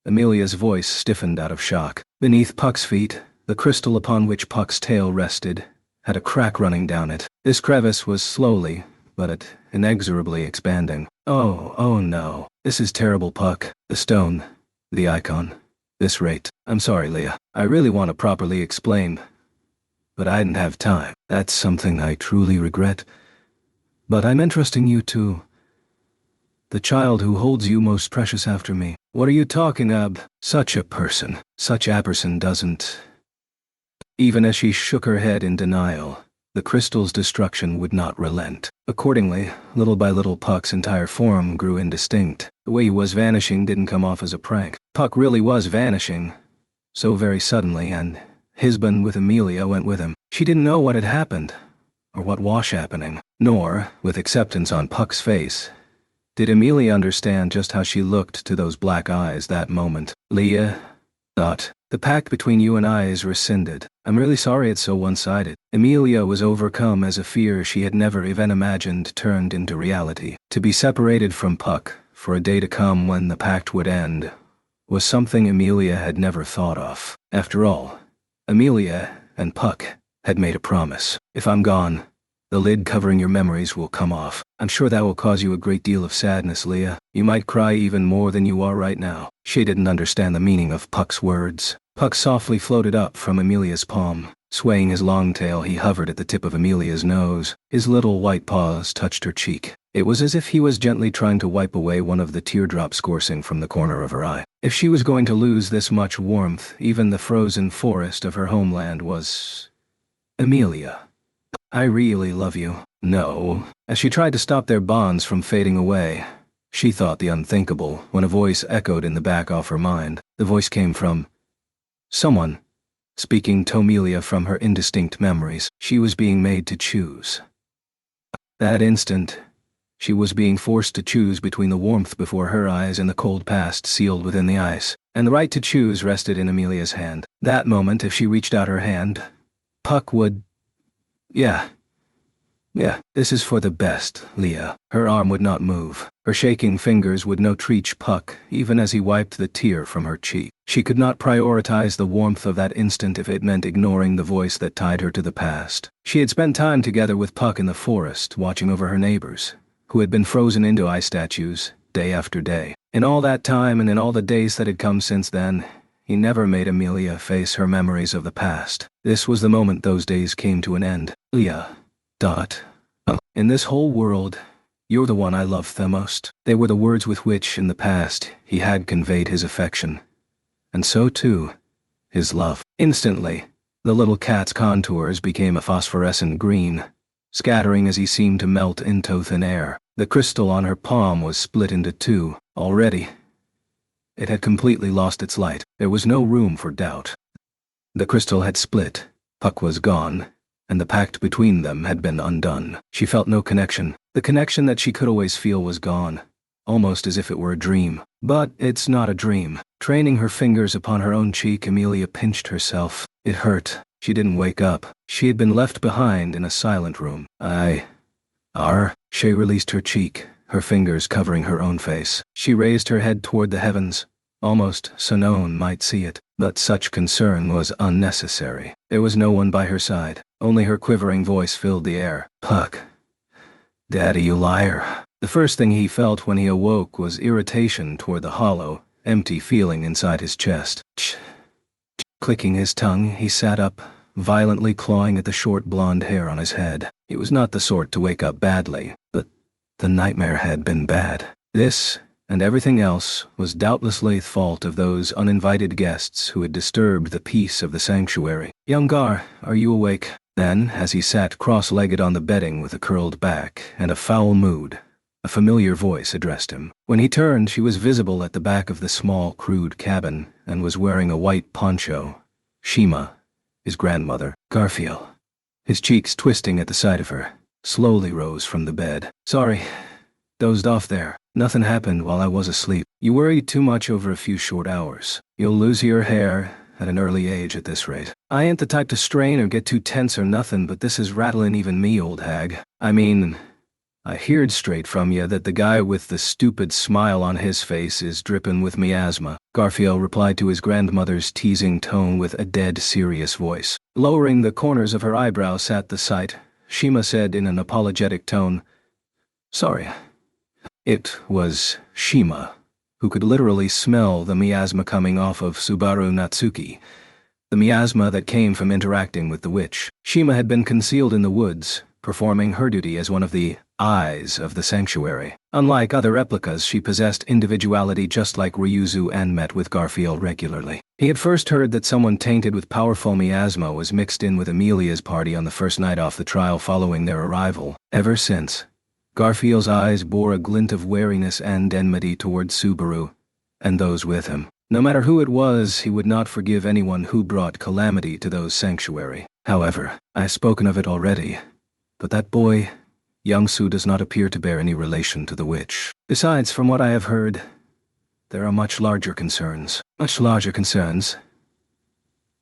Amelia's voice stiffened out of shock. Beneath Puck's feet, the crystal upon which Puck's tail rested had a crack running down it. This crevice was slowly, but inexorably expanding. Oh no. This is terrible, Puck. The stone, the icon, this rate. I'm sorry, Leah. I really want to properly explain, but I didn't have time. That's something I truly regret. But I'm entrusting you to the child who holds you most precious after me. What are you talking ab? Such a person doesn't. Even as she shook her head in denial, the crystal's destruction would not relent. Accordingly, little by little Puck's entire form grew indistinct. The way he was vanishing didn't come off as a prank. Puck really was vanishing, so very suddenly, and Hisbon with Amelia went with him. She didn't know what had happened, or what was happening, nor, with acceptance on Puck's face, did Amelia understand just how she looked to those black eyes that moment. Leah thought, the pact between you and I is rescinded. I'm really sorry it's so one-sided. Amelia was overcome as a fear she had never even imagined turned into reality. To be separated from Puck, for a day to come when the pact would end, was something Amelia had never thought of. After all, Amelia and Puck had made a promise. If I'm gone, the lid covering your memories will come off. I'm sure that will cause you a great deal of sadness, Leah. You might cry even more than you are right now. She didn't understand the meaning of Puck's words. Puck softly floated up from Amelia's palm. Swaying his long tail, he hovered at the tip of Amelia's nose. His little white paws touched her cheek. It was as if he was gently trying to wipe away one of the teardrops coursing from the corner of her eye. If she was going to lose this much warmth, even the frozen forest of her homeland was Amelia. I really love you. No. As she tried to stop their bonds from fading away, she thought the unthinkable when a voice echoed in the back of her mind. The voice came from someone, speaking to Amelia from her indistinct memories. She was being made to choose. That instant, she was being forced to choose between the warmth before her eyes and the cold past sealed within the ice, and the right to choose rested in Amelia's hand. That moment, if she reached out her hand, Puck would... Yeah, this is for the best, Leah. Her arm would not move. Her shaking fingers would not reach Puck, even as he wiped the tear from her cheek. She could not prioritize the warmth of that instant if it meant ignoring the voice that tied her to the past. She had spent time together with Puck in the forest, watching over her neighbors, who had been frozen into ice statues, day after day. In all that time and in all the days that had come since then, he never made Amelia face her memories of the past. This was the moment those days came to an end. Leah. In this whole world, you're the one I love the most. They were the words with which, in the past, he had conveyed his affection. And so, too, his love. Instantly, the little cat's contours became a phosphorescent green, scattering as he seemed to melt into thin air. The crystal on her palm was split into two. Already, it had completely lost its light. There was no room for doubt. The crystal had split, Puck was gone, and the pact between them had been undone. She felt no connection. The connection that she could always feel was gone, almost as if it were a dream. But it's not a dream. Training her fingers upon her own cheek, Amelia pinched herself. It hurt. She didn't wake up. She had been left behind in a silent room. She released her cheek, her fingers covering her own face. She raised her head toward the heavens, almost so no one might see it. But such concern was unnecessary. There was no one by her side. Only her quivering voice filled the air. Puck. Daddy, you liar. The first thing he felt when he awoke was irritation toward the hollow, empty feeling inside his chest. Clicking his tongue, he sat up, violently clawing at the short blonde hair on his head. He was not the sort to wake up badly, but the nightmare had been bad. This, and everything else, was doubtlessly the fault of those uninvited guests who had disturbed the peace of the sanctuary. Young Gar, are you awake? Then, as he sat cross-legged on the bedding with a curled back and a foul mood, a familiar voice addressed him. When he turned, she was visible at the back of the small, crude cabin and was wearing a white poncho. Shima, his grandmother. Garfield, his cheeks twisting at the sight of her, slowly rose from the bed. Sorry, dozed off there. Nothing happened while I was asleep. You worried too much over a few short hours. You'll lose your hair at an early age at this rate. I ain't the type to strain or get too tense or nothing, but this is rattling even me, old hag. I mean, I heard straight from you that the guy with the stupid smile on his face is dripping with miasma. Garfield replied to his grandmother's teasing tone with a dead serious voice. Lowering the corners of her eyebrows at the sight, Shima said in an apologetic tone, Sorry. It was Shima, who could literally smell the miasma coming off of Subaru Natsuki, the miasma that came from interacting with the witch. Shima had been concealed in the woods, performing her duty as one of the eyes of the sanctuary. Unlike other replicas, she possessed individuality just like Ryuzu and met with Garfield regularly. He had first heard that someone tainted with powerful miasma was mixed in with Amelia's party on the first night off the trial following their arrival. Ever since, Garfield's eyes bore a glint of wariness and enmity toward Subaru and those with him. No matter who it was, he would not forgive anyone who brought calamity to those sanctuary. However, I've spoken of it already, but that boy, Young-Soo, does not appear to bear any relation to the witch. Besides, from what I have heard, there are much larger concerns. Much larger concerns?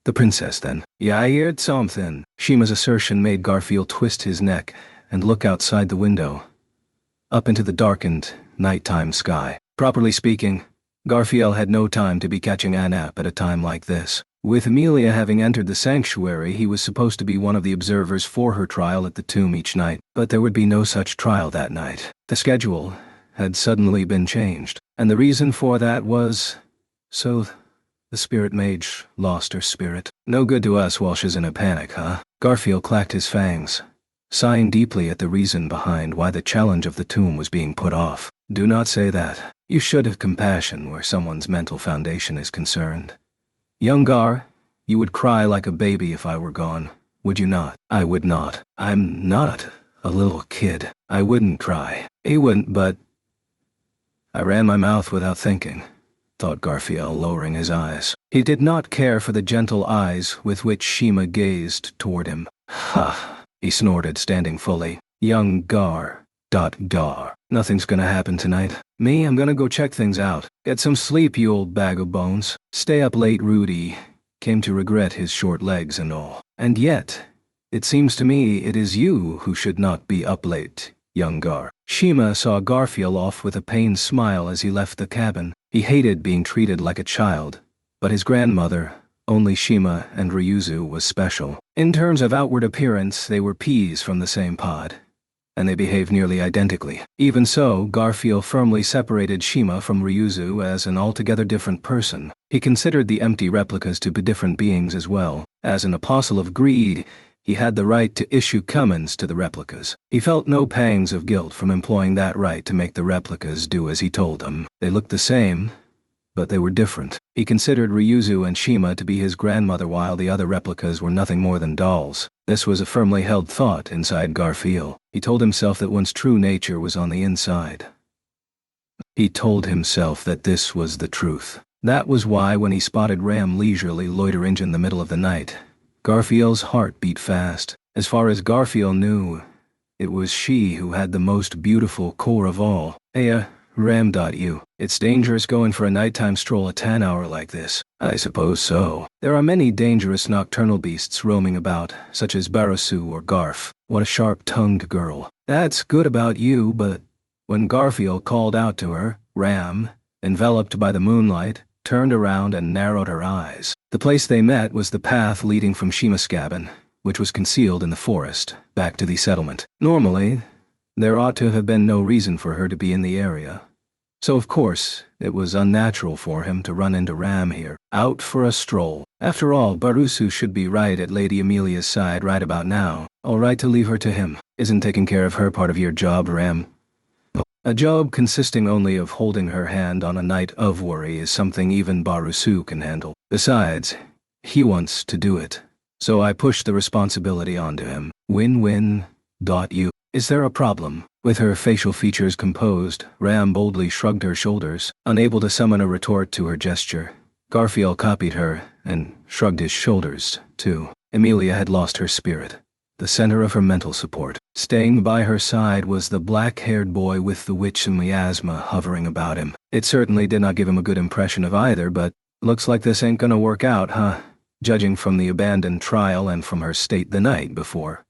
The princess, then. Yeah, I heard something. Shima's assertion made Garfield twist his neck and look outside the window, up into the darkened, nighttime sky. Properly speaking, Garfield had no time to be catching a nap at a time like this. With Amelia having entered the sanctuary, he was supposed to be one of the observers for her trial at the tomb each night, but there would be no such trial that night. The schedule had suddenly been changed, and the reason for that was so the spirit mage lost her spirit. No good to us while she's in a panic, huh? Garfield clacked his fangs, sighing deeply at the reason behind why the challenge of the tomb was being put off. Do not say that. You should have compassion where someone's mental foundation is concerned. Young Gar, you would cry like a baby if I were gone, would you not? I would not. I'm not a little kid. I wouldn't cry. He wouldn't, but I ran my mouth without thinking, thought Garfield, lowering his eyes. He did not care for the gentle eyes with which Shima gazed toward him. Ha! He snorted, standing fully. Young Gar. Gar. Nothing's gonna happen tonight. Me, I'm gonna go check things out. Get some sleep, you old bag of bones. Stay up late, Rudy came to regret his short legs and all. And yet, it seems to me it is you who should not be up late, young Gar. Shima saw Garfield off with a pained smile as he left the cabin. He hated being treated like a child, but his grandmother, only Shima and Ryuzu, was special. In terms of outward appearance, they were peas from the same pod, and they behaved nearly identically. Even so, Garfield firmly separated Shima from Ryuzu as an altogether different person. He considered the empty replicas to be different beings as well. As an apostle of greed, he had the right to issue summons to the replicas. He felt no pangs of guilt from employing that right to make the replicas do as he told them. They looked the same, but they were different. He considered Ryuzu and Shima to be his grandmother while the other replicas were nothing more than dolls. This was a firmly held thought inside Garfield. He told himself that one's true nature was on the inside. He told himself that this was the truth. That was why when he spotted Ram leisurely loitering in the middle of the night, Garfield's heart beat fast. As far as Garfield knew, it was she who had the most beautiful core of all. Hey, Ram. You. It's dangerous going for a nighttime stroll at an hour like this. I suppose so. There are many dangerous nocturnal beasts roaming about, such as Barasu or Garf. What a sharp-tongued girl. That's good about you, but when Garfield called out to her, Ram, enveloped by the moonlight, turned around and narrowed her eyes. The place they met was the path leading from Shima's cabin, which was concealed in the forest, back to the settlement. Normally, There ought to have been no reason for her to be in the area. So of course, it was unnatural for him to run into Ram here, out for a stroll. After all, Barusu should be right at Lady Amelia's side right about now. All right to leave her to him. Isn't taking care of her part of your job, Ram? A job consisting only of holding her hand on a night of worry is something even Barusu can handle. Besides, he wants to do it. So I push the responsibility onto him. Win-win. You. Is there a problem? With her facial features composed, Ram boldly shrugged her shoulders, unable to summon a retort to her gesture. Garfield copied her, and shrugged his shoulders, too. Amelia had lost her spirit, the center of her mental support. Staying by her side was the black-haired boy with the witch miasma hovering about him. It certainly did not give him a good impression of either, but looks like this ain't gonna work out, huh? Judging from the abandoned trial and from her state the night before.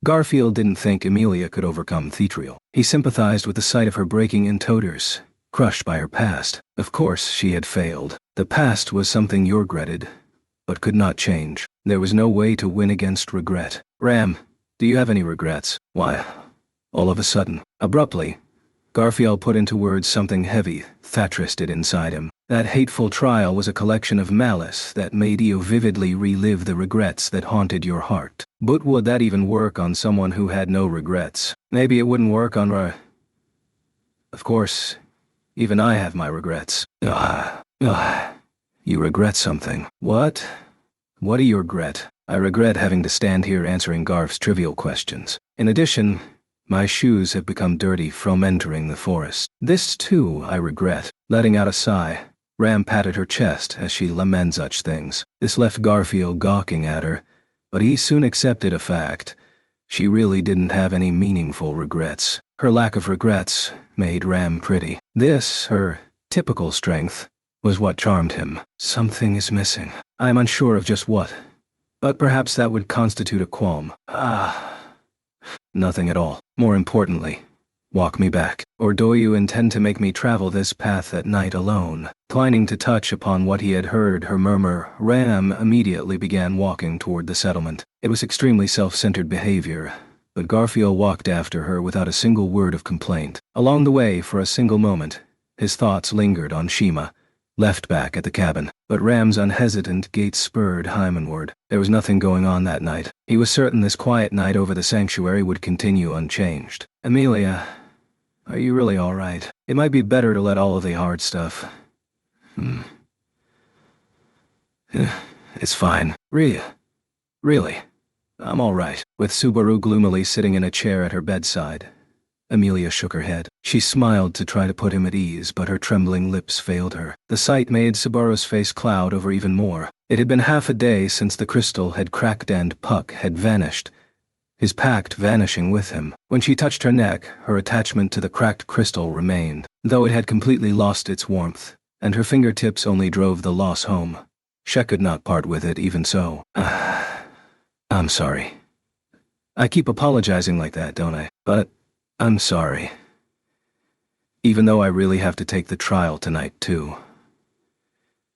Garfield didn't think Amelia could overcome Thetriel. He sympathized with the sight of her breaking in toters, crushed by her past. Of course she had failed. The past was something you regretted, but could not change. There was no way to win against regret. Ram, do you have any regrets? Why? All of a sudden, abruptly, Garfield put into words something heavy, thatristed inside him. That hateful trial was a collection of malice that made you vividly relive the regrets that haunted your heart. But would that even work on someone who had no regrets? Maybe it wouldn't work on Of course, even I have my regrets. You regret something. What? What do you regret? I regret having to stand here answering Garf's trivial questions. In addition, my shoes have become dirty from entering the forest. This too I regret. Letting out a sigh, Ram patted her chest as she lamented such things. This left Garfield gawking at her, but he soon accepted a fact. She really didn't have any meaningful regrets. Her lack of regrets made Ram pretty. This, her typical strength, was what charmed him. Something is missing. I am unsure of just what, but perhaps that would constitute a qualm. Nothing at all. More importantly, walk me back. Or do you intend to make me travel this path at night alone? Inclining to touch upon what he had heard her murmur, Ram immediately began walking toward the settlement. It was extremely self-centered behavior, but Garfield walked after her without a single word of complaint. Along the way, for a single moment, his thoughts lingered on Shima, left back at the cabin. But Ram's unhesitant gait spurred Hymanward. There was nothing going on that night. He was certain this quiet night over the sanctuary would continue unchanged. Amelia, are you really all right? It might be better to let all of the hard stuff. It's fine. Really. I'm all right. With Subaru gloomily sitting in a chair at her bedside, Amelia shook her head. She smiled to try to put him at ease, but her trembling lips failed her. The sight made Subaru's face cloud over even more. It had been half a day since the crystal had cracked and Puck had vanished, his pact vanishing with him. When she touched her neck, her attachment to the cracked crystal remained, though it had completely lost its warmth, and her fingertips only drove the loss home. She could not part with it even so. I'm sorry. I keep apologizing like that, don't I? But I'm sorry. Even though I really have to take the trial tonight, too.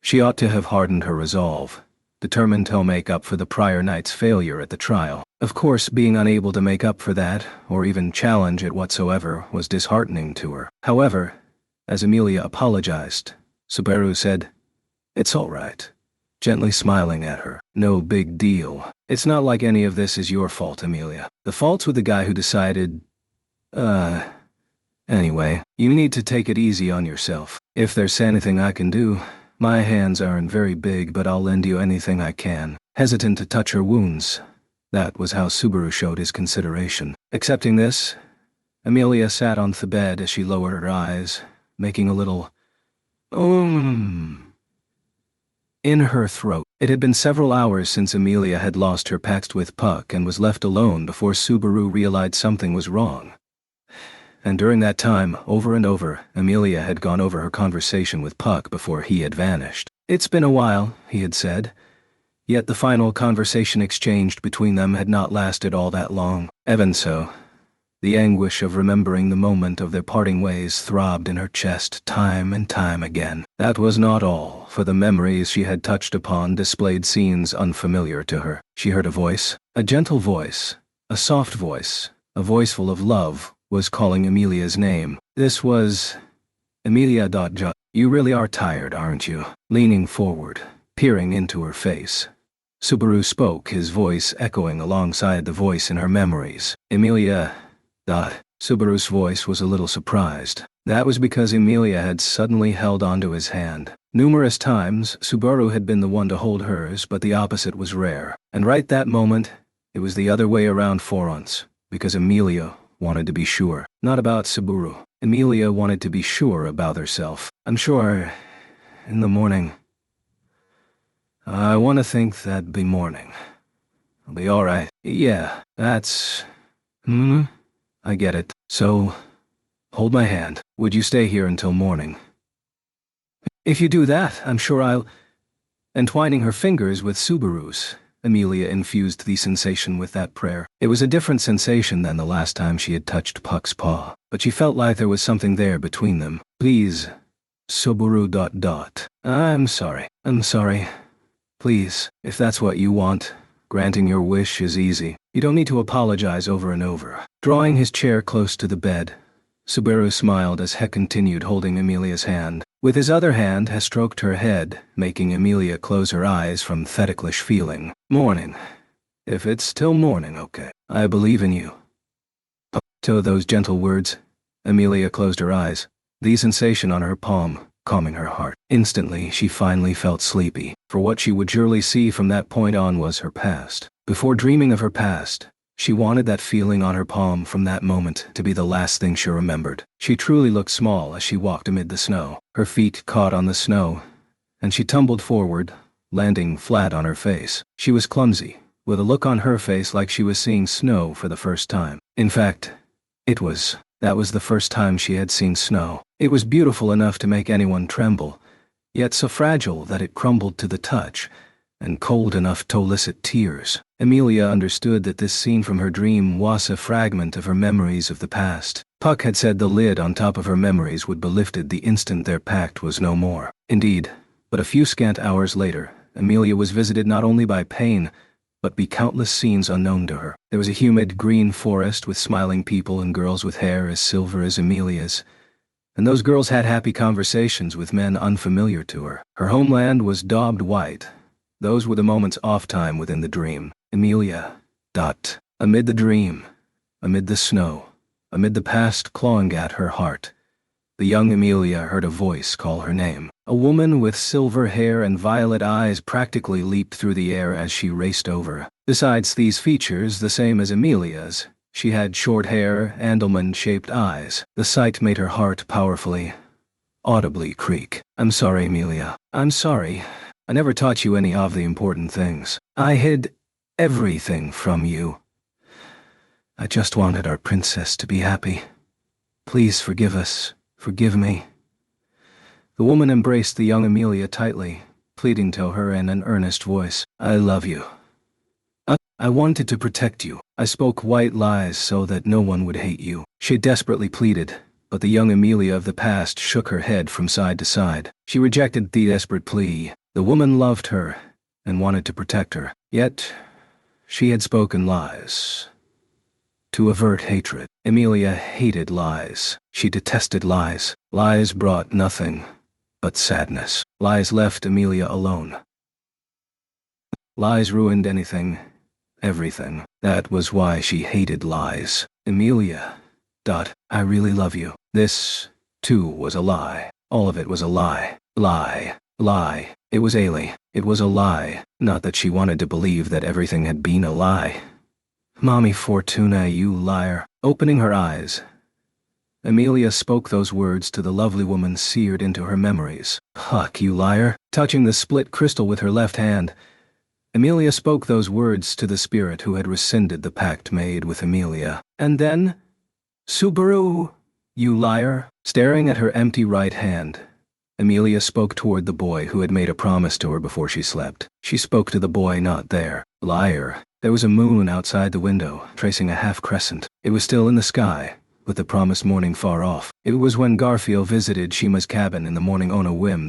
She ought to have hardened her resolve, determined to make up for the prior night's failure at the trial. Of course, being unable to make up for that, or even challenge it whatsoever, was disheartening to her. However, as Amelia apologized, Subaru said, "It's all right," gently smiling at her. "No big deal. It's not like any of this is your fault, Amelia. The fault's with the guy who decided, anyway, you need to take it easy on yourself. If there's anything I can do, my hands aren't very big, but I'll lend you anything I can." Hesitant to touch her wounds, that was how Subaru showed his consideration. Accepting this, Amelia sat on the bed as she lowered her eyes, making a little in her throat. It had been several hours since Amelia had lost her pact with Puck and was left alone before Subaru realized something was wrong. And during that time, over and over, Amelia had gone over her conversation with Puck before he had vanished. "It's been a while," he had said. Yet the final conversation exchanged between them had not lasted all that long. Even so, the anguish of remembering the moment of their parting ways throbbed in her chest time and time again. That was not all, for the memories she had touched upon displayed scenes unfamiliar to her. She heard a voice, a gentle voice, a soft voice, a voice full of love, was calling Emilia's name. This was Emilia. You really are tired, aren't you? Leaning forward, peering into her face, Subaru spoke, his voice echoing alongside the voice in her memories. Emilia. Subaru's voice was a little surprised. That was because Emilia had suddenly held onto his hand. Numerous times, Subaru had been the one to hold hers, but the opposite was rare. And right that moment, it was the other way around for once, because Emilia wanted to be sure. Not about Subaru. Emilia wanted to be sure about herself. I'm sure in the morning. I want to think that'd be morning. I'll be alright. Yeah, that's... I get it. So, hold my hand. Would you stay here until morning? If you do that, I'm sure I'll... Entwining her fingers with Subaru's, Emilia infused the sensation with that prayer. It was a different sensation than the last time she had touched Puck's paw, but she felt like there was something there between them. Please, Subaru. I'm sorry. Please, if that's what you want, granting your wish is easy. You don't need to apologize over and over. Drawing his chair close to the bed, Subaru smiled as He continued holding Emilia's hand. With his other hand, He stroked her head, making Emilia close her eyes from theticklish feeling. Morning. If it's still morning, okay. I believe in you. To those gentle words, Emilia closed her eyes, the sensation on her palm calming her heart. Instantly, she finally felt sleepy, for what she would surely see from that point on was her past. Before dreaming of her past, she wanted that feeling on her palm from that moment to be the last thing she remembered. She truly looked small as she walked amid the snow. Her feet caught on the snow, and she tumbled forward, landing flat on her face. She was clumsy, with a look on her face like she was seeing snow for the first time. In fact, that was the first time she had seen snow. It was beautiful enough to make anyone tremble, yet so fragile that it crumbled to the touch, and cold enough to elicit tears. Emilia understood that this scene from her dream was a fragment of her memories of the past. Puck had said the lid on top of her memories would be lifted the instant their pact was no more. Indeed, but a few scant hours later, Emilia was visited not only by pain, but by countless scenes unknown to her. There was a humid green forest with smiling people and girls with hair as silver as Emilia's, and those girls had happy conversations with men unfamiliar to her. Her homeland was daubed white. Those were the moments off time within the dream. Emilia. Amid the dream, amid the snow, amid the past clawing at her heart, the young Emilia heard a voice call her name. A woman with silver hair and violet eyes practically leaped through the air as she raced over. Besides these features, the same as Emilia's, she had short hair and almond-shaped eyes. The sight made her heart powerfully, audibly creak. I'm sorry, Emilia. I'm sorry. I never taught you any of the important things. I hid everything from you. I just wanted our princess to be happy. Please forgive us. Forgive me. The woman embraced the young Emilia tightly, pleading to her in an earnest voice. I love you. I wanted to protect you. I spoke white lies so that no one would hate you. She desperately pleaded, but the young Emilia of the past shook her head from side to side. She rejected the desperate plea. The woman loved her and wanted to protect her. Yet, she had spoken lies to avert hatred. Emilia hated lies. She detested lies. Lies brought nothing but sadness. Lies left Emilia alone. Lies ruined anything, everything. That was why she hated lies. Emilia. I really love you. This, too, was a lie. All of it was a lie. Lie. It was Ailey. It was a lie. Not that she wanted to believe that everything had been a lie. Mommy Fortuna, you liar. Opening her eyes, Emilia spoke those words to the lovely woman seared into her memories. Puck, you liar. Touching the split crystal with her left hand, Emilia spoke those words to the spirit who had rescinded the pact made with Emilia. And then, Subaru, you liar. Staring at her empty right hand, Emilia spoke toward the boy who had made a promise to her before she slept. She spoke to the boy not there. Liar. There was a moon outside the window, tracing a half-crescent. It was still in the sky, with the promised morning far off. It was when Garfield visited Shima's cabin in the morning on a whim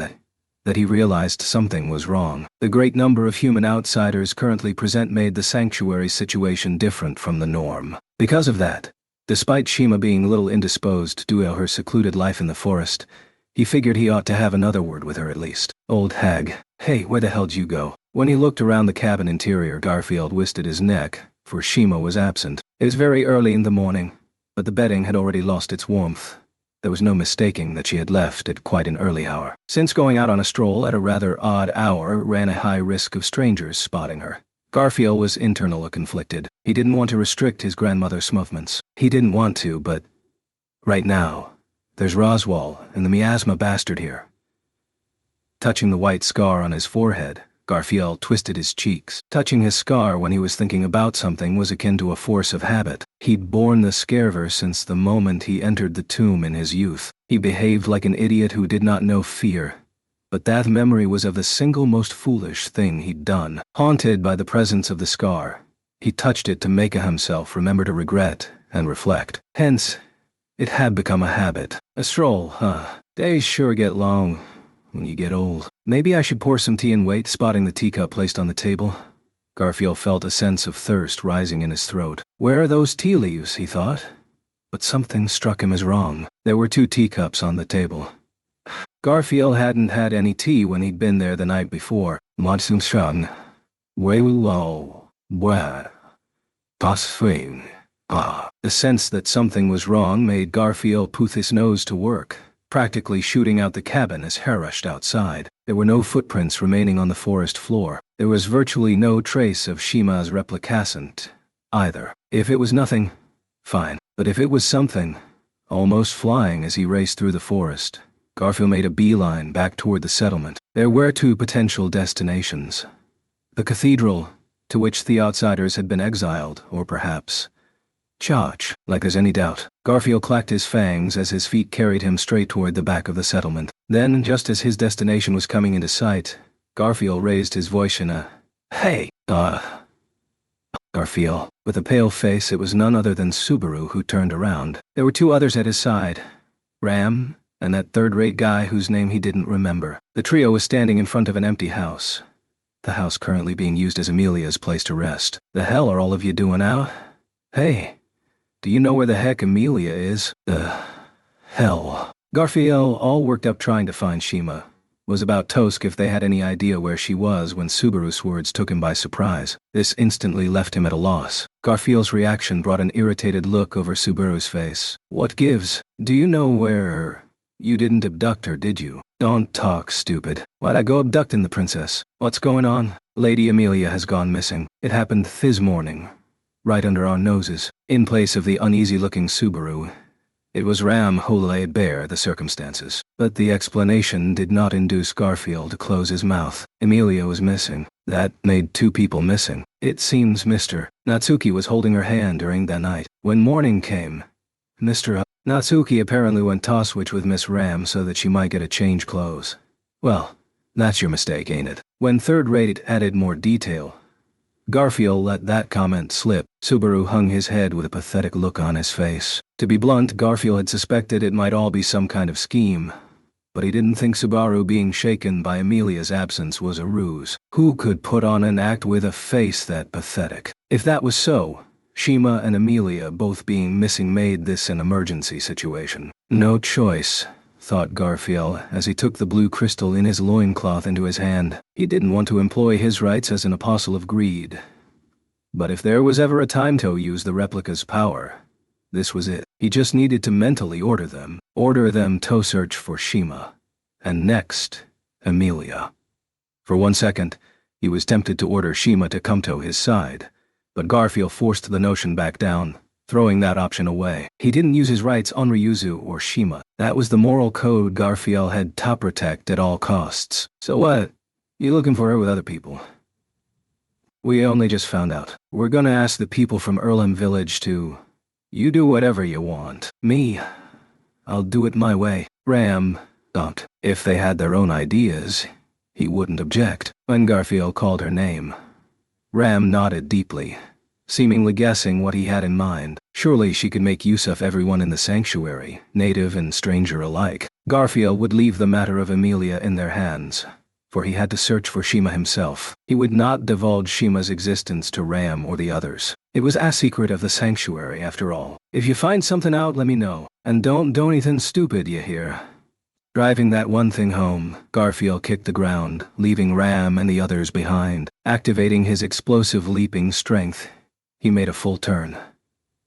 that he realized something was wrong. The great number of human outsiders currently present made the sanctuary situation different from the norm. Because of that, Despite Shima being a little indisposed due to her secluded life in the forest, he figured he ought to have another word with her at least. Old hag, hey, where the hell'd you go? When he looked around the cabin interior, Garfield twisted his neck, for Shima was absent. It was very early in the morning, but the bedding had already lost its warmth. There was no mistaking that she had left at quite an early hour. Since going out on a stroll at a rather odd hour ran a high risk of strangers spotting her, Garfield was internally conflicted. He didn't want to restrict his grandmother's movements. He didn't want to, but right now, there's Roswell and the miasma bastard here. Touching the white scar on his forehead, Garfield twisted his cheeks. Touching his scar when he was thinking about something was akin to a force of habit. He'd borne the scarever since the moment he entered the tomb in his youth. He behaved like an idiot who did not know fear. But that memory was of the single most foolish thing he'd done. Haunted by the presence of the scar, he touched it to make himself remember to regret and reflect. Hence, it had become a habit. A stroll, huh? Days sure get long when you get old. Maybe I should pour some tea and wait. Spotting the teacup placed on the table, Garfield felt a sense of thirst rising in his throat. Where are those tea leaves, he thought? But something struck him as wrong. There were 2 teacups on the table. Garfield hadn't had any tea when he'd been there the night before. Matsum-shang. Wei-lo. Bwa. Pas-swing. Ah. The sense that something was wrong made Garfield put his nose to work, practically shooting out the cabin as he rushed outside. There were no footprints remaining on the forest floor. There was virtually no trace of Shima's replicascent, either. If it was nothing, fine. But if it was something, almost flying as he raced through the forest, Garfield made a beeline back toward the settlement. There were 2 potential destinations. The cathedral, to which the outsiders had been exiled, or perhaps Church. Like there's any doubt, Garfield clacked his fangs as his feet carried him straight toward the back of the settlement. Then, just as his destination was coming into sight, Garfield raised his voice in a, "Hey, Garfield." With a pale face, it was none other than Subaru who turned around. There were 2 others at his side, Ram, and that third-rate guy whose name he didn't remember. The trio was standing in front of an empty house, the house currently being used as Amelia's place to rest. "The hell are all of you doing out? Hey, do you know where the heck Amelia is?" Hell. Garfield, all worked up trying to find Shima, was about to ask if they had any idea where she was when Subaru's words took him by surprise. This instantly left him at a loss. Garfield's reaction brought an irritated look over Subaru's face. "What gives? Do you know where? You didn't abduct her, did you?" "Don't talk, stupid. Why'd I go abducting the princess? What's going on?" "Lady Amelia has gone missing. It happened this morning, right under our noses." In place of the uneasy-looking Subaru, it was Ram who laid bare the circumstances. But the explanation did not induce Garfield to close his mouth. Amelia was missing. That made 2 people missing. It seems Mr. Natsuki was holding her hand during that night. When morning came, Mr. Natsuki apparently went to switch with Miss Ram so that she might get a change clothes. Well, that's your mistake, ain't it? When third rate added more detail, Garfield let that comment slip. Subaru hung his head with a pathetic look on his face. To be blunt, Garfield had suspected it might all be some kind of scheme, but he didn't think Subaru being shaken by Amelia's absence was a ruse. Who could put on an act with a face that pathetic? If that was so, Shima and Amelia both being missing made this an emergency situation. No choice, thought Garfield as he took the blue crystal in his loincloth into his hand. He didn't want to employ his rights as an apostle of greed. But if there was ever a time to use the replica's power, this was it. He just needed to mentally order them to search for Shima, and next, Amelia. For 1 second, he was tempted to order Shima to come to his side, but Garfield forced the notion back down, throwing that option away. He didn't use his rights on Ryuzu or Shima. That was the moral code Garfield had to protect at all costs. So what? You looking for her with other people? We only just found out. We're gonna ask the people from Earlham Village to... You do whatever you want. Me, I'll do it my way. Ram, don't. If they had their own ideas, he wouldn't object. When Garfield called her name, Ram nodded deeply, seemingly guessing what he had in mind. Surely she could make use of everyone in the sanctuary, native and stranger alike. Garfield would leave the matter of Amelia in their hands, for he had to search for Shima himself. He would not divulge Shima's existence to Ram or the others. It was a secret of the sanctuary, after all. If you find something out, let me know. And don't do anything stupid, you hear? Driving that one thing home, Garfield kicked the ground, leaving Ram and the others behind. Activating his explosive leaping strength, he made a full turn.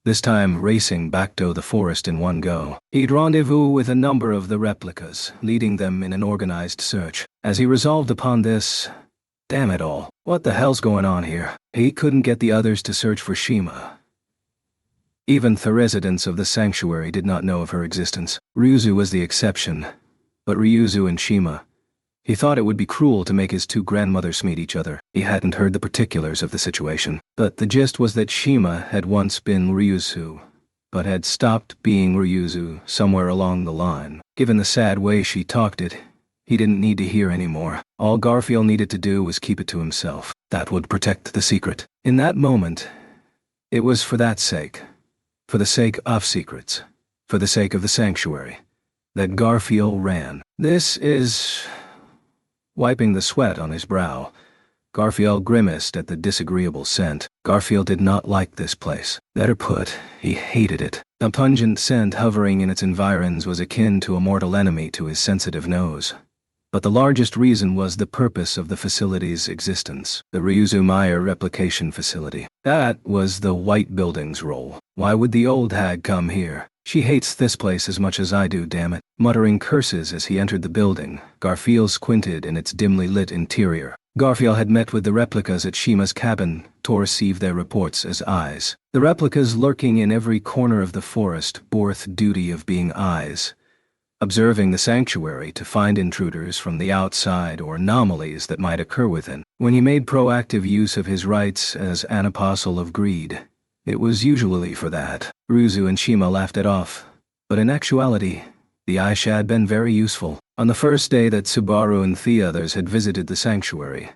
This time racing back to the forest in one go. He'd rendezvous with a number of the replicas, leading them in an organized search. As he resolved upon this, damn it all, what the hell's going on here? He couldn't get the others to search for Shima. Even the residents of the sanctuary did not know of her existence. Ryuzu was the exception. But Ryuzu and Shima, he thought it would be cruel to make his two grandmothers meet each other. He hadn't heard the particulars of the situation, but the gist was that Shima had once been Ryuzu, but had stopped being Ryuzu somewhere along the line. Given the sad way she talked it, he didn't need to hear anymore. All Garfield needed to do was keep it to himself. That would protect the secret. In that moment, it was for that sake, for the sake of secrets, for the sake of the sanctuary, that Garfield ran. This is... Wiping the sweat on his brow, Garfield grimaced at the disagreeable scent. Garfield did not like this place. Better put, he hated it. The pungent scent hovering in its environs was akin to a mortal enemy to his sensitive nose. But the largest reason was the purpose of the facility's existence, the Ryuzu Meyer replication facility. That was the White Building's role. Why would the old hag come here? She hates this place as much as I do, damn it. Muttering curses as he entered the building, Garfield squinted in its dimly lit interior. Garfield had met with the replicas at Shima's cabin to receive their reports as eyes. The replicas lurking in every corner of the forest bore the duty of being eyes, observing the sanctuary to find intruders from the outside or anomalies that might occur within. When he made proactive use of his rights as an apostle of greed, it was usually for that. Ryuzu and Shima laughed it off, but in actuality, the Aisha had been very useful. On the first day that Subaru and the others had visited the sanctuary,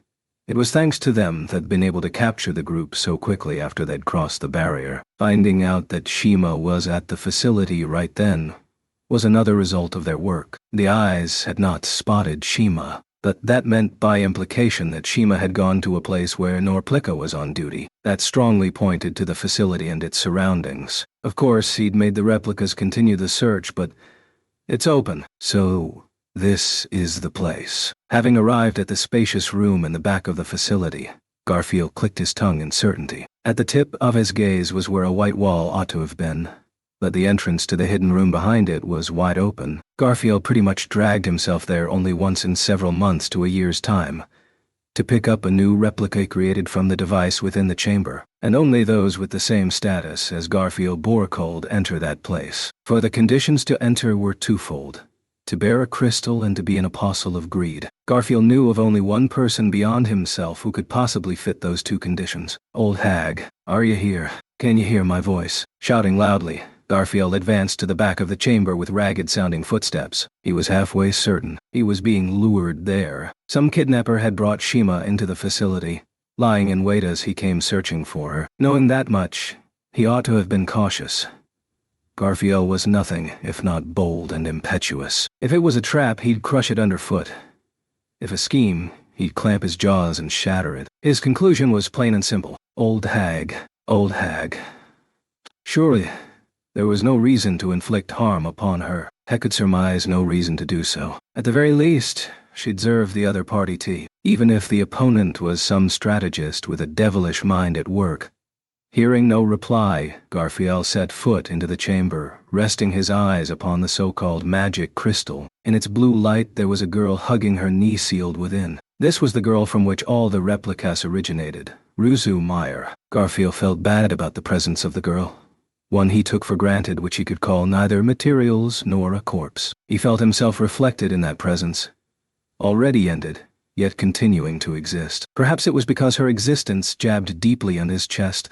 it was thanks to them they'd been able to capture the group so quickly after they'd crossed the barrier. Finding out that Shima was at the facility right then was another result of their work. The eyes had not spotted Shima, but that meant by implication that Shima had gone to a place where Norplica was on duty. That strongly pointed to the facility and its surroundings. Of course, he'd made the replicas continue the search, but it's open, so this is the place. Having arrived at the spacious room in the back of the facility, Garfield clicked his tongue in certainty. At the tip of his gaze was where a white wall ought to have been, but the entrance to the hidden room behind it was wide open. Garfield pretty much dragged himself there only once in several months to a year's time, to pick up a new replica created from the device within the chamber, and only those with the same status as Garfield bore cold enter that place. For the conditions to enter were twofold: to bear a crystal and to be an apostle of greed. Garfield knew of only one person beyond himself who could possibly fit those two conditions. Old hag, are you here? Can you hear my voice? Shouting loudly, Garfield advanced to the back of the chamber with ragged-sounding footsteps. He was halfway certain he was being lured there. Some kidnapper had brought Shima into the facility, lying in wait as he came searching for her. Knowing that much, he ought to have been cautious. Garfield was nothing if not bold and impetuous. If it was a trap, he'd crush it underfoot. If a scheme, he'd clamp his jaws and shatter it. His conclusion was plain and simple. Old hag. Old hag. Surely, there was no reason to inflict harm upon her. He could surmise no reason to do so. At the very least, she'd serve the other party tea. Even if the opponent was some strategist with a devilish mind at work. Hearing no reply, Garfield set foot into the chamber, resting his eyes upon the so-called magic crystal. In its blue light there was a girl hugging her knee sealed within. This was the girl from which all the replicas originated, Ryuzu Meyer. Garfield felt bad about the presence of the girl, one he took for granted which he could call neither materials nor a corpse. He felt himself reflected in that presence, already ended, yet continuing to exist. Perhaps it was because her existence jabbed deeply on his chest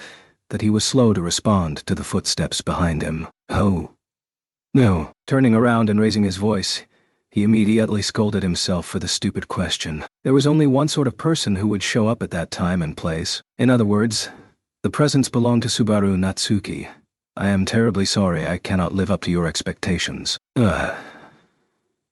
that he was slow to respond to the footsteps behind him. Oh. No. Turning around and raising his voice, he immediately scolded himself for the stupid question. There was only one sort of person who would show up at that time and place. In other words, the presence belonged to Subaru Natsuki. I am terribly sorry I cannot live up to your expectations. The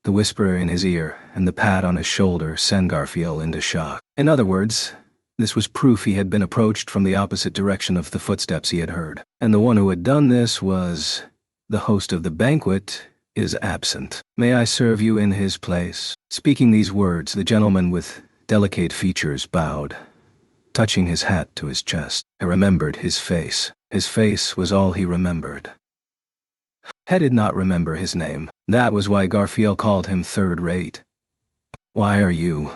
whisper in his ear and the pat on his shoulder sent Garfield into shock. In other words, This was proof he had been approached from the opposite direction of the footsteps he had heard. And the one who had done this was... the host of the banquet is absent. May I serve you in his place? Speaking these words, the gentleman with delicate features bowed, touching his hat to his chest. I remembered his face. His face was all he remembered. He did not remember his name. That was why Garfield called him third-rate. Why are you?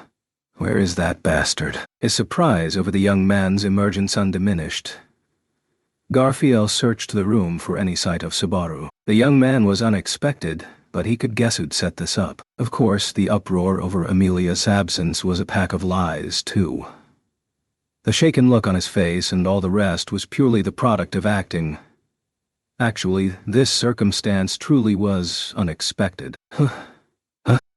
Where is that bastard? His surprise over the young man's emergence undiminished. Garfield searched the room for any sight of Subaru. The young man was unexpected, but he could guess who'd set this up. Of course, the uproar over Amelia's absence was a pack of lies, too. The shaken look on his face and all the rest was purely the product of acting. Actually, this circumstance truly was unexpected.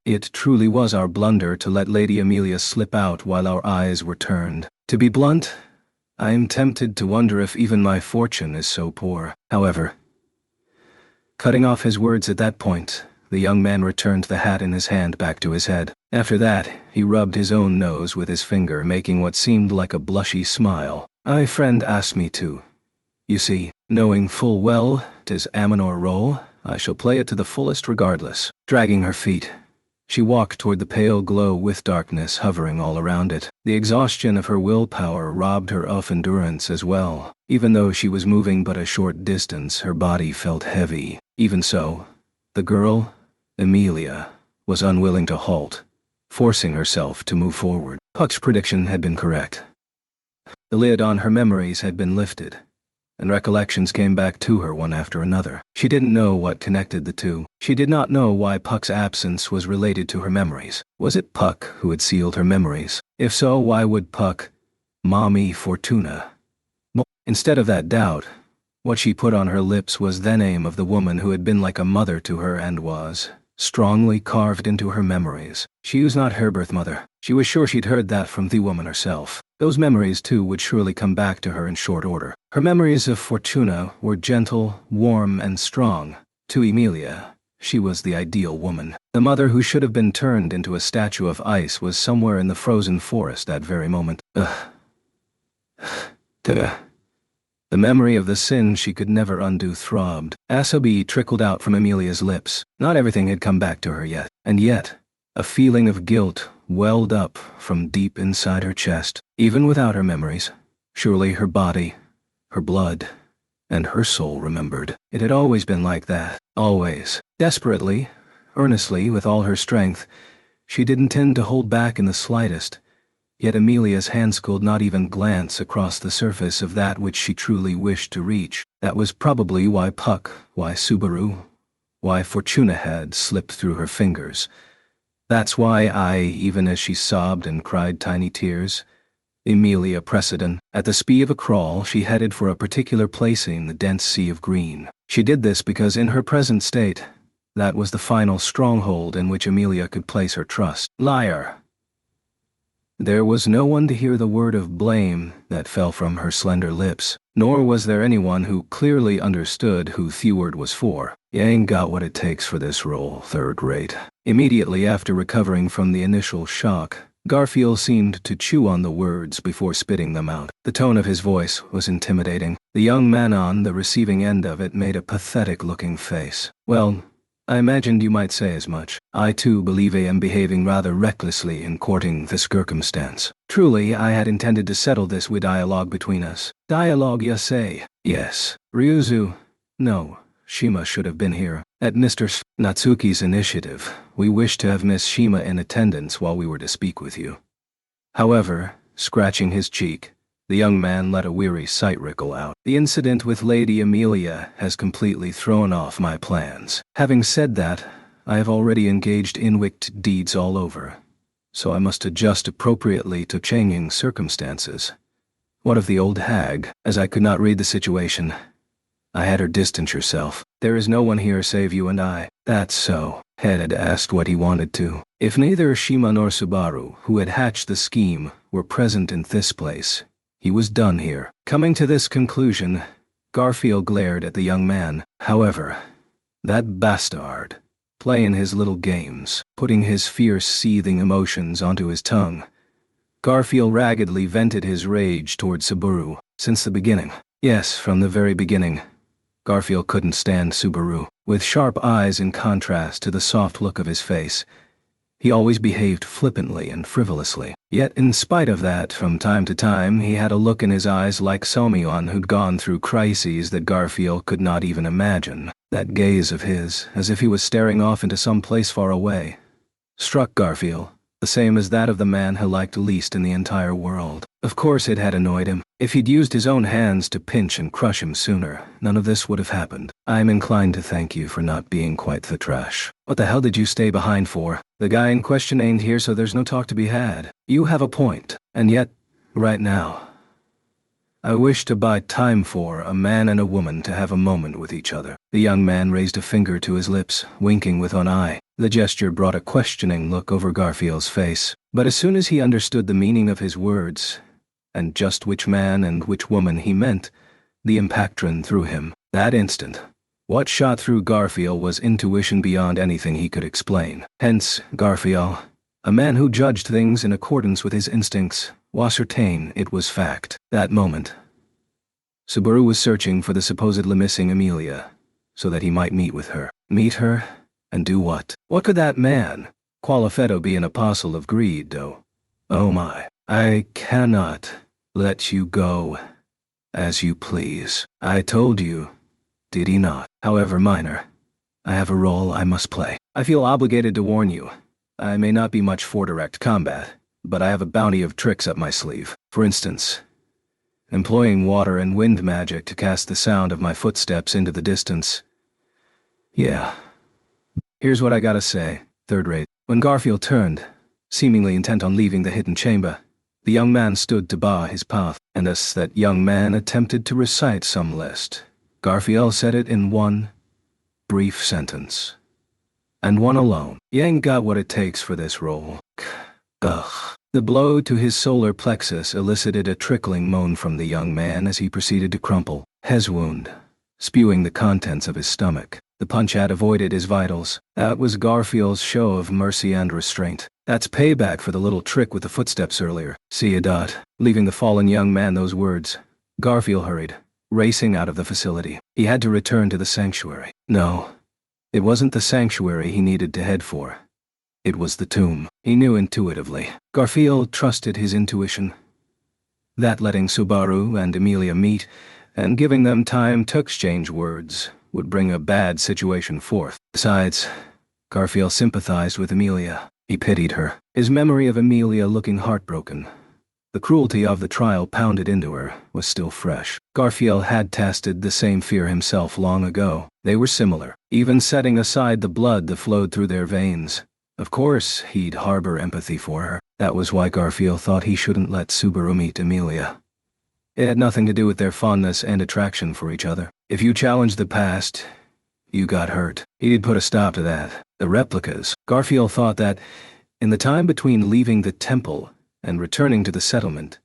It truly was our blunder to let Lady Amelia slip out while our eyes were turned. To be blunt, I am tempted to wonder if even my fortune is so poor. However, cutting off his words at that point, the young man returned the hat in his hand back to his head. After that, he rubbed his own nose with his finger, making what seemed like a blushy smile. My friend asked me to. You see, knowing full well 'tis Amanor role, I shall play it to the fullest regardless. Dragging her feet, she walked toward the pale glow with darkness hovering all around it. The exhaustion of her willpower robbed her of endurance as well. Even though she was moving but a short distance, her body felt heavy. Even so, the girl, Amelia, was unwilling to halt, forcing herself to move forward. Puck's prediction had been correct. The lid on her memories had been lifted, and recollections came back to her one after another. She didn't know what connected the two. She did not know why Puck's absence was related to her memories. Was it Puck who had sealed her memories? If so, why would Puck, Mommy Fortuna? Instead of that doubt, what she put on her lips was the name of the woman who had been like a mother to her and was strongly carved into her memories. She was not her birth mother. She was sure she'd heard that from the woman herself. Those memories, too, would surely come back to her in short order. Her memories of Fortuna were gentle, warm, and strong. To Emilia, she was the ideal woman. The mother who should have been turned into a statue of ice was somewhere in the frozen forest that very moment. The memory of the sin she could never undo throbbed. Asobi trickled out from Emilia's lips. Not everything had come back to her yet. And yet, a feeling of guilt welled up from deep inside her chest. Even without her memories, surely her body, her blood, and her soul remembered. It had always been like that. Always. Desperately, earnestly, with all her strength, she didn't tend to hold back in the slightest. Yet Amelia's hands could not even glance across the surface of that which she truly wished to reach. That was probably why Puck, why Subaru, why Fortuna had slipped through her fingers. That's why even as she sobbed and cried tiny tears, Emilia Precedent, at the speed of a crawl, she headed for a particular placing in the dense sea of green. She did this because in her present state, that was the final stronghold in which Emilia could place her trust. Liar! There was no one to hear the word of blame that fell from her slender lips, nor was there anyone who clearly understood who Theward was for. You ain't got what it takes for this role, third rate. Immediately after recovering from the initial shock, Garfield seemed to chew on the words before spitting them out. The tone of his voice was intimidating. The young man on the receiving end of it made a pathetic-looking face. Well, I imagined you might say as much. I too believe I am behaving rather recklessly in courting this circumstance. Truly, I had intended to settle this with dialogue between us. Dialogue, you say? Yes. Ryuzu? No. Shima should have been here. At Mr. Natsuki's initiative, we wished to have Miss Shima in attendance while we were to speak with you. However, scratching his cheek, the young man let a weary sigh trickle out. The incident with Lady Amelia has completely thrown off my plans. Having said that, I have already engaged in wicked deeds all over, so I must adjust appropriately to changing circumstances. What of the old hag? As I could not read the situation, I had her distance herself. There is no one here save you and I. That's so. Head had asked what he wanted to. If neither Shima nor Subaru, who had hatched the scheme, were present in this place, he was done here. Coming to this conclusion, Garfield glared at the young man. However, that bastard, playing his little games, putting his fierce, seething emotions onto his tongue, Garfield raggedly vented his rage toward Subaru. Since the beginning. Yes, from the very beginning. Garfield couldn't stand Subaru. With sharp eyes in contrast to the soft look of his face, he always behaved flippantly and frivolously. Yet in spite of that, from time to time he had a look in his eyes like someone who'd gone through crises that Garfield could not even imagine. That gaze of his, as if he was staring off into some place far away, struck Garfield, the same as that of the man he liked least in the entire world. Of course it had annoyed him. If he'd used his own hands to pinch and crush him sooner, none of this would have happened. I'm inclined to thank you for not being quite the trash. What the hell did you stay behind for? The guy in question ain't here, so there's no talk to be had. You have a point. And yet, right now, I wish to buy time for a man and a woman to have a moment with each other. The young man raised a finger to his lips, winking with one eye. The gesture brought a questioning look over Garfield's face. But as soon as he understood the meaning of his words, and just which man and which woman he meant, the impact ran through him. That instant, what shot through Garfield was intuition beyond anything he could explain. Hence, Garfield, a man who judged things in accordance with his instincts, was certain it was fact. That moment, Subaru was searching for the supposedly missing Amelia, so that he might meet with her. Meet her? And do what? What could that man, Qualifetto, be an apostle of greed, though? Oh my. I cannot let you go as you please. I told you, did he not? However minor, I have a role I must play. I feel obligated to warn you. I may not be much for direct combat, but I have a bounty of tricks up my sleeve. For instance, employing water and wind magic to cast the sound of my footsteps into the distance. Yeah. Here's what I gotta say, third rate. When Garfield turned, seemingly intent on leaving the hidden chamber, the young man stood to bar his path, and as that young man attempted to recite some list, Garfield said it in one brief sentence. And one alone. You ain't got what it takes for this role. Ugh. The blow to his solar plexus elicited a trickling moan from the young man as he proceeded to crumple, his wound, spewing the contents of his stomach. The punch had avoided his vitals. That was Garfield's show of mercy and restraint. That's payback for the little trick with the footsteps earlier. See ya, Dot. Leaving the fallen young man those words, Garfield hurried, racing out of the facility. He had to return to the sanctuary. No, it wasn't the sanctuary he needed to head for. It was the tomb. He knew intuitively. Garfield trusted his intuition. That letting Subaru and Amelia meet, and giving them time to exchange words, would bring a bad situation forth. Besides, Garfield sympathized with Amelia. He pitied her. His memory of Amelia looking heartbroken, the cruelty of the trial pounded into her, was still fresh. Garfield had tasted the same fear himself long ago. They were similar, even setting aside the blood that flowed through their veins. Of course, he'd harbor empathy for her. That was why Garfield thought he shouldn't let Subaru meet Amelia. It had nothing to do with their fondness and attraction for each other. If you challenged the past, you got hurt. He'd put a stop to that. The replicas. Garfield thought that, in the time between leaving the temple and returning to the settlement,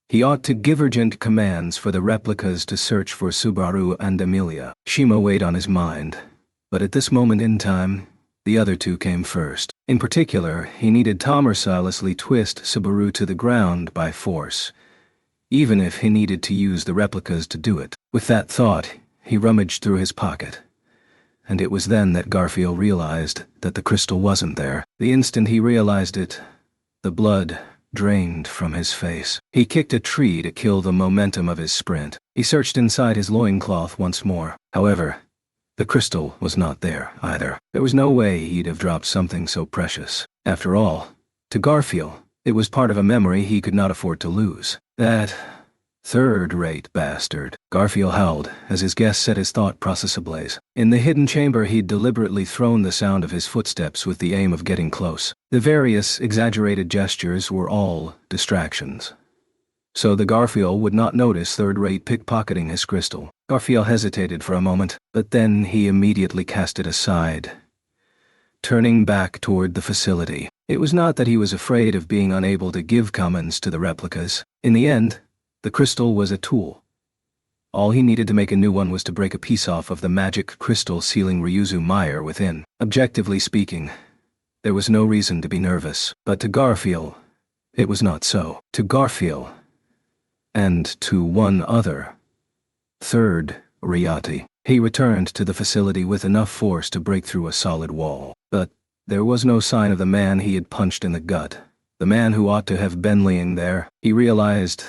he ought to give urgent commands for the replicas to search for Subaru and Amelia. Shima weighed on his mind, but at this moment in time, the other two came first. In particular, he needed to mercilessly twist Subaru to the ground by force, even if he needed to use the replicas to do it. With that thought, he rummaged through his pocket, and it was then that Garfield realized that the crystal wasn't there. The instant he realized it, the blood drained from his face. He kicked a tree to kill the momentum of his sprint. He searched inside his loincloth once more. However, the crystal was not there either. There was no way he'd have dropped something so precious. After all, to Garfield, it was part of a memory he could not afford to lose. That third-rate bastard. Garfield howled as his guest set his thought process ablaze. In the hidden chamber, he'd deliberately thrown the sound of his footsteps with the aim of getting close. The various exaggerated gestures were all distractions, so the Garfield would not notice third-rate pickpocketing his crystal. Garfield hesitated for a moment, but then he immediately cast it aside, turning back toward the facility. It was not that he was afraid of being unable to give commands to the replicas. In the end, the crystal was a tool. All he needed to make a new one was to break a piece off of the magic crystal sealing Ryuzu Meyer within. Objectively speaking, there was no reason to be nervous, but to Garfield, It was not so. To Garfield, and to one other, third Riati, he returned to the facility with enough force to break through a solid wall. But there was no sign of the man he had punched in the gut, the man who ought to have been laying there. He realized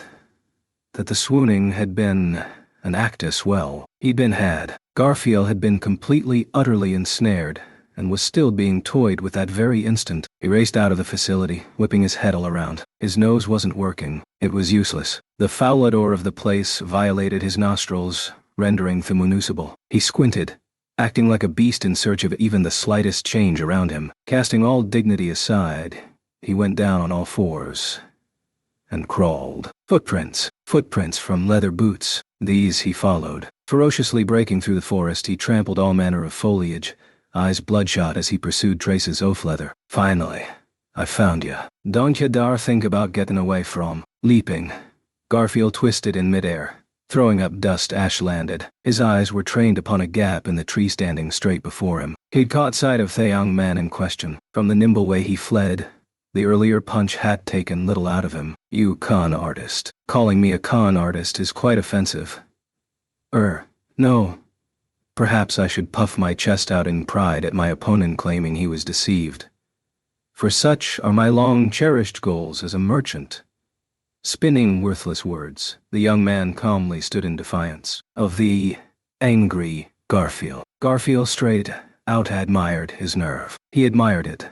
that the swooning had been an act as well. He'd been had. Garfield had been completely, utterly ensnared, and was still being toyed with that very instant. He raced out of the facility, whipping his head all around. His nose wasn't working. It was useless. The foul odor of the place violated his nostrils, rendering them unusable. He squinted, acting like a beast in search of even the slightest change around him. Casting all dignity aside, he went down on all fours and crawled. Footprints from leather boots. These he followed. Ferociously breaking through the forest, he trampled all manner of foliage, eyes bloodshot as he pursued traces of leather. Finally, I found you. Don't you dare think about getting away from. Leaping, Garfield twisted in midair. Throwing up dust, Ash landed. His eyes were trained upon a gap in the tree standing straight before him. He'd caught sight of the young man in question. From the nimble way he fled, the earlier punch had taken little out of him. You con artist. Calling me a con artist is quite offensive. No. Perhaps I should puff my chest out in pride at my opponent claiming he was deceived. For such are my long-cherished goals as a merchant. Spinning worthless words, the young man calmly stood in defiance of the angry Garfield. Garfield straight out admired his nerve. He admired it,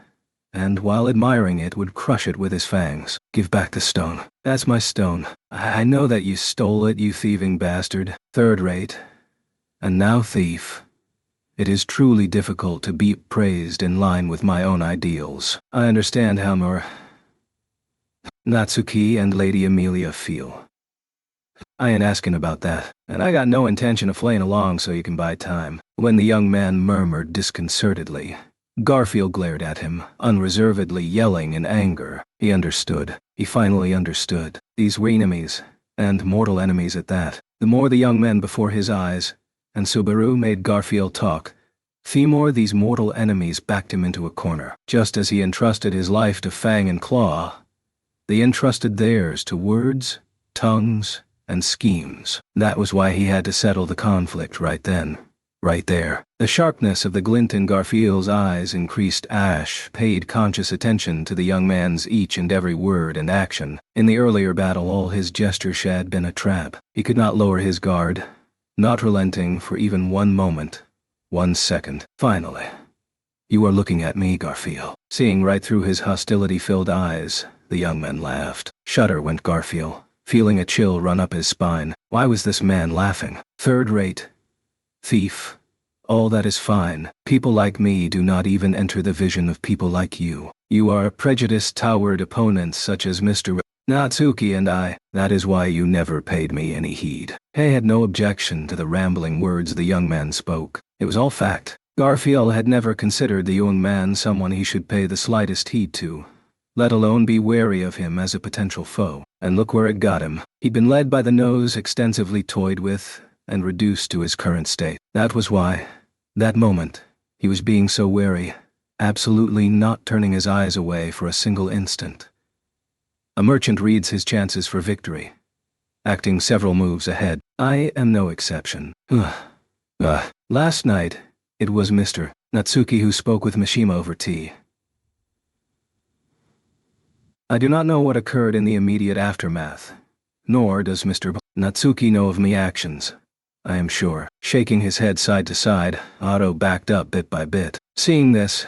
and while admiring it would crush it with his fangs. Give back the stone. That's my stone. I know that you stole it, you thieving bastard. Third rate. And now thief. It is truly difficult to be praised in line with my own ideals. I understand how Natsuki and Lady Amelia feel. I ain't asking about that, and I got no intention of playing along so you can buy time. When the young man murmured disconcertedly, Garfield glared at him, unreservedly yelling in anger. He understood. He finally understood. These were enemies, and mortal enemies at that. The more the young men before his eyes, and Subaru made Garfield talk, the more these mortal enemies backed him into a corner. Just as he entrusted his life to Fang and Claw, they entrusted theirs to words, tongues, and schemes. That was why he had to settle the conflict right then. Right there. The sharpness of the glint in Garfield's eyes increased. Ash paid conscious attention to the young man's each and every word and action. In the earlier battle, all his gestures had been a trap. He could not lower his guard, not relenting for even one moment, 1 second. Finally. You are looking at me, Garfield. Seeing right through his hostility-filled eyes, the young man laughed. Shudder went Garfield, feeling a chill run up his spine. Why was this man laughing? Third rate. Thief. All that is fine. People like me do not even enter the vision of people like you. You are a prejudiced, towered opponent such as Mr. Natsuki and I. That is why you never paid me any heed. Hay had no objection to the rambling words the young man spoke. It was all fact. Garfield had never considered the young man someone he should pay the slightest heed to, let alone be wary of him as a potential foe. And look where it got him. He'd been led by the nose, extensively toyed with, and reduced to his current state. That was why, that moment, he was being so wary, absolutely not turning his eyes away for a single instant. A merchant reads his chances for victory, acting several moves ahead. I am no exception. Last night, it was Mr. Natsuki who spoke with Mishima over tea. I do not know what occurred in the immediate aftermath, nor does Mr. Natsuki know of my actions, I am sure. Shaking his head side to side, Otto backed up bit by bit. Seeing this,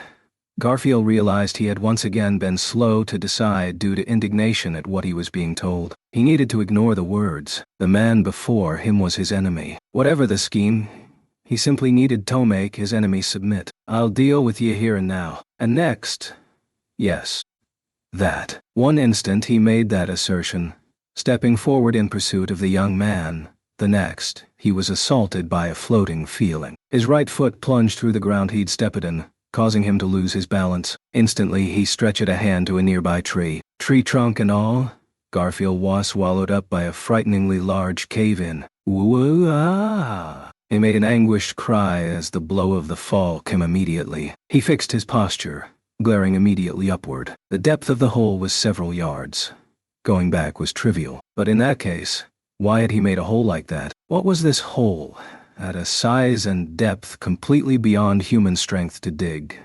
Garfield realized he had once again been slow to decide due to indignation at what he was being told. He needed to ignore the words. The man before him was his enemy. Whatever the scheme, he simply needed to make his enemy submit. I'll deal with you here and now. And next, yes. That. One instant he made that assertion, stepping forward in pursuit of the young man. The next, he was assaulted by a floating feeling. His right foot plunged through the ground he'd stepped in, causing him to lose his balance. Instantly, he stretched a hand to a nearby tree. Tree trunk and all, Garfield was swallowed up by a frighteningly large cave-in. Woo-ah! He made an anguished cry as the blow of the fall came immediately. He fixed his posture, glaring immediately upward. The depth of the hole was several yards. Going back was trivial, but in that case, why had he made a hole like that? What was this hole, at a size and depth completely beyond human strength to dig,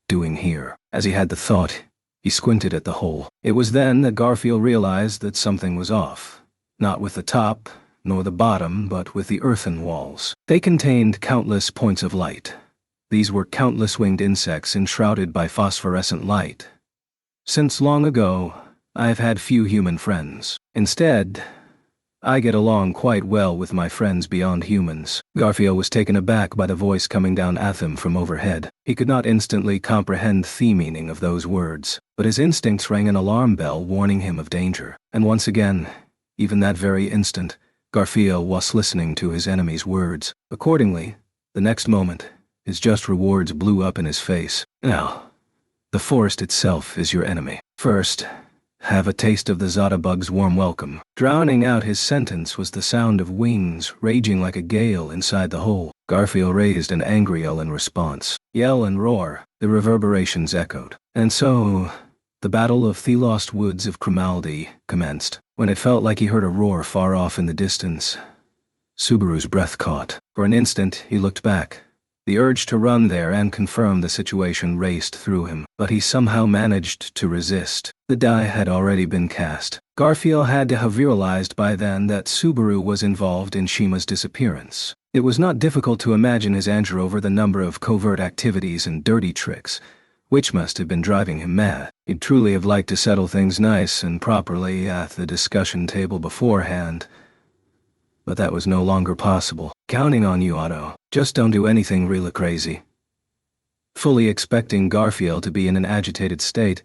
doing here? As he had the thought, he squinted at the hole. It was then that Garfield realized that something was off. Not with the top, nor the bottom, but with the earthen walls. They contained countless points of light. These were countless winged insects enshrouded by phosphorescent light. Since long ago, I have had few human friends. Instead, I get along quite well with my friends beyond humans. Garfield was taken aback by the voice coming down at him from overhead. He could not instantly comprehend the meaning of those words, but his instincts rang an alarm bell warning him of danger. And once again, even that very instant, Garfield was listening to his enemy's words. Accordingly, the next moment, his just rewards blew up in his face. Now, the forest itself is your enemy. First, have a taste of the Zada bug's warm welcome. Drowning out his sentence was the sound of wings raging like a gale inside the hole. Garfield raised an angry yell in response. Yell and roar, the reverberations echoed. And so, the Battle of the Lost Woods of Cromaldi commenced. When it felt like he heard a roar far off in the distance, Subaru's breath caught. For an instant, he looked back. The urge to run there and confirm the situation raced through him, but he somehow managed to resist. The die had already been cast. Garfield had to have realized by then that Subaru was involved in Shima's disappearance. It was not difficult to imagine his anger over the number of covert activities and dirty tricks, which must have been driving him mad. He'd truly have liked to settle things nice and properly at the discussion table beforehand, but that was no longer possible. Counting on you, Otto. Just don't do anything really crazy. Fully expecting Garfield to be in an agitated state,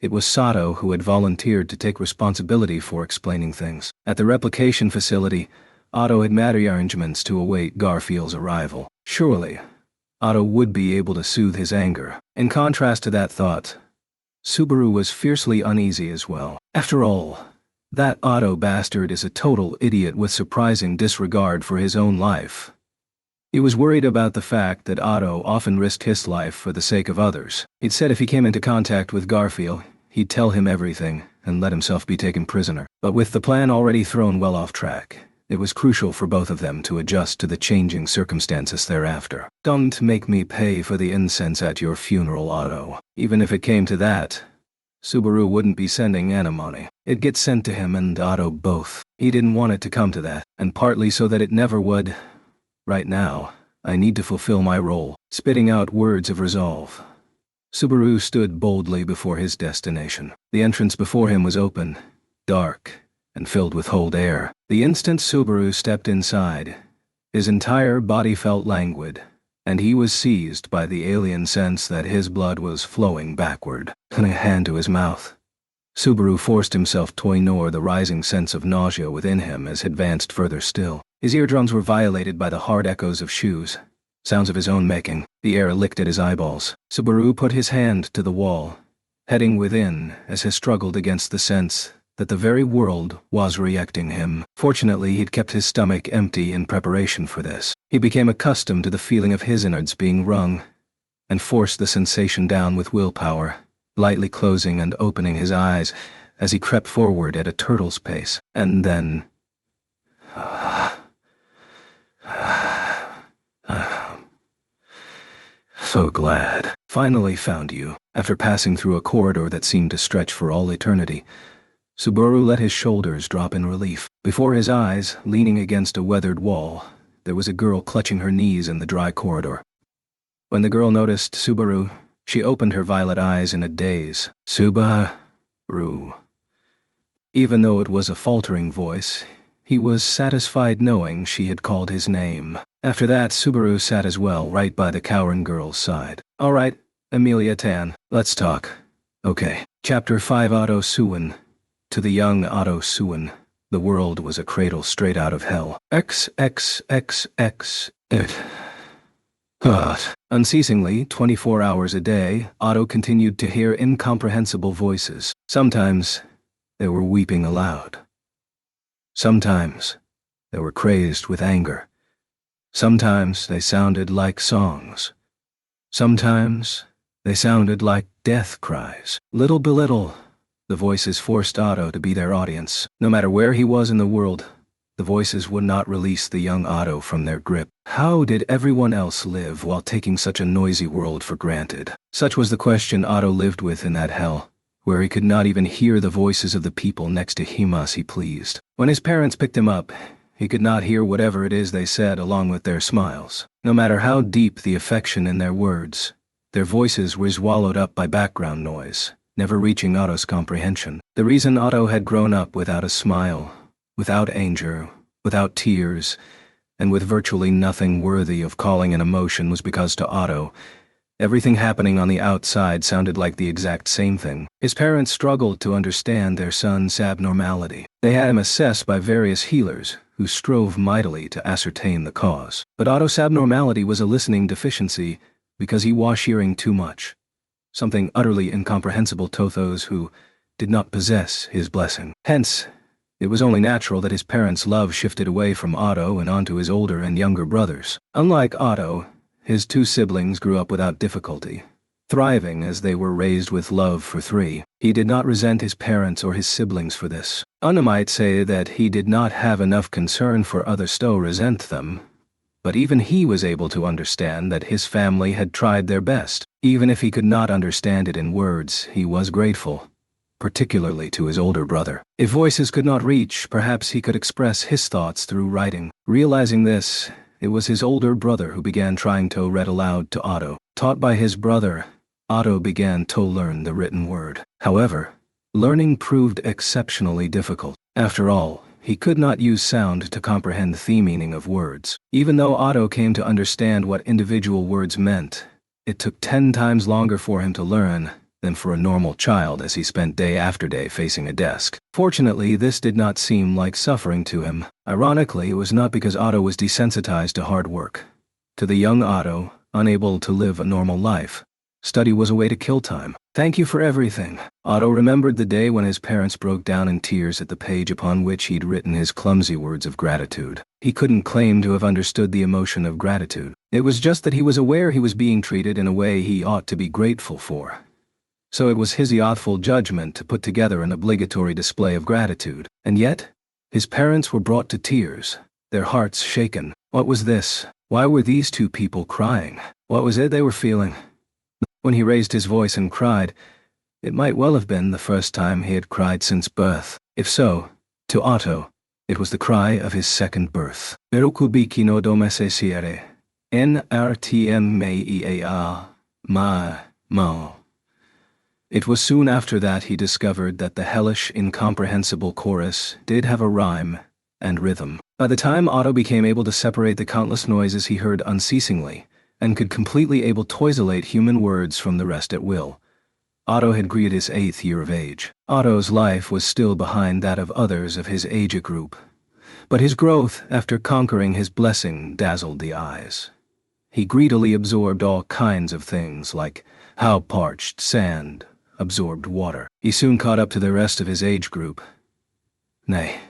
it was Sato who had volunteered to take responsibility for explaining things. At the replication facility, Otto had made arrangements to await Garfield's arrival. Surely, Otto would be able to soothe his anger. In contrast to that thought, Subaru was fiercely uneasy as well. After all, that Otto bastard is a total idiot with surprising disregard for his own life. He was worried about the fact that Otto often risked his life for the sake of others. He'd said if he came into contact with Garfield, he'd tell him everything and let himself be taken prisoner. But with the plan already thrown well off track, it was crucial for both of them to adjust to the changing circumstances thereafter. Don't make me pay for the incense at your funeral, Otto. Even if it came to that, Subaru wouldn't be sending anemone. It'd get sent to him and Otto both. He didn't want it to come to that, and partly so that it never would. Right now, I need to fulfill my role. Spitting out words of resolve, Subaru stood boldly before his destination. The entrance before him was open, dark, and filled with cold air. The instant Subaru stepped inside, his entire body felt languid, and he was seized by the alien sense that his blood was flowing backward. Putting a hand to his mouth, Subaru forced himself to ignore the rising sense of nausea within him as he advanced further still. His eardrums were violated by the hard echoes of shoes, sounds of his own making. The air licked at his eyeballs. Subaru put his hand to the wall, heading within as he struggled against the sense that the very world was rejecting him. Fortunately, he'd kept his stomach empty in preparation for this. He became accustomed to the feeling of his innards being wrung, and forced the sensation down with willpower, lightly closing and opening his eyes as he crept forward at a turtle's pace. And then... So glad. Finally found you. After passing through a corridor that seemed to stretch for all eternity, Subaru let his shoulders drop in relief. Before his eyes, leaning against a weathered wall, there was a girl clutching her knees in the dry corridor. When the girl noticed Subaru, she opened her violet eyes in a daze. Subaru. Even though it was a faltering voice, he was satisfied knowing she had called his name. After that, Subaru sat as well, right by the cowering girl's side. All right, Amelia Tan, let's talk. Okay. Chapter 5. Otto Suin. To the young Otto Suin, the world was a cradle straight out of hell. It. Unceasingly, 24 hours a day, Otto continued to hear incomprehensible voices. Sometimes, they were weeping aloud. Sometimes, they were crazed with anger. Sometimes, they sounded like songs. Sometimes, They sounded like death cries. Little by little, the voices forced Otto to be their audience. No matter where he was in the world, the voices would not release the young Otto from their grip. How did everyone else live while taking such a noisy world for granted? Such was the question Otto lived with in that hell, where he could not even hear the voices of the people next to him as he pleased. When his parents picked him up, he could not hear whatever it is they said along with their smiles. No matter how deep the affection in their words, their voices were swallowed up by background noise, never reaching Otto's comprehension. The reason Otto had grown up without a smile, without anger, without tears, and with virtually nothing worthy of calling an emotion was because to Otto, everything happening on the outside sounded like the exact same thing. His parents struggled to understand their son's abnormality. They had him assessed by various healers, who strove mightily to ascertain the cause. But Otto's abnormality was a listening deficiency because he was hearing too much, something utterly incomprehensible to those who did not possess his blessing. Hence, it was only natural that his parents' love shifted away from Otto and onto his older and younger brothers. Unlike Otto, his two siblings grew up without difficulty, thriving as they were raised with love for three. He did not resent his parents or his siblings for this. Anna might say that he did not have enough concern for others to resent them, but even he was able to understand that his family had tried their best. Even if he could not understand it in words, he was grateful, particularly to his older brother. If voices could not reach, perhaps he could express his thoughts through writing. Realizing this, it was his older brother who began trying to read aloud to Otto. Taught by his brother, Otto began to learn the written word. However, learning proved exceptionally difficult. After all, he could not use sound to comprehend the meaning of words. Even though Otto came to understand what individual words meant, it took 10 times longer for him to learn than for a normal child as he spent day after day facing a desk. Fortunately, this did not seem like suffering to him. Ironically, it was not because Otto was desensitized to hard work. To the young Otto, unable to live a normal life, study was a way to kill time. Thank you for everything. Otto remembered the day when his parents broke down in tears at the page upon which he'd written his clumsy words of gratitude. He couldn't claim to have understood the emotion of gratitude. It was just that he was aware he was being treated in a way he ought to be grateful for. So it was his thoughtful judgment to put together an obligatory display of gratitude. And yet, his parents were brought to tears, their hearts shaken. What was this? Why were these two people crying? What was it they were feeling? When he raised his voice and cried, it might well have been the first time he had cried since birth. If so, to Otto, it was the cry of his second birth. Berukubiki no domesesiere, nrtmea, ma. It was soon after that he discovered that the hellish, incomprehensible chorus did have a rhyme and rhythm. By the time Otto became able to separate the countless noises he heard unceasingly, and could completely able to isolate human words from the rest at will, Otto had greeted his 8th year of age. Otto's life was still behind that of others of his age group, but his growth after conquering his blessing dazzled the eyes. He greedily absorbed all kinds of things, like how parched sand absorbed water. He soon caught up to the rest of his age group. Nay,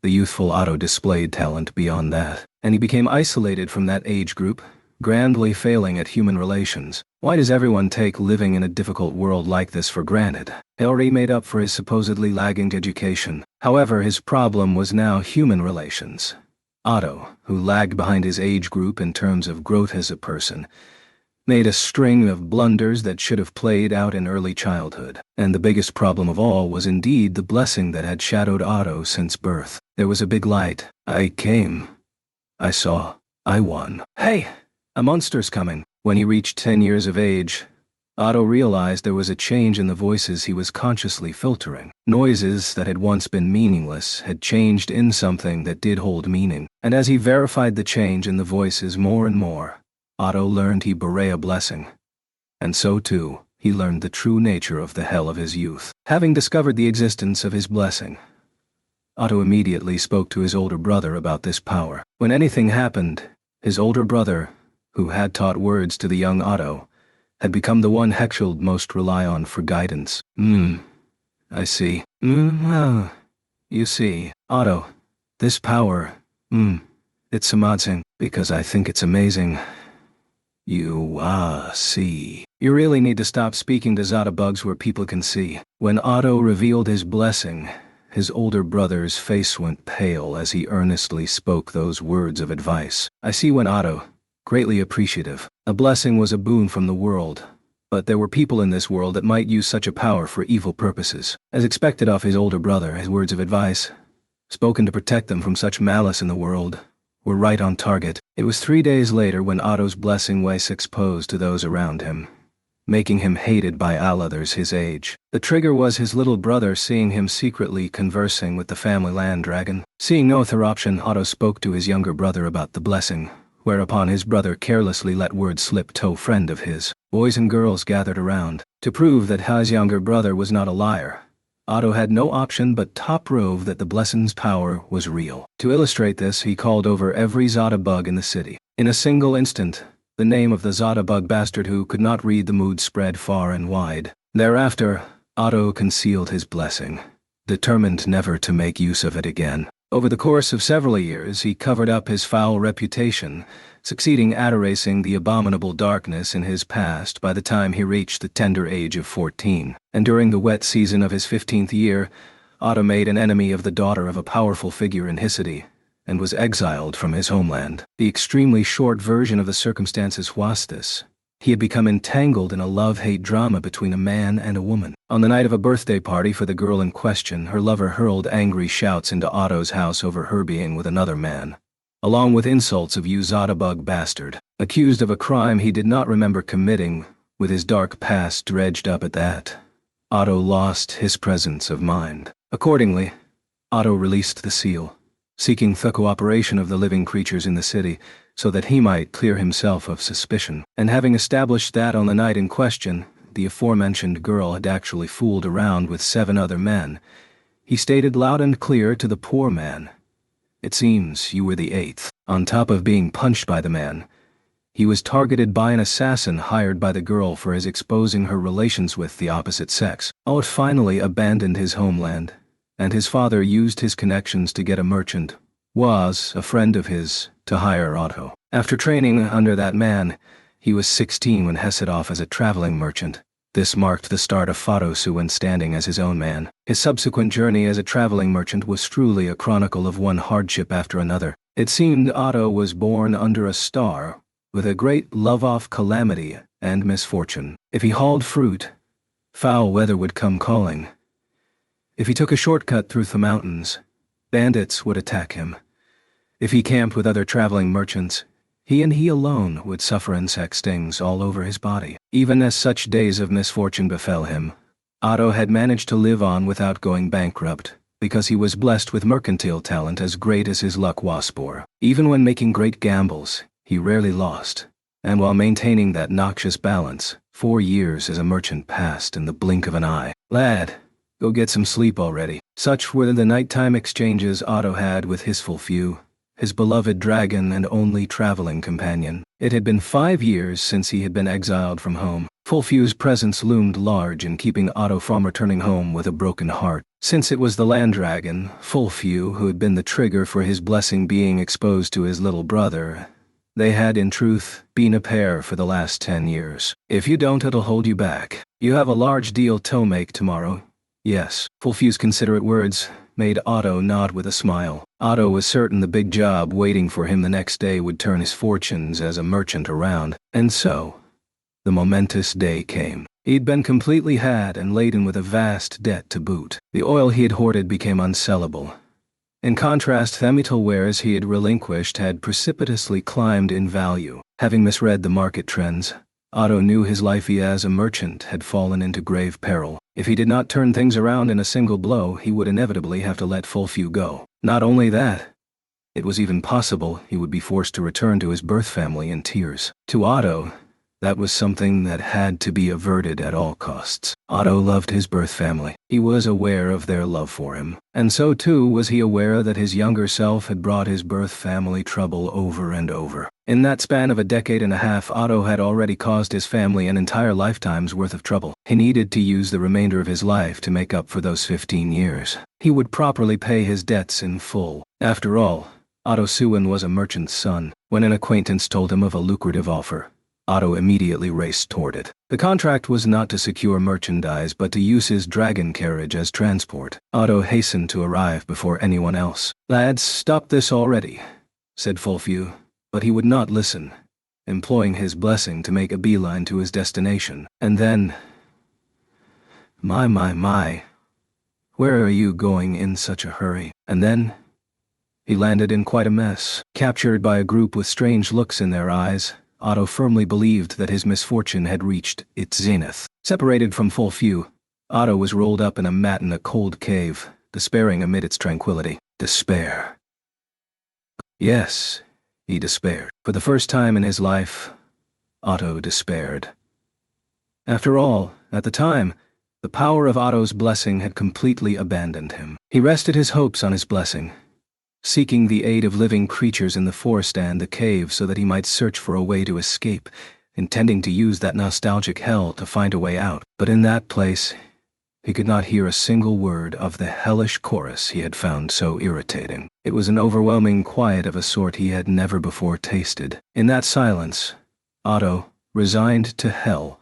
the youthful Otto displayed talent beyond that, and he became isolated from that age group, grandly failing at human relations. Why does everyone take living in a difficult world like this for granted? He already made up for his supposedly lagging education. However, his problem was now human relations. Otto, who lagged behind his age group in terms of growth as a person, made a string of blunders that should have played out in early childhood. And the biggest problem of all was indeed the blessing that had shadowed Otto since birth. There was a big light. I came. I saw. I won. Hey! A monster's coming. When he reached 10 years of age, Otto realized there was a change in the voices he was consciously filtering. Noises that had once been meaningless had changed in something that did hold meaning. And as he verified the change in the voices more and more, Otto learned he bore a blessing. And so too, he learned the true nature of the hell of his youth. Having discovered the existence of his blessing, Otto immediately spoke to his older brother about this power. When anything happened, his older brother, who had taught words to the young Otto, had become the one Heckschild most rely on for guidance. I see. You see, Otto, this power, it's amazing, because I think it's amazing. You see. You really need to stop speaking to Zada bugs where people can see. When Otto revealed his blessing, his older brother's face went pale as he earnestly spoke those words of advice. I see went Otto, greatly appreciative. A blessing was a boon from the world, but there were people in this world that might use such a power for evil purposes. As expected of his older brother, his words of advice, spoken to protect them from such malice in the world, were right on target. It was 3 days later when Otto's blessing was exposed to those around him, making him hated by all others his age. The trigger was his little brother seeing him secretly conversing with the family land dragon. Seeing no other option, Otto spoke to his younger brother about the blessing, whereupon his brother carelessly let word slip to a friend of his. Boys and girls gathered around. To prove that his younger brother was not a liar, Otto had no option but to prove that the blessing's power was real. To illustrate this, he called over every Zada bug in the city. In a single instant, the name of the Zada bug bastard who could not read the mood spread far and wide. Thereafter, Otto concealed his blessing, determined never to make use of it again. Over the course of several years, he covered up his foul reputation, succeeding at erasing the abominable darkness in his past by the time he reached the tender age of 14. And during the wet season of his 15th year, Otto made an enemy of the daughter of a powerful figure in his city, and was exiled from his homeland. The extremely short version of the circumstances was this. He had become entangled in a love-hate drama between a man and a woman. On the night of a birthday party for the girl in question, her lover hurled angry shouts into Otto's house over her being with another man, along with insults of "you Zada bug bastard." Accused of a crime he did not remember committing, with his dark past dredged up at that, Otto lost his presence of mind. Accordingly, Otto released the seal, seeking the cooperation of the living creatures in the city so that he might clear himself of suspicion. And having established that on the night in question, the aforementioned girl had actually fooled around with 7 other men, he stated loud and clear to the poor man, "It seems you were the 8th. On top of being punched by the man, he was targeted by an assassin hired by the girl for his exposing her relations with the opposite sex. Otto finally abandoned his homeland, and his father used his connections to get a merchant, was a friend of his, to hire Otto. After training under that man, he was 16 when he set off as a traveling merchant. This marked the start of Otto soon standing as his own man. His subsequent journey as a traveling merchant was truly a chronicle of one hardship after another. It seemed Otto was born under a star, with a great love of calamity and misfortune. If he hauled fruit, foul weather would come calling. If he took a shortcut through the mountains, bandits would attack him. If he camped with other traveling merchants, he and he alone would suffer insect stings all over his body. Even as such days of misfortune befell him, Otto had managed to live on without going bankrupt, because he was blessed with mercantile talent as great as his luck was for. Even when making great gambles, he rarely lost, and while maintaining that noxious balance, 4 years as a merchant passed in the blink of an eye. "Lad, go get some sleep already." Such were the nighttime exchanges Otto had with his full few, his beloved dragon and only traveling companion. It had been 5 years since he had been exiled from home. Fulfew's presence loomed large in keeping Otto from returning home with a broken heart. Since it was the land dragon, Fulfew, who had been the trigger for his blessing being exposed to his little brother, they had, in truth, been a pair for the last 10 years. "If you don't, it'll hold you back. You have a large deal to make tomorrow." "Yes." Fulfew's considerate words made Otto nod with a smile. Otto was certain the big job waiting for him the next day would turn his fortunes as a merchant around. And so, the momentous day came. He'd been completely had and laden with a vast debt to boot. The oil he had hoarded became unsellable. In contrast, the metal wares he had relinquished had precipitously climbed in value. Having misread the market trends, Otto knew his life as a merchant had fallen into grave peril. If he did not turn things around in a single blow, he would inevitably have to let Fulfew go. Not only that, it was even possible he would be forced to return to his birth family in tears. To Otto, that was something that had to be averted at all costs. Otto loved his birth family. He was aware of their love for him. And so too was he aware that his younger self had brought his birth family trouble over and over. In that span of a decade and a half, Otto had already caused his family an entire lifetime's worth of trouble. He needed to use the remainder of his life to make up for those 15 years. He would properly pay his debts in full. After all, Otto Suin was a merchant's son. When an acquaintance told him of a lucrative offer, Otto immediately raced toward it. The contract was not to secure merchandise but to use his dragon carriage as transport. Otto hastened to arrive before anyone else. "Lads, stop this already," said Fulfew, but he would not listen, employing his blessing to make a beeline to his destination. And then, my, where are you going in such a hurry? And then, he landed in quite a mess. Captured by a group with strange looks in their eyes, Otto firmly believed that his misfortune had reached its zenith. Separated from Fulfew, Otto was rolled up in a mat in a cold cave, despairing amid its tranquility. Despair. Yes, he despaired. For the first time in his life, Otto despaired. After all, at the time, the power of Otto's blessing had completely abandoned him. He rested his hopes on his blessing, seeking the aid of living creatures in the forest and the cave so that he might search for a way to escape, intending to use that nostalgic hell to find a way out. But in that place, he could not hear a single word of the hellish chorus he had found so irritating. It was an overwhelming quiet of a sort he had never before tasted. In that silence, Otto, resigned to hell,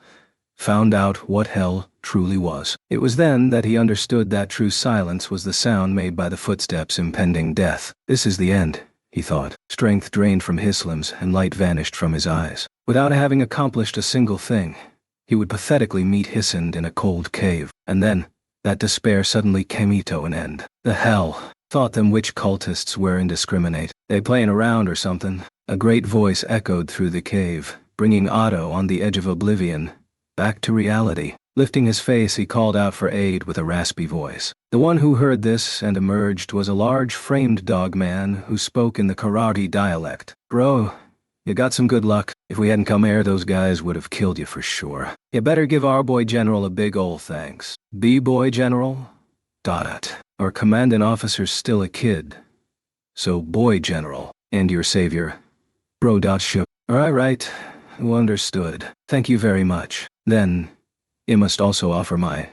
found out what hell truly was. It was then that he understood that true silence was the sound made by the footsteps impending death. This is the end, he thought. Strength drained from his limbs and light vanished from his eyes. Without having accomplished a single thing, he would pathetically meet Hissend in a cold cave. And then, that despair suddenly came to an end. The hell, thought them witch cultists were indiscriminate. They playing around or something. A great voice echoed through the cave, bringing Otto on the edge of oblivion back to reality. Lifting his face, he called out for aid with a raspy voice. The one who heard this and emerged was a large framed dog man who spoke in the Karate dialect. "Bro, you got some good luck. If we hadn't come here, those guys would have killed you for sure. You better give our boy General a big ol' thanks." "B-boy General? Dot. Our commanding officer's still a kid. So boy General. And your savior, Bro. Shook. Right. Understood. Thank you very much. Then, you must also offer my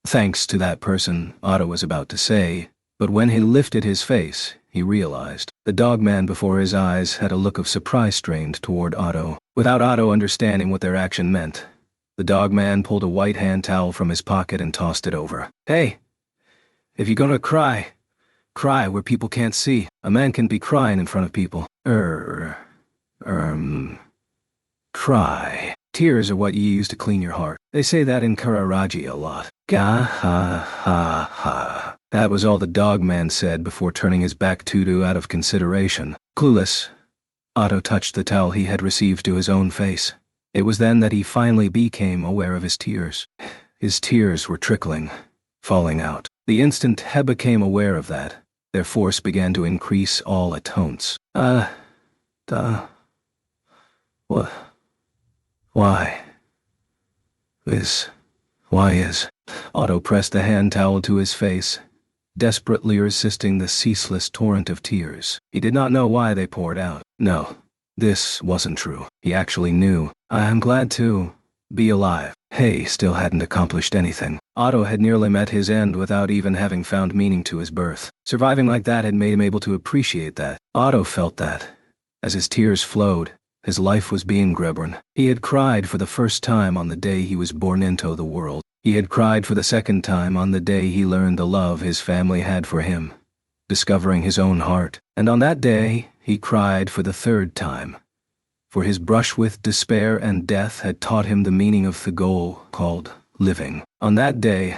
thanks to that person," Otto was about to say, but when he lifted his face, he realized. The dogman before his eyes had a look of surprise strained toward Otto. Without Otto understanding what their action meant, the dogman pulled a white hand towel from his pocket and tossed it over. "Hey, if you're gonna cry where people can't see. A man can be crying in front of people. Cry. Tears are what you use to clean your heart. They say that in Kararaji a lot." "Gah ha ha ha." That was all the dogman said before turning his back to out of consideration. Clueless, Otto touched the towel he had received to his own face. It was then that he finally became aware of his tears. His tears were trickling, falling out. The instant he became aware of that, their force began to increase all at once. Why is... Otto pressed the hand towel to his face, desperately resisting the ceaseless torrent of tears. He did not know why they poured out. No, this wasn't true. He actually knew. "I'm glad to be alive." He still hadn't accomplished anything. Otto had nearly met his end without even having found meaning to his birth. Surviving like that had made him able to appreciate that. Otto felt that. As his tears flowed, his life was being reborn. He had cried for the first time on the day he was born into the world. He had cried for the second time on the day he learned the love his family had for him, discovering his own heart. And on that day, he cried for the third time. For his brush with despair and death had taught him the meaning of the goal called living. On that day,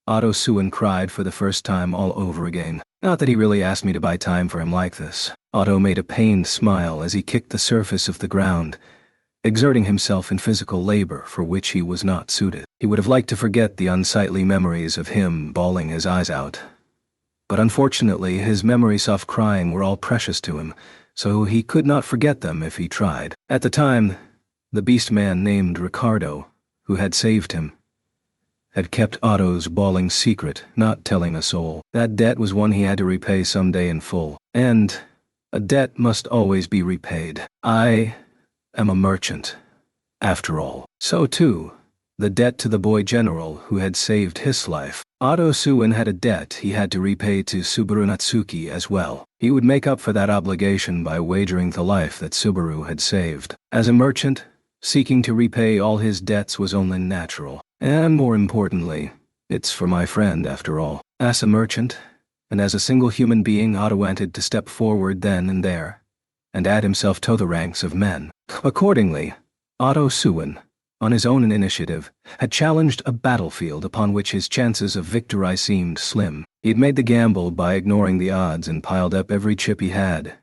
Otto Suin cried for the first time all over again. Not that he really asked me to buy time for him like this. Otto made a pained smile as he kicked the surface of the ground, exerting himself in physical labor for which he was not suited. He would have liked to forget the unsightly memories of him bawling his eyes out. But unfortunately, his memories of crying were all precious to him, so he could not forget them if he tried. At the time, the beast man named Ricardo, who had saved him, had kept Otto's bawling secret, not telling a soul. That debt was one he had to repay someday in full. And a debt must always be repaid. I am a merchant, after all. So too, the debt to the boy general who had saved his life. Otto Suin had a debt he had to repay to Subaru Natsuki as well. He would make up for that obligation by wagering the life that Subaru had saved. As a merchant, Seeking to repay all his debts was only natural. And more importantly, it's for my friend after all. As a merchant, and as a single human being, Otto wanted to step forward then and there, and add himself to the ranks of men. Accordingly, Otto Suin, on his own initiative, had challenged a battlefield upon which his chances of victory seemed slim. He'd made the gamble by ignoring the odds and piled up every chip he had,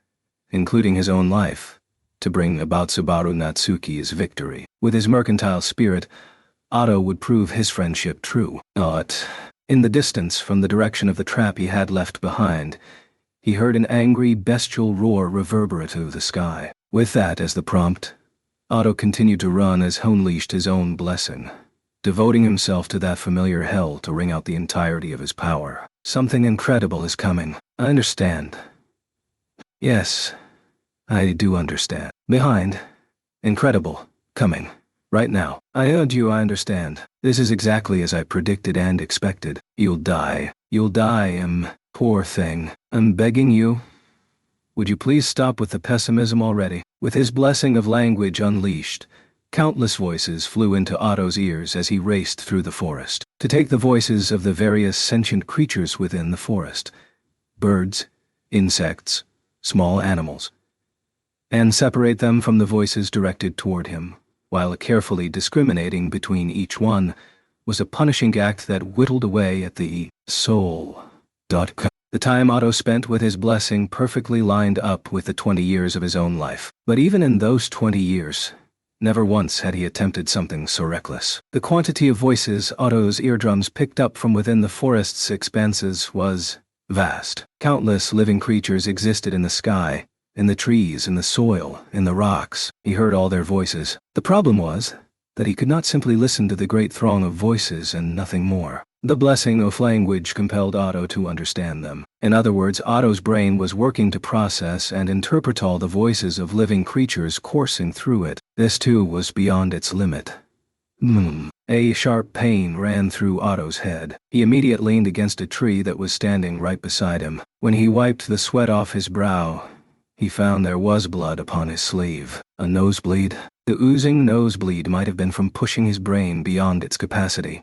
including his own life, to bring about Subaru Natsuki's victory. With his mercantile spirit, Otto would prove his friendship true. But, in the distance from the direction of the trap he had left behind, he heard an angry, bestial roar reverberate through the sky. With that as the prompt, Otto continued to run as he unleashed his own blessing, devoting himself to that familiar hell to wring out the entirety of his power. Something incredible is coming. I understand. Yes, I do understand. Behind. Incredible. Coming. Right now. I heard you, I understand. This is exactly as I predicted and expected. You'll die. You'll die, poor thing. I'm begging you. Would you please stop with the pessimism already? With his blessing of language unleashed, countless voices flew into Otto's ears as he raced through the forest. To take the voices of the various sentient creatures within the forest, birds, insects, small animals, and separate them from the voices directed toward him, while carefully discriminating between each one, was a punishing act that whittled away at the soul. The time Otto spent with his blessing perfectly lined up with the 20 years of his own life. But even in those 20 years, never once had he attempted something so reckless. The quantity of voices Otto's eardrums picked up from within the forest's expanses was vast. Countless living creatures existed in the sky, in the trees, in the soil, in the rocks. He heard all their voices. The problem was that he could not simply listen to the great throng of voices and nothing more. The blessing of language compelled Otto to understand them. In other words, Otto's brain was working to process and interpret all the voices of living creatures coursing through it. This too was beyond its limit. A sharp pain ran through Otto's head. He immediately leaned against a tree that was standing right beside him. When he wiped the sweat off his brow, he found there was blood upon his sleeve. A nosebleed. The oozing nosebleed might have been from pushing his brain beyond its capacity.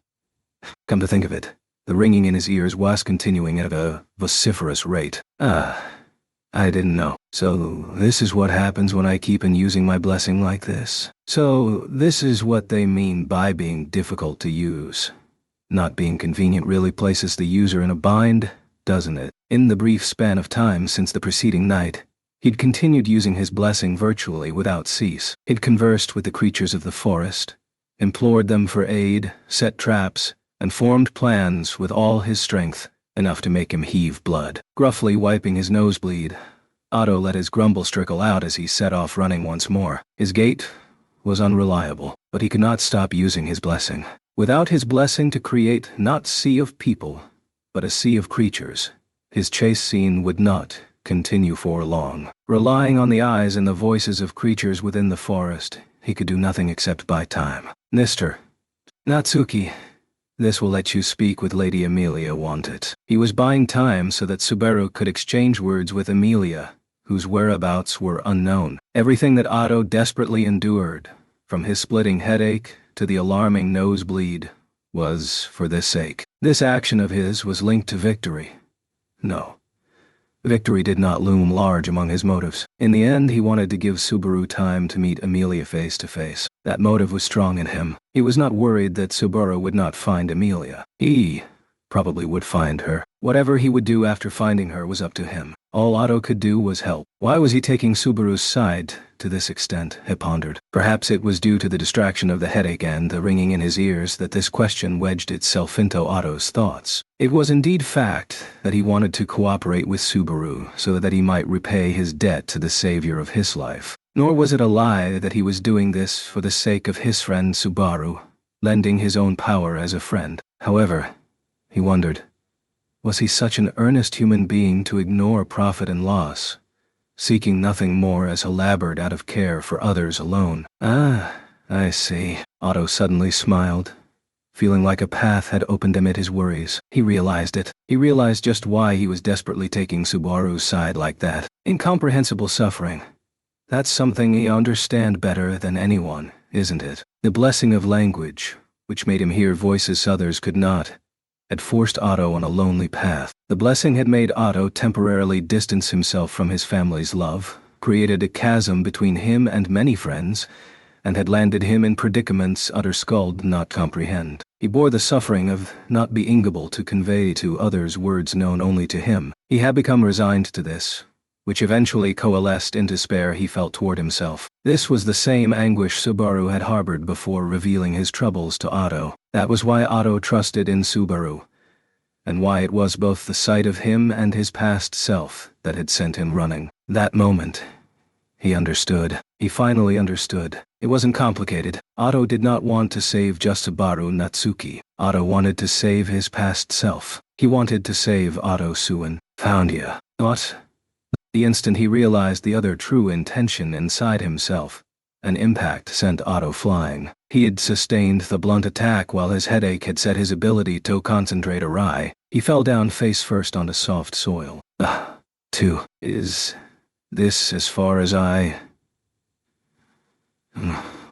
Come to think of it, the ringing in his ears was continuing at a vociferous rate. I didn't know. So this is what happens when I keep on using my blessing like this. So this is what they mean by being difficult to use. Not being convenient really places the user in a bind, doesn't it? In the brief span of time since the preceding night, he'd continued using his blessing virtually without cease. He'd conversed with the creatures of the forest, implored them for aid, set traps, and formed plans with all his strength, enough to make him heave blood. Gruffly wiping his nosebleed, Otto let his grumbles trickle out as he set off running once more. His gait was unreliable, but he could not stop using his blessing. Without his blessing to create not sea of people, but a sea of creatures, his chase scene would not continue for long. Relying on the eyes and the voices of creatures within the forest, he could do nothing except buy time. Mr. Natsuki, this will let you speak with Lady Amelia, won't it? He was buying time so that Subaru could exchange words with Amelia, whose whereabouts were unknown. Everything that Otto desperately endured, from his splitting headache to the alarming nosebleed, was for this sake. This action of his was linked to victory. No. Victory did not loom large among his motives. In the end, he wanted to give Subaru time to meet Amelia face to face. That motive was strong in him. He was not worried that Subaru would not find Amelia. He probably would find her. Whatever he would do after finding her was up to him. All Otto could do was help. Why was he taking Subaru's side to this extent, he pondered. Perhaps it was due to the distraction of the headache and the ringing in his ears that this question wedged itself into Otto's thoughts. It was indeed fact that he wanted to cooperate with Subaru so that he might repay his debt to the savior of his life. Nor was it a lie that he was doing this for the sake of his friend Subaru, lending his own power as a friend. However, he wondered, was he such an earnest human being to ignore profit and loss, seeking nothing more as he labored out of care for others alone? I see. Otto suddenly smiled, feeling like a path had opened amid his worries. He realized it. He realized just why he was desperately taking Subaru's side like that. Incomprehensible suffering. That's something he understand better than anyone, isn't it? The blessing of language, which made him hear voices others could not, had forced Otto on a lonely path. The blessing had made Otto temporarily distance himself from his family's love, created a chasm between him and many friends, and had landed him in predicaments utter skull not comprehend. He bore the suffering of not being able to convey to others words known only to him. He had become resigned to this, which eventually coalesced in despair he felt toward himself. This was the same anguish Subaru had harbored before revealing his troubles to Otto. That was why Otto trusted in Subaru, and why it was both the sight of him and his past self that had sent him running. That moment, he understood. He finally understood. It wasn't complicated. Otto did not want to save just Subaru Natsuki. Otto wanted to save his past self. He wanted to save Otto Suin. Found ya. What? The instant he realized the other true intention inside himself, an impact sent Otto flying. He had sustained the blunt attack while his headache had set his ability to concentrate awry. He fell down face first onto soft soil. Is this as far as I...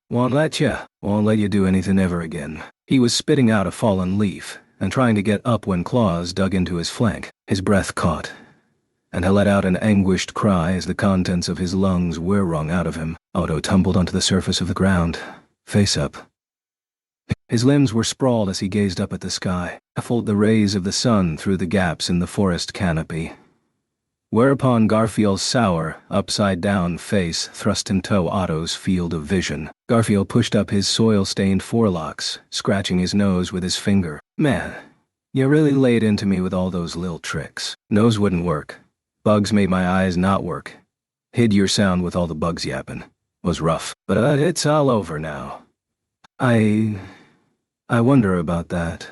Won't let you do anything ever again. He was spitting out a fallen leaf and trying to get up when claws dug into his flank. His breath caught, and he let out an anguished cry as the contents of his lungs were wrung out of him. Otto tumbled onto the surface of the ground, face up. His limbs were sprawled as he gazed up at the sky, baffled the rays of the sun through the gaps in the forest canopy. Whereupon Garfield's sour, upside-down face thrust into Otto's field of vision. Garfield pushed up his soil-stained forelocks, scratching his nose with his finger. Man, you really laid into me with all those little tricks. Nose wouldn't work. Bugs made my eyes not work. Hid your sound with all the bugs yapping. Was rough. But it's all over now. I wonder about that.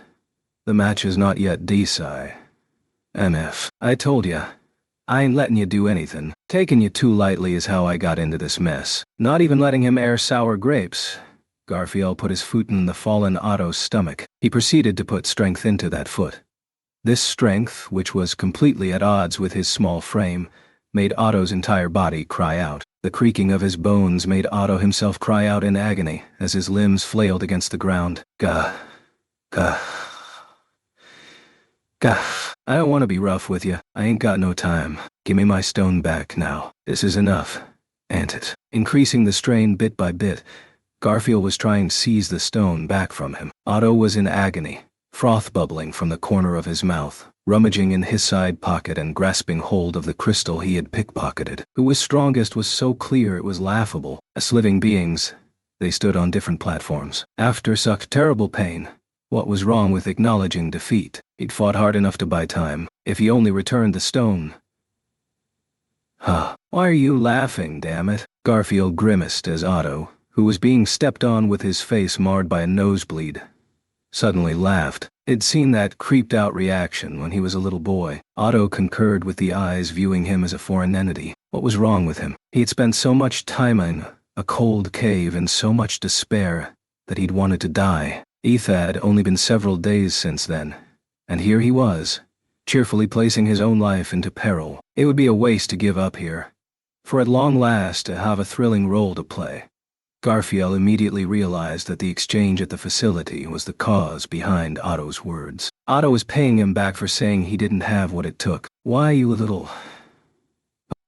The match is not yet DSI. MF. I told ya. I ain't letting you do anything. Taking you too lightly is how I got into this mess. Not even letting him air sour grapes. Garfield put his foot in the fallen Otto's stomach. He proceeded to put strength into that foot. This strength, which was completely at odds with his small frame, made Otto's entire body cry out. The creaking of his bones made Otto himself cry out in agony as his limbs flailed against the ground. Gah. Gah. Gah. I don't want to be rough with you. I ain't got no time. Give me my stone back now. This is enough, ain't it? Increasing the strain bit by bit, Garfield was trying to seize the stone back from him. Otto was in agony, froth bubbling from the corner of his mouth, rummaging in his side pocket and grasping hold of the crystal he had pickpocketed. Who was strongest was so clear it was laughable. As living beings, they stood on different platforms. After such terrible pain, what was wrong with acknowledging defeat? He'd fought hard enough to buy time. If he only returned the stone. Why are you laughing, damn it? Garfield grimaced as Otto, who was being stepped on with his face marred by a nosebleed, suddenly laughed. He'd seen that creeped-out reaction when he was a little boy. Otto concurred with the eyes viewing him as a foreign entity. What was wrong with him? He had spent so much time in a cold cave and so much despair that he'd wanted to die. Etha had only been several days since then, and here he was, cheerfully placing his own life into peril. It would be a waste to give up here, for at long last to have a thrilling role to play. Garfield immediately realized that the exchange at the facility was the cause behind Otto's words. Otto was paying him back for saying he didn't have what it took. Why, you little...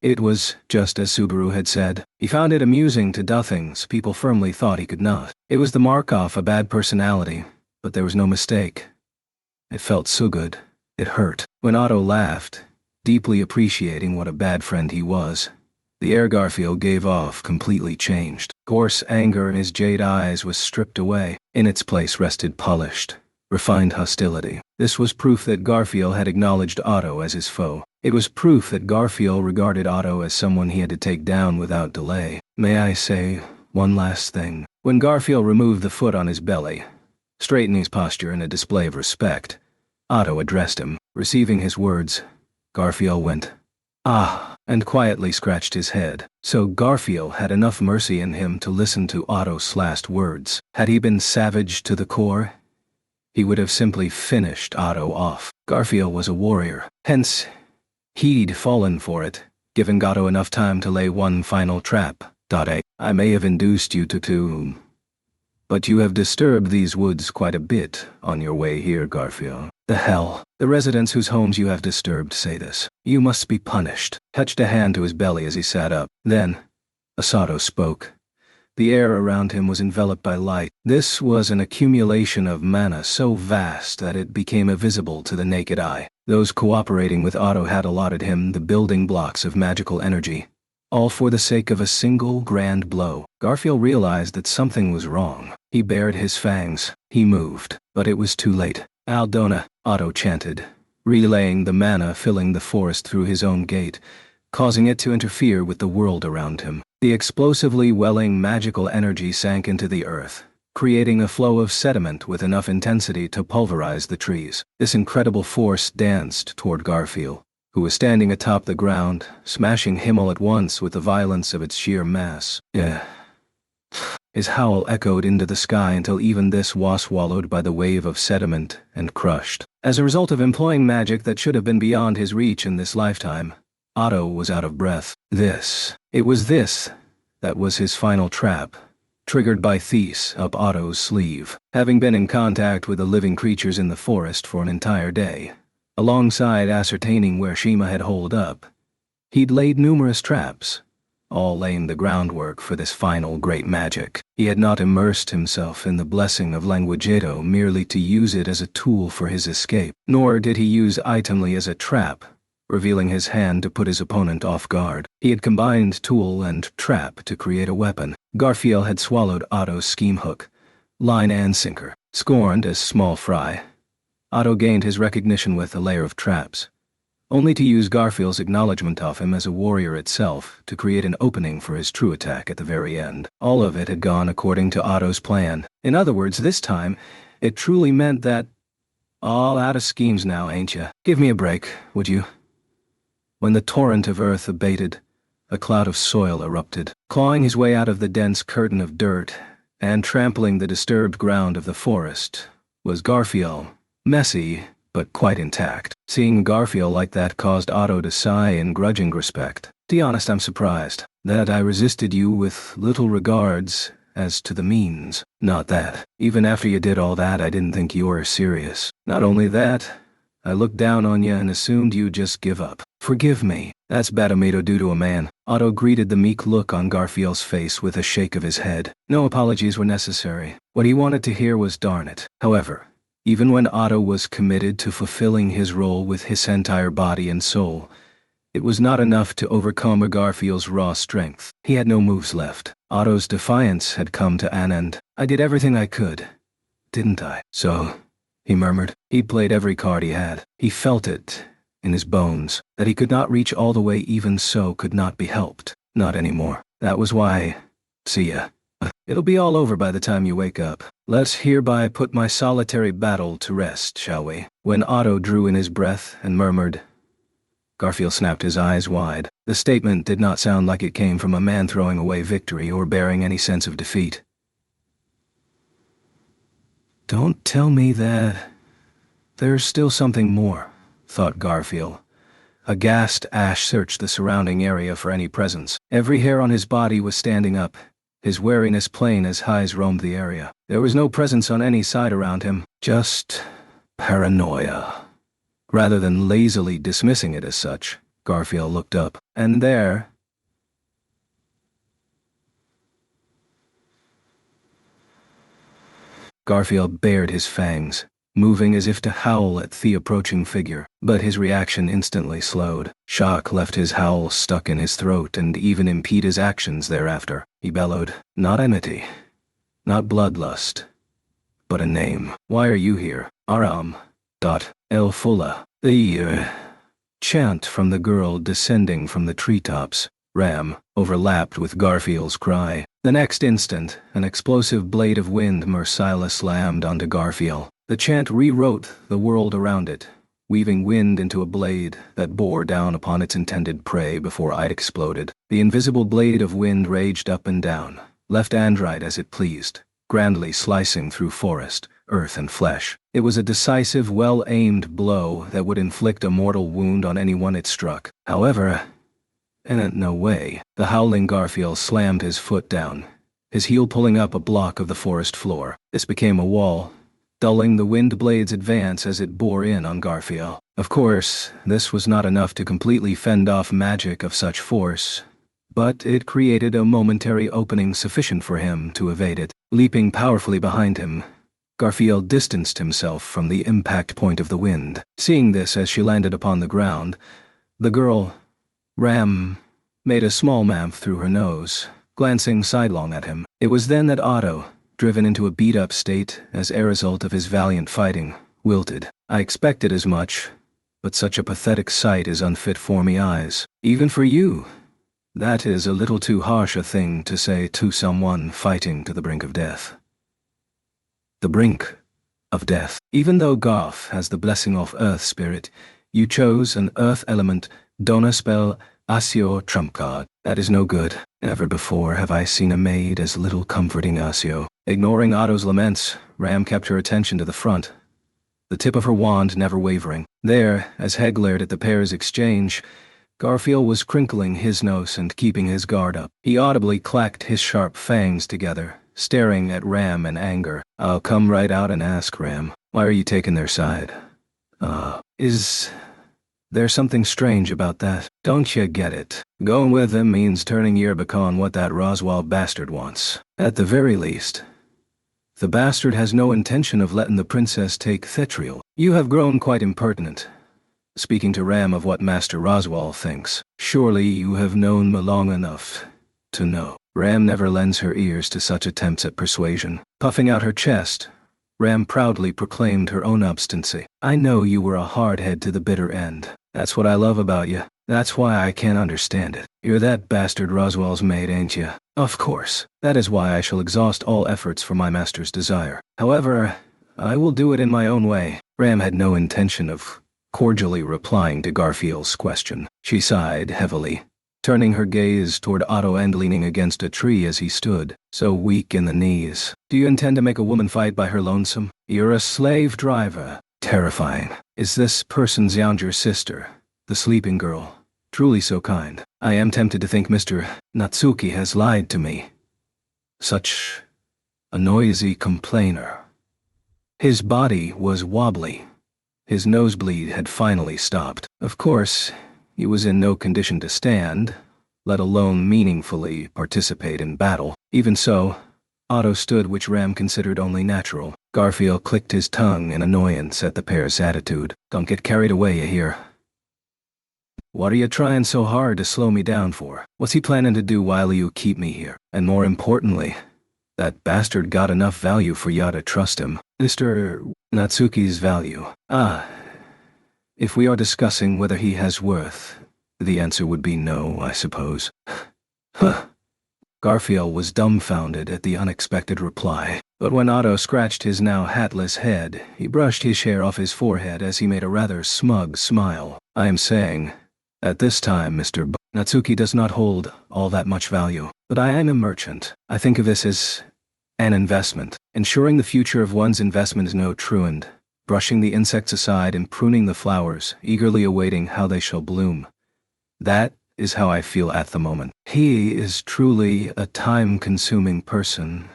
It was just as Subaru had said. He found it amusing to do things people firmly thought he could not. It was the mark off a bad personality, but there was no mistake. It felt so good. It hurt. When Otto laughed, deeply appreciating what a bad friend he was, the air Garfield gave off completely changed. Coarse anger in his jade eyes was stripped away. In its place rested polished, refined hostility. This was proof that Garfield had acknowledged Otto as his foe. It was proof that Garfield regarded Otto as someone he had to take down without delay. May I say one last thing? When Garfield removed the foot on his belly, straightening his posture in a display of respect, Otto addressed him. Receiving his words, Garfield went, "Ah," and quietly scratched his head. So Garfield had enough mercy in him to listen to Otto's last words. Had he been savage to the core, he would have simply finished Otto off. Garfield was a warrior, hence he'd fallen for it, giving Otto enough time to lay one final trap. I may have induced you to But you have disturbed these woods quite a bit on your way here, Garfield. The hell? The residents whose homes you have disturbed say this. You must be punished. Touched a hand to his belly as he sat up. Then, Asato spoke. The air around him was enveloped by light. This was an accumulation of mana so vast that it became invisible to the naked eye. Those cooperating with Otto had allotted him the building blocks of magical energy, all for the sake of a single grand blow. Garfield realized that something was wrong. He bared his fangs. He moved, but it was too late. Aldona, Otto chanted, relaying the mana filling the forest through his own gate, causing it to interfere with the world around him. The explosively welling magical energy sank into the earth, creating a flow of sediment with enough intensity to pulverize the trees. This incredible force danced toward Garfield, who was standing atop the ground, smashing him all at once with the violence of its sheer mass. His howl echoed into the sky until even this was swallowed by the wave of sediment and crushed. As a result of employing magic that should have been beyond his reach in this lifetime, Otto was out of breath. It was this that was his final trap, triggered by Thies up Otto's sleeve. Having been in contact with the living creatures in the forest for an entire day, alongside ascertaining where Shima had holed up, he'd laid numerous traps, all laying the groundwork for this final great magic. He had not immersed himself in the blessing of Languagedo merely to use it as a tool for his escape, nor did he use Itemly as a trap, revealing his hand to put his opponent off guard. He had combined tool and trap to create a weapon. Garfield had swallowed Otto's scheme hook, line and sinker. Scorned as small fry, Otto gained his recognition with a layer of traps, only to use Garfield's acknowledgement of him as a warrior itself to create an opening for his true attack at the very end. All of it had gone according to Otto's plan. In other words, this time, it truly meant that, all out of schemes now, ain't ya? Give me a break, would you? When the torrent of earth abated, a cloud of soil erupted, clawing his way out of the dense curtain of dirt and trampling the disturbed ground of the forest was Garfield, messy but quite intact. Seeing Garfield like that caused Otto to sigh in grudging respect. To be honest, I'm surprised that I resisted you with little regards as to the means. Not that. Even after you did all that, I didn't think you were serious. Not only that, I looked down on you and assumed you'd just give up. Forgive me. That's bad of me to do to a man. Otto greeted the meek look on Garfield's face with a shake of his head. No apologies were necessary. What he wanted to hear was darn it. However, even when Otto was committed to fulfilling his role with his entire body and soul, it was not enough to overcome Garfield's raw strength. He had no moves left. Otto's defiance had come to an end. I did everything I could, didn't I? So, he murmured. He played every card he had. He felt it in his bones that he could not reach all the way, even so could not be helped. Not anymore. That was why. See ya. It'll be all over by the time you wake up. Let's hereby put my solitary battle to rest, shall we? When Otto drew in his breath and murmured, Garfield snapped his eyes wide. The statement did not sound like it came from a man throwing away victory or bearing any sense of defeat. Don't tell me that there's still something more, thought Garfield. Aghast, Ash searched the surrounding area for any presence. Every hair on his body was standing up, his wariness plain as eyes roamed the area. There was no presence on any side around him, just paranoia. Rather than lazily dismissing it as such, Garfield looked up, and there, Garfield bared his fangs, moving as if to howl at the approaching figure, but his reaction instantly slowed. Shock left his howl stuck in his throat and even impede his actions thereafter. He bellowed, not enmity, not bloodlust, but a name. Why are you here? Aram. El Fula. The chant from the girl descending from the treetops, Ram, overlapped with Garfield's cry. The next instant, an explosive blade of wind Mersila slammed onto Garfield. The chant rewrote the world around it, weaving wind into a blade that bore down upon its intended prey before it exploded. The invisible blade of wind raged up and down, left and right as it pleased, grandly slicing through forest, earth and flesh. It was a decisive, well-aimed blow that would inflict a mortal wound on anyone it struck. However, in no way, the howling Garfield slammed his foot down, his heel pulling up a block of the forest floor. This became a wall, dulling the wind blade's advance as it bore in on Garfield. Of course, this was not enough to completely fend off magic of such force, but it created a momentary opening sufficient for him to evade it. Leaping powerfully behind him, Garfield distanced himself from the impact point of the wind. Seeing this as she landed upon the ground, the girl, Ram, made a small mouth through her nose, glancing sidelong at him. It was then that Otto, driven into a beat-up state as a result of his valiant fighting, wilted. I expected as much, but such a pathetic sight is unfit for me eyes. Even for you. That is a little too harsh a thing to say to someone fighting to the brink of death. The brink of death. Even though Garth has the blessing of Earth Spirit, you chose an Earth element Dona spell Asio trump card. That is no good. Never before have I seen a maid as little comforting Asio. Ignoring Otto's laments, Ram kept her attention to the front, the tip of her wand never wavering. There, as Head glared at the pair's exchange, Garfield was crinkling his nose and keeping his guard up. He audibly clacked his sharp fangs together, staring at Ram in anger. I'll come right out and ask, Ram, why are you taking their side? Is there something strange about that? Don't you get it? Going with them means turning your back on what that Roswell bastard wants. At the very least, the bastard has no intention of letting the princess take Thetriel. You have grown quite impertinent, speaking to Ram of what Master Roswell thinks. Surely you have known me long enough to know. Ram never lends her ears to such attempts at persuasion. Puffing out her chest, Ram proudly proclaimed her own obstinacy. I know you were a hardhead to the bitter end. That's what I love about you. That's why I can't understand it. You're that bastard Roswell's maid, ain't you? Of course. That is why I shall exhaust all efforts for my master's desire. However, I will do it in my own way. Ram had no intention of cordially replying to Garfield's question. She sighed heavily, turning her gaze toward Otto and leaning against a tree as he stood, so weak in the knees. Do you intend to make a woman fight by her lonesome? You're a slave driver. Terrifying. Is this person Xiang your sister, the sleeping girl? Truly so kind. I am tempted to think Mr. Natsuki has lied to me. Such a noisy complainer. His body was wobbly. His nosebleed had finally stopped. Of course, he was in no condition to stand, let alone meaningfully participate in battle. Even so, Otto stood, which Ram considered only natural. Garfield clicked his tongue in annoyance at the pair's attitude. Don't get carried away, you hear? What are you trying so hard to slow me down for? What's he planning to do while you keep me here? And more importantly, that bastard got enough value for ya to trust him. Mr. Natsuki's value. If we are discussing whether he has worth, the answer would be no, I suppose. Huh. Garfield was dumbfounded at the unexpected reply, but when Otto scratched his now hatless head, he brushed his hair off his forehead as he made a rather smug smile. I am saying, at this time, Mr. Natsuki does not hold all that much value, but I am a merchant. I think of this as an investment. Ensuring the future of one's investment is no truant, brushing the insects aside and pruning the flowers, eagerly awaiting how they shall bloom. That is how I feel at the moment. He is truly a time-consuming person.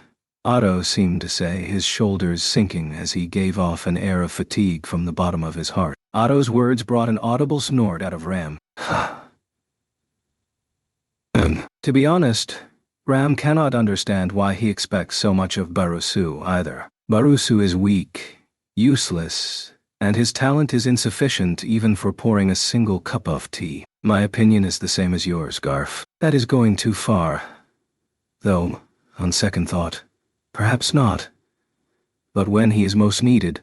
Otto seemed to say, his shoulders sinking as he gave off an air of fatigue from the bottom of his heart. Otto's words brought an audible snort out of Ram. To be honest, Ram cannot understand why he expects so much of Barusu either. Barusu is weak, useless, and his talent is insufficient even for pouring a single cup of tea. My opinion is the same as yours, Garf. That is going too far. Though, on second thought, perhaps not. But when he is most needed,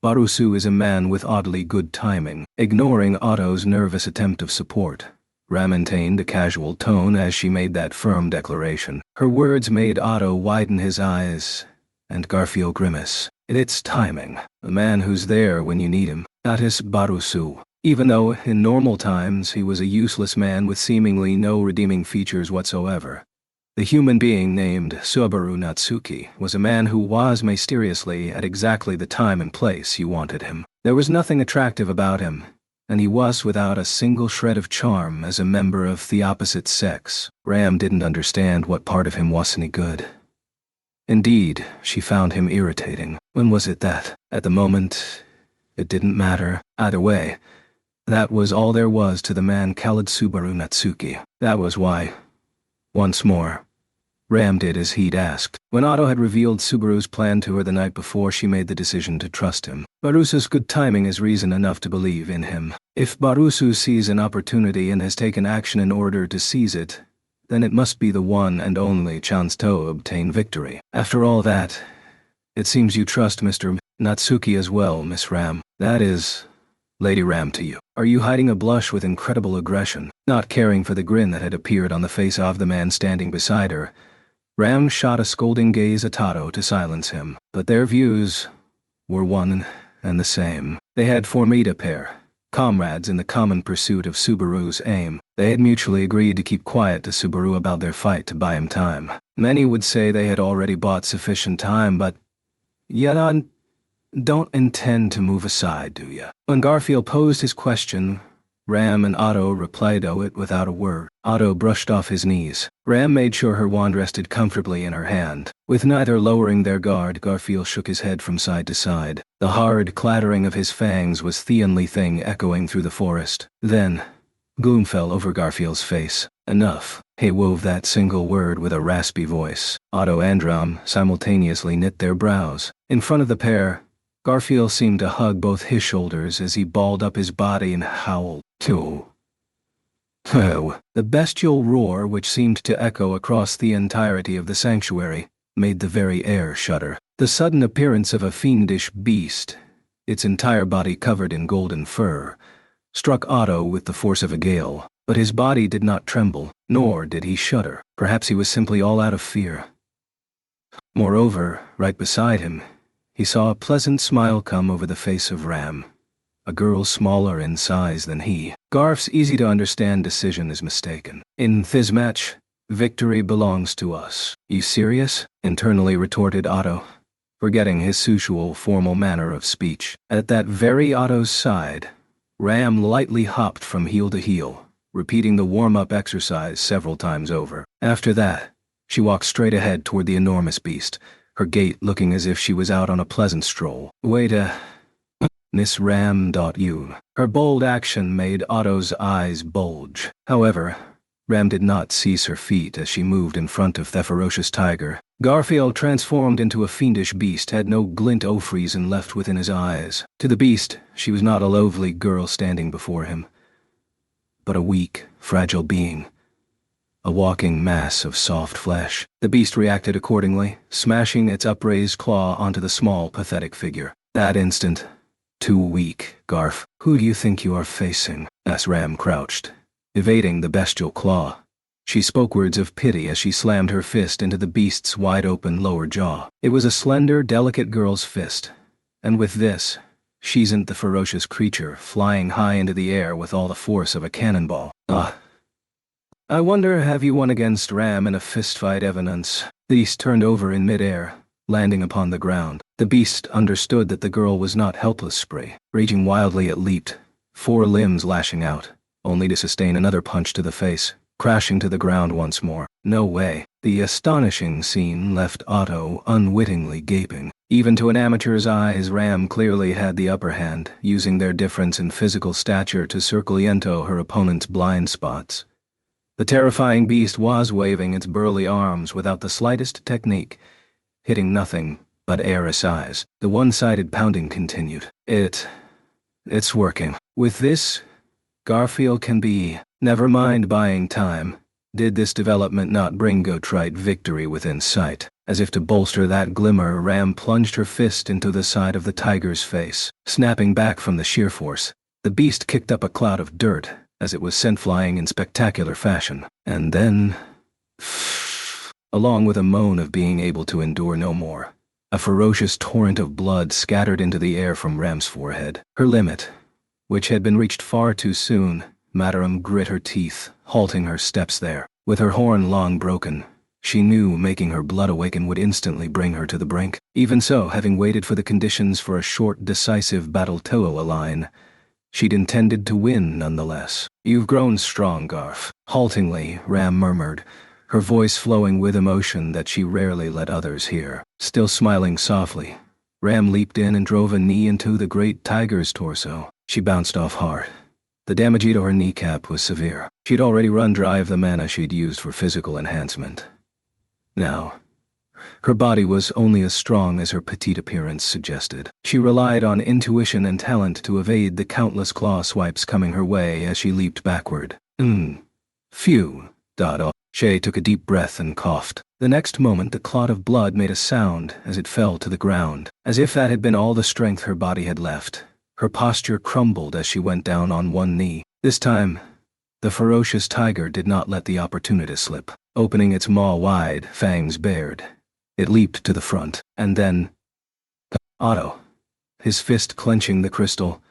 Barusu is a man with oddly good timing. Ignoring Otto's nervous attempt of support, Ram maintained a casual tone as she made that firm declaration. Her words made Otto widen his eyes, and Garfield grimace. It's timing. A man who's there when you need him. That is Barusu. Even though, in normal times, he was a useless man with seemingly no redeeming features whatsoever, the human being named Subaru Natsuki was a man who was mysteriously at exactly the time and place you wanted him. There was nothing attractive about him, and he was without a single shred of charm as a member of the opposite sex. Ram didn't understand what part of him was any good. Indeed, she found him irritating. When was it that, at the moment, it didn't matter? Either way, that was all there was to the man called Subaru Natsuki. That was why, once more, Ram did as he'd asked. When Otto had revealed Subaru's plan to her the night before, she made the decision to trust him. Barusu's good timing is reason enough to believe in him. If Barusu sees an opportunity and has taken action in order to seize it, then it must be the one and only chance to obtain victory. After all that, it seems you trust Mr. Natsuki as well, Miss Ram. That is, Lady Ram to you. Are you hiding a blush with incredible aggression? Not caring for the grin that had appeared on the face of the man standing beside her, Ram shot a scolding gaze at Otto to silence him, but their views were one and the same. They had formed a pair, comrades in the common pursuit of Subaru's aim. They had mutually agreed to keep quiet to Subaru about their fight to buy him time. Many would say they had already bought sufficient time, but yet don't intend to move aside, do ya? When Garfield posed his question, Ram and Otto replied to it without a word. Otto brushed off his knees. Ram made sure her wand rested comfortably in her hand. With neither lowering their guard, Garfield shook his head from side to side. The hard clattering of his fangs was theonly thing echoing through the forest. Then, gloom fell over Garfield's face. Enough. He wove that single word with a raspy voice. Otto and Ram simultaneously knit their brows. In front of the pair, Garfield seemed to hug both his shoulders as he balled up his body and howled. Oh, the bestial roar, which seemed to echo across the entirety of the sanctuary, made the very air shudder. The sudden appearance of a fiendish beast, its entire body covered in golden fur, struck Otto with the force of a gale, but his body did not tremble, nor did he shudder. Perhaps he was simply all out of fear. Moreover, right beside him, he saw a pleasant smile come over the face of Ram, a girl smaller in size than he. Garf's easy-to-understand decision is mistaken. In this match, victory belongs to us. You serious? Internally retorted Otto, forgetting his usual formal manner of speech. At that very Otto's side, Ram lightly hopped from heel to heel, repeating the warm-up exercise several times over. After that, she walked straight ahead toward the enormous beast, her gait looking as if she was out on a pleasant stroll. Wait a... Miss Ram. You. Her bold action made Otto's eyes bulge. However, Ram did not cease her feat as she moved in front of the ferocious tiger. Garfield, transformed into a fiendish beast, had no glint of reason left within his eyes. To the beast, she was not a lovely girl standing before him, but a weak, fragile being, a walking mass of soft flesh. The beast reacted accordingly, smashing its upraised claw onto the small, pathetic figure. That instant, too weak, Garf. Who do you think you are facing? Asked Ram, crouched, evading the bestial claw. She spoke words of pity as she slammed her fist into the beast's wide-open lower jaw. It was a slender, delicate girl's fist, and with this, she sent the ferocious creature flying high into the air with all the force of a cannonball. I wonder, have you won against Ram in a fistfight, evidence? The beast turned over in midair, landing upon the ground. The beast understood that the girl was not helpless spray. Raging wildly, it leaped, four limbs lashing out, only to sustain another punch to the face, crashing to the ground once more. No way. The astonishing scene left Otto unwittingly gaping. Even to an amateur's eyes, Ram clearly had the upper hand, using their difference in physical stature to circumvent her opponent's blind spots. The terrifying beast was waving its burly arms without the slightest technique, hitting nothing but air aside. The one-sided pounding continued. It's working. With this, Garfield can be... Never mind buying time. Did this development not bring Gotrite victory within sight? As if to bolster that glimmer, Ram plunged her fist into the side of the tiger's face. Snapping back from the sheer force, the beast kicked up a cloud of dirt as it was sent flying in spectacular fashion. And then... along with a moan of being able to endure no more, a ferocious torrent of blood scattered into the air from Ram's forehead. Her limit, which had been reached far too soon, Madaram grit her teeth, halting her steps there. With her horn long broken, she knew making her blood awaken would instantly bring her to the brink. Even so, having waited for the conditions for a short, decisive battle to align, she'd intended to win nonetheless. You've grown strong, Garf. Haltingly, Ram murmured, her voice flowing with emotion that she rarely let others hear. Still smiling softly, Ram leaped in and drove a knee into the great tiger's torso. She bounced off hard. The damage to her kneecap was severe. She'd already run dry of the mana she'd used for physical enhancement. Now, her body was only as strong as her petite appearance suggested. She relied on intuition and talent to evade the countless claw swipes coming her way as she leaped backward. Phew. Shay took a deep breath and coughed. The next moment the clot of blood made a sound as it fell to the ground. As if that had been all the strength her body had left, her posture crumbled as she went down on one knee. This time, the ferocious tiger did not let the opportunity slip. Opening its maw wide, fangs bared, it leaped to the front, and then Otto, his fist clenching the crystal,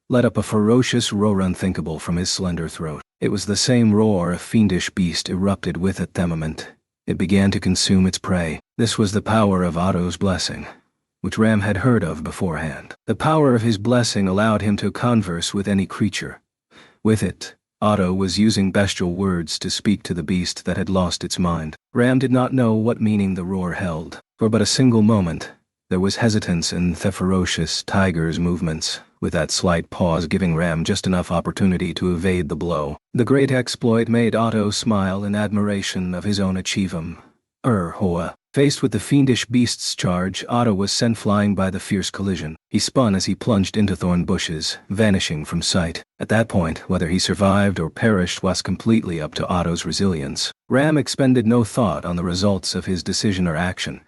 let up a ferocious roar unthinkable from his slender throat. It was the same roar a fiendish beast erupted with at the moment. It began to consume its prey. This was the power of Otto's blessing, which Ram had heard of beforehand. The power of his blessing allowed him to converse with any creature. With it, Otto was using bestial words to speak to the beast that had lost its mind. Ram did not know what meaning the roar held. For but a single moment, there was hesitance in the ferocious tiger's movements, with that slight pause giving Ram just enough opportunity to evade the blow. The great exploit made Otto smile in admiration of his own achievement. Hoa. Faced with the fiendish beast's charge, Otto was sent flying by the fierce collision. He spun as he plunged into thorn bushes, vanishing from sight. At that point, whether he survived or perished was completely up to Otto's resilience. Ram expended no thought on the results of his decision or action,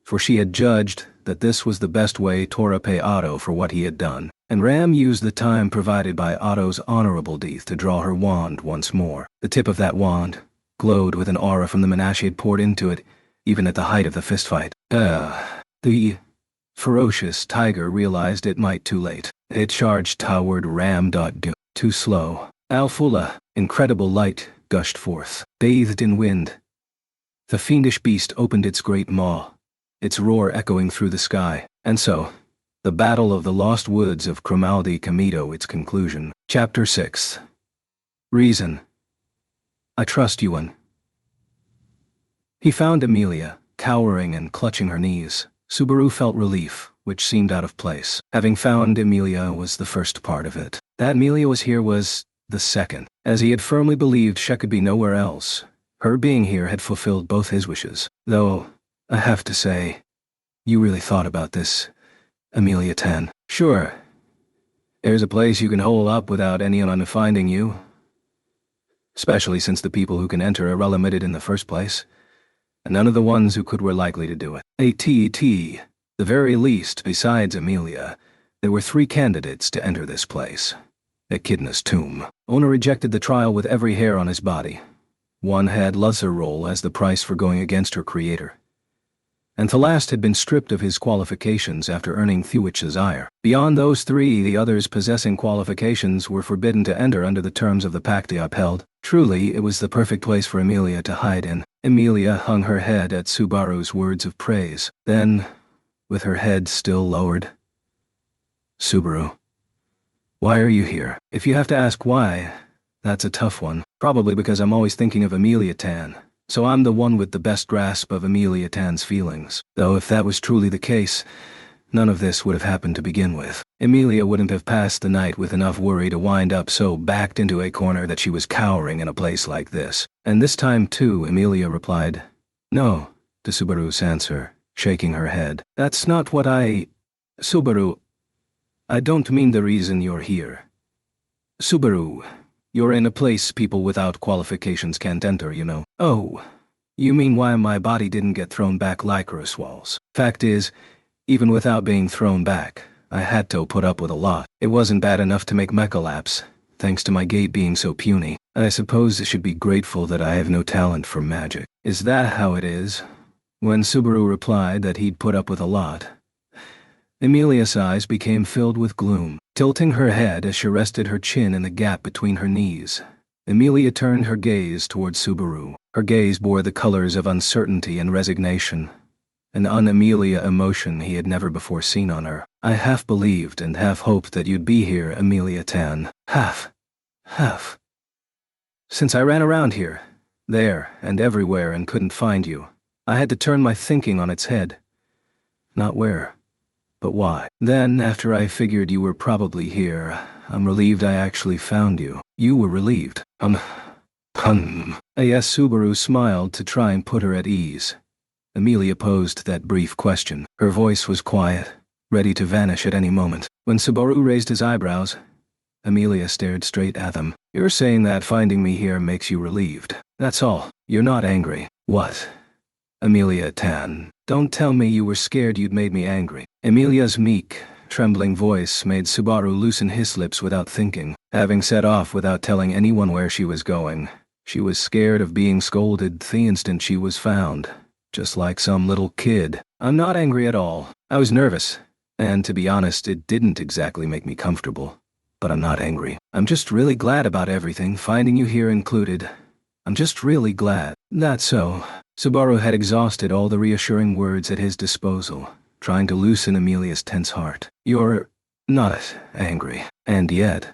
for she had judged that this was the best way to repay Otto for what he had done, and Ram used the time provided by Otto's honorable death to draw her wand once more. The tip of that wand glowed with an aura from the mana she had poured into it, even at the height of the fistfight. The ferocious tiger realized it might too late. It charged toward Ram. Too slow. Alfula, incredible light, gushed forth, bathed in wind. The fiendish beast opened its great maw, its roar echoing through the sky, and so, the Battle of the Lost Woods of Cromaldi came to its conclusion. Chapter 6. Reason. I trust you, one. He found Amelia, cowering and clutching her knees. Subaru felt relief, which seemed out of place. Having found Amelia was the first part of it. That Amelia was here was the second, as he had firmly believed she could be nowhere else. Her being here had fulfilled both his wishes. Though, I have to say, you really thought about this, Amelia Tan. Sure. There's a place you can hole up without anyone finding you. Especially since the people who can enter are limited in the first place, and none of the ones who could were likely to do it. The very least, besides Amelia, there were 3 candidates to enter this place. Echidna's tomb. Owner rejected the trial with every hair on his body. One had lesser role as the price for going against her creator, and the last had been stripped of his qualifications after earning Thuich's ire. Beyond those 3, the others possessing qualifications were forbidden to enter under the terms of the pact they upheld. Truly, it was the perfect place for Amelia to hide in. Amelia hung her head at Subaru's words of praise. Then, with her head still lowered, Subaru, why are you here? If you have to ask why, that's a tough one. Probably because I'm always thinking of Amelia Tan. So I'm the one with the best grasp of Amelia Tan's feelings. Though if that was truly the case, none of this would have happened to begin with. Amelia wouldn't have passed the night with enough worry to wind up so backed into a corner that she was cowering in a place like this. And this time too, Amelia replied, "No," to Subaru's answer, shaking her head. "That's not what Subaru, I don't mean the reason you're here. Subaru, you're in a place people without qualifications can't enter, you know." "Oh, you mean why my body didn't get thrown back like Roswell's." Fact is, even without being thrown back, I had to put up with a lot. It wasn't bad enough to make me collapse, thanks to my gait being so puny. I suppose I should be grateful that I have no talent for magic. Is that how it is? When Subaru replied that he'd put up with a lot, Amelia's eyes became filled with gloom. Tilting her head as she rested her chin in the gap between her knees, Amelia turned her gaze towards Subaru. Her gaze bore the colors of uncertainty and resignation, an un-Amelia emotion he had never before seen on her. "I half believed and half hoped that you'd be here, Amelia Tan. Half. Since I ran around here, there and everywhere and couldn't find you. I had to turn my thinking on its head. Not where, but why. Then, after I figured you were probably here, I'm relieved I actually found you. You were relieved. Yes, Subaru smiled to try and put her at ease. Amelia posed that brief question. Her voice was quiet, ready to vanish at any moment. When Subaru raised his eyebrows, Amelia stared straight at them. You're saying that finding me here makes you relieved. That's all. You're not angry. What? Amelia Tan. Don't tell me you were scared you'd made me angry. Amelia's meek, trembling voice made Subaru loosen his lips without thinking. Having set off without telling anyone where she was going, she was scared of being scolded the instant she was found. Just like some little kid. I'm not angry at all. I was nervous. And to be honest, it didn't exactly make me comfortable. But I'm not angry. I'm just really glad about everything, finding you here included. I'm just really glad. That's so. Subaru had exhausted all the reassuring words at his disposal, trying to loosen Amelia's tense heart. You're not angry. And yet,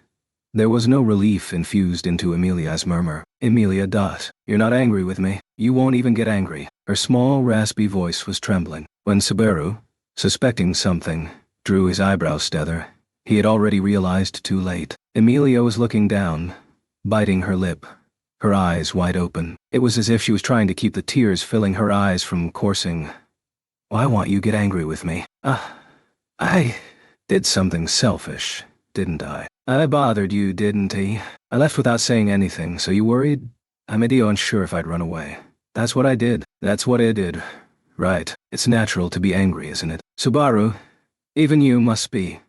there was no relief infused into Amelia's murmur. Amelia. You're not angry with me. You won't even get angry. Her small, raspy voice was trembling. When Subaru, suspecting something, drew his eyebrows together, he had already realized too late. Amelia was looking down, biting her lip, her eyes wide open. It was as if she was trying to keep the tears filling her eyes from coursing. Why won't you get angry with me? I did something selfish, didn't I? I bothered you, didn't I? I left without saying anything, so you worried? I'm unsure if I'd run away. That's what I did. That's what I did. Right. It's natural to be angry, isn't it? Subaru, even you must be.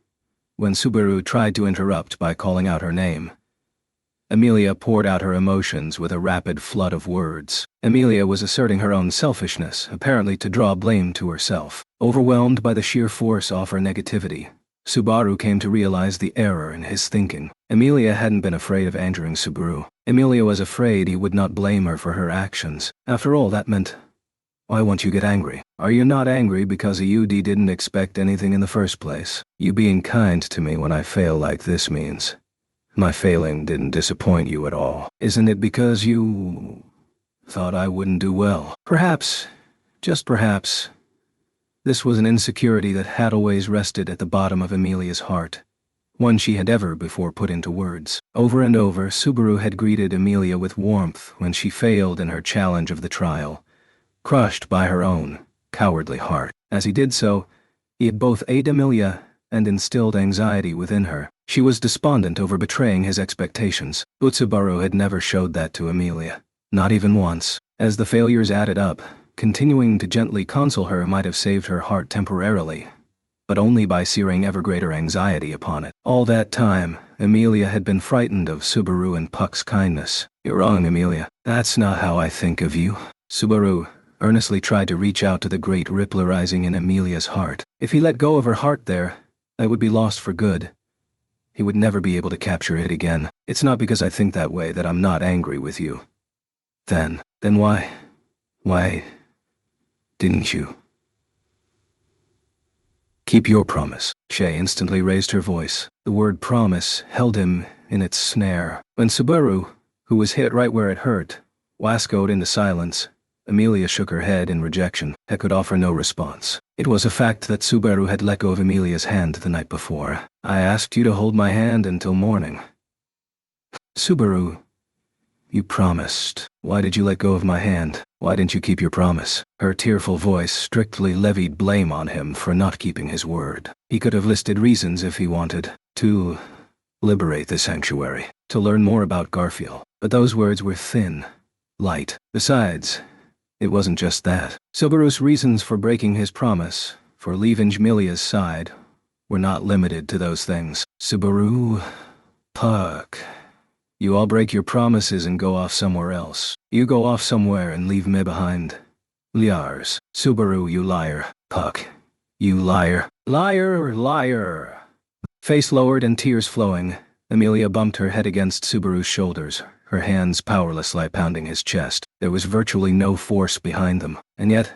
When Subaru tried to interrupt by calling out her name, Amelia poured out her emotions with a rapid flood of words. Amelia was asserting her own selfishness, apparently to draw blame to herself. Overwhelmed by the sheer force of her negativity, Subaru came to realize the error in his thinking. Amelia hadn't been afraid of angering Subaru. Amelia was afraid he would not blame her for her actions. After all, that meant, why won't you get angry? Are you not angry because you didn't expect anything in the first place? You being kind to me when I fail like this means my failing didn't disappoint you at all. Isn't it because you thought I wouldn't do well? Perhaps, just perhaps, this was an insecurity that had always rested at the bottom of Amelia's heart, one she had ever before put into words. Over and over, Subaru had greeted Amelia with warmth when she failed in her challenge of the trial, crushed by her own cowardly heart. As he did so, he had both aided Amelia and instilled anxiety within her. She was despondent over betraying his expectations, but Subaru had never showed that to Amelia. Not even once. As the failures added up, continuing to gently console her might have saved her heart temporarily, but only by searing ever greater anxiety upon it. All that time, Amelia had been frightened of Subaru and Puck's kindness. You're wrong, Amelia. That's not how I think of you. Subaru earnestly tried to reach out to the great ripple rising in Amelia's heart. If he let go of her heart there, it would be lost for good. He would never be able to capture it again. It's not because I think that way that I'm not angry with you. Then why didn't you keep your promise? Shay instantly raised her voice. The word promise held him in its snare. When Subaru, who was hit right where it hurt, wascoed into silence, Amelia shook her head in rejection and could offer no response. It was a fact that Subaru had let go of Amelia's hand the night before. I asked you to hold my hand until morning. Subaru, you promised. Why did you let go of my hand? Why didn't you keep your promise? Her tearful voice strictly levied blame on him for not keeping his word. He could have listed reasons if he wanted. To liberate the sanctuary. To learn more about Garfield. But those words were thin, light. Besides, it wasn't just that. Subaru's reasons for breaking his promise, for leaving Amelia's side, were not limited to those things. Subaru, Puck, you all break your promises and go off somewhere else. You go off somewhere and leave me behind. Liars. Subaru, you liar. Puck, you liar. Liar, liar. Face lowered and tears flowing, Amelia bumped her head against Subaru's shoulders, her hands powerlessly pounding his chest. There was virtually no force behind them, and yet,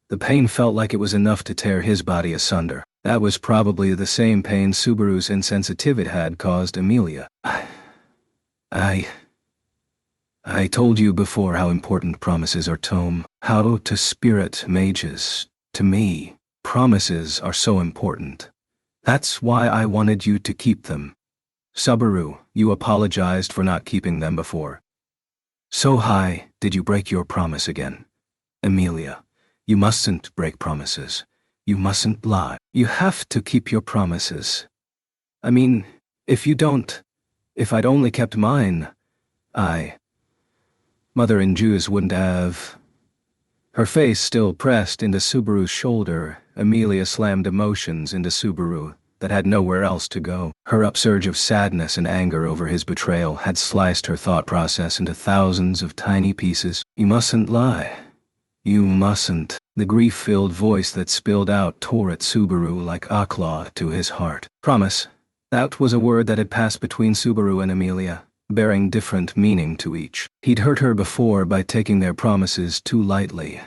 the pain felt like it was enough to tear his body asunder. That was probably the same pain Subaru's insensitivity had caused Amelia. I told you before how important promises are, Tome. How to spirit mages. To me, promises are so important. That's why I wanted you to keep them. Subaru, you apologized for not keeping them before. So high, did you break your promise again? Emilia, you mustn't break promises. You mustn't lie. You have to keep your promises. I mean, if you don't, if I'd only kept mine, Mother and Jews wouldn't have. Her face still pressed into Subaru's shoulder, Emilia slammed emotions into Subaru that had nowhere else to go. Her upsurge of sadness and anger over his betrayal had sliced her thought process into thousands of tiny pieces. You mustn't lie. You mustn't. The grief-filled voice that spilled out tore at Subaru like a claw to his heart. Promise. That was a word that had passed between Subaru and Emilia, bearing different meaning to each. He'd hurt her before by taking their promises too lightly,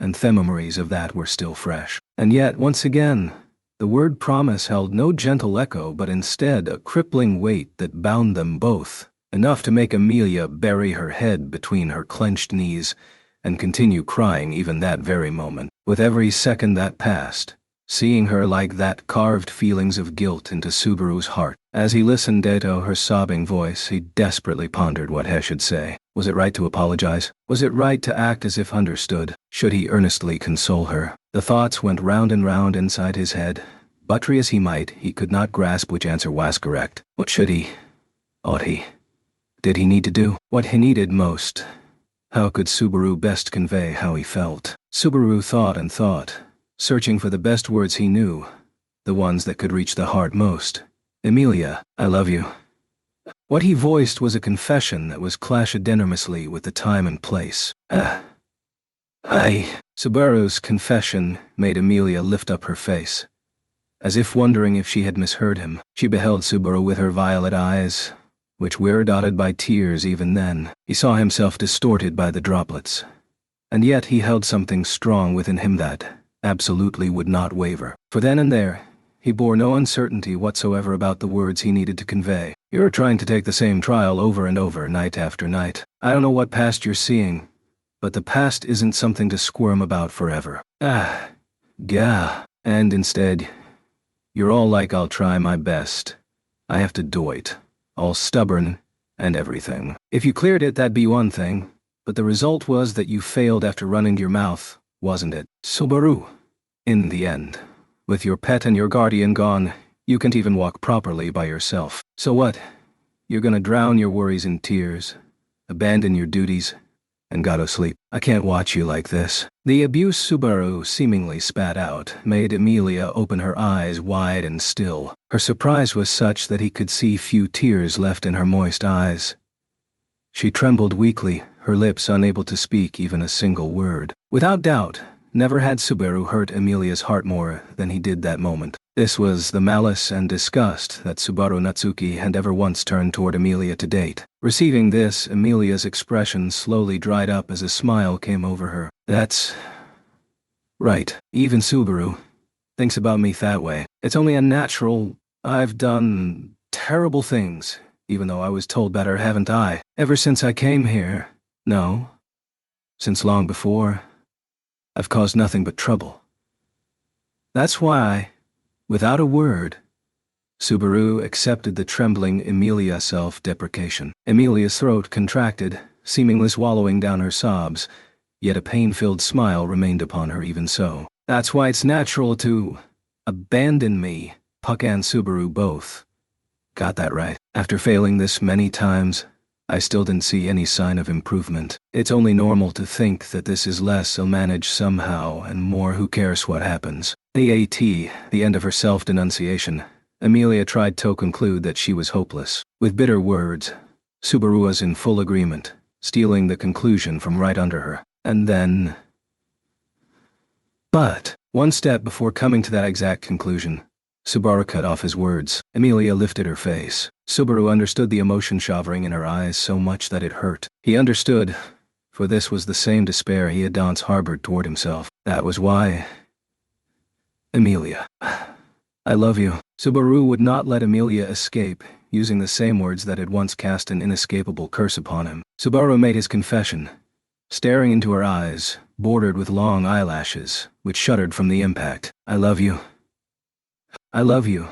and the memories of that were still fresh. And yet, once again, the word promise held no gentle echo but instead a crippling weight that bound them both, enough to make Emilia bury her head between her clenched knees and continue crying even that very moment. With every second that passed, seeing her like that carved feelings of guilt into Subaru's heart. As he listened to her sobbing voice, he desperately pondered what he should say. Was it right to apologize? Was it right to act as if understood? Should he earnestly console her? The thoughts went round and round inside his head. Buttry as he might, he could not grasp which answer was correct. What should he? Ought he? Did he need to do? What he needed most? How could Subaru best convey how he felt? Subaru thought and thought, searching for the best words he knew, the ones that could reach the heart most. Emilia, I love you. What he voiced was a confession that was clashed enormously with the time and place. Subaru's confession made Emilia lift up her face. As if wondering if she had misheard him, she beheld Subaru with her violet eyes, which were dotted by tears even then. He saw himself distorted by the droplets. And yet he held something strong within him that absolutely would not waver. For then and there, he bore no uncertainty whatsoever about the words he needed to convey. You're trying to take the same trial over and over, night after night. I don't know what past you're seeing, but the past isn't something to squirm about forever. Gah. And instead, you're all like I'll try my best. I have to do it. All stubborn and everything. If you cleared it, that'd be one thing, but the result was that you failed after running your mouth, wasn't it? Subaru. In the end, with your pet and your guardian gone, you can't even walk properly by yourself. So what? You're gonna drown your worries in tears, abandon your duties, and go to sleep. I can't watch you like this. The abuse Subaru seemingly spat out made Emilia open her eyes wide and still. Her surprise was such that he could see few tears left in her moist eyes. She trembled weakly, her lips unable to speak even a single word. Without doubt, never had Subaru hurt Emilia's heart more than he did that moment. This was the malice and disgust that Subaru Natsuki had ever once turned toward Emilia to date. Receiving this, Emilia's expression slowly dried up as a smile came over her. That's right. Even Subaru thinks about me that way. It's only unnatural. I've done terrible things, even though I was told better, haven't I? Ever since I came here. No. Since long before. I've caused nothing but trouble. That's why, without a word, Subaru accepted the trembling Emilia's self-deprecation. Emilia's throat contracted, seemingly swallowing down her sobs, yet a pain-filled smile remained upon her even so. That's why it's natural to abandon me, Puck and Subaru both. Got that right. After failing this many times, I still didn't see any sign of improvement. It's only normal to think that this is less I'll manage somehow and more who cares what happens. The end of her self-denunciation, Emilia tried to conclude that she was hopeless. With bitter words, Subaru was in full agreement, stealing the conclusion from right under her. And then... But, one step before coming to that exact conclusion, Subaru cut off his words. Emilia lifted her face. Subaru understood the emotion showering in her eyes so much that it hurt. He understood, for this was the same despair he had once harbored toward himself. That was why... Emilia, I love you. Subaru would not let Amelia escape, using the same words that had once cast an inescapable curse upon him. Subaru made his confession, staring into her eyes, bordered with long eyelashes, which shuddered from the impact. I love you. I love you.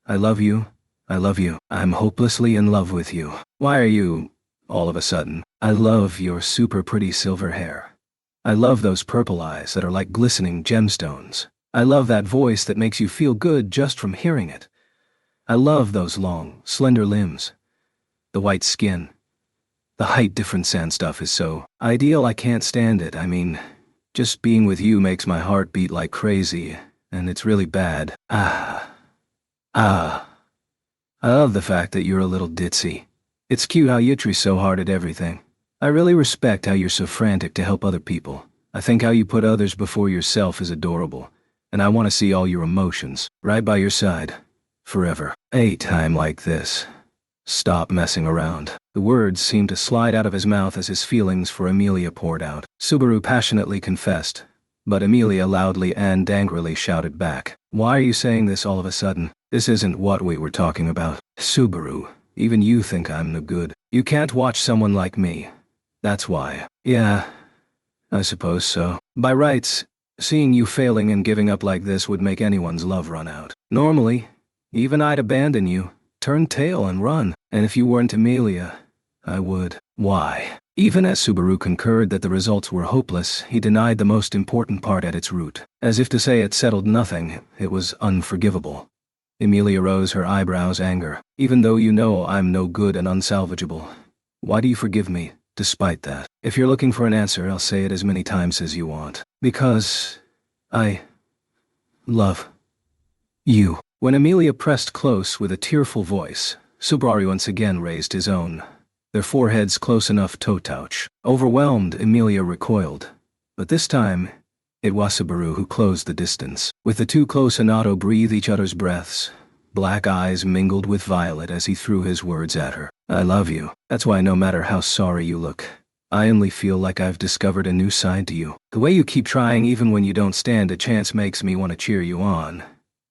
I love you. I love you. I'm hopelessly in love with you. Why are you, all of a sudden? I love your super pretty silver hair. I love those purple eyes that are like glistening gemstones. I love that voice that makes you feel good just from hearing it. I love those long, slender limbs. The white skin. The height difference and stuff is so ideal I can't stand it. I mean, just being with you makes my heart beat like crazy, and it's really bad. I love the fact that you're a little ditzy. It's cute how you try so hard at everything. I really respect how you're so frantic to help other people. I think how you put others before yourself is adorable, and I want to see all your emotions, right by your side, forever. A time like this. Stop messing around. The words seemed to slide out of his mouth as his feelings for Amelia poured out. Subaru passionately confessed, but Amelia loudly and angrily shouted back. Why are you saying this all of a sudden? This isn't what we were talking about. Subaru, even you think I'm no good. You can't watch someone like me. That's why. Yeah, I suppose so. By rights, seeing you failing and giving up like this would make anyone's love run out. Normally, even I'd abandon you, turn tail and run, and if you weren't Amelia, I would. Why? Even as Subaru concurred that the results were hopeless, he denied the most important part at its root. As if to say it settled nothing, it was unforgivable. Amelia rose her eyebrows anger. Even though you know I'm no good and unsalvageable, why do you forgive me, despite that? If you're looking for an answer, I'll say it as many times as you want. Because I love you. When Amelia pressed close with a tearful voice, Subaru once again raised his own, their foreheads close enough to touch. Overwhelmed, Amelia recoiled. But this time, it was Subaru who closed the distance. With the two close, Hanato breathed each other's breaths. Black eyes mingled with violet as he threw his words at her. I love you. That's why no matter how sorry you look, I only feel like I've discovered a new side to you. The way you keep trying even when you don't stand a chance makes me want to cheer you on.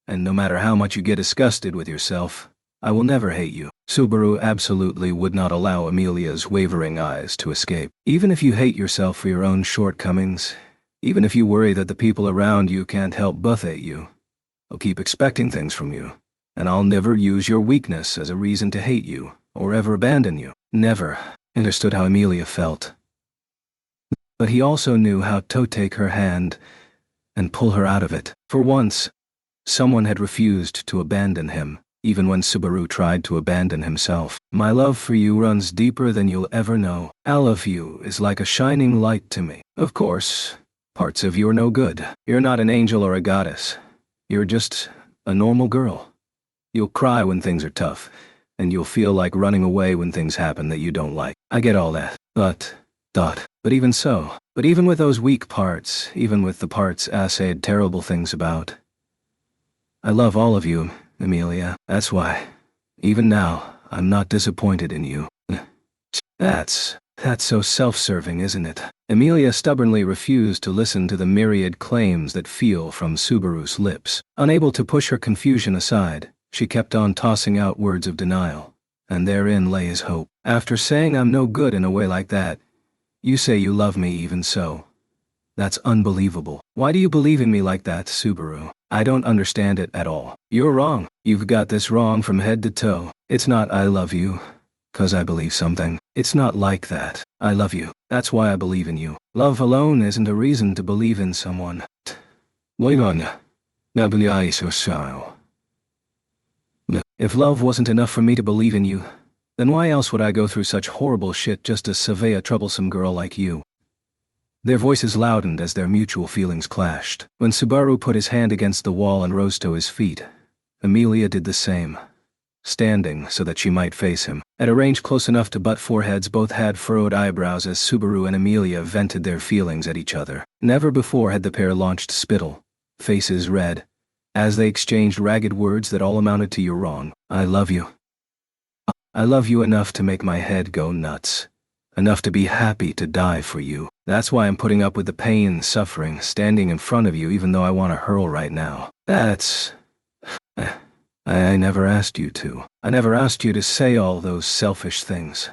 And no matter how much you get disgusted with yourself, I will never hate you. Subaru absolutely would not allow Amelia's wavering eyes to escape. Even if you hate yourself for your own shortcomings, even if you worry that the people around you can't help but hate you, I'll keep expecting things from you, and I'll never use your weakness as a reason to hate you or ever abandon you. Never. Understood how Amelia felt. But he also knew how to take her hand and pull her out of it. For once, someone had refused to abandon him, even when Subaru tried to abandon himself. My love for you runs deeper than you'll ever know. All of you is like a shining light to me. Of course, parts of you are no good. You're not an angel or a goddess. You're just a normal girl. You'll cry when things are tough, and you'll feel like running away when things happen that you don't like. I get all that. But even so, but even with those weak parts, even with the parts I said terrible things about, I love all of you, Amelia. That's why, even now, I'm not disappointed in you. That's so self-serving, isn't it? Amelia stubbornly refused to listen to the myriad claims that fell from Subaru's lips. Unable to push her confusion aside, she kept on tossing out words of denial, and therein lay his hope. After saying I'm no good in a way like that, you say you love me even so. That's unbelievable. Why do you believe in me like that, Subaru? I don't understand it at all. You're wrong. You've got this wrong from head to toe. It's not I love you 'cause I believe something. It's not like that. I love you. That's why I believe in you. Love alone isn't a reason to believe in someone. If love wasn't enough for me to believe in you, then why else would I go through such horrible shit just to survey a troublesome girl like you? Their voices loudened as their mutual feelings clashed. When Subaru put his hand against the wall and rose to his feet, Amelia did the same, standing so that she might face him. At a range close enough to butt foreheads, both had furrowed eyebrows as Subaru and Amelia vented their feelings at each other. Never before had the pair launched spittle, faces red, as they exchanged ragged words that all amounted to "you're wrong." I love you. I love you enough to make my head go nuts. Enough to be happy to die for you. That's why I'm putting up with the pain and suffering, standing in front of you even though I want to hurl right now. I never asked you to. I never asked you to say all those selfish things.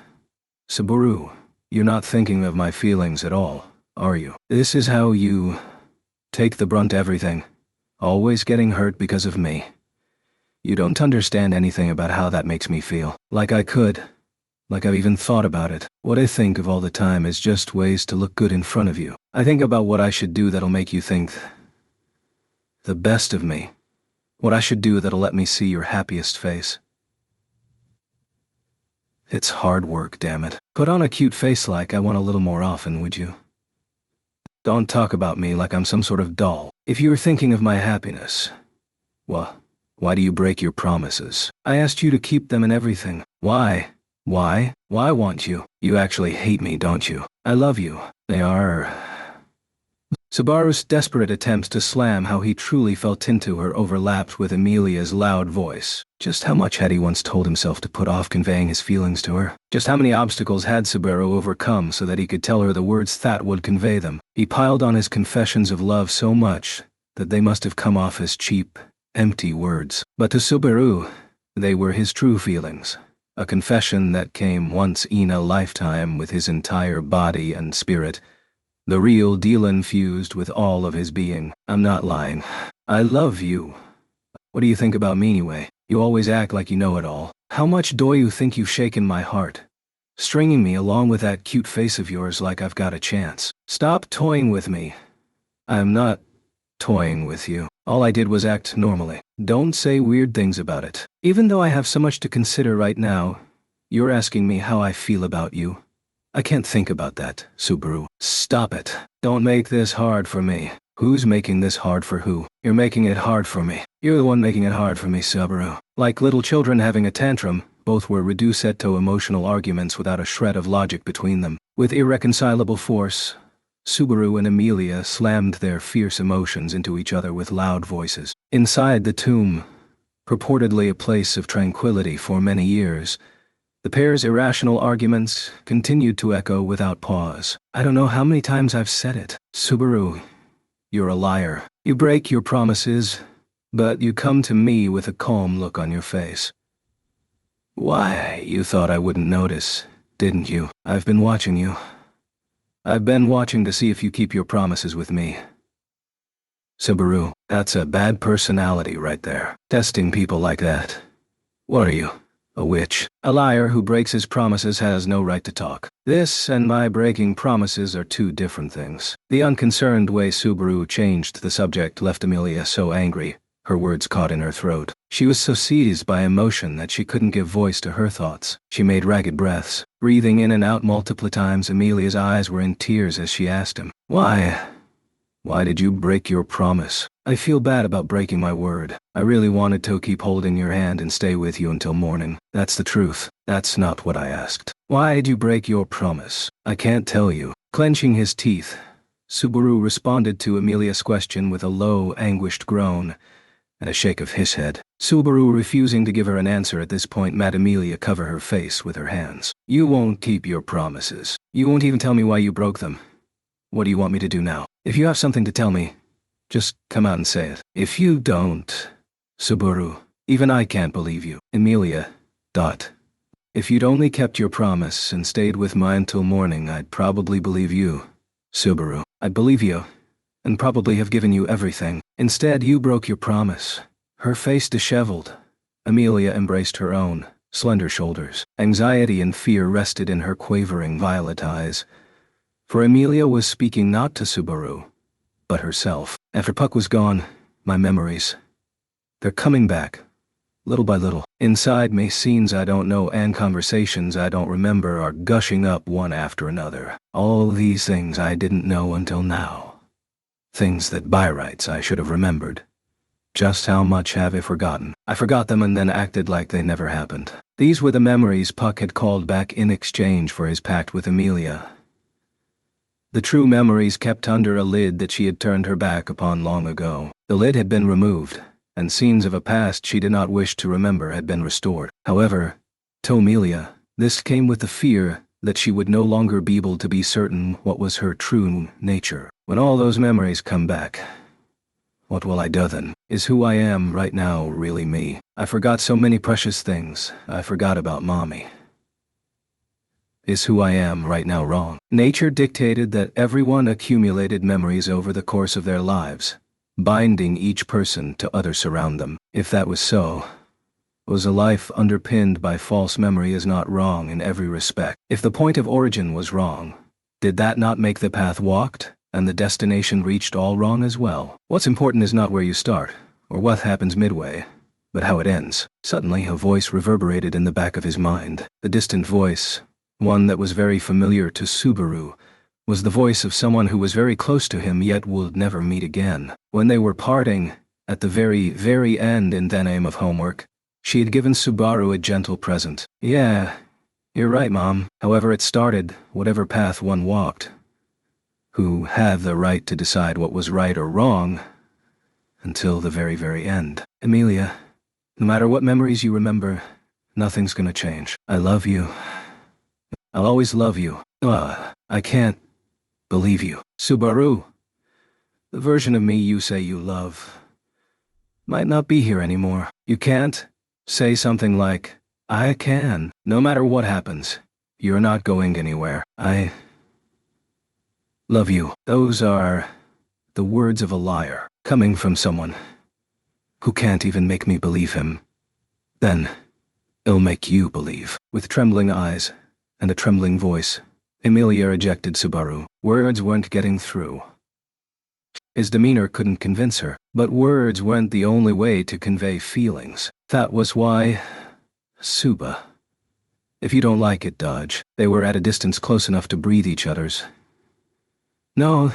Subaru, you're not thinking of my feelings at all, are you? This is how you take the brunt everything, always getting hurt because of me. You don't understand anything about how that makes me feel. Like I could. Like I've even thought about it. What I think of all the time is just ways to look good in front of you. I think about what I should do that'll make you think the best of me. What I should do that'll let me see your happiest face. It's hard work, damn it. Put on a cute face like I want a little more often, would you? Don't talk about me like I'm some sort of doll. If you were thinking of my happiness, well, why do you break your promises? I asked you to keep them and everything. Why? Why? Why won't you? You actually hate me, don't you? I love you. They are... Subaru's desperate attempts to slam how he truly felt into her overlapped with Amelia's loud voice. Just how much had he once told himself to put off conveying his feelings to her? Just how many obstacles had Subaru overcome so that he could tell her the words that would convey them? He piled on his confessions of love so much that they must have come off as cheap, empty words. But to Subaru, they were his true feelings. A confession that came once in a lifetime with his entire body and spirit. The real deal infused with all of his being. I'm not lying. I love you. What do you think about me anyway? You always act like you know it all. How much do you think you've shaken my heart? Stringing me along with that cute face of yours like I've got a chance. Stop toying with me. I'm not toying with you. All I did was act normally. Don't say weird things about it. Even though I have so much to consider right now, you're asking me how I feel about you. I can't think about that, Subaru. Stop it. Don't make this hard for me. Who's making this hard for who? You're making it hard for me. You're the one making it hard for me, Subaru. Like little children having a tantrum, both were reduced to emotional arguments without a shred of logic between them. With irreconcilable force, Subaru and Amelia slammed their fierce emotions into each other with loud voices. Inside the tomb, purportedly a place of tranquility for many years, the pair's irrational arguments continued to echo without pause. I don't know how many times I've said it. Subaru, you're a liar. You break your promises, but you come to me with a calm look on your face. Why, you thought I wouldn't notice, didn't you? I've been watching you. I've been watching to see if you keep your promises with me. Subaru, that's a bad personality right there. Testing people like that. What are you? A witch. A liar who breaks his promises has no right to talk. This and my breaking promises are two different things. The unconcerned way Subaru changed the subject left Amelia so angry, her words caught in her throat. She was so seized by emotion that she couldn't give voice to her thoughts. She made ragged breaths, breathing in and out multiple times. Amelia's eyes were in tears as she asked him, Why? Why did you break your promise? I feel bad about breaking my word. I really wanted to keep holding your hand and stay with you until morning. That's the truth. That's not what I asked. Why did you break your promise? I can't tell you. Clenching his teeth, Subaru responded to Amelia's question with a low, anguished groan and a shake of his head. Subaru, refusing to give her an answer at this point, made Amelia cover her face with her hands. You won't keep your promises. You won't even tell me why you broke them. What do you want me to do now? If you have something to tell me, just come out and say it. If you don't, Subaru, even I can't believe you. Amelia, if you'd only kept your promise and stayed with mine till morning, I'd probably believe you. Subaru, I'd believe you, and probably have given you everything. Instead, you broke your promise. Her face disheveled, Amelia embraced her own slender shoulders. Anxiety and fear rested in her quavering violet eyes. For Amelia was speaking not to Subaru, but herself. After Puck was gone, my memories, they're coming back, little by little. Inside me, scenes I don't know and conversations I don't remember are gushing up one after another. All these things I didn't know until now. Things that by rights I should have remembered. Just how much have I forgotten? I forgot them and then acted like they never happened. These were the memories Puck had called back in exchange for his pact with Amelia. The true memories kept under a lid that she had turned her back upon long ago. The lid had been removed, and scenes of a past she did not wish to remember had been restored. However, to Amelia, this came with the fear that she would no longer be able to be certain what was her true nature. When all those memories come back, What will I do then? Is who I am right now really me? I forgot so many precious things. I forgot about mommy. Is who I am right now wrong? Nature dictated that everyone accumulated memories over the course of their lives, binding each person to others around them. If that was so, was a life underpinned by false memory is not wrong in every respect. If the point of origin was wrong, did that not make the path walked and the destination reached all wrong as well? What's important is not where you start, or what happens midway, but how it ends. Suddenly, a voice reverberated in the back of his mind. The distant voice, one that was very familiar to Subaru, was the voice of someone who was very close to him yet would never meet again. When they were parting, at the very, very end in the name of homework, she had given Subaru a gentle present. Yeah, you're right, Mom. However it started, whatever path one walked, who had the right to decide what was right or wrong, until the very, very end. Amelia, no matter what memories you remember, nothing's gonna change. I love you. I'll always love you. I can't believe you. Subaru, the version of me you say you love might not be here anymore. You can't say something like, I can. No matter what happens, you're not going anywhere. I love you. Those are the words of a liar, coming from someone who can't even make me believe him. Then, it'll make you believe. With trembling eyes and a trembling voice, Amelia ejected Subaru. Words weren't getting through. His demeanor couldn't convince her, but words weren't the only way to convey feelings. That was why, Suba. If you don't like it, dodge. They were at a distance close enough to breathe each other's. No,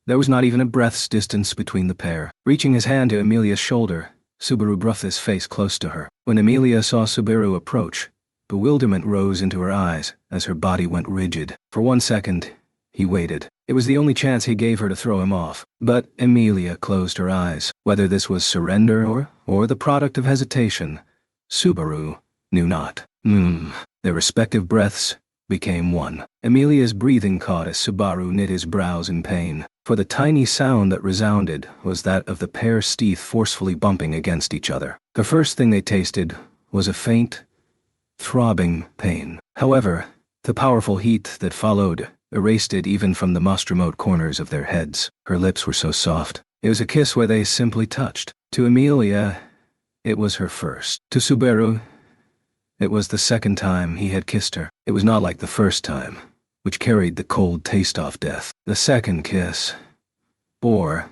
there was not even a breath's distance between the pair. Reaching his hand to Amelia's shoulder, Subaru brought his face close to her. When Amelia saw Subaru approach, bewilderment rose into her eyes as her body went rigid. For 1 second, he waited. It was the only chance he gave her to throw him off. But Amelia closed her eyes. Whether this was surrender or the product of hesitation, Subaru knew not. Their respective breaths became one. Amelia's breathing caught as Subaru knit his brows in pain, for the tiny sound that resounded was that of the pair's teeth forcefully bumping against each other. The first thing they tasted was a faint, throbbing pain. However, the powerful heat that followed erased it even from the most remote corners of their heads. Her lips were so soft. It was a kiss where they simply touched. To Amelia, it was her first. To Subaru, it was the second time he had kissed her. It was not like the first time, which carried the cold taste of death. The second kiss bore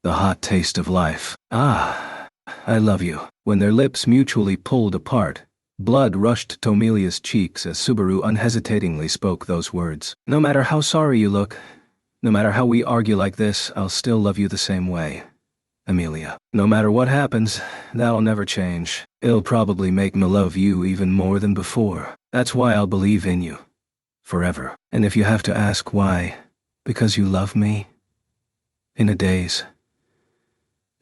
the hot taste of life. I love you. When their lips mutually pulled apart, blood rushed to Amelia's cheeks as Subaru unhesitatingly spoke those words. No matter how sorry you look, no matter how we argue like this, I'll still love you the same way, Amelia. No matter what happens, that'll never change. It'll probably make me love you even more than before. That's why I'll believe in you. Forever. And if you have to ask why, because you love me? In a daze.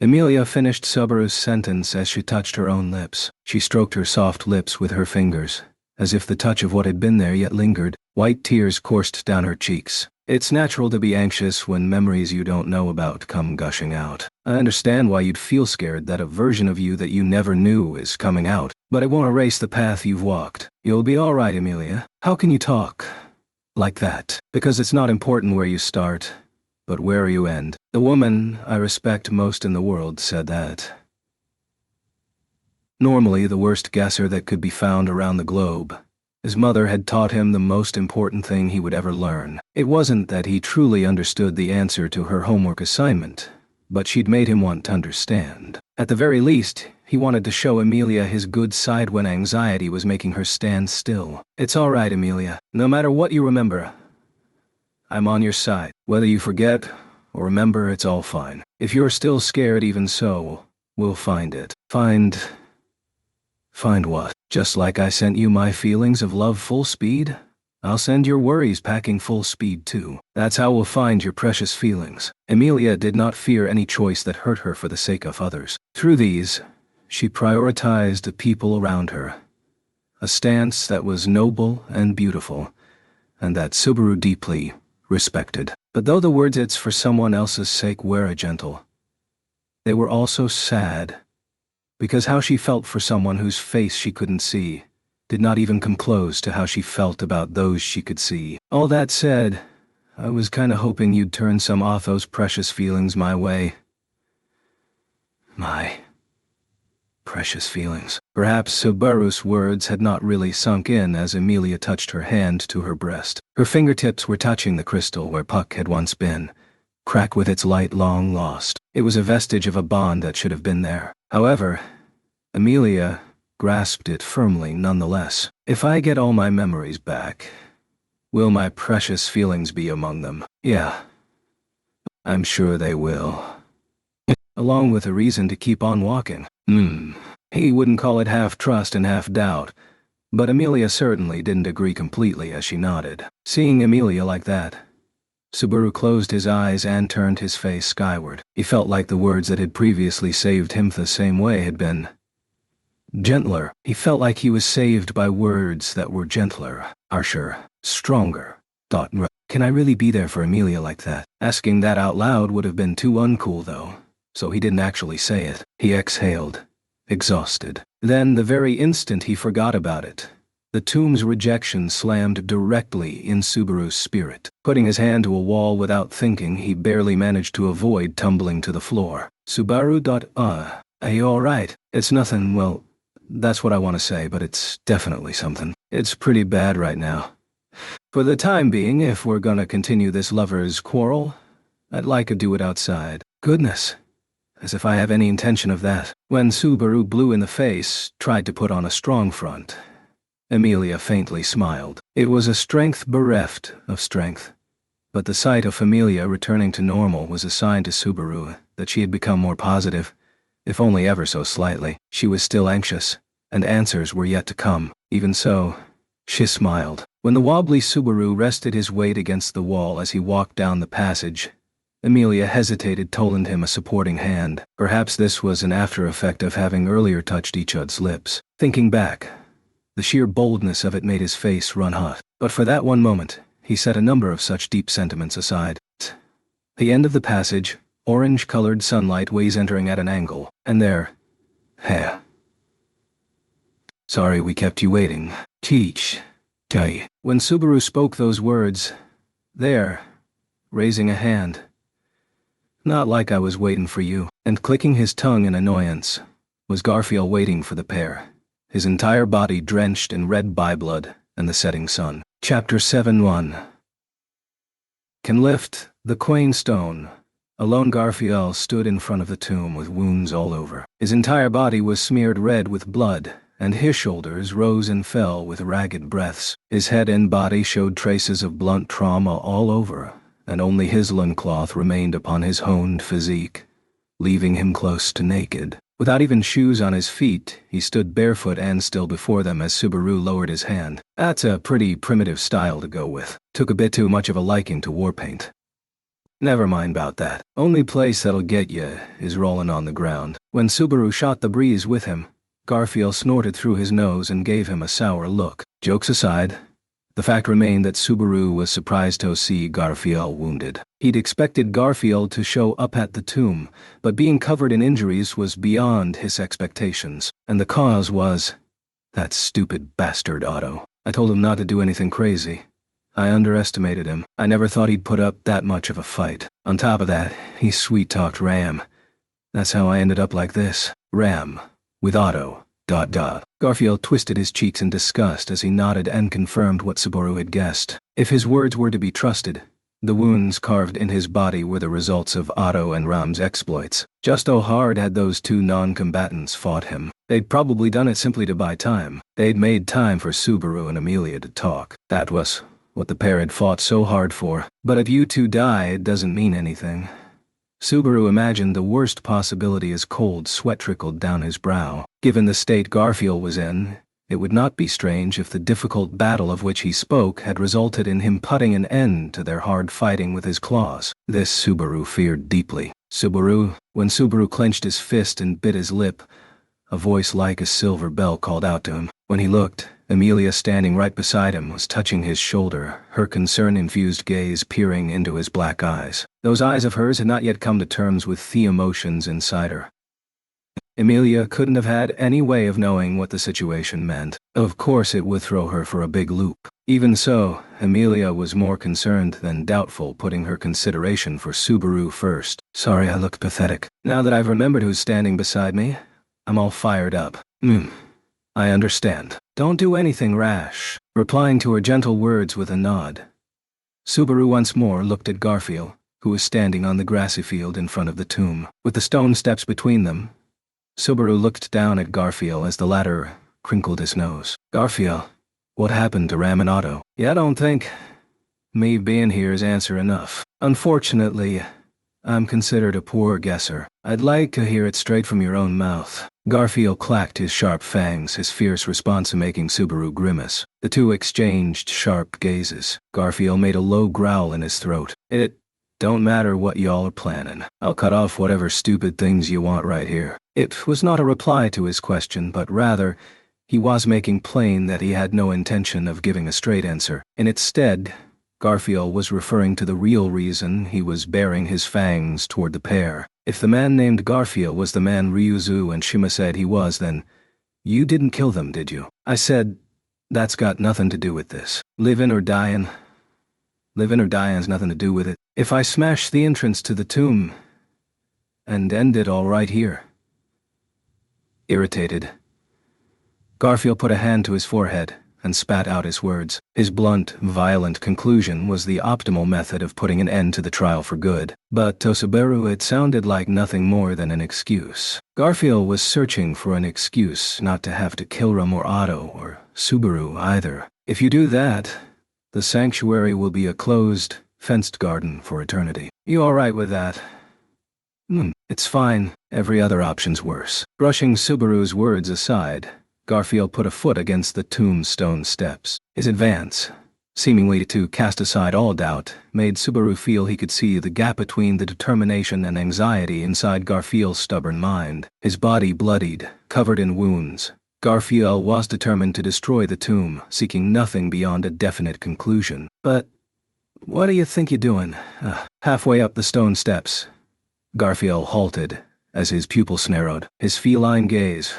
Amelia finished Subaru's sentence as she touched her own lips. She stroked her soft lips with her fingers, as if the touch of what had been there yet lingered. White tears coursed down her cheeks. It's natural to be anxious when memories you don't know about come gushing out. I understand why you'd feel scared that a version of you that you never knew is coming out, but it won't erase the path you've walked. You'll be all right, Amelia. How can you talk like that? Because it's not important where you start, but where you end. The woman I respect most in the world said that. Normally the worst guesser that could be found around the globe, his mother had taught him the most important thing he would ever learn. It wasn't that he truly understood the answer to her homework assignment, but she'd made him want to understand. At the very least, he wanted to show Amelia his good side when anxiety was making her stand still. It's all right, Amelia. No matter what you remember, I'm on your side. Whether you forget or remember, it's all fine. If you're still scared, even so, we'll find it. Find what? Just like I sent you my feelings of love full speed, I'll send your worries packing full speed too. That's how we'll find your precious feelings. Amelia did not fear any choice that hurt her for the sake of others. Through these, she prioritized the people around her, a stance that was noble and beautiful, and that Subaru deeply respected. But though the words "it's for someone else's sake" were gentle, They were also sad, because how she felt for someone whose face she couldn't see did not even come close to how she felt about those she could see. All that said, I was kinda hoping you'd turn some of those precious feelings my way. My precious feelings. Perhaps Subaru's words had not really sunk in as Amelia touched her hand to her breast. Her fingertips were touching the crystal where Puck had once been, cracked with its light long lost. It was a vestige of a bond that should have been there. However, Amelia grasped it firmly nonetheless. If I get all my memories back, will my precious feelings be among them? Yeah, I'm sure they will. Along with a reason to keep on walking. He wouldn't call it half trust and half doubt, but Amelia certainly didn't agree completely as she nodded. Seeing Amelia like that, Subaru closed his eyes and turned his face skyward. He felt like the words that had previously saved him the same way had been gentler. He felt like he was saved by words that were gentler, harsher, stronger. Thought, can I really be there for Amelia like that? Asking that out loud would have been too uncool though, so he didn't actually say it. He exhaled, exhausted. Then, the very instant he forgot about it, the tomb's rejection slammed directly in Subaru's spirit. Putting his hand to a wall without thinking, he barely managed to avoid tumbling to the floor. Subaru. Are you alright? It's nothing, well, that's what I want to say, but it's definitely something. It's pretty bad right now. For the time being, if we're gonna continue this lover's quarrel, I'd like to do it outside. Goodness. As if I have any intention of that. When Subaru, blue in the face, tried to put on a strong front, Amelia faintly smiled. It was a strength bereft of strength. But the sight of Amelia returning to normal was a sign to Subaru that she had become more positive, if only ever so slightly. She was still anxious, and answers were yet to come. Even so, she smiled. When the wobbly Subaru rested his weight against the wall as he walked down the passage, Amelia hesitated to lend him a supporting hand. Perhaps this was an after-effect of having earlier touched each other's lips. Thinking back, the sheer boldness of it made his face run hot. But for that one moment, he set a number of such deep sentiments aside. The end of the passage, orange-colored sunlight ways entering at an angle, and there, hey. Sorry we kept you waiting. Teach. When Subaru spoke those words, there, raising a hand, not like I was waiting for you, and clicking his tongue in annoyance, was Garfield waiting for the pair, his entire body drenched in red by-blood and the setting sun. Chapter 7:1 Can lift the quain stone. Alone Garfield stood in front of the tomb with wounds all over. His entire body was smeared red with blood, and his shoulders rose and fell with ragged breaths. His head and body showed traces of blunt trauma all over, and only his loincloth remained upon his honed physique, leaving him close to naked. Without even shoes on his feet, he stood barefoot and still before them as Subaru lowered his hand. That's a pretty primitive style to go with. Took a bit too much of a liking to war paint. Never mind about that. Only place that'll get you is rolling on the ground. When Subaru shot the breeze with him, Garfield snorted through his nose and gave him a sour look. Jokes aside, the fact remained that Subaru was surprised to see Garfield wounded. He'd expected Garfield to show up at the tomb, but being covered in injuries was beyond his expectations, and the cause was that stupid bastard Otto. I told him not to do anything crazy. I underestimated him. I never thought he'd put up that much of a fight. On top of that, he sweet-talked Ram. That's how I ended up like this. Ram. With Otto. ... Garfield twisted his cheeks in disgust as he nodded and confirmed what Subaru had guessed. If his words were to be trusted, the wounds carved in his body were the results of Otto and Ram's exploits. Just how hard had those two non-combatants fought him? They'd probably done it simply to buy time. They'd made time for Subaru and Amelia to talk. That was what the pair had fought so hard for. But if you two die, it doesn't mean anything. Subaru imagined the worst possibility as cold sweat trickled down his brow. Given the state Garfield was in, it would not be strange if the difficult battle of which he spoke had resulted in him putting an end to their hard fighting with his claws. This Subaru feared deeply. When Subaru clenched his fist and bit his lip, a voice like a silver bell called out to him. When he looked, Amelia, standing right beside him, was touching his shoulder, her concern-infused gaze peering into his black eyes. Those eyes of hers had not yet come to terms with the emotions inside her. Amelia couldn't have had any way of knowing what the situation meant. Of course it would throw her for a big loop. Even so, Amelia was more concerned than doubtful, putting her consideration for Subaru first. Sorry I look pathetic. Now that I've remembered who's standing beside me, I'm all fired up. I understand. Don't do anything rash, replying to her gentle words with a nod. Subaru once more looked at Garfield, who was standing on the grassy field in front of the tomb. With the stone steps between them, Subaru looked down at Garfield as the latter crinkled his nose. Garfield, what happened to Ram and Otto? Yeah, I don't think me being here is answer enough. Unfortunately, I'm considered a poor guesser. I'd like to hear it straight from your own mouth. Garfield clacked his sharp fangs, his fierce response making Subaru grimace. The two exchanged sharp gazes. Garfield made a low growl in his throat. It don't matter what y'all are planning. I'll cut off whatever stupid things you want right here. It was not a reply to his question, but rather, he was making plain that he had no intention of giving a straight answer. And instead, Garfield was referring to the real reason he was baring his fangs toward the pair. If the man named Garfield was the man Ryuzu and Shima said he was, then you didn't kill them, did you? I said, that's got nothing to do with this. Living or dying's nothing to do with it. If I smash the entrance to the tomb and end it all right here. Irritated, Garfield put a hand to his forehead and spat out his words. His blunt, violent conclusion was the optimal method of putting an end to the trial for good. But to Subaru it sounded like nothing more than an excuse. Garfield was searching for an excuse not to have to kill Ram or Otto or Subaru either. If you do that, the sanctuary will be a closed, fenced garden for eternity. You alright with that? It's fine. Every other option's worse. Brushing Subaru's words aside, Garfield put a foot against the tombstone steps. His advance, seemingly to cast aside all doubt, made Subaru feel he could see the gap between the determination and anxiety inside Garfield's stubborn mind. His body bloodied, covered in wounds. Garfield was determined to destroy the tomb, seeking nothing beyond a definite conclusion. But what do you think you're doing? Halfway up the stone steps, Garfield halted as his pupils narrowed. His feline gaze,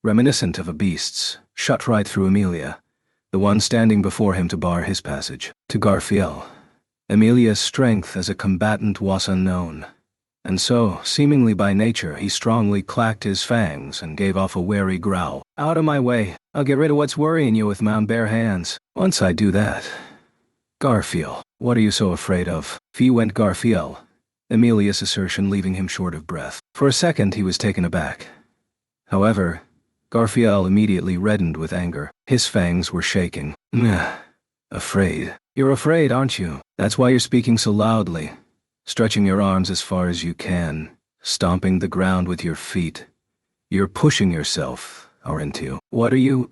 reminiscent of a beast's, shut right through Amelia, the one standing before him to bar his passage. To Garfield, Amelia's strength as a combatant was unknown, and so, seemingly by nature, he strongly clacked his fangs and gave off a wary growl. Out of my way. I'll get rid of what's worrying you with my own bare hands. Once I do that. Garfield, what are you so afraid of? Went Garfield, Amelia's assertion leaving him short of breath. For a second he was taken aback. However, Garfield immediately reddened with anger. His fangs were shaking. Afraid. You're afraid, aren't you? That's why you're speaking so loudly, stretching your arms as far as you can, stomping the ground with your feet. You're pushing yourself, aren't you? What are you?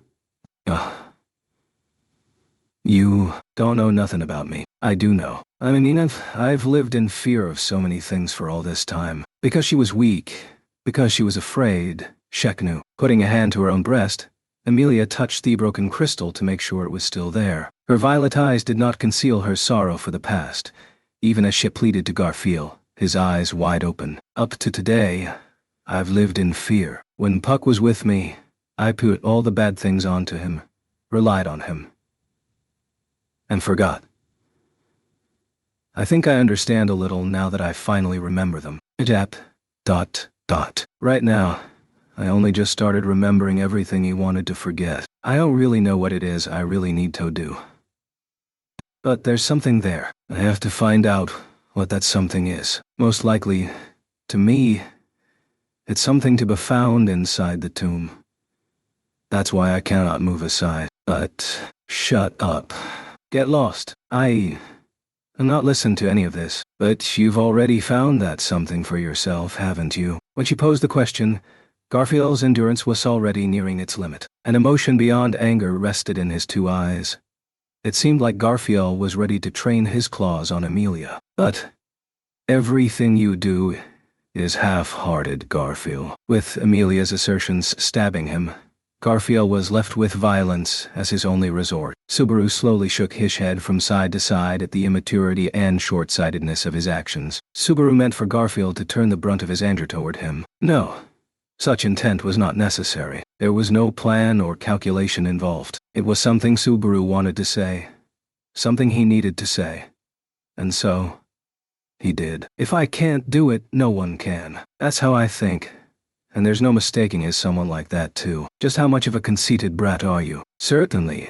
You don't know nothing about me. I do know. I mean, I've lived in fear of so many things for all this time. Because she was weak. Because she was afraid. Shek knew. Putting a hand to her own breast, Amelia touched the broken crystal to make sure it was still there. Her violet eyes did not conceal her sorrow for the past, even as she pleaded to Garfield, his eyes wide open. Up to today, I've lived in fear. When Puck was with me, I put all the bad things onto him, relied on him, and forgot. I think I understand a little now that I finally remember them. Right now, I only just started remembering everything he wanted to forget. I don't really know what it is I really need to do. But there's something there. I have to find out what that something is. Most likely, to me, it's something to be found inside the tomb. That's why I cannot move aside. But, shut up. Get lost. I'm not listening to any of this. But you've already found that something for yourself, haven't you? When she posed the question, Garfield's endurance was already nearing its limit. An emotion beyond anger rested in his two eyes. It seemed like Garfield was ready to train his claws on Amelia. But everything you do is half-hearted, Garfield. With Amelia's assertions stabbing him, Garfield was left with violence as his only resort. Subaru slowly shook his head from side to side at the immaturity and short-sightedness of his actions. Subaru meant for Garfield to turn the brunt of his anger toward him. No. Such intent was not necessary. There was no plan or calculation involved. It was something Subaru wanted to say. Something he needed to say. And so, he did. If I can't do it, no one can. That's how I think. And there's no mistaking as someone like that too. Just how much of a conceited brat are you? Certainly.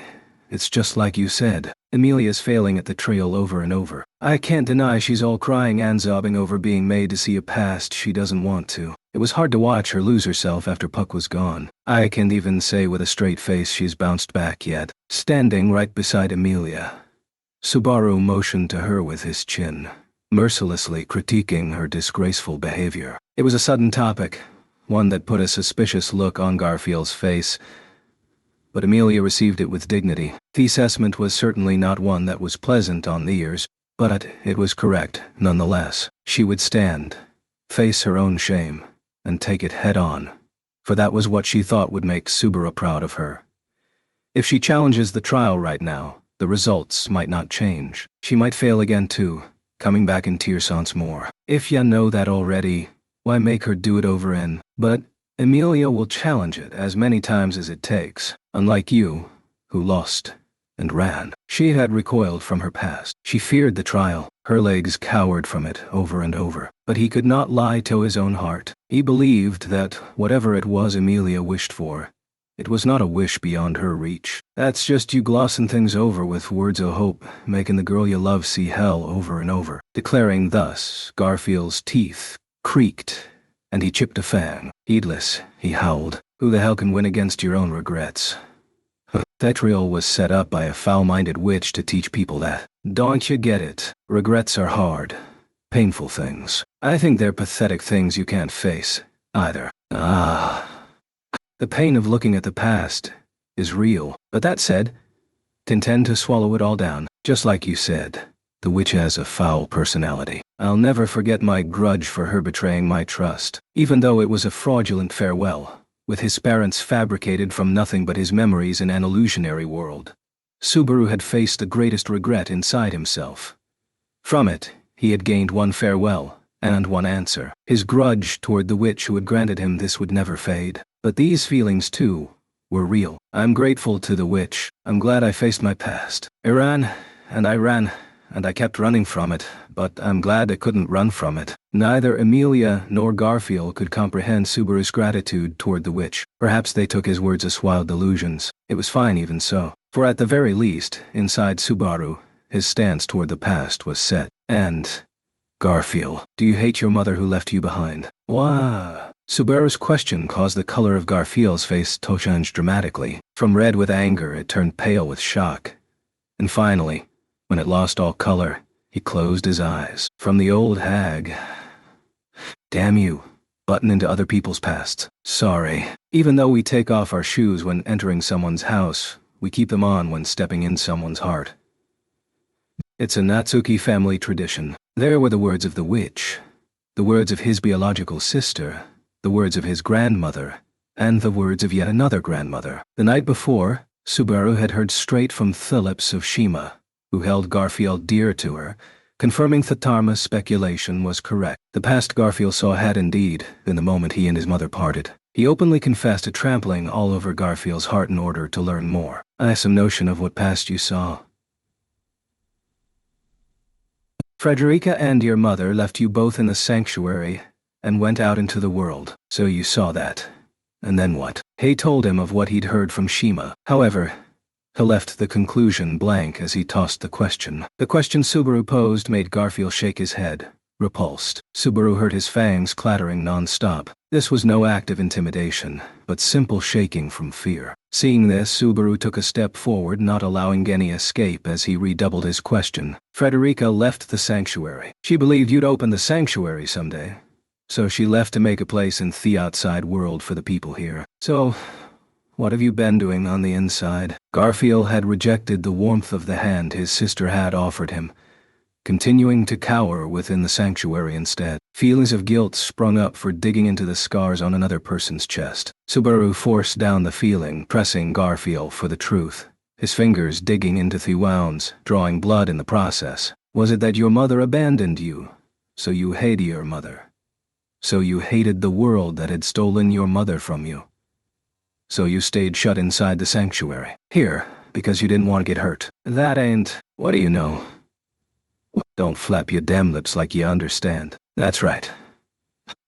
It's just like you said. Amelia's failing at the trail over and over. I can't deny she's all crying and sobbing over being made to see a past she doesn't want to. It was hard to watch her lose herself after Puck was gone. I can't even say with a straight face she's bounced back yet. Standing right beside Amelia, Subaru motioned to her with his chin, mercilessly critiquing her disgraceful behavior. It was a sudden topic, one that put a suspicious look on Garfield's face, but Amelia received it with dignity. The assessment was certainly not one that was pleasant on the ears, but it was correct nonetheless. She would stand, face her own shame, and take it head on, for that was what she thought would make Subaru proud of her. If she challenges the trial right now, the results might not change. She might fail again too, coming back in tears once more. If ya know that already, why make her do it over in? But Amelia will challenge it as many times as it takes. Unlike you, who lost and ran. She had recoiled from her past. She feared the trial. Her legs cowered from it over and over. But he could not lie to his own heart. He believed that whatever it was Amelia wished for, it was not a wish beyond her reach. That's just you glossing things over with words of hope, making the girl you love see hell over and over. Declaring thus, Garfield's teeth creaked, and he chipped a fang. Heedless, he howled. Who the hell can win against your own regrets? That trial was set up by a foul-minded witch to teach people that. Don't you get it? Regrets are hard, painful things. I think they're pathetic things you can't face, either. The pain of looking at the past is real. But that said, intend to swallow it all down. Just like you said, the witch has a foul personality. I'll never forget my grudge for her betraying my trust, even though it was a fraudulent farewell, with his parents fabricated from nothing but his memories in an illusionary world. Subaru had faced the greatest regret inside himself. From it, he had gained one farewell, and one answer. His grudge toward the witch who had granted him this would never fade. But these feelings, too, were real. I'm grateful to the witch. I'm glad I faced my past. I ran, and I kept running from it, but I'm glad I couldn't run from it. Neither Amelia nor Garfield could comprehend Subaru's gratitude toward the witch. Perhaps they took his words as wild delusions. It was fine even so. For at the very least, inside Subaru, his stance toward the past was set. And, Garfield, do you hate your mother who left you behind? Why? Subaru's question caused the color of Garfield's face to change dramatically. From red with anger, it turned pale with shock. And finally, when it lost all color, he closed his eyes. From the old hag. Damn you. Button into other people's pasts. Sorry. Even though we take off our shoes when entering someone's house, we keep them on when stepping in someone's heart. It's a Natsuki family tradition. There were the words of the witch, the words of his biological sister, the words of his grandmother, and the words of yet another grandmother. The night before, Subaru had heard straight from the lips of Shima, who held Garfield dear to her, confirming Thatarma's speculation was correct. The past Garfield saw had indeed been the moment he and his mother parted. He openly confessed to trampling all over Garfield's heart in order to learn more. I have some notion of what past you saw. Frederica and your mother left you both in the sanctuary and went out into the world. So you saw that. And then what? Hay told him of what he'd heard from Shima. However, he left the conclusion blank as he tossed the question. The question Subaru posed made Garfield shake his head, repulsed. Subaru heard his fangs clattering non-stop. This was no act of intimidation, but simple shaking from fear. Seeing this, Subaru took a step forward, not allowing any escape as he redoubled his question. Frederica left the sanctuary. She believed you'd open the sanctuary someday. So she left to make a place in the outside world for the people here. So, what have you been doing on the inside? Garfield had rejected the warmth of the hand his sister had offered him, continuing to cower within the sanctuary instead. Feelings of guilt sprung up for digging into the scars on another person's chest. Subaru forced down the feeling, pressing Garfield for the truth, his fingers digging into the wounds, drawing blood in the process. Was it that your mother abandoned you? So you hated your mother. So you hated the world that had stolen your mother from you. So you stayed shut inside the sanctuary. Here, because you didn't want to get hurt. That ain't, what do you know? Don't flap your damn lips like you understand. That's right.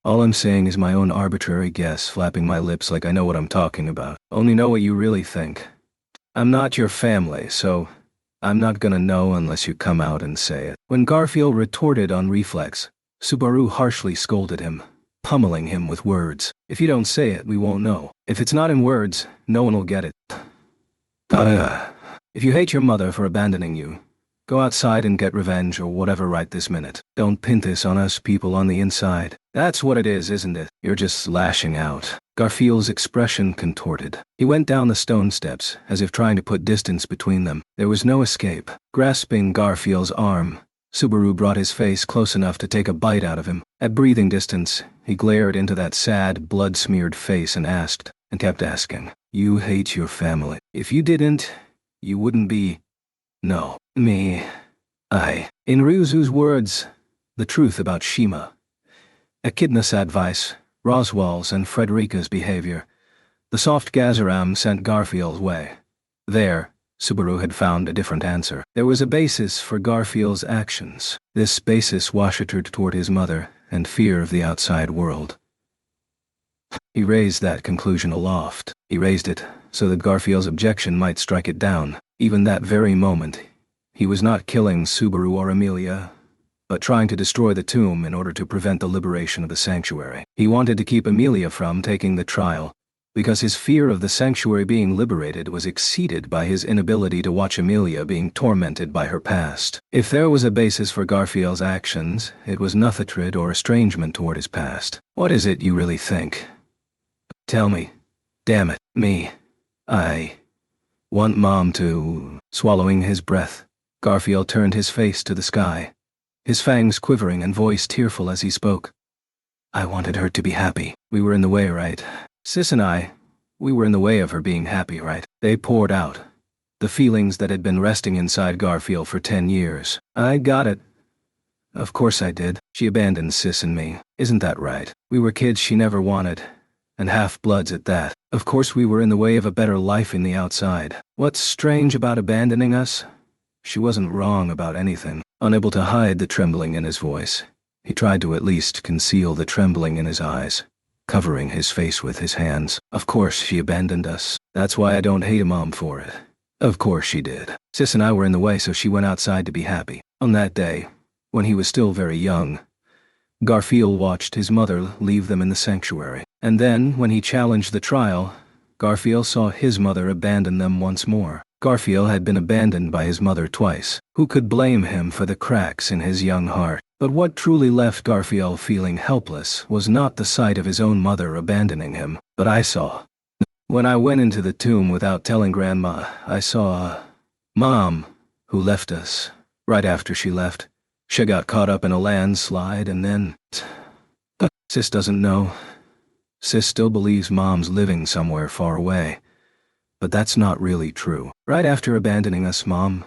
All I'm saying is my own arbitrary guess, flapping my lips like I know what I'm talking about. Only know what you really think. I'm not your family, so I'm not gonna know unless you come out and say it. When Garfield retorted on reflex, Subaru harshly scolded him, pummeling him with words. If you don't say it, we won't know. If it's not in words, no one will get it. If you hate your mother for abandoning you, go outside and get revenge or whatever right this minute. Don't pin this on us people on the inside. That's what it is, isn't it? You're just lashing out. Garfield's expression contorted. He went down the stone steps, as if trying to put distance between them. There was no escape. Grasping Garfield's arm, Subaru brought his face close enough to take a bite out of him. At breathing distance, he glared into that sad, blood-smeared face and asked, and kept asking, "You hate your family. If you didn't, you wouldn't be... No. Me. I." In Ryuzu's words, the truth about Shima, Echidna's advice, Roswell's and Frederica's behavior, the soft Gazaram sent Garfield's way. There, Subaru had found a different answer. There was a basis for Garfield's actions. This basis washed toward his mother and fear of the outside world. He raised that conclusion aloft. He raised it so that Garfield's objection might strike it down. Even that very moment, he was not killing Subaru or Amelia, but trying to destroy the tomb in order to prevent the liberation of the sanctuary. He wanted to keep Amelia from taking the trial, because his fear of the sanctuary being liberated was exceeded by his inability to watch Amelia being tormented by her past. If there was a basis for Garfield's actions, it was hatred or estrangement toward his past. What is it you really think? Tell me. Damn it, me. I want Mom to... Swallowing his breath, Garfield turned his face to the sky, his fangs quivering and voice tearful as he spoke. I wanted her to be happy. We were in the way, right? Sis and I, we were in the way of her being happy, right? They poured out, the feelings that had been resting inside Garfield for 10 years. I got it. Of course I did. She abandoned Sis and me. Isn't that right? We were kids she never wanted, and half-bloods at that. Of course we were in the way of a better life in the outside. What's strange about abandoning us? She wasn't wrong about anything. Unable to hide the trembling in his voice, he tried to at least conceal the trembling in his eyes, covering his face with his hands. Of course she abandoned us. That's why I don't hate Mom for it. Of course she did. Sis and I were in the way, so she went outside to be happy. On that day, when he was still very young, Garfield watched his mother leave them in the sanctuary. And then, when he challenged the trial, Garfield saw his mother abandon them once more. Garfield had been abandoned by his mother twice. Who could blame him for the cracks in his young heart? But what truly left Garfield feeling helpless was not the sight of his own mother abandoning him, but I saw. When I went into the tomb without telling Grandma, I saw Mom, who left us. Right after she left, she got caught up in a landslide and then... Sis doesn't know. Sis still believes Mom's living somewhere far away. But that's not really true. Right after abandoning us, Mom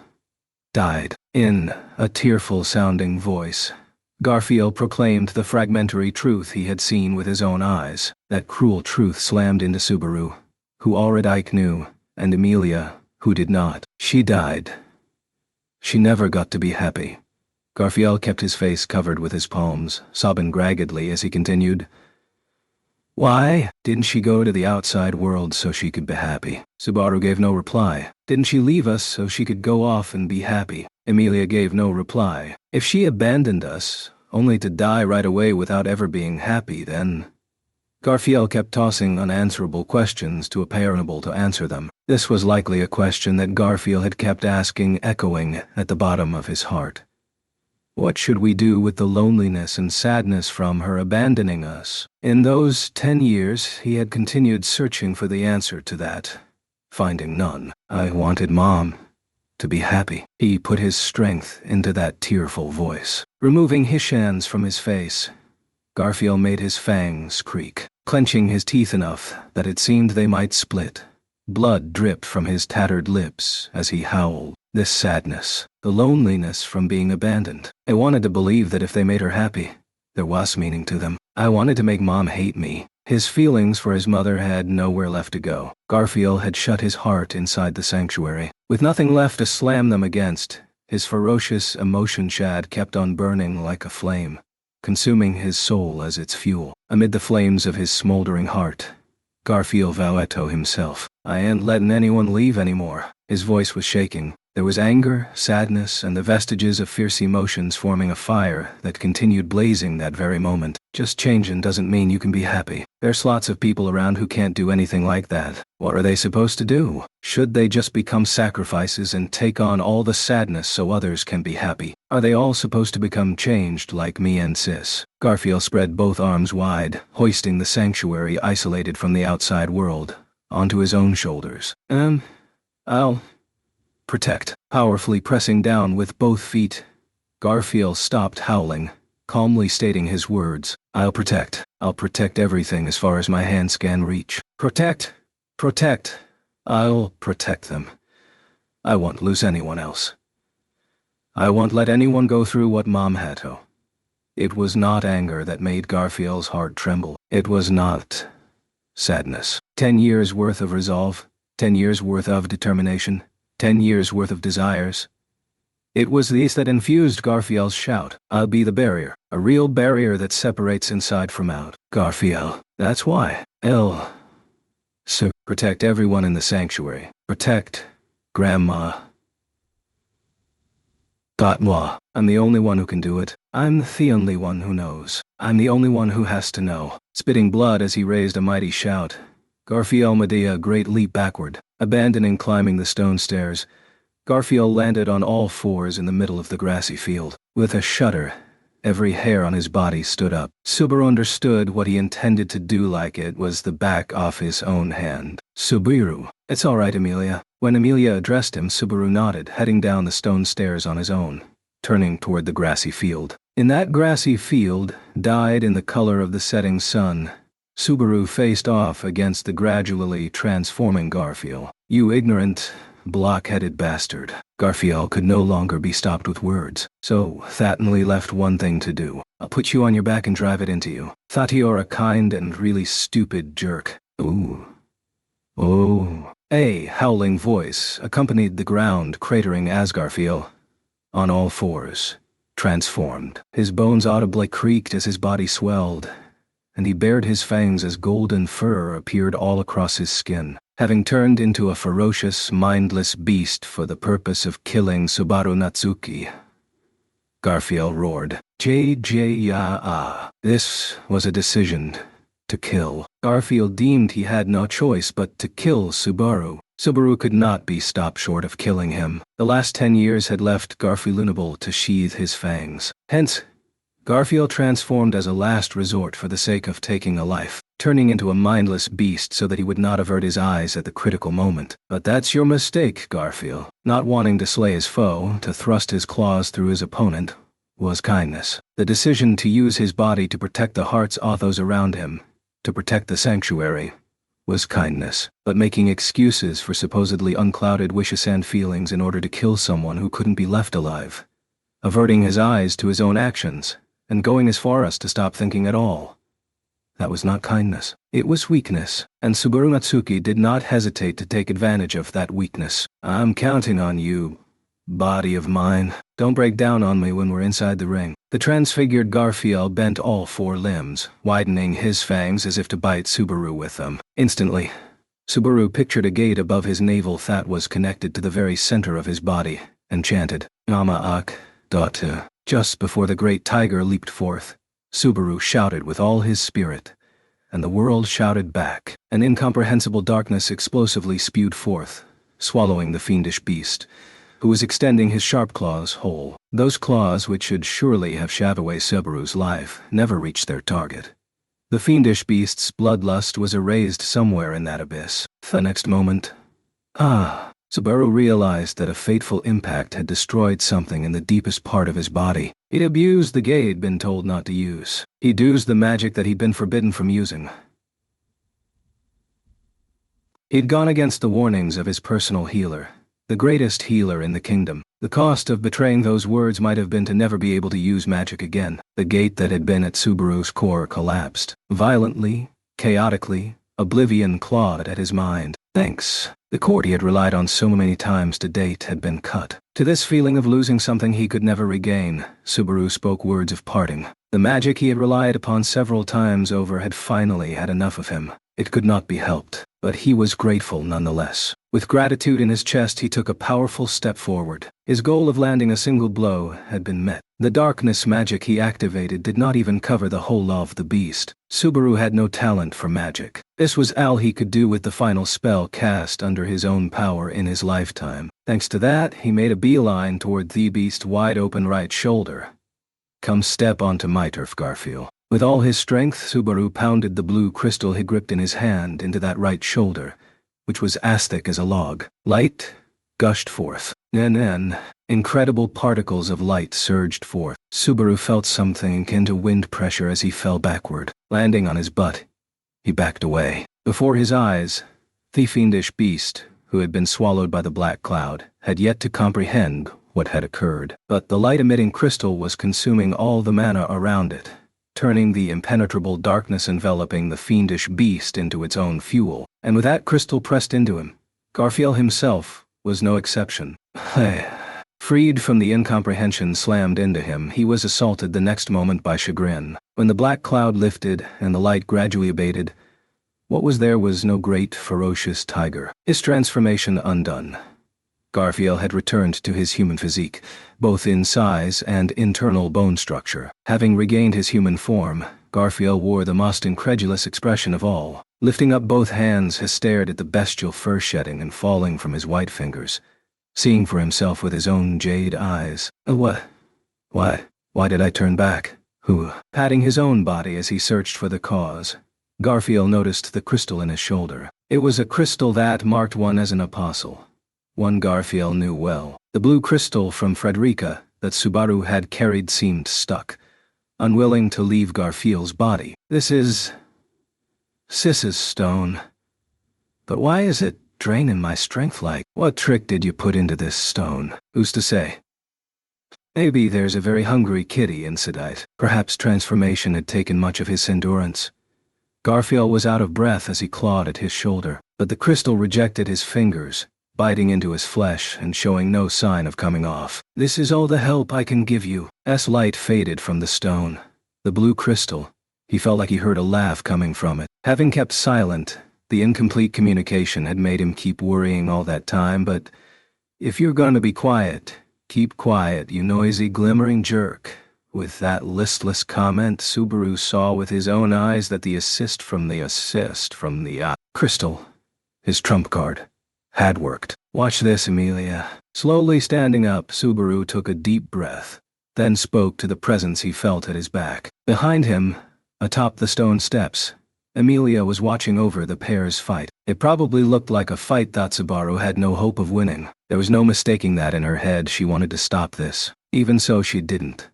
died. In a tearful-sounding voice, Garfield proclaimed the fragmentary truth he had seen with his own eyes. That cruel truth slammed into Subaru, who already knew, and Amelia, who did not. She died. She never got to be happy. Garfield kept his face covered with his palms, sobbing raggedly as he continued, "Why didn't she go to the outside world so she could be happy?" Subaru gave no reply. "Didn't she leave us so she could go off and be happy?" Amelia gave no reply. "If she abandoned us, only to die right away without ever being happy, then..." Garfield kept tossing unanswerable questions to a pair unable to answer them. This was likely a question that Garfield had kept asking, echoing at the bottom of his heart. What should we do with the loneliness and sadness from her abandoning us? In those 10 years, he had continued searching for the answer to that, finding none. I wanted Mom to be happy. He put his strength into that tearful voice. Removing his hands from his face, Garfield made his fangs creak, clenching his teeth enough that it seemed they might split. Blood dripped from his tattered lips as he howled. This sadness, the loneliness from being abandoned. I wanted to believe that if they made her happy, there was meaning to them. I wanted to make Mom hate me. His feelings for his mother had nowhere left to go. Garfield had shut his heart inside the sanctuary. With nothing left to slam them against, his ferocious emotion shad kept on burning like a flame, consuming his soul as its fuel. Amid the flames of his smoldering heart, Garfield vowed to himself, I ain't letting anyone leave anymore. His voice was shaking. There was anger, sadness, and the vestiges of fierce emotions forming a fire that continued blazing that very moment. Just changing doesn't mean you can be happy. There's lots of people around who can't do anything like that. What are they supposed to do? Should they just become sacrifices and take on all the sadness so others can be happy? Are they all supposed to become changed like me and Sis? Garfield spread both arms wide, hoisting the sanctuary isolated from the outside world onto his own shoulders. I'll protect. Powerfully pressing down with both feet, Garfield stopped howling, calmly stating his words. I'll protect. I'll protect everything as far as my hands can reach. Protect. Protect. I'll protect them. I won't lose anyone else. I won't let anyone go through what Mom had to. It was not anger that made Garfield's heart tremble. It was not sadness. 10 years worth of resolve, 10 years worth of determination, 10 years worth of desires. It was these that infused Garfield's shout. I'll be the barrier, a real barrier that separates inside from out. Garfield, that's why. So protect everyone in the sanctuary. Protect Grandma. Moi. I'm the only one who can do it. I'm the only one who knows. I'm the only one who has to know. Spitting blood as he raised a mighty shout, Garfield made a great leap backward. Abandoning climbing the stone stairs, Garfield landed on all fours in the middle of the grassy field. With a shudder, every hair on his body stood up. Subaru understood what he intended to do like it was the back of his own hand. Subaru. It's all right, Amelia. When Amelia addressed him, Subaru nodded, heading down the stone stairs on his own, turning toward the grassy field. In that grassy field, dyed in the color of the setting sun, Subaru faced off against the gradually transforming Garfield. You ignorant, block-headed bastard. Garfield could no longer be stopped with words, so Thattenly left one thing to do. I'll put you on your back and drive it into you. Thought you're a kind and really stupid jerk. Ooh. Oh. A howling voice accompanied the ground cratering as Garfield, on all fours, transformed. His bones audibly creaked as his body swelled, and he bared his fangs as golden fur appeared all across his skin. Having turned into a ferocious, mindless beast for the purpose of killing Subaru Natsuki, Garfield roared, "J-J-Ya-Ah." This was a decision to kill. Garfield deemed he had no choice but to kill Subaru. Subaru could not be stopped short of killing him. The last 10 years had left Garfield vulnerable to sheathe his fangs. Hence, Garfield transformed as a last resort for the sake of taking a life, turning into a mindless beast so that he would not avert his eyes at the critical moment. But that's your mistake, Garfield. Not wanting to slay his foe, to thrust his claws through his opponent, was kindness. The decision to use his body to protect the hearts of those around him, to protect the sanctuary, was kindness. But making excuses for supposedly unclouded wishes and feelings in order to kill someone who couldn't be left alive, averting his eyes to his own actions, and going as far as to stop thinking at all. That was not kindness. It was weakness, and Subaru Natsuki did not hesitate to take advantage of that weakness. I'm counting on you, body of mine. Don't break down on me when we're inside the ring. The transfigured Garfield bent all four limbs, widening his fangs as if to bite Subaru with them. Instantly, Subaru pictured a gate above his navel that was connected to the very center of his body, and chanted, "Nama-ak, Data." Just before the great tiger leaped forth, Subaru shouted with all his spirit, and the world shouted back. An incomprehensible darkness explosively spewed forth, swallowing the fiendish beast, who was extending his sharp claws whole. Those claws, which should surely have shaved away Subaru's life, never reached their target. The fiendish beast's bloodlust was erased somewhere in that abyss. The next moment, Subaru realized that a fateful impact had destroyed something in the deepest part of his body. He'd abused the gate he'd been told not to use. He'd used the magic that he'd been forbidden from using. He'd gone against the warnings of his personal healer, the greatest healer in the kingdom. The cost of betraying those words might have been to never be able to use magic again. The gate that had been at Subaru's core collapsed. Violently, chaotically, oblivion clawed at his mind. Thanks. The cord he had relied on so many times to date had been cut. To this feeling of losing something he could never regain, Subaru spoke words of parting. The magic he had relied upon several times over had finally had enough of him. It could not be helped, but he was grateful nonetheless. With gratitude in his chest, he took a powerful step forward. His goal of landing a single blow had been met. The darkness magic he activated did not even cover the whole of the beast. Subaru had no talent for magic. This was all he could do with the final spell cast under his own power in his lifetime. Thanks to that, he made a beeline toward the beast's wide-open right shoulder. Come step onto my turf, Garfield. With all his strength, Subaru pounded the blue crystal he gripped in his hand into that right shoulder, which was as thick as a log. Light gushed forth. Then, incredible particles of light surged forth. Subaru felt something akin to wind pressure as he fell backward. Landing on his butt, he backed away. Before his eyes, the fiendish beast, who had been swallowed by the black cloud, had yet to comprehend what had occurred. But the light-emitting crystal was consuming all the mana around it, turning the impenetrable darkness enveloping the fiendish beast into its own fuel. And with that crystal pressed into him, Garfield himself was no exception. Freed from the incomprehension slammed into him, he was assaulted the next moment by chagrin. When the black cloud lifted and the light gradually abated, what was there was no great, ferocious tiger. His transformation undone, Garfield had returned to his human physique, both in size and internal bone structure. Having regained his human form, Garfield wore the most incredulous expression of all. Lifting up both hands, he stared at the bestial fur shedding and falling from his white fingers, seeing for himself with his own jade eyes. What? Why did I turn back? Who? Patting his own body as he searched for the cause, Garfield noticed the crystal in his shoulder. It was a crystal that marked one as an apostle. One Garfield knew well. The blue crystal from Frederica that Subaru had carried seemed stuck, unwilling to leave Garfield's body. This is Sis's stone. But why is it draining my strength like? What trick did you put into this stone? Who's to say? Maybe there's a very hungry kitty inside it. Perhaps transformation had taken much of his endurance. Garfield was out of breath as he clawed at his shoulder, but the crystal rejected his fingers, biting into his flesh and showing no sign of coming off. This is all the help I can give you. As light faded from the stone, the blue crystal, he felt like he heard a laugh coming from it. Having kept silent, the incomplete communication had made him keep worrying all that time, but if you're gonna be quiet, keep quiet, you noisy glimmering jerk. With that listless comment, Subaru saw with his own eyes that the assist from the crystal, his trump card, had worked. Watch this, Amelia. Slowly standing up, Subaru took a deep breath, then spoke to the presence he felt at his back. Behind him, atop the stone steps, Amelia was watching over the pair's fight. It probably looked like a fight that Subaru had no hope of winning. There was no mistaking that in her head. She wanted to stop this. Even so, she didn't.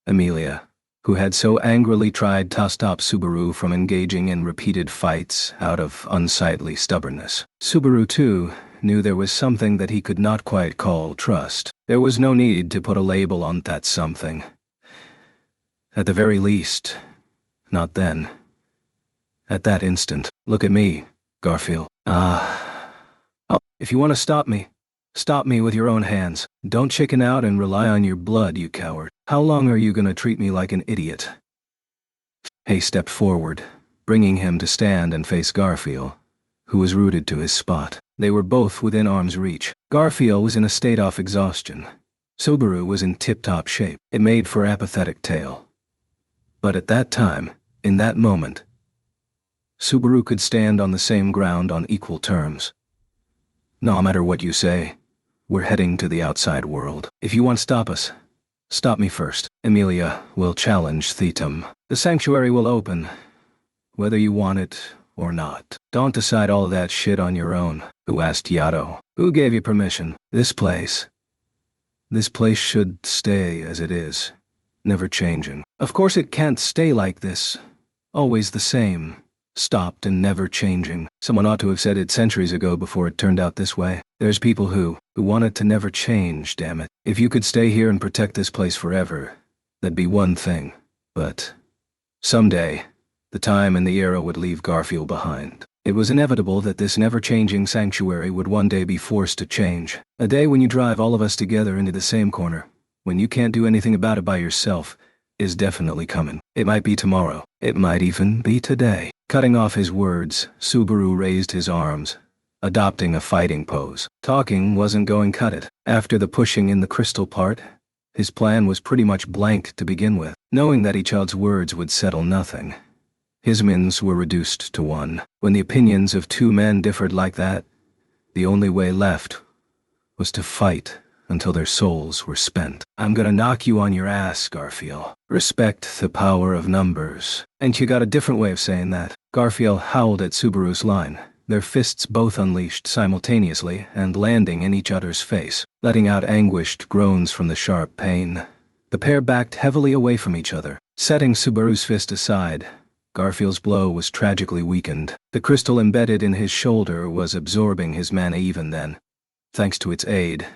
Amelia, who had so angrily tried to stop Subaru from engaging in repeated fights out of unsightly stubbornness. Subaru, too, knew there was something that he could not quite call trust. There was no need to put a label on that something. At the very least, not then. At that instant. Look at me, Garfield. If you want to stop me with your own hands. Don't chicken out and rely on your blood, you coward. How long are you gonna treat me like an idiot? Hay stepped forward, bringing him to stand and face Garfield, who was rooted to his spot. They were both within arm's reach. Garfield was in a state of exhaustion. Subaru was in tip-top shape. It made for apathetic tale. But at that time, in that moment, Subaru could stand on the same ground on equal terms. No matter what you say, we're heading to the outside world. If you want to stop us, stop me first. Amelia will challenge Thetum. The sanctuary will open, whether you want it or not. Don't decide all that shit on your own. Who asked Yato? Who gave you permission? This place should stay as it is, never changing. Of course it can't stay like this, always the same, stopped and never changing. Someone ought to have said it centuries ago before it turned out this way. There's people who want it to never change, damn it. If you could stay here and protect this place forever, that'd be one thing. But someday, the time and the era would leave Garfield behind. It was inevitable that this never-changing sanctuary would one day be forced to change. A day when you drive all of us together into the same corner, when you can't do anything about it by yourself, is definitely coming. It might be tomorrow. It might even be today. Cutting off his words, Subaru raised his arms, adopting a fighting pose. Talking wasn't going cut it. After the pushing in the crystal part, his plan was pretty much blank to begin with. Knowing that each other's words would settle nothing, his minds were reduced to one. When the opinions of two men differed like that, the only way left was to fight until their souls were spent. I'm gonna knock you on your ass, Garfield. Respect the power of numbers. And you got a different way of saying that. Garfield howled at Subaru's line, their fists both unleashed simultaneously and landing in each other's face, letting out anguished groans from the sharp pain. The pair backed heavily away from each other. Setting Subaru's fist aside, Garfield's blow was tragically weakened. The crystal embedded in his shoulder was absorbing his mana even then. Thanks to its aid,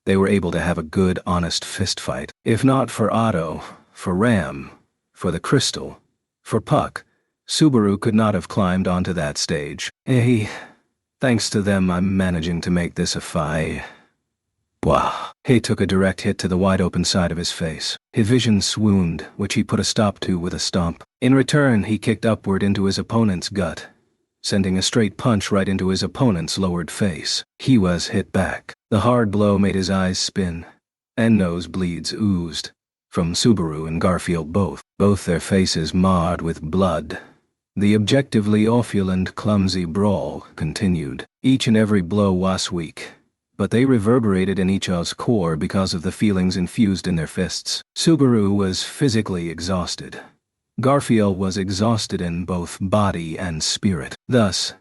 they were able to have a good, honest fistfight. If not for Otto, for Ram, for the crystal, for Puck, Subaru could not have climbed onto that stage. Thanks to them, I'm managing to make this a fight. Wah. He took a direct hit to the wide-open side of his face. His vision swooned, which he put a stop to with a stomp. In return, he kicked upward into his opponent's gut, sending a straight punch right into his opponent's lowered face. He was hit back. The hard blow made his eyes spin, and nosebleeds oozed from Subaru and Garfield both their faces marred with blood. The objectively awful and clumsy brawl continued. Each and every blow was weak, but they reverberated in each other's core because of the feelings infused in their fists. Subaru was physically exhausted. Garfield was exhausted in both body and spirit. Thus,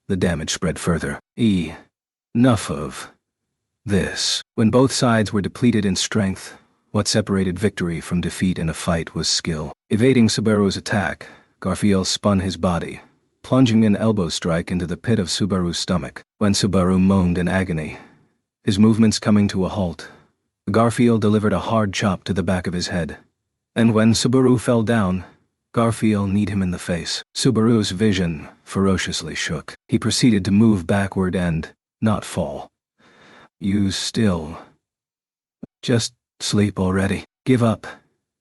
the damage spread further. Enough of this. When both sides were depleted in strength, what separated victory from defeat in a fight was skill. Evading Subaru's attack, Garfield spun his body, plunging an elbow strike into the pit of Subaru's stomach. When Subaru moaned in agony, his movements coming to a halt, Garfield delivered a hard chop to the back of his head. And when Subaru fell down, Garfield kneed him in the face. Subaru's vision ferociously shook. He proceeded to move backward and not fall. You still. Just sleep already. Give up,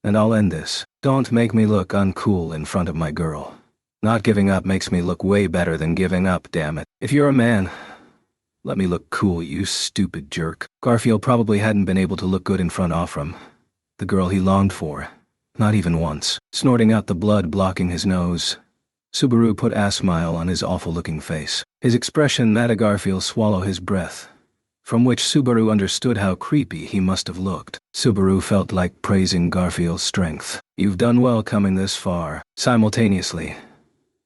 and I'll end this. Don't make me look uncool in front of my girl. Not giving up makes me look way better than giving up, damn it. If you're a man, let me look cool, you stupid jerk. Garfield probably hadn't been able to look good in front of Afram, the girl he longed for. Not even once. Snorting out the blood blocking his nose, Subaru put a smile on his awful-looking face. His expression made Garfield swallow his breath, from which Subaru understood how creepy he must have looked. Subaru felt like praising Garfield's strength. You've done well coming this far. Simultaneously,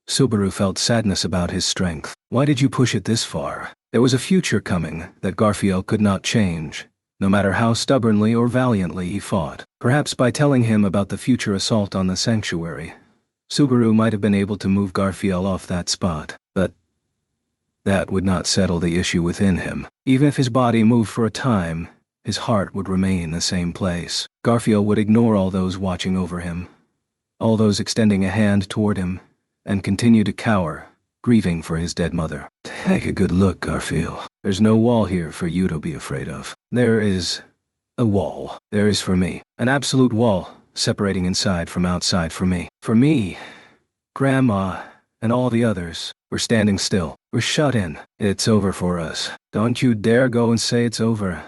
Subaru felt sadness about his strength. Why did you push it this far? There was a future coming that Garfield could not change, no matter how stubbornly or valiantly he fought. Perhaps by telling him about the future assault on the sanctuary, Subaru might have been able to move Garfield off that spot, but that would not settle the issue within him. Even if his body moved for a time, his heart would remain in the same place. Garfield would ignore all those watching over him, all those extending a hand toward him, and continue to cower, grieving for his dead mother. Take a good look, Garfield. There's no wall here for you to be afraid of. There is a wall. There is for me. An absolute wall, separating inside from outside for me. For me, Grandma, and all the others, we're standing still. We're shut in. It's over for us. Don't you dare go and say it's over.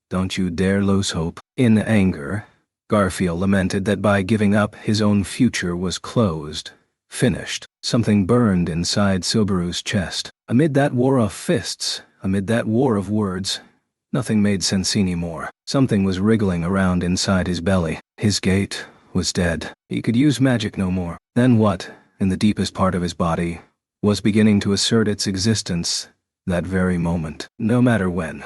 Don't you dare lose hope. In anger, Garfield lamented that by giving up his own future was closed, finished. Something burned inside Subaru's chest. Amid that war of fists, amid that war of words, nothing made sense anymore. Something was wriggling around inside his belly. His gate was dead. He could use magic no more. Then what? in the deepest part of his body, was beginning to assert its existence that very moment. No matter when.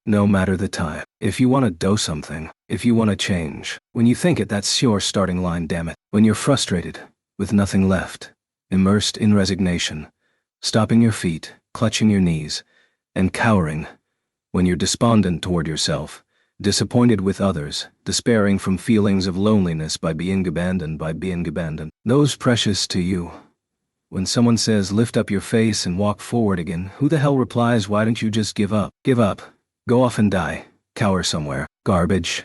No matter the time. If you want to do something, if you want to change, when you think it, that's your starting line, damn it. When you're frustrated, with nothing left, immersed in resignation, stopping your feet, clutching your knees, and cowering, when you're despondent toward yourself, disappointed with others, despairing from feelings of loneliness by being abandoned, those precious to you. When someone says lift up your face and walk forward again, who the hell replies, why don't you just give up? Give up. Go off and die. Cower somewhere. Garbage.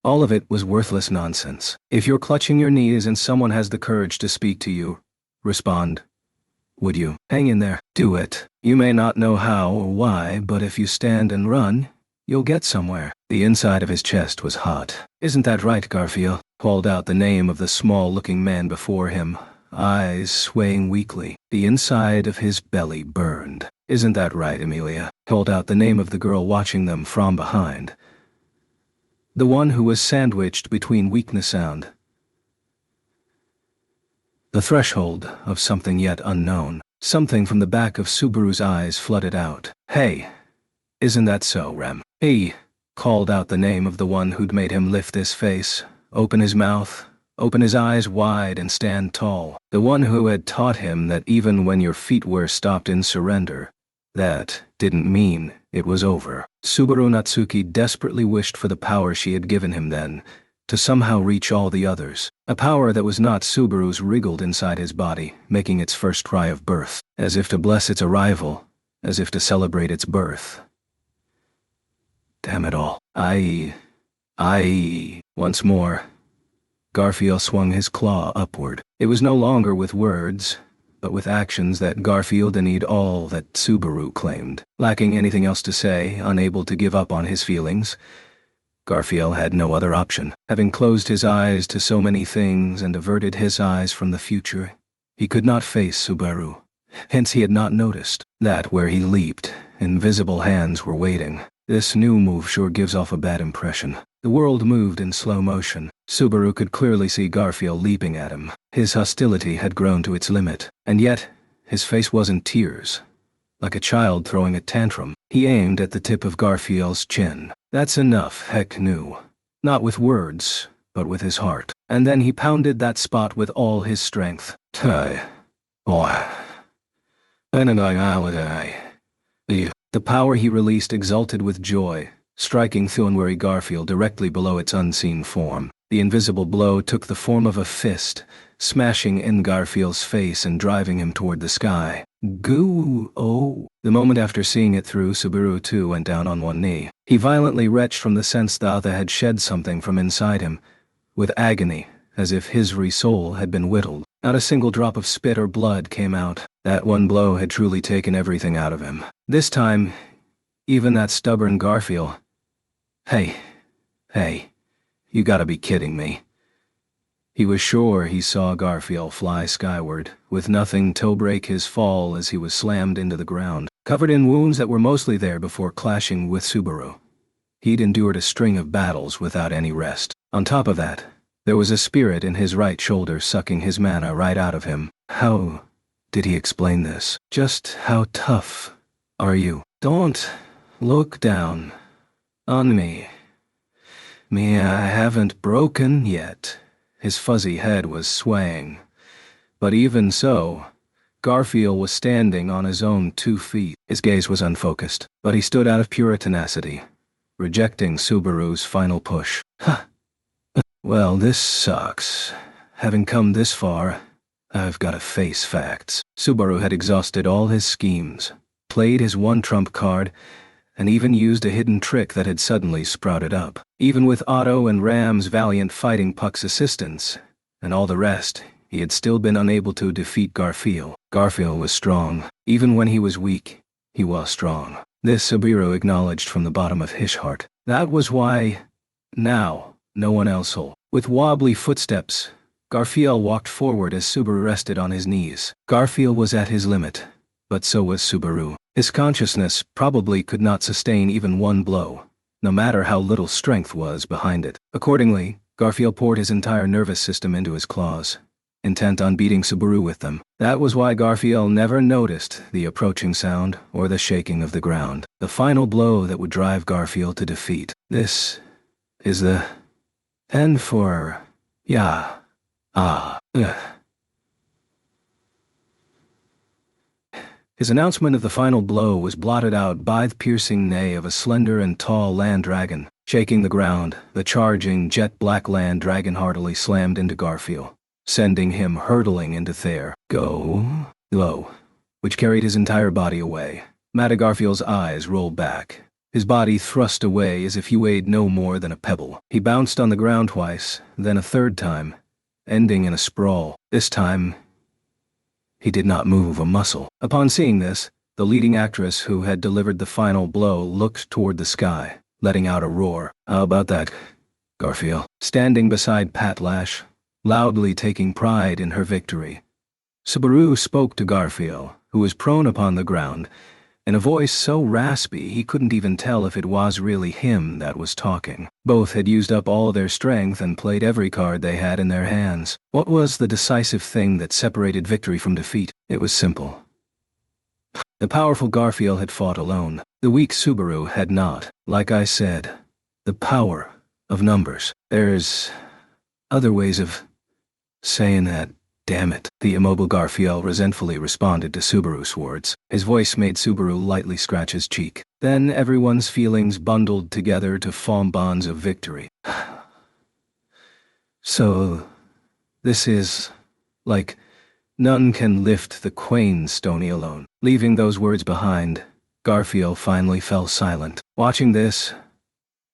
All of it was worthless nonsense. If you're clutching your knees and someone has the courage to speak to you, respond. Would you? Hang in there. Do it. You may not know how or why, but if you stand and run, you'll get somewhere. The inside of his chest was hot. Isn't that right, Garfield? Called out the name of the small-looking man before him, eyes swaying weakly. The inside of his belly burned. Isn't that right, Amelia? Called out the name of the girl watching them from behind. The one who was sandwiched between weakness and the threshold of something yet unknown. Something from the back of Subaru's eyes flooded out. Hey, isn't that so, Rem? He called out the name of the one who'd made him lift his face, open his mouth, open his eyes wide and stand tall. The one who had taught him that even when your feet were stopped in surrender, that didn't mean it was over. Subaru Natsuki desperately wished for the power she had given him then, to somehow reach all the others. A power that was not Subaru's wriggled inside his body, making its first cry of birth, as if to bless its arrival, as if to celebrate its birth. Damn it all. Once more, Garfield swung his claw upward. It was no longer with words, but with actions that Garfield denied all that Subaru claimed. Lacking anything else to say, unable to give up on his feelings, Garfield had no other option. Having closed his eyes to so many things and averted his eyes from the future, he could not face Subaru. Hence he had not noticed that where he leaped, invisible hands were waiting. This new move sure gives off a bad impression. The world moved in slow motion. Subaru could clearly see Garfield leaping at him. His hostility had grown to its limit, and yet his face wasn't tears. Like a child throwing a tantrum, he aimed at the tip of Garfield's chin. That's enough, Heck knew. Not with words, but with his heart. And then he pounded that spot with all his strength. The power he released exulted with joy, striking through and weary Garfield directly below its unseen form. The invisible blow took the form of a fist, smashing in Garfield's face and driving him toward the sky. Goo-oh! The moment after seeing it through, Subaru too went down on one knee. He violently retched from the sense the other had shed something from inside him, with agony, as if his very soul had been whittled. Not a single drop of spit or blood came out. That one blow had truly taken everything out of him. This time, even that stubborn Garfield. Hey, you gotta be kidding me. He was sure he saw Garfield fly skyward, with nothing to break his fall as he was slammed into the ground, covered in wounds that were mostly there before clashing with Subaru. He'd endured a string of battles without any rest. On top of that, there was a spirit in his right shoulder sucking his mana right out of him. How did he explain this? Just how tough are you? Don't look down on me. I haven't broken yet. His fuzzy head was swaying. But even so, Garfield was standing on his own 2 feet. His gaze was unfocused, but he stood out of pure tenacity, rejecting Subaru's final push. Well, this sucks. Having come this far, I've got to face facts. Subaru had exhausted all his schemes, played his one trump card, and even used a hidden trick that had suddenly sprouted up. Even with Otto and Ram's valiant fighting Puck's assistance, and all the rest, he had still been unable to defeat Garfield. Garfield was strong. Even when he was weak, he was strong. This Subaru acknowledged from the bottom of his heart. That was why, now, no one else will. With wobbly footsteps, Garfield walked forward as Subaru rested on his knees. Garfield was at his limit, but so was Subaru. His consciousness probably could not sustain even one blow, no matter how little strength was behind it. Accordingly, Garfield poured his entire nervous system into his claws, intent on beating Subaru with them. That was why Garfield never noticed the approaching sound or the shaking of the ground. The final blow that would drive Garfield to defeat. This is the end for... yeah. His announcement of the final blow was blotted out by the piercing neigh of a slender and tall land dragon. Shaking the ground, the charging, jet-black land dragon heartily slammed into Garfield, sending him hurtling into the glow, which carried his entire body away. Garfield's eyes rolled back. His body thrust away as if he weighed no more than a pebble. He bounced on the ground twice, then a third time, ending in a sprawl. This time, he did not move a muscle. Upon seeing this, the leading actress who had delivered the final blow looked toward the sky, letting out a roar. How about that, Garfield? Standing beside Pat Lash, loudly taking pride in her victory, Subaru spoke to Garfield, who was prone upon the ground, in a voice so raspy he couldn't even tell if it was really him that was talking. Both had used up all their strength and played every card they had in their hands. What was the decisive thing that separated victory from defeat? It was simple. The powerful Garfield had fought alone. The weak Subaru had not. Like I said, the power of numbers. There's other ways of saying that. Damn it. The immobile Garfield resentfully responded to Subaru's words. His voice made Subaru lightly scratch his cheek. Then everyone's feelings bundled together to form bonds of victory. So, this is like none can lift the quain stony alone. Leaving those words behind, Garfield finally fell silent. Watching this,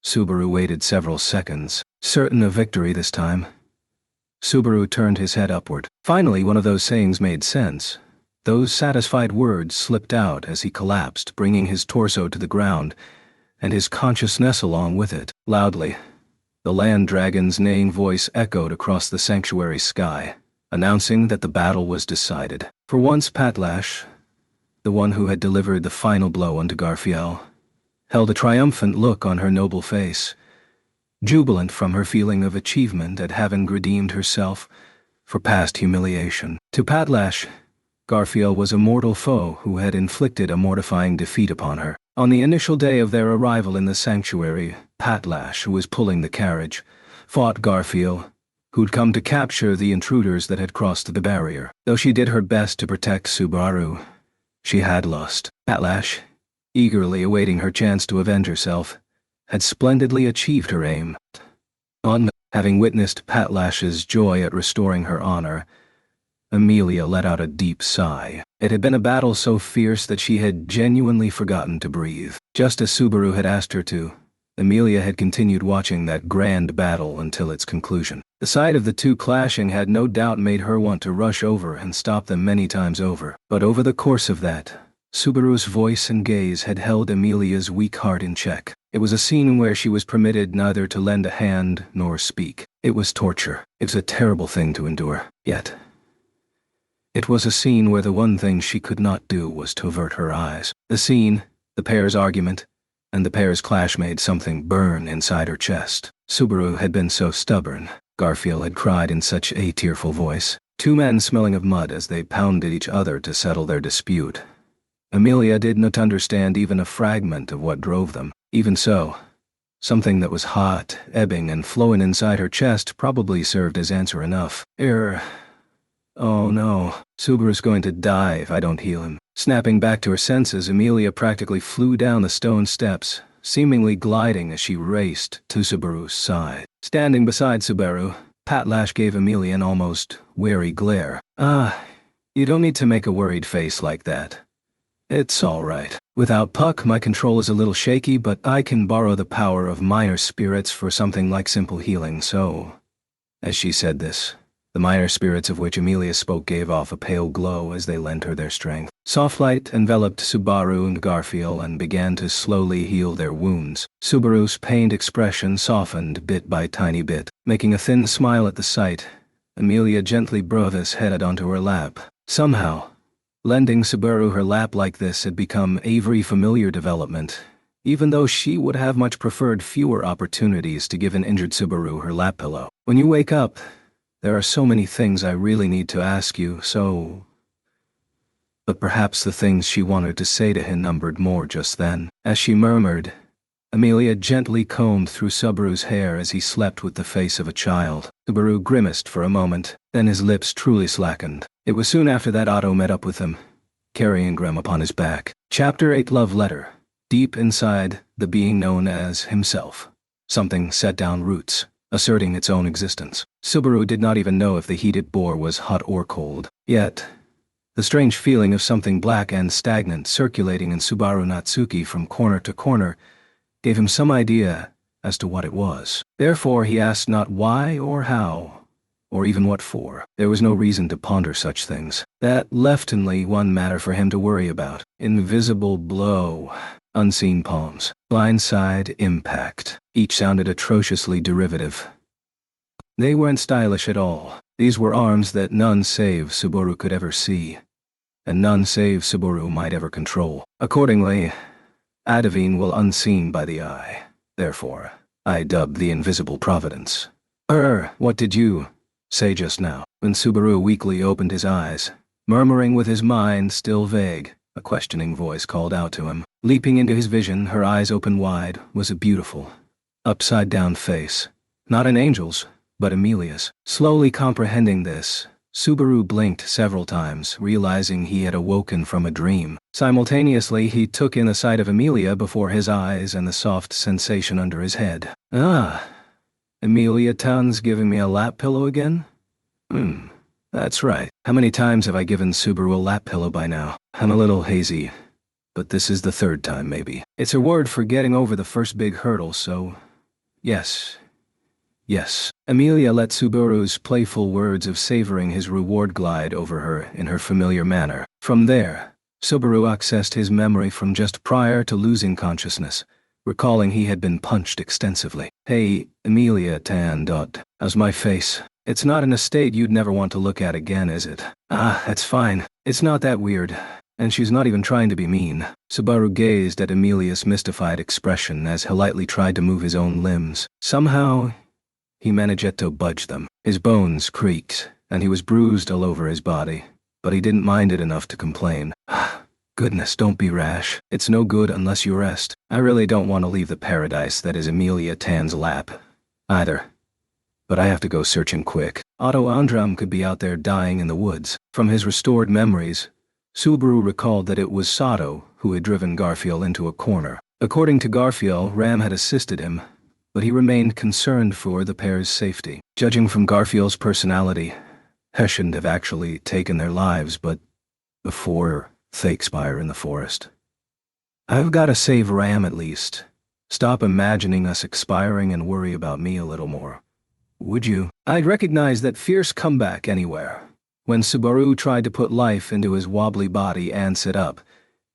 Subaru waited several seconds, certain of victory this time. Subaru turned his head upward. Finally, one of those sayings made sense. Those satisfied words slipped out as he collapsed, bringing his torso to the ground, and his consciousness along with it. Loudly, the land dragon's neighing voice echoed across the sanctuary sky, announcing that the battle was decided. For once, Pat Lash, the one who had delivered the final blow unto Garfield, held a triumphant look on her noble face, jubilant from her feeling of achievement at having redeemed herself for past humiliation. To Pat Lash, Garfield was a mortal foe who had inflicted a mortifying defeat upon her. On the initial day of their arrival in the sanctuary, Pat Lash, who was pulling the carriage, fought Garfield, who'd come to capture the intruders that had crossed the barrier. Though she did her best to protect Subaru, she had lost. Pat Lash, eagerly awaiting her chance to avenge herself, had splendidly achieved her aim. Having witnessed Pat Lash's joy at restoring her honor, Amelia let out a deep sigh. It had been a battle so fierce that she had genuinely forgotten to breathe. Just as Subaru had asked her to, Amelia had continued watching that grand battle until its conclusion. The sight of the two clashing had no doubt made her want to rush over and stop them many times over. But over the course of that, Subaru's voice and gaze had held Amelia's weak heart in check. It was a scene where she was permitted neither to lend a hand nor speak. It was torture. It was a terrible thing to endure. Yet, it was a scene where the one thing she could not do was to avert her eyes. The scene, the pair's argument, and the pair's clash made something burn inside her chest. Subaru had been so stubborn. Garfield had cried in such a tearful voice. Two men smelling of mud as they pounded each other to settle their dispute. Amelia did not understand even a fragment of what drove them. Even so, something that was hot, ebbing, and flowing inside her chest probably served as answer enough. Oh no, Subaru's going to die if I don't heal him. Snapping back to her senses, Amelia practically flew down the stone steps, seemingly gliding as she raced to Subaru's side. Standing beside Subaru, Pat Lash gave Amelia an almost wary glare. You don't need to make a worried face like that. It's all right. Without Puck, my control is a little shaky, but I can borrow the power of minor spirits for something like simple healing, so... As she said this, the minor spirits of which Amelia spoke gave off a pale glow as they lent her their strength. Soft light enveloped Subaru and Garfield and began to slowly heal their wounds. Subaru's pained expression softened bit by tiny bit. Making a thin smile at the sight, Amelia gently brought his head onto her lap. Somehow, lending Subaru her lap like this had become a very familiar development, even though she would have much preferred fewer opportunities to give an injured Subaru her lap pillow. When you wake up, There are so many things I really need to ask you, so... But perhaps the things she wanted to say to him numbered more just then. As she murmured, Amelia gently combed through Subaru's hair as he slept with the face of a child. Subaru grimaced for a moment, then his lips truly slackened. It was soon after that Otto met up with him, carrying Graham upon his back. Chapter 8 Love Letter. Deep inside the being known as himself, something set down roots, asserting its own existence. Subaru did not even know if the heat it bore was hot or cold. Yet, the strange feeling of something black and stagnant circulating in Subaru Natsuki from corner to corner gave him some idea as to what it was. Therefore he asked not why or how, or even what for. There was no reason to ponder such things. That left only one matter for him to worry about. Invisible blow, unseen palms, blindside impact. Each sounded atrociously derivative. They weren't stylish at all. These were arms that none save Subaru could ever see, and none save Subaru might ever control. Accordingly, Adavine will unseen by the eye. Therefore, I dubbed the invisible providence. What did you say just now? When Subaru weakly opened his eyes, murmuring with his mind still vague, a questioning voice called out to him. Leaping into his vision, her eyes open wide, was a beautiful, upside-down face. Not an angel's, but Amelia's. Slowly comprehending this, Subaru blinked several times, realizing he had awoken from a dream. Simultaneously, he took in the sight of Amelia before his eyes and the soft sensation under his head. Amelia Town's giving me a lap pillow again? That's right. How many times have I given Subaru a lap pillow by now? I'm a little hazy, but this is the third time maybe. It's a word for getting over the first big hurdle, so... Yes. Amelia let Subaru's playful words of savoring his reward glide over her in her familiar manner. From there, Subaru accessed his memory from just prior to losing consciousness, recalling he had been punched extensively. Hey, Amelia Tan. How's my face? It's not in a state you'd never want to look at again, is it? That's fine. It's not that weird. And she's not even trying to be mean. Subaru gazed at Amelia's mystified expression as he lightly tried to move his own limbs. Somehow, he managed to budge them. His bones creaked, and he was bruised all over his body, but he didn't mind it enough to complain. Goodness, don't be rash. It's no good unless you rest. I really don't want to leave the paradise that is Amelia Tan's lap, either. But I have to go searching quick. Otto Andram could be out there dying in the woods. From his restored memories, Subaru recalled that it was Sato who had driven Garfield into a corner. According to Garfield, Ram had assisted him, but he remained concerned for the pair's safety. Judging from Garfield's personality, he shouldn't have actually taken their lives, but before they expire in the forest. I've got to save Ram at least. Stop imagining us expiring and worry about me a little more. Would you? I'd recognize that fierce comeback anywhere. When Subaru tried to put life into his wobbly body and sit up,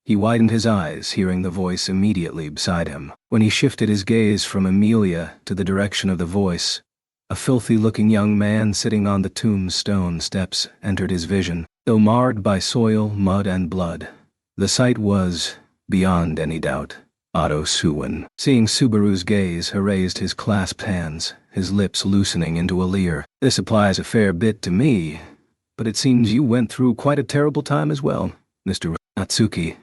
he widened his eyes, hearing the voice immediately beside him. When he shifted his gaze from Amelia to the direction of the voice, a filthy-looking young man sitting on the tombstone steps entered his vision. Though marred by soil, mud, and blood, the sight was, beyond any doubt, Otto Suwin. Seeing Subaru's gaze, he raised his clasped hands, his lips loosening into a leer. This applies a fair bit to me, but it seems you went through quite a terrible time as well, Mr. Natsuki.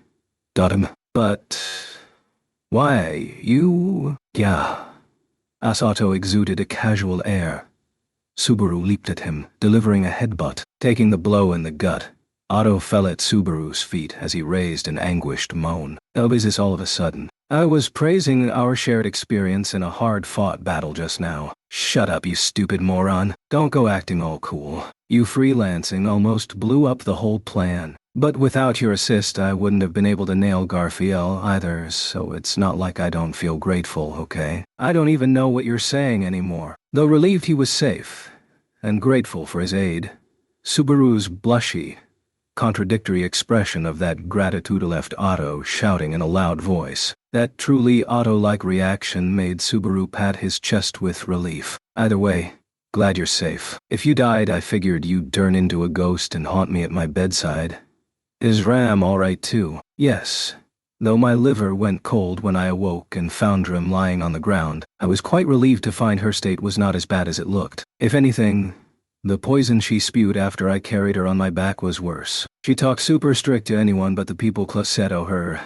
But... why, you... Yeah. As Otto exuded a casual air, Subaru leaped at him, delivering a headbutt. Taking the blow in the gut, Otto fell at Subaru's feet as he raised an anguished moan. How is this all of a sudden? I was praising our shared experience in a hard-fought battle just now. Shut up, you stupid moron. Don't go acting all cool. You freelancing almost blew up the whole plan. But without your assist, I wouldn't have been able to nail Garfield either, so it's not like I don't feel grateful, okay? I don't even know what you're saying anymore. Though relieved he was safe, and grateful for his aid, Subaru's blushy, contradictory expression of that gratitude left Otto shouting in a loud voice. That truly Otto-like reaction made Subaru pat his chest with relief. Either way, glad you're safe. If you died, I figured you'd turn into a ghost and haunt me at my bedside. Is Ram all right too? Yes. Though my liver went cold when I awoke and found Ram lying on the ground, I was quite relieved to find her state was not as bad as it looked. If anything, The poison she spewed after I carried her on my back was worse. She talked super strict to anyone but the people close to her.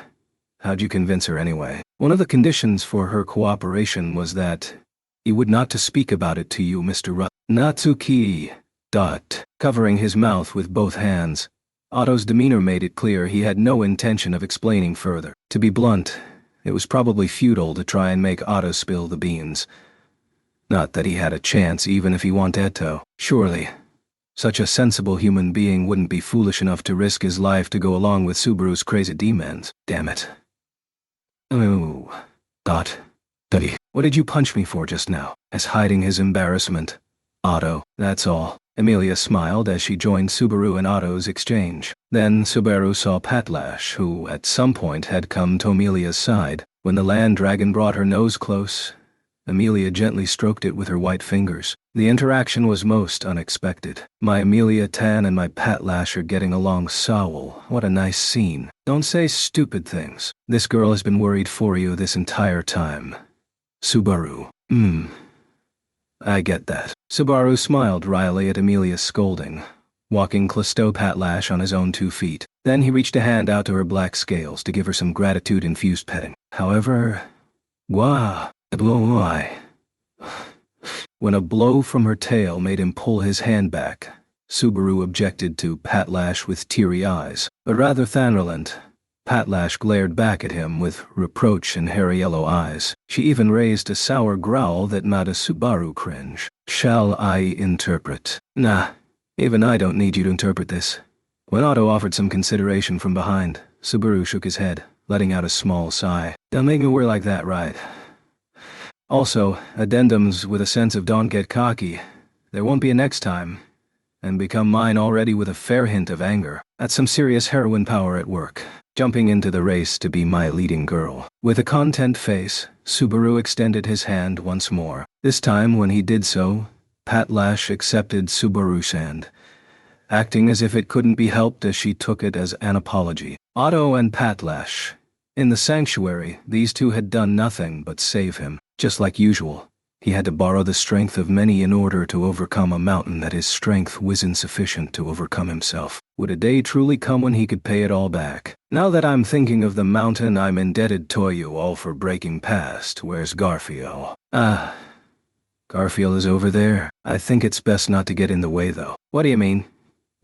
How'd you convince her anyway? One of the conditions for her cooperation was that he would not to speak about it to you, Mr. Natsuki. Covering his mouth with both hands, Otto's demeanor made it clear he had no intention of explaining further. To be blunt, it was probably futile to try and make Otto spill the beans. Not that he had a chance even if he wanted to. Surely, such a sensible human being wouldn't be foolish enough to risk his life to go along with Subaru's crazy demands. Damn it. Oh. Daddy, what did you punch me for just now? As hiding his embarrassment. Otto, that's all. Emilia smiled as she joined Subaru in Otto's exchange. Then Subaru saw Patlash, who at some point had come to Emilia's side. When the land dragon brought her nose close, Emilia gently stroked it with her white fingers. The interaction was most unexpected. My Emilia Tan and my Patlash are getting along so well. What a nice scene. Don't say stupid things. This girl has been worried for you this entire time. Subaru. I get that. Subaru smiled wryly at Emilia's scolding, walking close to Patlash on his own 2 feet. Then he reached a hand out to her black scales to give her some gratitude-infused petting. However, when a blow from her tail made him pull his hand back, Subaru objected to Patlash with teary eyes. But rather than relent, Patlash glared back at him with reproach in hairy yellow eyes. She even raised a sour growl that made Subaru cringe. Shall I interpret? Nah, even I don't need you to interpret this. When Otto offered some consideration from behind, Subaru shook his head, letting out a small sigh. Don't make me wear like that, right? Also, addendums with a sense of don't get cocky. There won't be a next time. And become mine already with a fair hint of anger. That's some serious heroine power at work. Jumping into the race to be my leading girl. With a content face, Subaru extended his hand once more. This time, when he did so, Patlash accepted Subaru's hand, acting as if it couldn't be helped as she took it as an apology. Otto and Patlash. In the sanctuary, these two had done nothing but save him. Just like usual, he had to borrow the strength of many in order to overcome a mountain that his strength was insufficient to overcome himself. Would a day truly come when he could pay it all back? Now that I'm thinking of the mountain I'm indebted to you all for breaking past, where's Garfield? Garfield is over there. I think it's best not to get in the way though. What do you mean?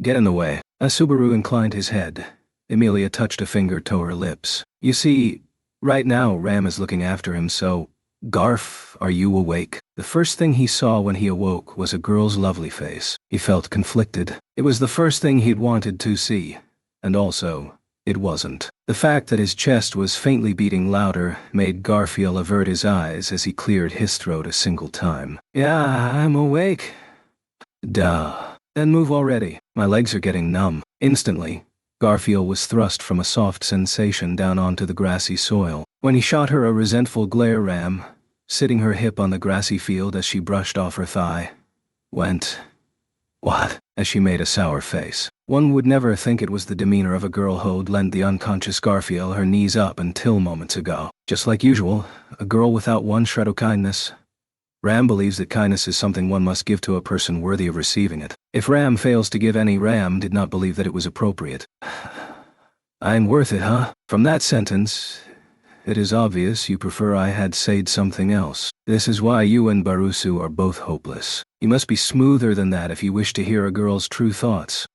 Get in the way. As Subaru inclined his head, Emilia touched a finger to her lips. You see, right now Ram is looking after him, so... Garf, are you awake? The first thing he saw when he awoke was a girl's lovely face. He felt conflicted. It was the first thing he'd wanted to see. And also, it wasn't. The fact that his chest was faintly beating louder made Garfield avert his eyes as he cleared his throat a single time. Yeah, I'm awake. Duh. Then move already. My legs are getting numb. Instantly, Garfield was thrust from a soft sensation down onto the grassy soil. When he shot her a resentful glare, Ram, sitting her hip on the grassy field as she brushed off her thigh, went, "What?" as she made a sour face. One would never think it was the demeanor of a girl who'd lent the unconscious Garfield her knees up until moments ago. Just like usual, a girl without one shred of kindness. Ram believes that kindness is something one must give to a person worthy of receiving it. If Ram fails to give any, Ram did not believe that it was appropriate. I'm worth it, huh? From that sentence, it is obvious you prefer I had said something else. This is why you and Barusu are both hopeless. You must be smoother than that if you wish to hear a girl's true thoughts.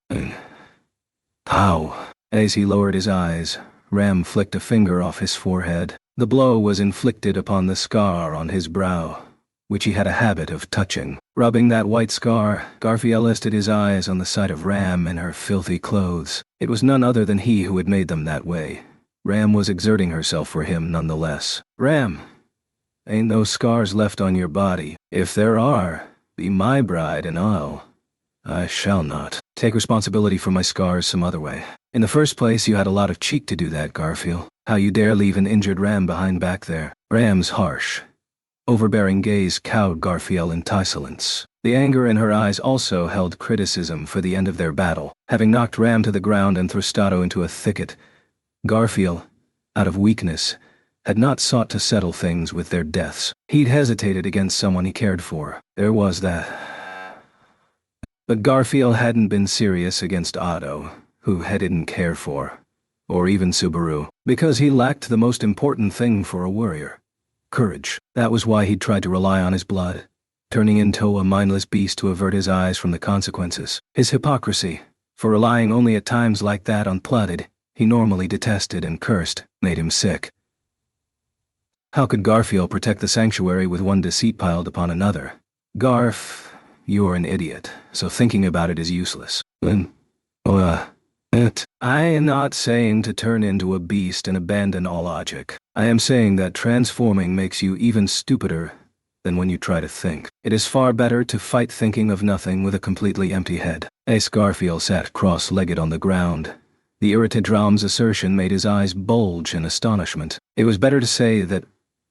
How? As he lowered his eyes, Ram flicked a finger off his forehead. The blow was inflicted upon the scar on his brow, which he had a habit of touching. Rubbing that white scar, Garfield rested his eyes on the sight of Ram in her filthy clothes. It was none other than he who had made them that way. Ram was exerting herself for him nonetheless. Ram, ain't no scars left on your body. If there are, be my bride and I shall not take responsibility for my scars some other way. In the first place, you had a lot of cheek to do that, Garfield. How you dare leave an injured Ram behind back there. Ram's harsh, overbearing gaze cowed Garfield into silence. The anger in her eyes also held criticism for the end of their battle. Having knocked Ram to the ground and thrust Otto into a thicket, Garfield, out of weakness, had not sought to settle things with their deaths. He'd hesitated against someone he cared for. There was that. But Garfield hadn't been serious against Otto, who he didn't care for, or even Subaru, because he lacked the most important thing for a warrior: courage. That was why he tried to rely on his blood, turning into a mindless beast to avert his eyes from the consequences. His hypocrisy, for relying only at times like that on blood he normally detested and cursed, made him sick. How could Garfield protect the sanctuary with one deceit piled upon another? Garf, you're an idiot, so thinking about it is useless. I am not saying to turn into a beast and abandon all logic. I am saying that transforming makes you even stupider than when you try to think. It is far better to fight thinking of nothing with a completely empty head. Ace Garfield sat cross-legged on the ground. The irritated Ram's assertion made his eyes bulge in astonishment. It was better to say that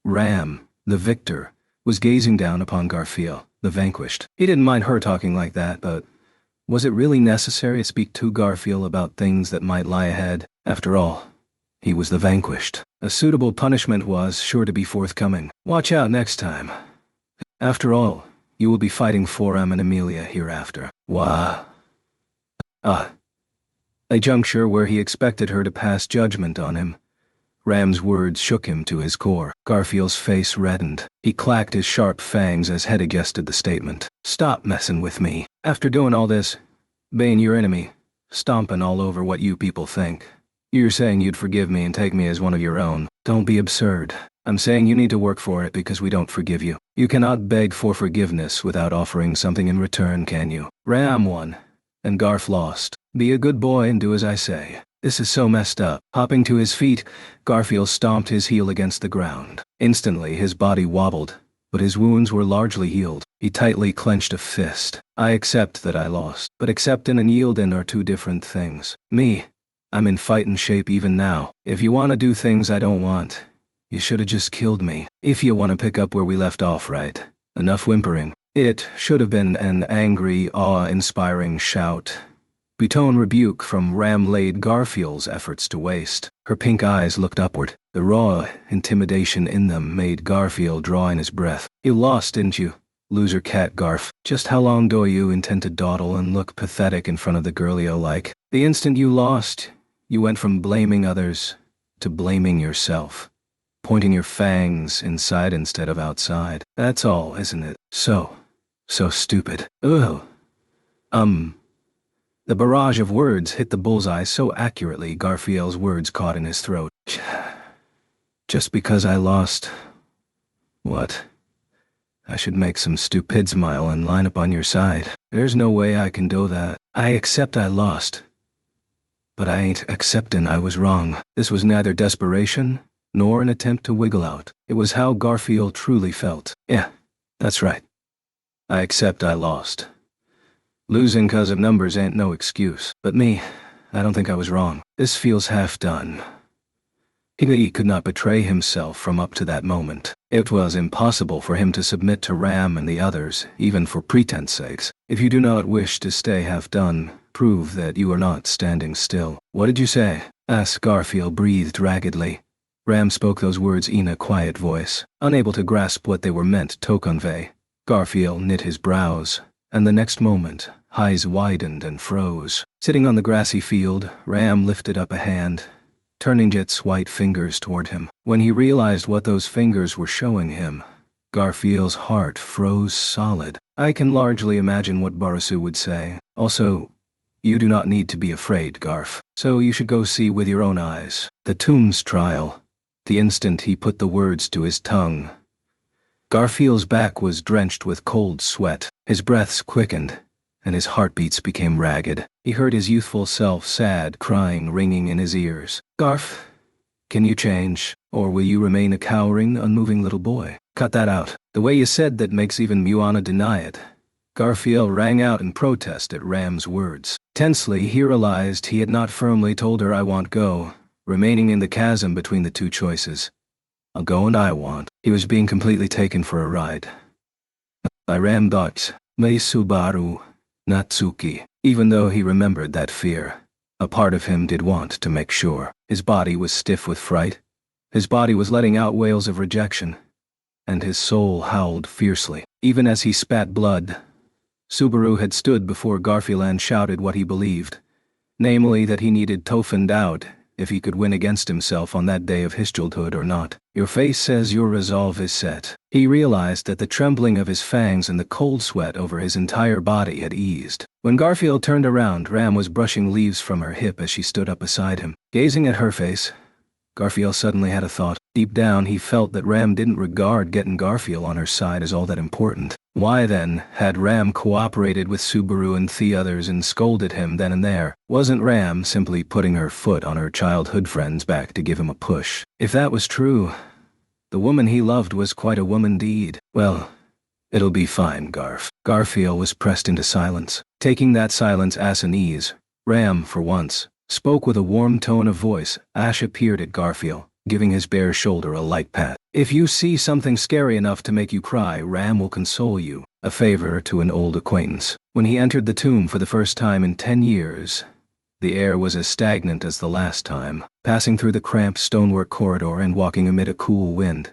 Ram, the victor, was gazing down upon Garfield, the vanquished. He didn't mind her talking like that, but was it really necessary to speak to Garfield about things that might lie ahead? After all, he was the vanquished. A suitable punishment was sure to be forthcoming. Watch out next time. After all, you will be fighting for Ram and Amelia hereafter. Wah. A juncture where he expected her to pass judgment on him. Ram's words shook him to his core. Garfield's face reddened. He clacked his sharp fangs as Hed adjusted the statement. Stop messing with me. After doing all this, being your enemy, stomping all over what you people think, you're saying you'd forgive me and take me as one of your own. Don't be absurd. I'm saying you need to work for it because we don't forgive you. You cannot beg for forgiveness without offering something in return, can you? Ram won, and Garf lost. Be a good boy and do as I say. This is so messed up. Hopping to his feet, Garfield stomped his heel against the ground. Instantly, his body wobbled, but his wounds were largely healed. He tightly clenched a fist. I accept that I lost, but accepting and yielding are two different things. I'm in fighting shape even now. If you want to do things I don't want, you should have just killed me. If you want to pick up where we left off, right? Enough whimpering. It should have been an angry, awe-inspiring shout. Butone rebuke from Ram laid Garfield's efforts to waste. Her pink eyes looked upward. The raw intimidation in them made Garfield draw in his breath. You lost, didn't you? Loser cat Garf. Just how long do you intend to dawdle and look pathetic in front of the girlio like? The instant you lost, you went from blaming others to blaming yourself. Pointing your fangs inside instead of outside. That's all, isn't it? So stupid. Ugh. The barrage of words hit the bullseye so accurately Garfield's words caught in his throat. Just because I lost. What? I should make some stupid smile and line up on your side. There's no way I can do that. I accept I lost. But I ain't accepting I was wrong. This was neither desperation nor an attempt to wiggle out. It was how Garfield truly felt. Yeah, that's right. I accept I lost. Losing 'cause of numbers ain't no excuse. But I don't think I was wrong. This feels half done. He could not betray himself from up to that moment. It was impossible for him to submit to Ram and the others, even for pretense sakes. If you do not wish to stay half done, prove that you are not standing still. What did you say? Asked Garfield, breathed raggedly. Ram spoke those words in a quiet voice, unable to grasp what they were meant to convey. Garfield knit his brows, and the next moment, eyes widened and froze. Sitting on the grassy field, Ram lifted up a hand, turning its white fingers toward him. When he realized what those fingers were showing him, Garfield's heart froze solid. I can largely imagine what Barasu would say. Also, you do not need to be afraid, Garf. So you should go see with your own eyes. The Tombs trial. The instant he put the words to his tongue, Garfield's back was drenched with cold sweat. His breaths quickened, and his heartbeats became ragged. He heard his youthful self sad crying ringing in his ears. Garf, can you change, or will you remain a cowering, unmoving little boy? Cut that out. The way you said that makes even Muana deny it. Garfield rang out in protest at Ram's words. Tensely, he realized he had not firmly told her I want go, remaining in the chasm between the two choices. I'll go and I want. He was being completely taken for a ride. I Ram thought, Mei Subaru, Natsuki. Even though he remembered that fear, a part of him did want to make sure. His body was stiff with fright. His body was letting out wails of rejection, and his soul howled fiercely. Even as he spat blood, Subaru had stood before Garfield and shouted what he believed, namely that he needed toughened out if he could win against himself on that day of his childhood or not. Your face says your resolve is set. He realized that the trembling of his fangs and the cold sweat over his entire body had eased. When Garfield turned around, Ram was brushing leaves from her hip as she stood up beside him. Gazing at her face, Garfield suddenly had a thought. Deep down, he felt that Ram didn't regard getting Garfield on her side as all that important. Why then had Ram cooperated with Subaru and the others and scolded him then and there? Wasn't Ram simply putting her foot on her childhood friend's back to give him a push? If that was true, the woman he loved was quite a woman indeed. Well, it'll be fine, Garfield was pressed into silence. Taking that silence as an ease, Ram, for once, spoke with a warm tone of voice. Ash appeared at Garfield, giving his bare shoulder a light pat. If you see something scary enough to make you cry, Ram will console you. A favor to an old acquaintance. When he entered the tomb for the first time in 10 years, the air was as stagnant as the last time. Passing through the cramped stonework corridor and walking amid a cool wind,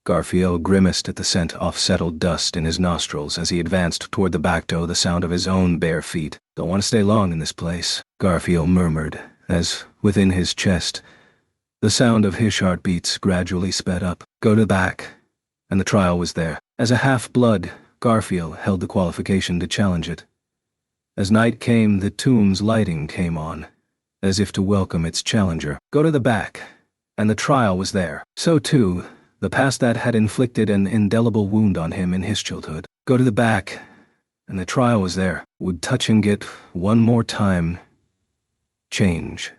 Garfield grimaced at the scent of settled dust in his nostrils as he advanced toward the back door, the sound of his own bare feet. Don't want to stay long in this place, Garfield murmured, as, within his chest, the sound of his heartbeats gradually sped up. Go to the back. And the trial was there. As a half-blood, Garfield held the qualification to challenge it. As night came, the tomb's lighting came on, as if to welcome its challenger. Go to the back. And the trial was there. So too, the past that had inflicted an indelible wound on him in his childhood. Go to the back. And the trial was there. Would touching it one more time change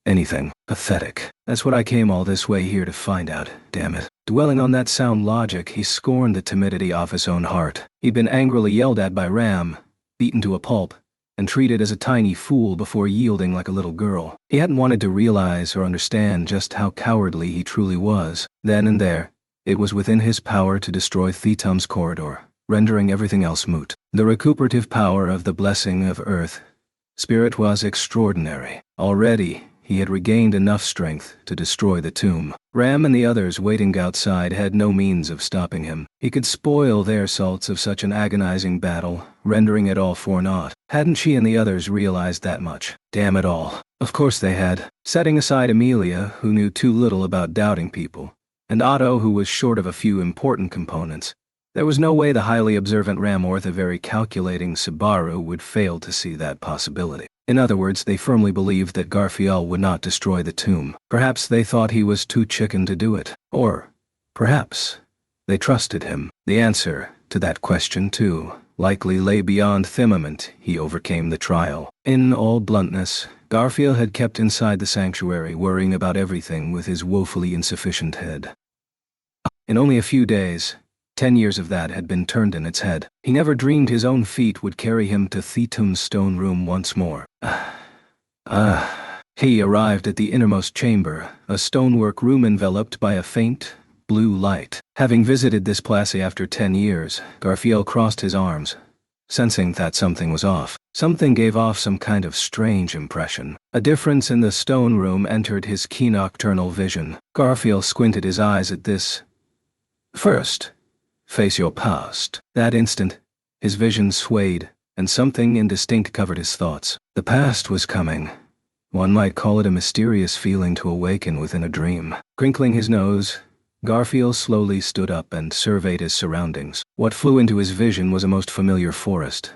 anything? Pathetic. That's what I came all this way here to find out, damn it. Dwelling on that sound logic, he scorned the timidity of his own heart. He'd been angrily yelled at by Ram, beaten to a pulp, and treated as a tiny fool before yielding like a little girl. He hadn't wanted to realize or understand just how cowardly he truly was. Then and there, it was within his power to destroy Thetum's corridor, rendering everything else moot. The recuperative power of the blessing of Earth Spirit was extraordinary. Already, he had regained enough strength to destroy the tomb. Ram and the others waiting outside had no means of stopping him. He could spoil their salts of such an agonizing battle, rendering it all for naught. Hadn't she and the others realized that much? Damn it all. Of course they had. Setting aside Amelia, who knew too little about doubting people, and Otto, who was short of a few important components, there was no way the highly observant Ram or the very calculating Subaru would fail to see that possibility. In other words, they firmly believed that Garfield would not destroy the tomb. Perhaps they thought he was too chicken to do it. Or, perhaps, they trusted him. The answer to that question, too, likely lay beyond firmament. He overcame the trial. In all bluntness, Garfield had kept inside the sanctuary, worrying about everything with his woefully insufficient head. In only a few days, 10 years of that had been turned in its head. He never dreamed his own feet would carry him to Thetum's stone room once more. He arrived at the innermost chamber, a stonework room enveloped by a faint, blue light. Having visited this place after 10 years, Garfield crossed his arms, sensing that something was off. Something gave off some kind of strange impression. A difference in the stone room entered his keen nocturnal vision. Garfield squinted his eyes at this. First, face your past. That instant, his vision swayed, and something indistinct covered his thoughts. The past was coming. One might call it a mysterious feeling to awaken within a dream. Crinkling his nose, Garfield slowly stood up and surveyed his surroundings. What flew into his vision was a most familiar forest.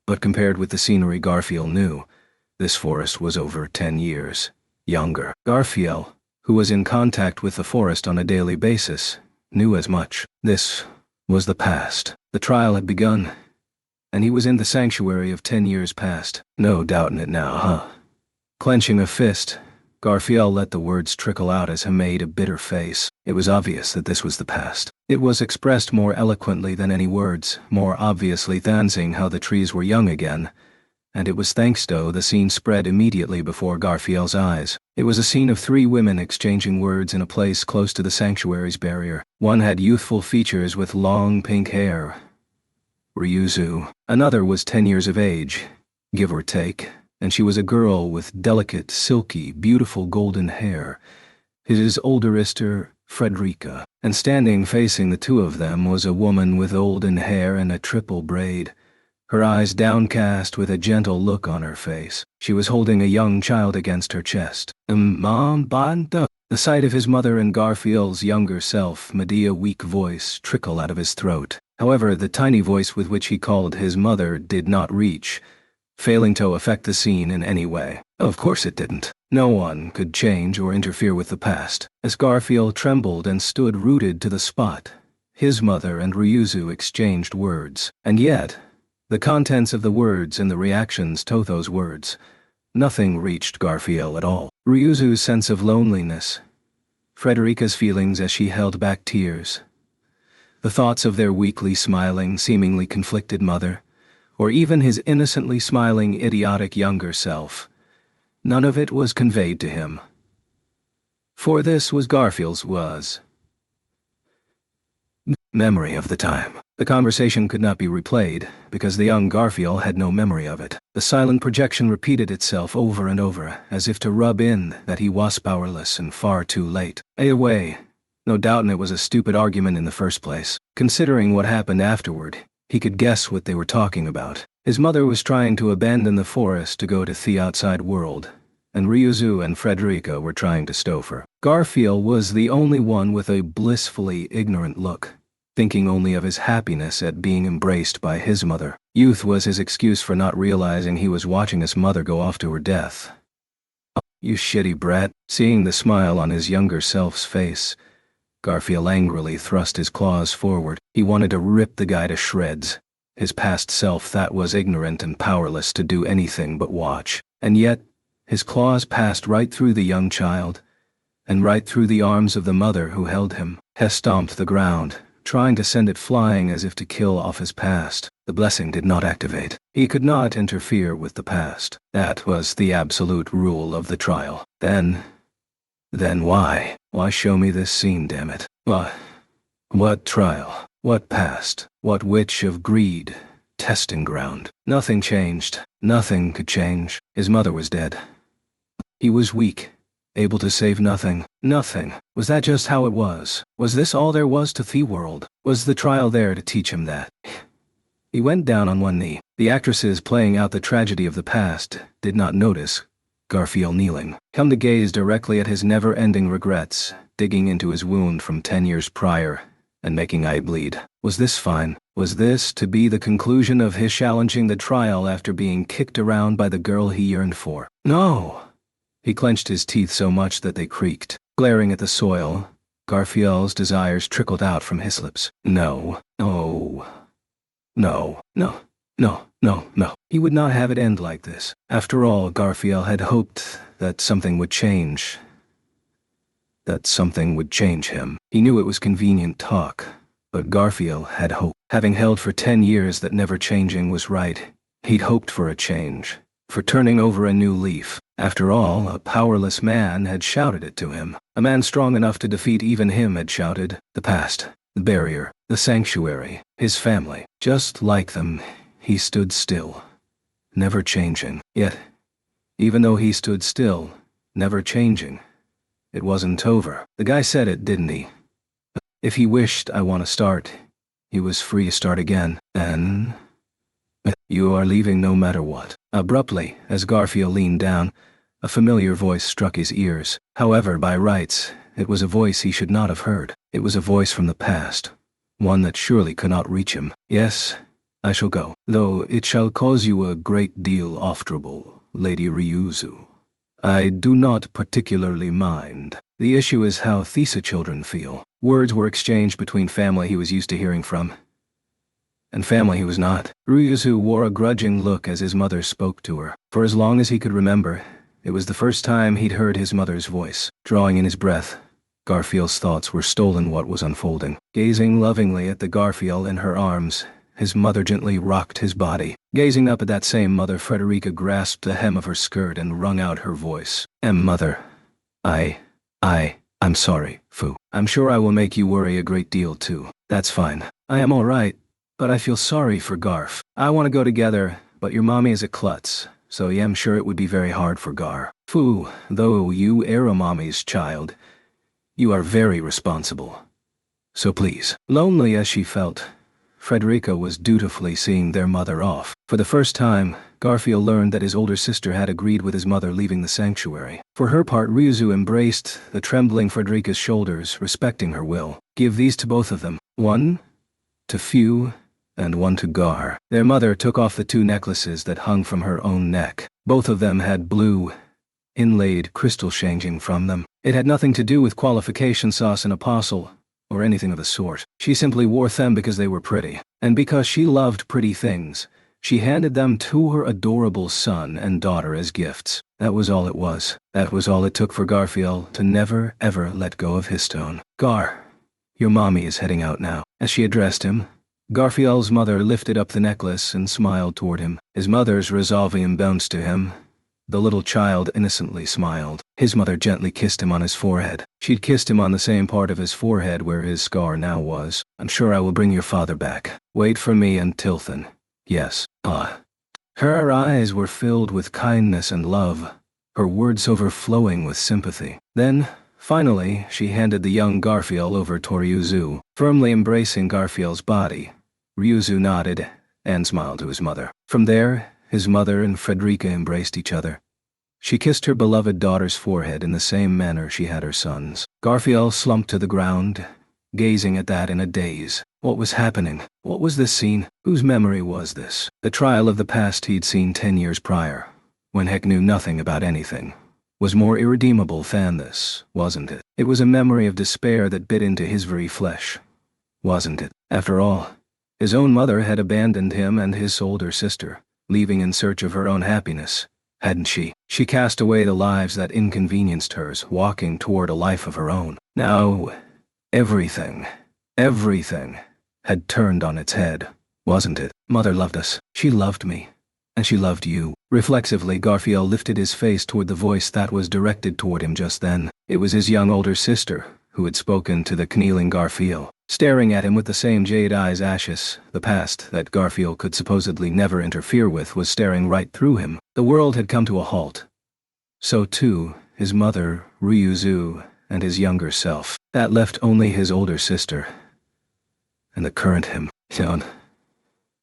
But compared with the scenery Garfield knew, this forest was over 10 years younger. Garfield, who was in contact with the forest on a daily basis, knew as much. This was the past. The trial had begun, and he was in the sanctuary of 10 years past. No doubting it now, huh? Clenching a fist, Garfield let the words trickle out as he made a bitter face. It was obvious that this was the past. It was expressed more eloquently than any words, more obviously than seeing how the trees were young again, and it was thanks to the scene spread immediately before Garfield's eyes. It was a scene of 3 women exchanging words in a place close to the sanctuary's barrier. One had youthful features with long pink hair, Ryuzu. Another was 10 years of age, give or take, and she was a girl with delicate, silky, beautiful golden hair. His older sister, Frederica. And standing facing the two of them was a woman with golden hair and a triple braid, her eyes downcast with a gentle look on her face. She was holding a young child against her chest. Mom, Banda. The sight of his mother and Garfield's younger self made a weak voice trickle out of his throat. However, the tiny voice with which he called his mother did not reach, failing to affect the scene in any way. Of course it didn't. No one could change or interfere with the past. As Garfield trembled and stood rooted to the spot, his mother and Ryuzu exchanged words. And yet, the contents of the words and the reactions to those words, nothing reached Garfield at all. Ryuzu's sense of loneliness, Frederica's feelings as she held back tears, the thoughts of their weakly smiling, seemingly conflicted mother, or even his innocently smiling, idiotic younger self, none of it was conveyed to him. For this was Garfield's memory of the time. The conversation could not be replayed, because the young Garfield had no memory of it. The silent projection repeated itself over and over, as if to rub in that he was powerless and far too late. Away. No doubt it was a stupid argument in the first place. Considering what happened afterward, he could guess what they were talking about. His mother was trying to abandon the forest to go to the outside world, and Ryuzu and Frederica were trying to stove her. Garfield was the only one with a blissfully ignorant look, thinking only of his happiness at being embraced by his mother. Youth was his excuse for not realizing he was watching his mother go off to her death. "Oh, you shitty brat." Seeing the smile on his younger self's face, Garfield angrily thrust his claws forward. He wanted to rip the guy to shreds. His past self that was ignorant and powerless to do anything but watch. And yet, his claws passed right through the young child, and right through the arms of the mother who held him. He stomped the ground, trying to send it flying as if to kill off his past. The blessing did not activate. He could not interfere with the past. That was the absolute rule of the trial. Then why? Why show me this scene, damn it? What trial? What past? What witch of greed? Testing ground. Nothing changed. Nothing could change. His mother was dead. He was weak, able to save nothing. Nothing. Was that just how it was? Was this all there was to the world? Was the trial there to teach him that? He went down on one knee. The actresses playing out the tragedy of the past did not notice Garfield kneeling, come to gaze directly at his never-ending regrets, digging into his wound from 10 years prior, and making eye bleed. Was this fine? Was this to be the conclusion of his challenging the trial after being kicked around by the girl he yearned for? No! He clenched his teeth so much that they creaked. Glaring at the soil, Garfield's desires trickled out from his lips. No. Oh. No. No. No. No. No. He would not have it end like this. After all, Garfield had hoped that something would change. That something would change him. He knew it was convenient talk, but Garfield had hope. Having held for 10 years that never changing was right, he'd hoped for a change, for turning over a new leaf. After all, a powerless man had shouted it to him. A man strong enough to defeat even him had shouted. The past, the barrier, the sanctuary, his family. Just like them, he stood still, never changing. Yet, even though he stood still, never changing, it wasn't over. The guy said it, didn't he? If he wished I want to start, he was free to start again. And you are leaving no matter what. Abruptly, as Garfield leaned down, a familiar voice struck his ears. However, by rights, it was a voice he should not have heard. It was a voice from the past, one that surely could not reach him. Yes, I shall go, though it shall cause you a great deal of trouble, Lady Ryuzu. I do not particularly mind. The issue is how Thesa children feel. Words were exchanged between family he was used to hearing from, and family he was not. Ryuzu wore a grudging look as his mother spoke to her. For as long as he could remember, it was the first time he'd heard his mother's voice. Drawing in his breath, Garfield's thoughts were stolen what was unfolding. Gazing lovingly at the Garfield in her arms, his mother gently rocked his body. Gazing up at that same mother, Frederica grasped the hem of her skirt and wrung out her voice. Mother. I'm sorry, Fu. I'm sure I will make you worry a great deal too. That's fine. I am alright, but I feel sorry for Garf. I want to go together, but your mommy is a klutz, so I am sure it would be very hard for Gar. Fu, though you are a mommy's child, you are very responsible. So please. Lonely as she felt, Frederica was dutifully seeing their mother off. For the first time, Garfield learned that his older sister had agreed with his mother leaving the sanctuary. For her part, Ryuzu embraced the trembling Frederica's shoulders, respecting her will. Give these to both of them. One to Few, and one to Gar. Their mother took off the 2 necklaces that hung from her own neck. Both of them had blue, inlaid crystal changing from them. It had nothing to do with qualification sauce and apostle, or anything of the sort. She simply wore them because they were pretty. And because she loved pretty things, she handed them to her adorable son and daughter as gifts. That was all it was. That was all it took for Garfield to never ever let go of his stone. Gar, your mommy is heading out now. As she addressed him, Garfield's mother lifted up the necklace and smiled toward him. His mother's resolvium bounced to him. The little child innocently smiled. His mother gently kissed him on his forehead. She'd kissed him on the same part of his forehead where his scar now was. I'm sure I will bring your father back. Wait for me until then. Yes, Pa. Her eyes were filled with kindness and love, her words overflowing with sympathy. Then, finally, she handed the young Garfield over to Ryuzu. Firmly embracing Garfield's body, Ryuzu nodded and smiled to his mother. From there, his mother and Frederica embraced each other. She kissed her beloved daughter's forehead in the same manner she had her son's. Garfield slumped to the ground, gazing at that in a daze. What was happening? What was this scene? Whose memory was this? The trial of the past he'd seen 10 years prior, when Heck knew nothing about anything, was more irredeemable than this, wasn't it? It was a memory of despair that bit into his very flesh, wasn't it? After all, his own mother had abandoned him and his older sister, leaving in search of her own happiness, hadn't she? She cast away the lives that inconvenienced hers, walking toward a life of her own. Now, everything had turned on its head, wasn't it? Mother loved us. She loved me. And she loved you. Reflexively, Garfield lifted his face toward the voice that was directed toward him just then. It was his young older sister, who had spoken to the kneeling Garfield. Staring at him with the same jade eyes ashes, the past that Garfield could supposedly never interfere with was staring right through him. The world had come to a halt. So too, his mother, Ryuzu, and his younger self. That left only his older sister and the current him.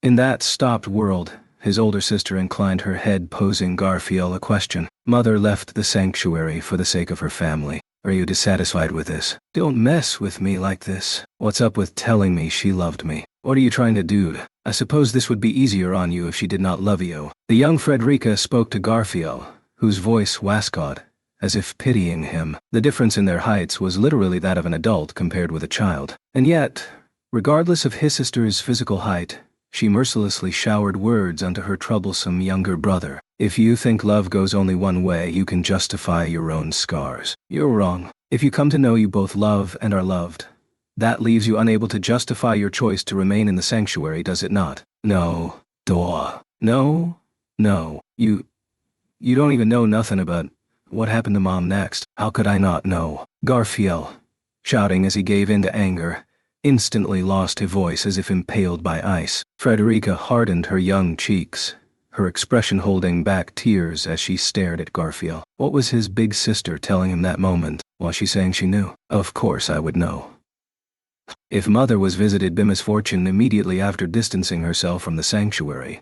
In that stopped world, his older sister inclined her head, posing Garfield a question. Mother left the sanctuary for the sake of her family. Are you dissatisfied with this? Don't mess with me like this. What's up with telling me she loved me? What are you trying to do? I suppose this would be easier on you if she did not love you. The young Frederica spoke to Garfield, whose voice wascawed, as if pitying him. The difference in their heights was literally that of an adult compared with a child. And yet, regardless of his sister's physical height, she mercilessly showered words onto her troublesome younger brother. If you think love goes only one way, you can justify your own scars. You're wrong. If you come to know you both love and are loved, that leaves you unable to justify your choice to remain in the sanctuary, does it not? No. Duh. No. You don't even know nothing about what happened to Mom next. How could I not know? Garfield, shouting as he gave in to anger, instantly lost his voice as if impaled by ice. Frederica hardened her young cheeks, her expression holding back tears as she stared at Garfield. What was his big sister telling him that moment? Was she saying she knew? Of course I would know. If Mother was visited by misfortune immediately after distancing herself from the sanctuary,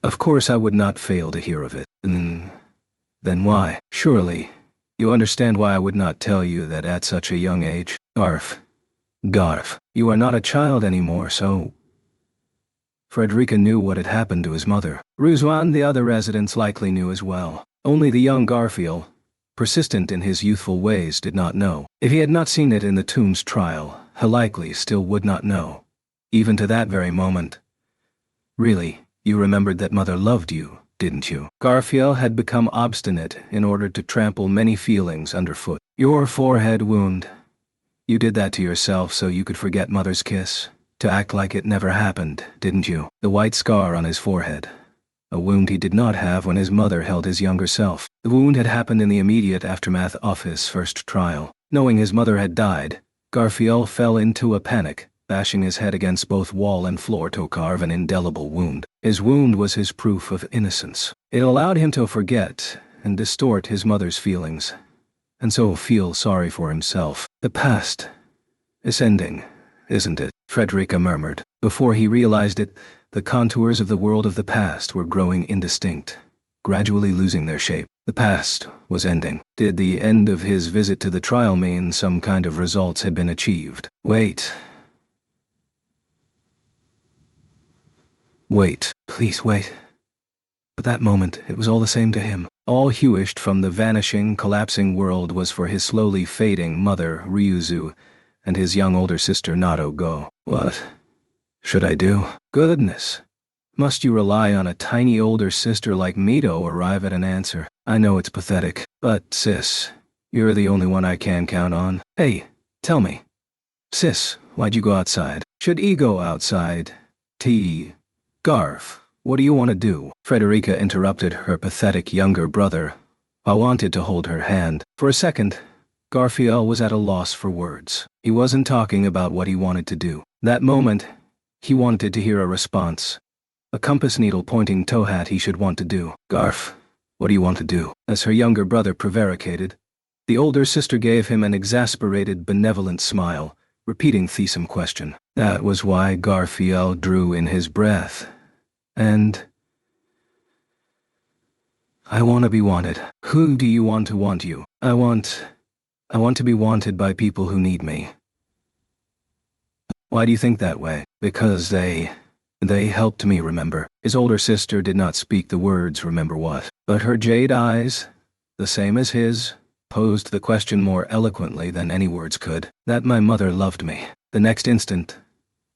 of course I would not fail to hear of it. Then why? Surely, you understand why I would not tell you that at such a young age. Garf, you are not a child anymore, so... Frederica knew what had happened to his mother. Ryuzu and the other residents likely knew as well. Only the young Garfield, persistent in his youthful ways, did not know. If he had not seen it in the tomb's trial, he likely still would not know, even to that very moment. Really, you remembered that Mother loved you, didn't you? Garfield had become obstinate in order to trample many feelings underfoot. Your forehead wound. You did that to yourself so you could forget Mother's kiss, to act like it never happened, didn't you? The white scar on his forehead, a wound he did not have when his mother held his younger self. The wound had happened in the immediate aftermath of his first trial. Knowing his mother had died, Garfield fell into a panic, bashing his head against both wall and floor to carve an indelible wound. His wound was his proof of innocence. It allowed him to forget and distort his mother's feelings, and so feel sorry for himself. The past is ending, isn't it? Frederica murmured. Before he realized it, the contours of the world of the past were growing indistinct, gradually losing their shape. The past was ending. Did the end of his visit to the trial mean some kind of results had been achieved? Wait. Wait. Please wait. But that moment, it was all the same to him. All he wished from the vanishing, collapsing world was for his slowly fading mother, Ryuzu, and his young older sister, Nato, go. What should I do? Goodness. Must you rely on a tiny older sister like me to arrive at an answer? I know it's pathetic, but sis, you're the only one I can count on. Hey, tell me. Sis, why'd you go outside? Should E go outside? Garf, what do you want to do? Frederica interrupted her pathetic younger brother. I wanted to hold her hand. For a second, Garfield was at a loss for words. He wasn't talking about what he wanted to do. That moment, he wanted to hear a response. A compass needle pointing towhat he should want to do. Garf, what do you want to do? As her younger brother prevaricated, the older sister gave him an exasperated, benevolent smile, repeating Theseum question. That was why Garfield drew in his breath. And I want to be wanted. Who do you want to want you? I want to be wanted by people who need me. Why do you think that way? Because they helped me remember. His older sister did not speak the words remember what, but her jade eyes, the same as his, posed the question more eloquently than any words could. That my mother loved me. The next instant,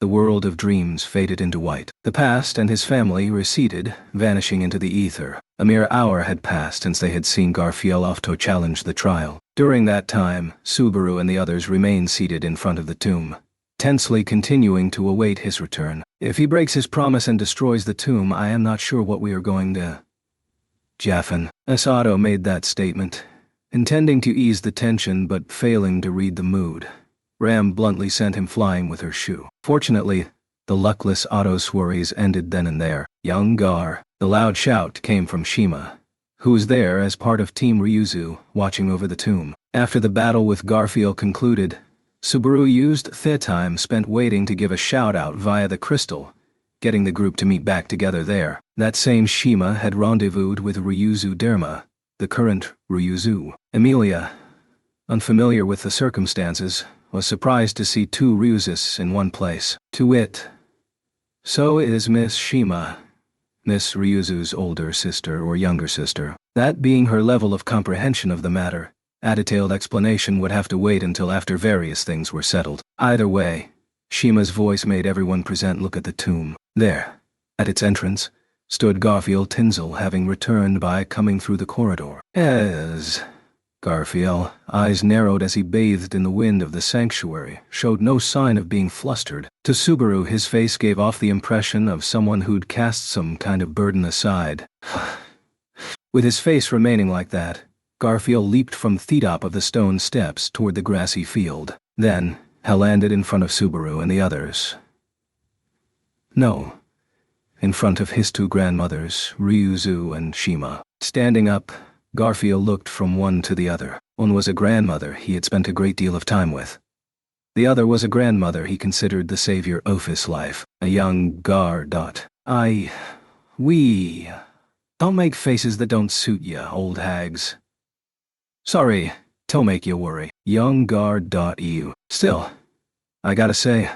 the world of dreams faded into white. The past and his family receded, vanishing into the ether. A mere hour had passed since they had seen Garfield to challenge the trial. During that time, Subaru and the others remained seated in front of the tomb, tensely continuing to await his return. If he breaks his promise and destroys the tomb, I am not sure what we are going to. Jaffin. Asato made that statement, intending to ease the tension but failing to read the mood. Ram bluntly sent him flying with her shoe. Fortunately, the luckless Otto's worries ended then and there. Young Gar. The loud shout came from Shima, who was there as part of Team Ryuzu, watching over the tomb. After the battle with Garfield concluded, Subaru used the time spent waiting to give a shout-out via the crystal, getting the group to meet back together there. That same Shima had rendezvoused with Ryuzu Derma, the current Ryuzu. Emilia, unfamiliar with the circumstances, was surprised to see two Ryuzis in one place. To wit, so is Miss Shima, Miss Ryuzu's older sister or younger sister. That being her level of comprehension of the matter, a detailed explanation would have to wait until after various things were settled. Either way, Shima's voice made everyone present look at the tomb. There, at its entrance, stood Garfield Tinsel, having returned by coming through the corridor. As Garfield, eyes narrowed as he bathed in the wind of the sanctuary, showed no sign of being flustered. To Subaru, his face gave off the impression of someone who'd cast some kind of burden aside. With his face remaining like that, Garfield leaped from the top of the stone steps toward the grassy field. Then, he landed in front of Subaru and the others. No, in front of his two grandmothers, Ryuzu and Shima. Standing up, Garfield looked from one to the other. One was a grandmother he had spent a great deal of time with. The other was a grandmother he considered the savior of his life, a young Gar. We. Don't make faces that don't suit ya, old hags. Sorry, don't make you worry. Young Gar. Eu. Still, I gotta say,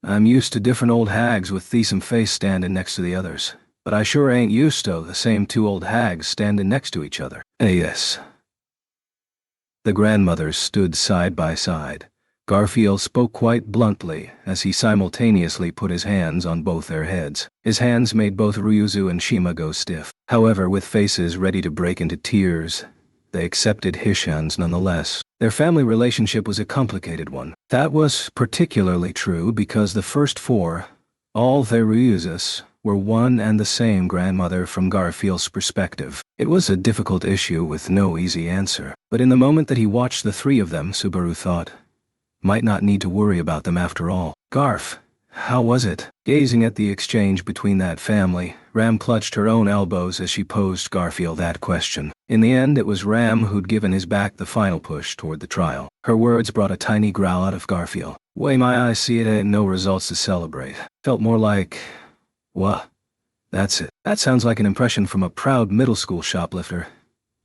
I'm used to different old hags with Theseum face standing next to the others. But I sure ain't used to the same two old hags standing next to each other. Yes. The grandmothers stood side by side. Garfield spoke quite bluntly as he simultaneously put his hands on both their heads. His hands made both Ryuzu and Shima go stiff. However, with faces ready to break into tears, they accepted his hands nonetheless. Their family relationship was a complicated one. That was particularly true because the first four, all their Ryuzis, were one and the same grandmother from Garfield's perspective. It was a difficult issue with no easy answer, but in the moment that he watched the three of them, Subaru thought, might not need to worry about them after all. Garf, how was it? Gazing at the exchange between that family, Ram clutched her own elbows as she posed Garfield that question. In the end, it was Ram who'd given his back the final push toward the trial. Her words brought a tiny growl out of Garfield. Way my eyes see it, ain't no results to celebrate. Felt more like, what? That's it. That sounds like an impression from a proud middle school shoplifter.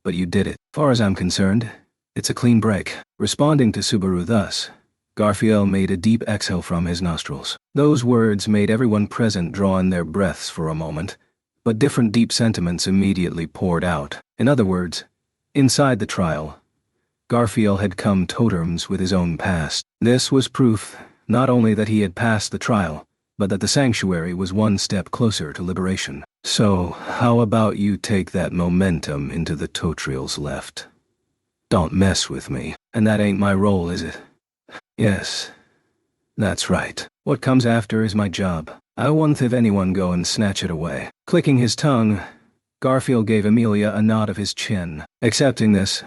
But you did it. Far as I'm concerned, it's a clean break. Responding to Subaru thus, Garfield made a deep exhale from his nostrils. Those words made everyone present draw in their breaths for a moment, but different deep sentiments immediately poured out. In other words, inside the trial, Garfield had come to terms with his own past. This was proof not only that he had passed the trial, but that the sanctuary was one step closer to liberation. So, how about you take that momentum into the Totrials left? Don't mess with me. And that ain't my role, is it? Yes. That's right. What comes after is my job. I won't have anyone go and snatch it away. Clicking his tongue, Garfield gave Amelia a nod of his chin. Accepting this,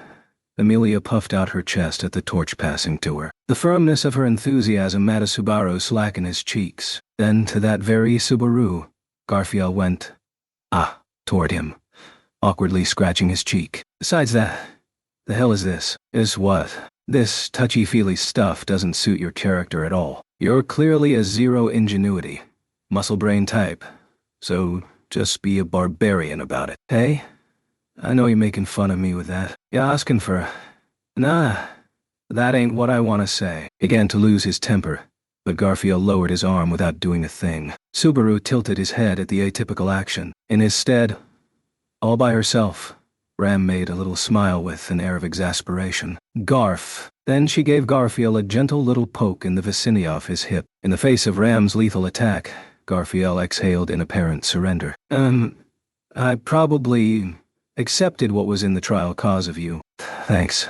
Amelia puffed out her chest at the torch passing to her. The firmness of her enthusiasm made Subaru slacken his cheeks. Then, to that very Subaru, Garfield went, toward him, awkwardly scratching his cheek. Besides that, the hell is this? Is what? This touchy-feely stuff doesn't suit your character at all. You're clearly a zero ingenuity, muscle brain type, so just be a barbarian about it. Hey? I know you're making fun of me with that. You're asking for... Nah, that ain't what I want to say. He began to lose his temper, but Garfield lowered his arm without doing a thing. Subaru tilted his head at the atypical action. In his stead, all by herself, Ram made a little smile with an air of exasperation. Garf. Then she gave Garfield a gentle little poke in the vicinity of his hip. In the face of Ram's lethal attack, Garfield exhaled in apparent surrender. I probably accepted what was in the trial cause of you. Thanks.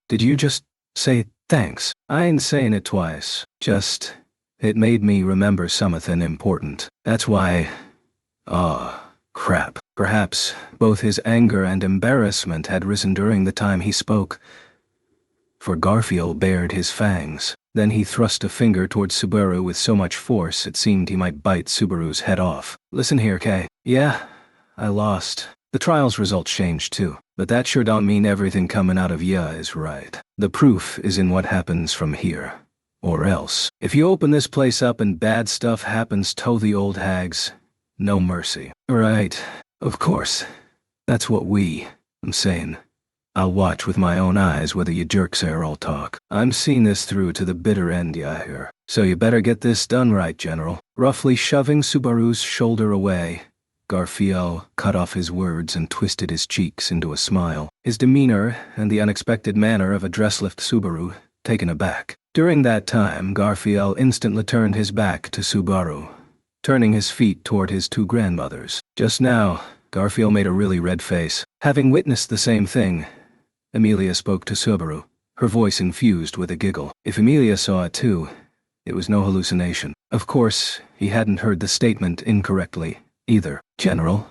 Did you just say thanks? I ain't saying it twice. Just, it made me remember something important. That's why... crap. Perhaps both his anger and embarrassment had risen during the time he spoke. For Garfield bared his fangs. Then he thrust a finger towards Subaru with so much force it seemed he might bite Subaru's head off. Listen here, Kay. Yeah, I lost. The trial's results changed too. But that sure don't mean everything coming out of ya is right. The proof is in what happens from here. Or else. If you open this place up and bad stuff happens to the old hags, no mercy. Right. Of course. That's what I'm saying. I'll watch with my own eyes whether you jerks are all talk. I'm seeing this through to the bitter end, ya hear. So you better get this done right, General. Roughly shoving Subaru's shoulder away, Garfield cut off his words and twisted his cheeks into a smile. His demeanor and the unexpected manner of a dress-lift Subaru taken aback. During that time, Garfield instantly turned his back to Subaru, turning his feet toward his two grandmothers. Just now, Garfield made a really red face. Having witnessed the same thing, Amelia spoke to Subaru, her voice infused with a giggle. If Amelia saw it too, it was no hallucination. Of course, he hadn't heard the statement incorrectly, either. General?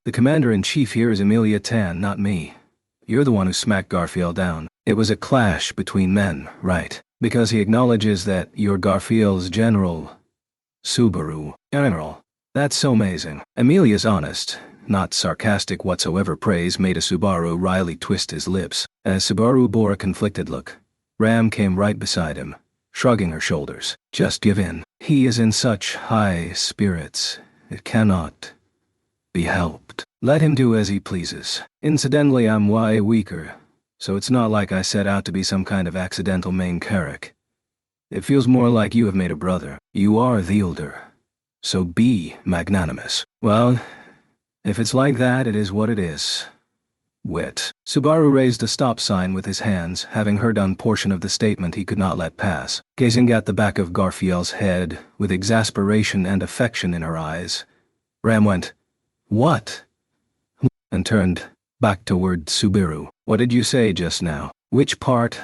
The commander-in-chief here is Amelia Tan, not me. You're the one who smacked Garfield down. It was a clash between men, right? Because he acknowledges that you're Garfield's general... Subaru. General. That's so amazing. Amelia's honest, not sarcastic whatsoever praise made a Subaru wryly twist his lips. As Subaru bore a conflicted look, Ram came right beside him, shrugging her shoulders. Just give in. He is in such high spirits, it cannot be helped. Let him do as he pleases. Incidentally, I'm way weaker, so it's not like I set out to be some kind of accidental main character. It feels more like you have made a brother. You are the elder, so be magnanimous. Well, if it's like that, it is what it is. Wit. Subaru raised a stop sign with his hands, having heard on portion of the statement he could not let pass. Gazing at the back of Garfield's head, with exasperation and affection in her eyes, Ram went, "What?" and turned back toward Subaru. "What did you say just now? Which part,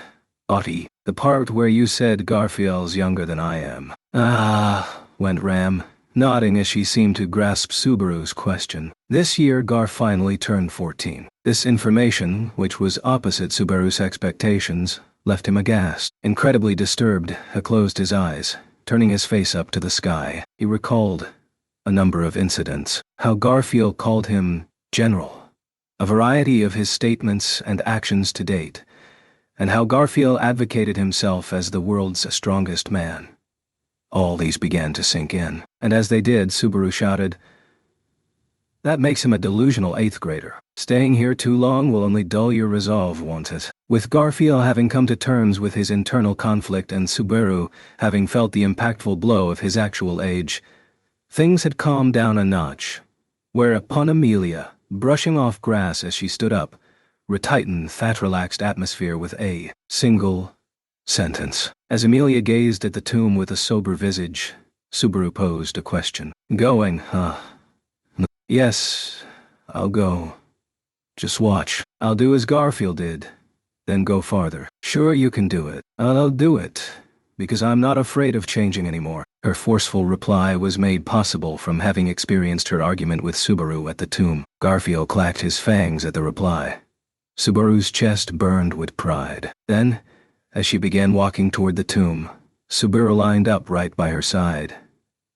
Otti?" "The part where you said Garfield's younger than I am." Went Ram, nodding as she seemed to grasp Subaru's question. This year Gar finally turned 14. This information, which was opposite Subaru's expectations, left him aghast. Incredibly disturbed, he closed his eyes, turning his face up to the sky. He recalled a number of incidents, how Garfield called him General, a variety of his statements and actions to date, and how Garfield advocated himself as the world's strongest man. All these began to sink in, and as they did, Subaru shouted, "That makes him a delusional 8th grader. Staying here too long will only dull your resolve, won't it?" With Garfield having come to terms with his internal conflict and Subaru having felt the impactful blow of his actual age, things had calmed down a notch. Whereupon Amelia, brushing off grass as she stood up, retightened that relaxed atmosphere with a single sentence. As Amelia gazed at the tomb with a sober visage, Subaru posed a question. "Going, huh?" "Yes, I'll go. Just watch. I'll do as Garfield did, then go farther." "Sure you can do it." "I'll do it, because I'm not afraid of changing anymore." Her forceful reply was made possible from having experienced her argument with Subaru at the tomb. Garfield clacked his fangs at the reply. Subaru's chest burned with pride. Then, as she began walking toward the tomb, Subaru lined up right by her side,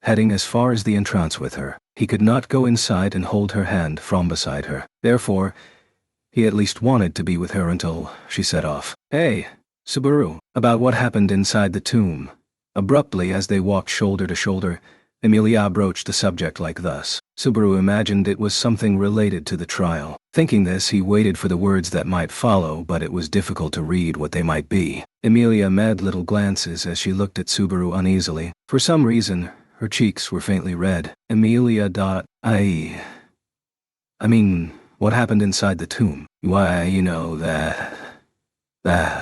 heading as far as the entrance with her. He could not go inside and hold her hand from beside her. Therefore, he at least wanted to be with her until she set off. "Hey, Subaru," about what happened inside the tomb. Abruptly, as they walked shoulder to shoulder, Amelia broached the subject like thus. Subaru imagined it was something related to the trial. Thinking this, he waited for the words that might follow, but it was difficult to read what they might be. Amelia made little glances as she looked at Subaru uneasily. For some reason, her cheeks were faintly red. "Amelia. I mean, what happened inside the tomb?" "Why, you know, that. There.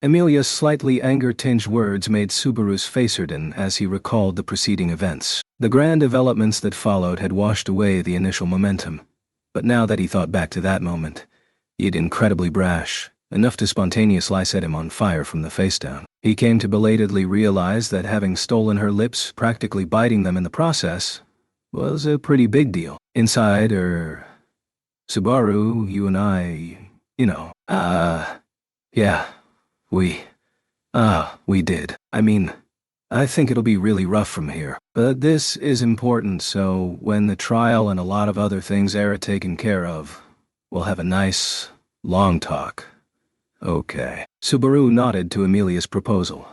Amelia's slightly anger-tinged words made Subaru's face harden as he recalled the preceding events. The grand developments that followed had washed away the initial momentum. But now that he thought back to that moment, he had incredibly brash, enough to spontaneously set him on fire from the face down. He came to belatedly realize that having stolen her lips, practically biting them in the process, was a pretty big deal. Inside, Subaru, you and I, yeah. We did. I mean, I think it'll be really rough from here. But this is important, so when the trial and a lot of other things are taken care of, we'll have a nice, long talk. Okay. Subaru nodded to Amelia's proposal,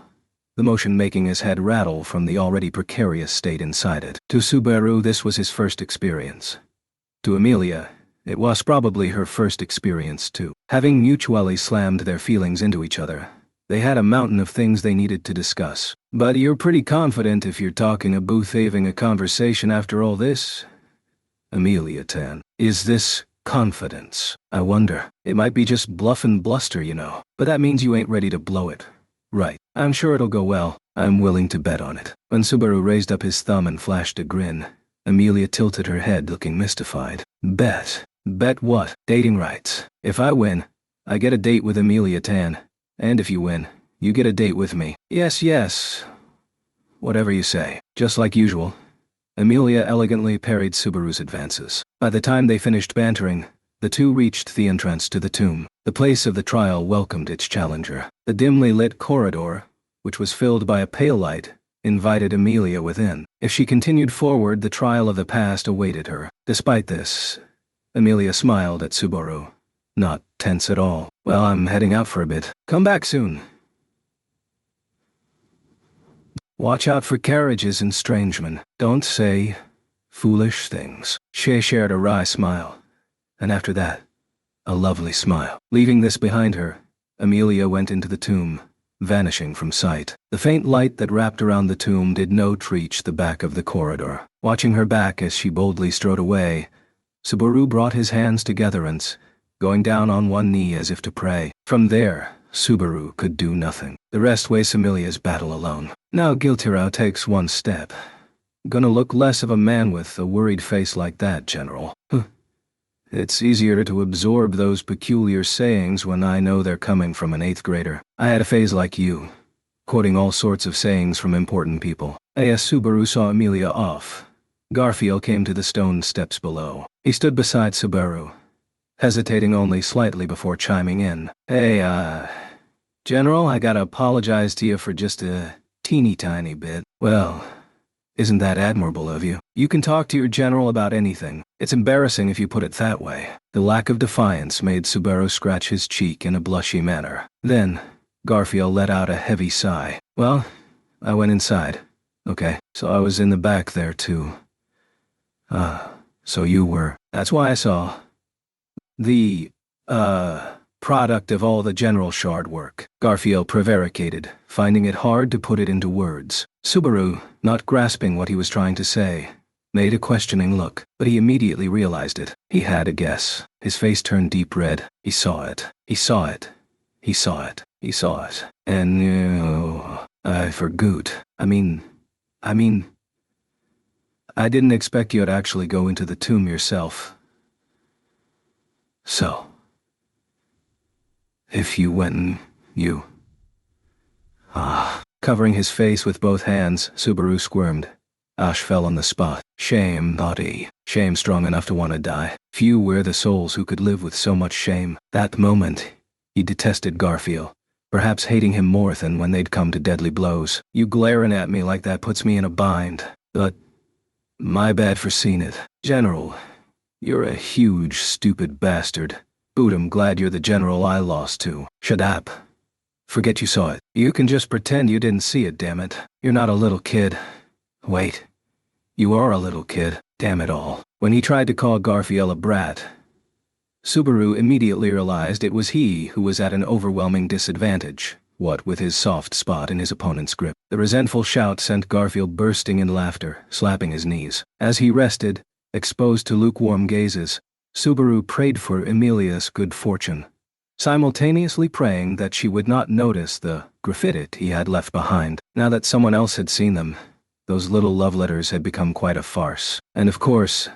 the motion making his head rattle from the already precarious state inside it. To Subaru, this was his first experience. To Amelia, it was probably her first experience too. Having mutually slammed their feelings into each other, they had a mountain of things they needed to discuss. "But you're pretty confident if you're talking about having a conversation after all this?" Amelia Tan. "Is this confidence? I wonder. It might be just bluff and bluster, But that means you ain't ready to blow it. Right. I'm sure it'll go well. I'm willing to bet on it." When Subaru raised up his thumb and flashed a grin, Amelia tilted her head, looking mystified. "Bet? Bet what?" "Dating rights. If I win, I get a date with Amelia Tan. And if you win, you get a date with me." Yes. Whatever you say." Just like usual, Amelia elegantly parried Subaru's advances. By the time they finished bantering, the two reached the entrance to the tomb. The place of the trial welcomed its challenger. The dimly lit corridor, which was filled by a pale light, invited Amelia within. If she continued forward, the trial of the past awaited her. Despite this, Amelia smiled at Subaru, not tense at all. "Well, I'm heading out for a bit. Come back soon. Watch out for carriages and strangemen. Don't say foolish things." She shared a wry smile, and after that, a lovely smile. Leaving this behind her, Amelia went into the tomb, vanishing from sight. The faint light that wrapped around the tomb did not reach the back of the corridor. Watching her back as she boldly strode away, Subaru brought his hands together and, going down on one knee as if to pray. From there, Subaru could do nothing. The rest was Amelia's battle alone. Now Giltiro takes one step. Gonna look less of a man with a worried face like that, General. It's easier to absorb those peculiar sayings when I know they're coming from an 8th grader. I had a phase like you, quoting all sorts of sayings from important people. As Subaru saw Amelia off, Garfield came to the stone steps below. He stood beside Subaru, hesitating only slightly before chiming in. "Hey, General, I gotta apologize to you for just a teeny tiny bit. Well, Isn't that admirable of you? You can talk to your general about anything. It's embarrassing if you put it that way. The lack of defiance made Subaru scratch his cheek in a blushy manner. Then, Garfield let out a heavy sigh. Well, I went inside. Okay, so I was in the back there too. So you were. That's why I saw the, product of all the general shard work. Garfield prevaricated, finding it hard to put it into words. Subaru, not grasping what he was trying to say, made a questioning look, but he immediately realized it. He had a guess. His face turned deep red. He saw it. He saw it. He saw it. He saw it. And, I forgot. I mean, I didn't expect you'd actually go into the tomb yourself. So, if you went and you... Covering his face with both hands, Subaru squirmed. Ash fell on the spot. Shame, thought he. Shame strong enough to want to die. Few were the souls who could live with so much shame. That moment, he detested Garfield, perhaps hating him more than when they'd come to deadly blows. You glaring at me like that puts me in a bind. But, my bad for seeing it. General, you're a huge, stupid bastard. Boot, I'm glad you're the general I lost to. Shut up. Forget you saw it. You can just pretend you didn't see it, damn it. You're not a little kid. Wait. You are a little kid. Damn it all. When he tried to call Garfield a brat, Subaru immediately realized it was he who was at an overwhelming disadvantage, what with his soft spot in his opponent's grip. The resentful shout sent Garfield bursting in laughter, slapping his knees. As he rested, exposed to lukewarm gazes, Subaru prayed for Emilia's good fortune, simultaneously praying that she would not notice the graffiti he had left behind. Now that someone else had seen them, those little love letters had become quite a farce. And of course,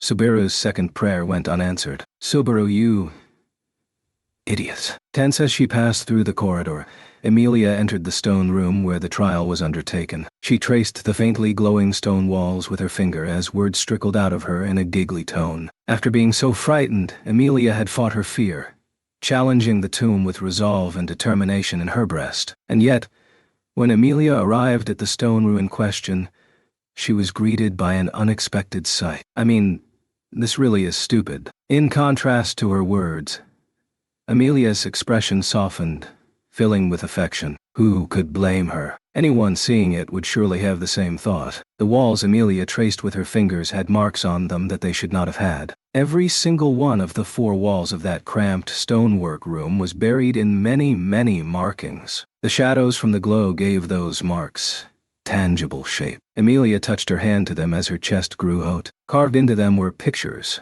Subaru's second prayer went unanswered. Subaru, you idiot. Tense as she passed through the corridor, Emilia entered the stone room where the trial was undertaken. She traced the faintly glowing stone walls with her finger as words trickled out of her in a giggly tone. After being so frightened, Emilia had fought her fear, challenging the tomb with resolve and determination in her breast. And yet, when Emilia arrived at the stone room in question, she was greeted by an unexpected sight. I mean, this really is stupid. In contrast to her words, Emilia's expression softened, filling with affection. Who could blame her? Anyone seeing it would surely have the same thought. The walls Emilia traced with her fingers had marks on them that they should not have had. Every single one of the 4 walls of that cramped stonework room was buried in many, many markings. The shadows from the glow gave those marks tangible shape. Emilia touched her hand to them as her chest grew out. Carved into them were pictures,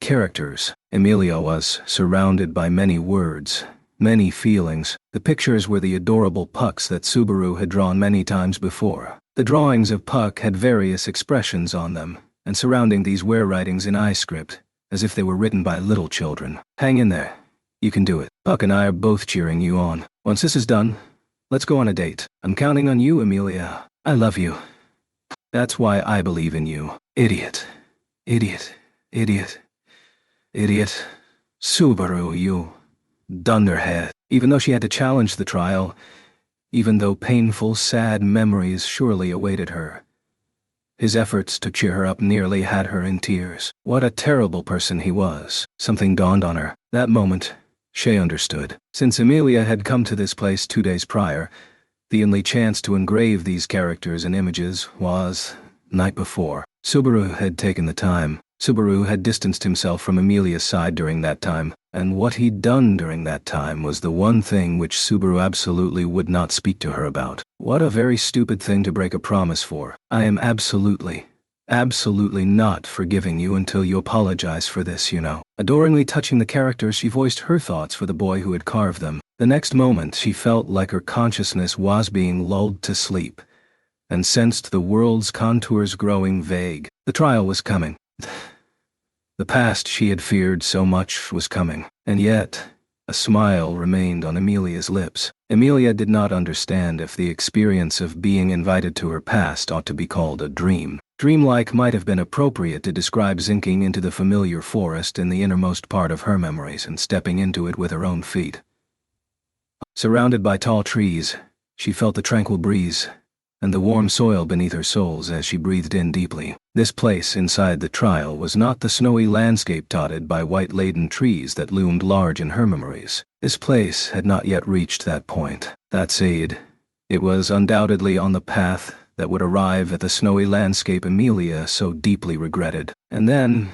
characters. Emilia was surrounded by many words, many feelings. The pictures were the adorable Pucks that Subaru had drawn many times before. The drawings of Puck had various expressions on them, and surrounding these were writings in eye script, as if they were written by little children. Hang in there. You can do it. Puck and I are both cheering you on. Once this is done, let's go on a date. I'm counting on you, Emilia. I love you. That's why I believe in you. Idiot. Idiot. Idiot. Idiot. Subaru, you dunderhead. Even though she had to challenge the trial, even though painful, sad memories surely awaited her, his efforts to cheer her up nearly had her in tears. What a terrible person he was. Something dawned on her. That moment, she understood. Since Emilia had come to this place 2 days prior, the only chance to engrave these characters and images was night before. Subaru had taken the time. Subaru had distanced himself from Emilia's side during that time, and what he'd done during that time was the one thing which Subaru absolutely would not speak to her about. What a very stupid thing to break a promise for. I am absolutely not forgiving you until you apologize for this, you know. Adoringly touching the characters, she voiced her thoughts for the boy who had carved them. The next moment, she felt like her consciousness was being lulled to sleep, and sensed the world's contours growing vague. The trial was coming. The past she had feared so much was coming, and yet, a smile remained on Emilia's lips. Emilia did not understand if the experience of being invited to her past ought to be called a dream. Dreamlike might have been appropriate to describe zinking into the familiar forest in the innermost part of her memories and stepping into it with her own feet. Surrounded by tall trees, she felt the tranquil breeze, and the warm soil beneath her soles as she breathed in deeply. This place inside the trial was not the snowy landscape dotted by white-laden trees that loomed large in her memories. This place had not yet reached that point. That said, it was undoubtedly on the path that would arrive at the snowy landscape Amelia so deeply regretted. And then,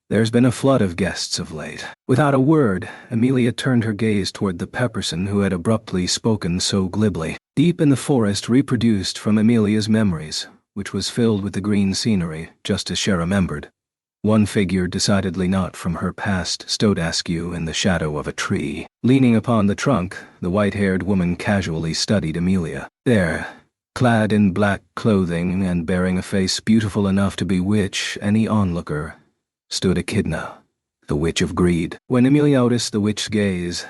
there's been a flood of guests of late. Without a word, Amelia turned her gaze toward the Pepperson who had abruptly spoken so glibly. Deep in the forest reproduced from Amelia's memories, which was filled with the green scenery, just as she remembered. One figure decidedly not from her past stood askew in the shadow of a tree. Leaning upon the trunk, the white-haired woman casually studied Amelia. There, clad in black clothing and bearing a face beautiful enough to bewitch any onlooker, stood Echidna, the witch of greed. When Amelia noticed the witch's gaze,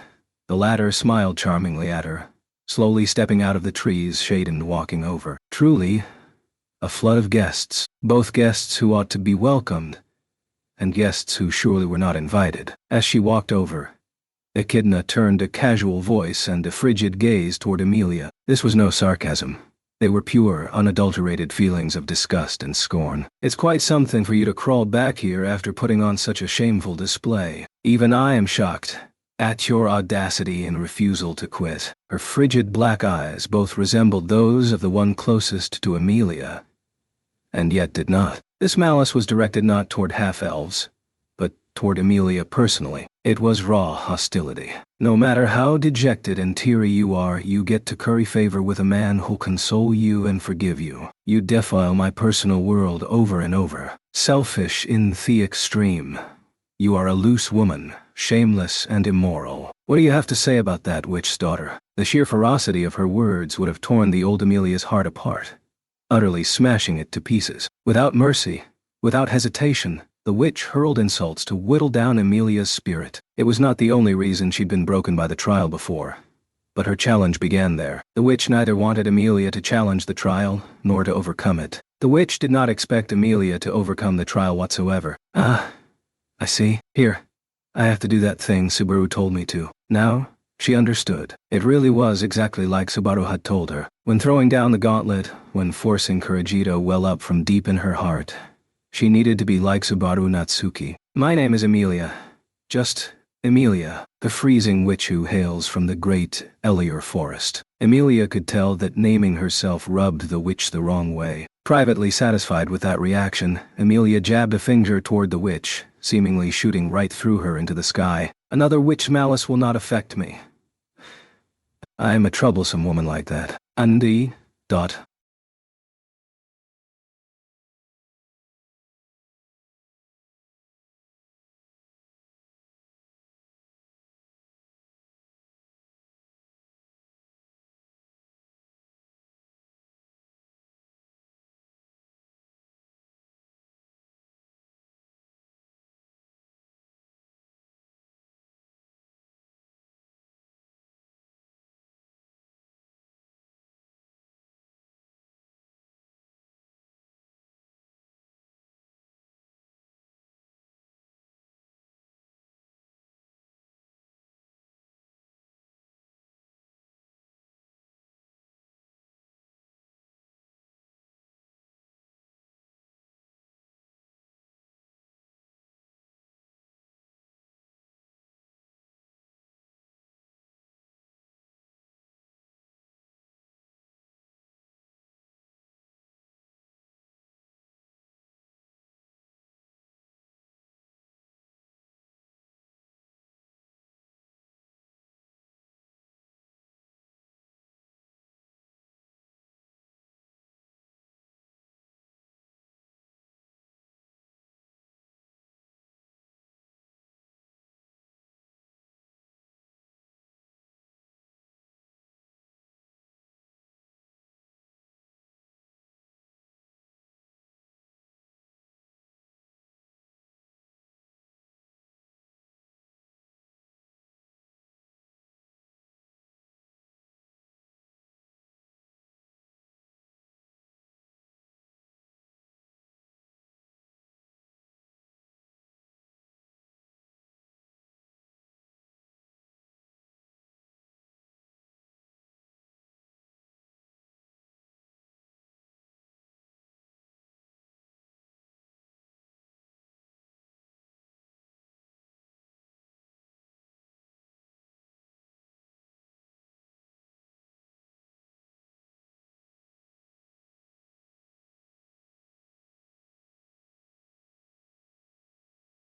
the latter smiled charmingly at her, slowly stepping out of the tree's shade and walking over. Truly, a flood of guests, both guests who ought to be welcomed, and guests who surely were not invited. As she walked over, Echidna turned a casual voice and a frigid gaze toward Amelia. This was no sarcasm. They were pure, unadulterated feelings of disgust and scorn. It's quite something for you to crawl back here after putting on such a shameful display. Even I am shocked at your audacity and refusal to quit. Her frigid black eyes both resembled those of the one closest to Amelia, and yet did not. This malice was directed not toward half-elves, but toward Amelia personally. It was raw hostility. No matter how dejected and teary you are, you get to curry favor with a man who'll console you and forgive you. You defile my personal world over and over. Selfish in the extreme. You are a loose woman, shameless and immoral. What do you have to say about that, witch's daughter? The sheer ferocity of her words would have torn the old Amelia's heart apart, utterly smashing it to pieces. Without mercy, without hesitation, the witch hurled insults to whittle down Amelia's spirit. It was not the only reason she'd been broken by the trial before, but her challenge began there. The witch neither wanted Amelia to challenge the trial, nor to overcome it. The witch did not expect Amelia to overcome the trial whatsoever. Ah, I see. Here, I have to do that thing Subaru told me to. Now, she understood. It really was exactly like Subaru had told her. When throwing down the gauntlet, when forcing courage to well up from deep in her heart, she needed to be like Subaru Natsuki. My name is Amelia. Just Amelia, the freezing witch who hails from the great Elior forest. Amelia could tell that naming herself rubbed the witch the wrong way. Privately satisfied with that reaction, Amelia jabbed a finger toward the witch, seemingly shooting right through her into the sky. Another witch malice will not affect me. I am a troublesome woman like that.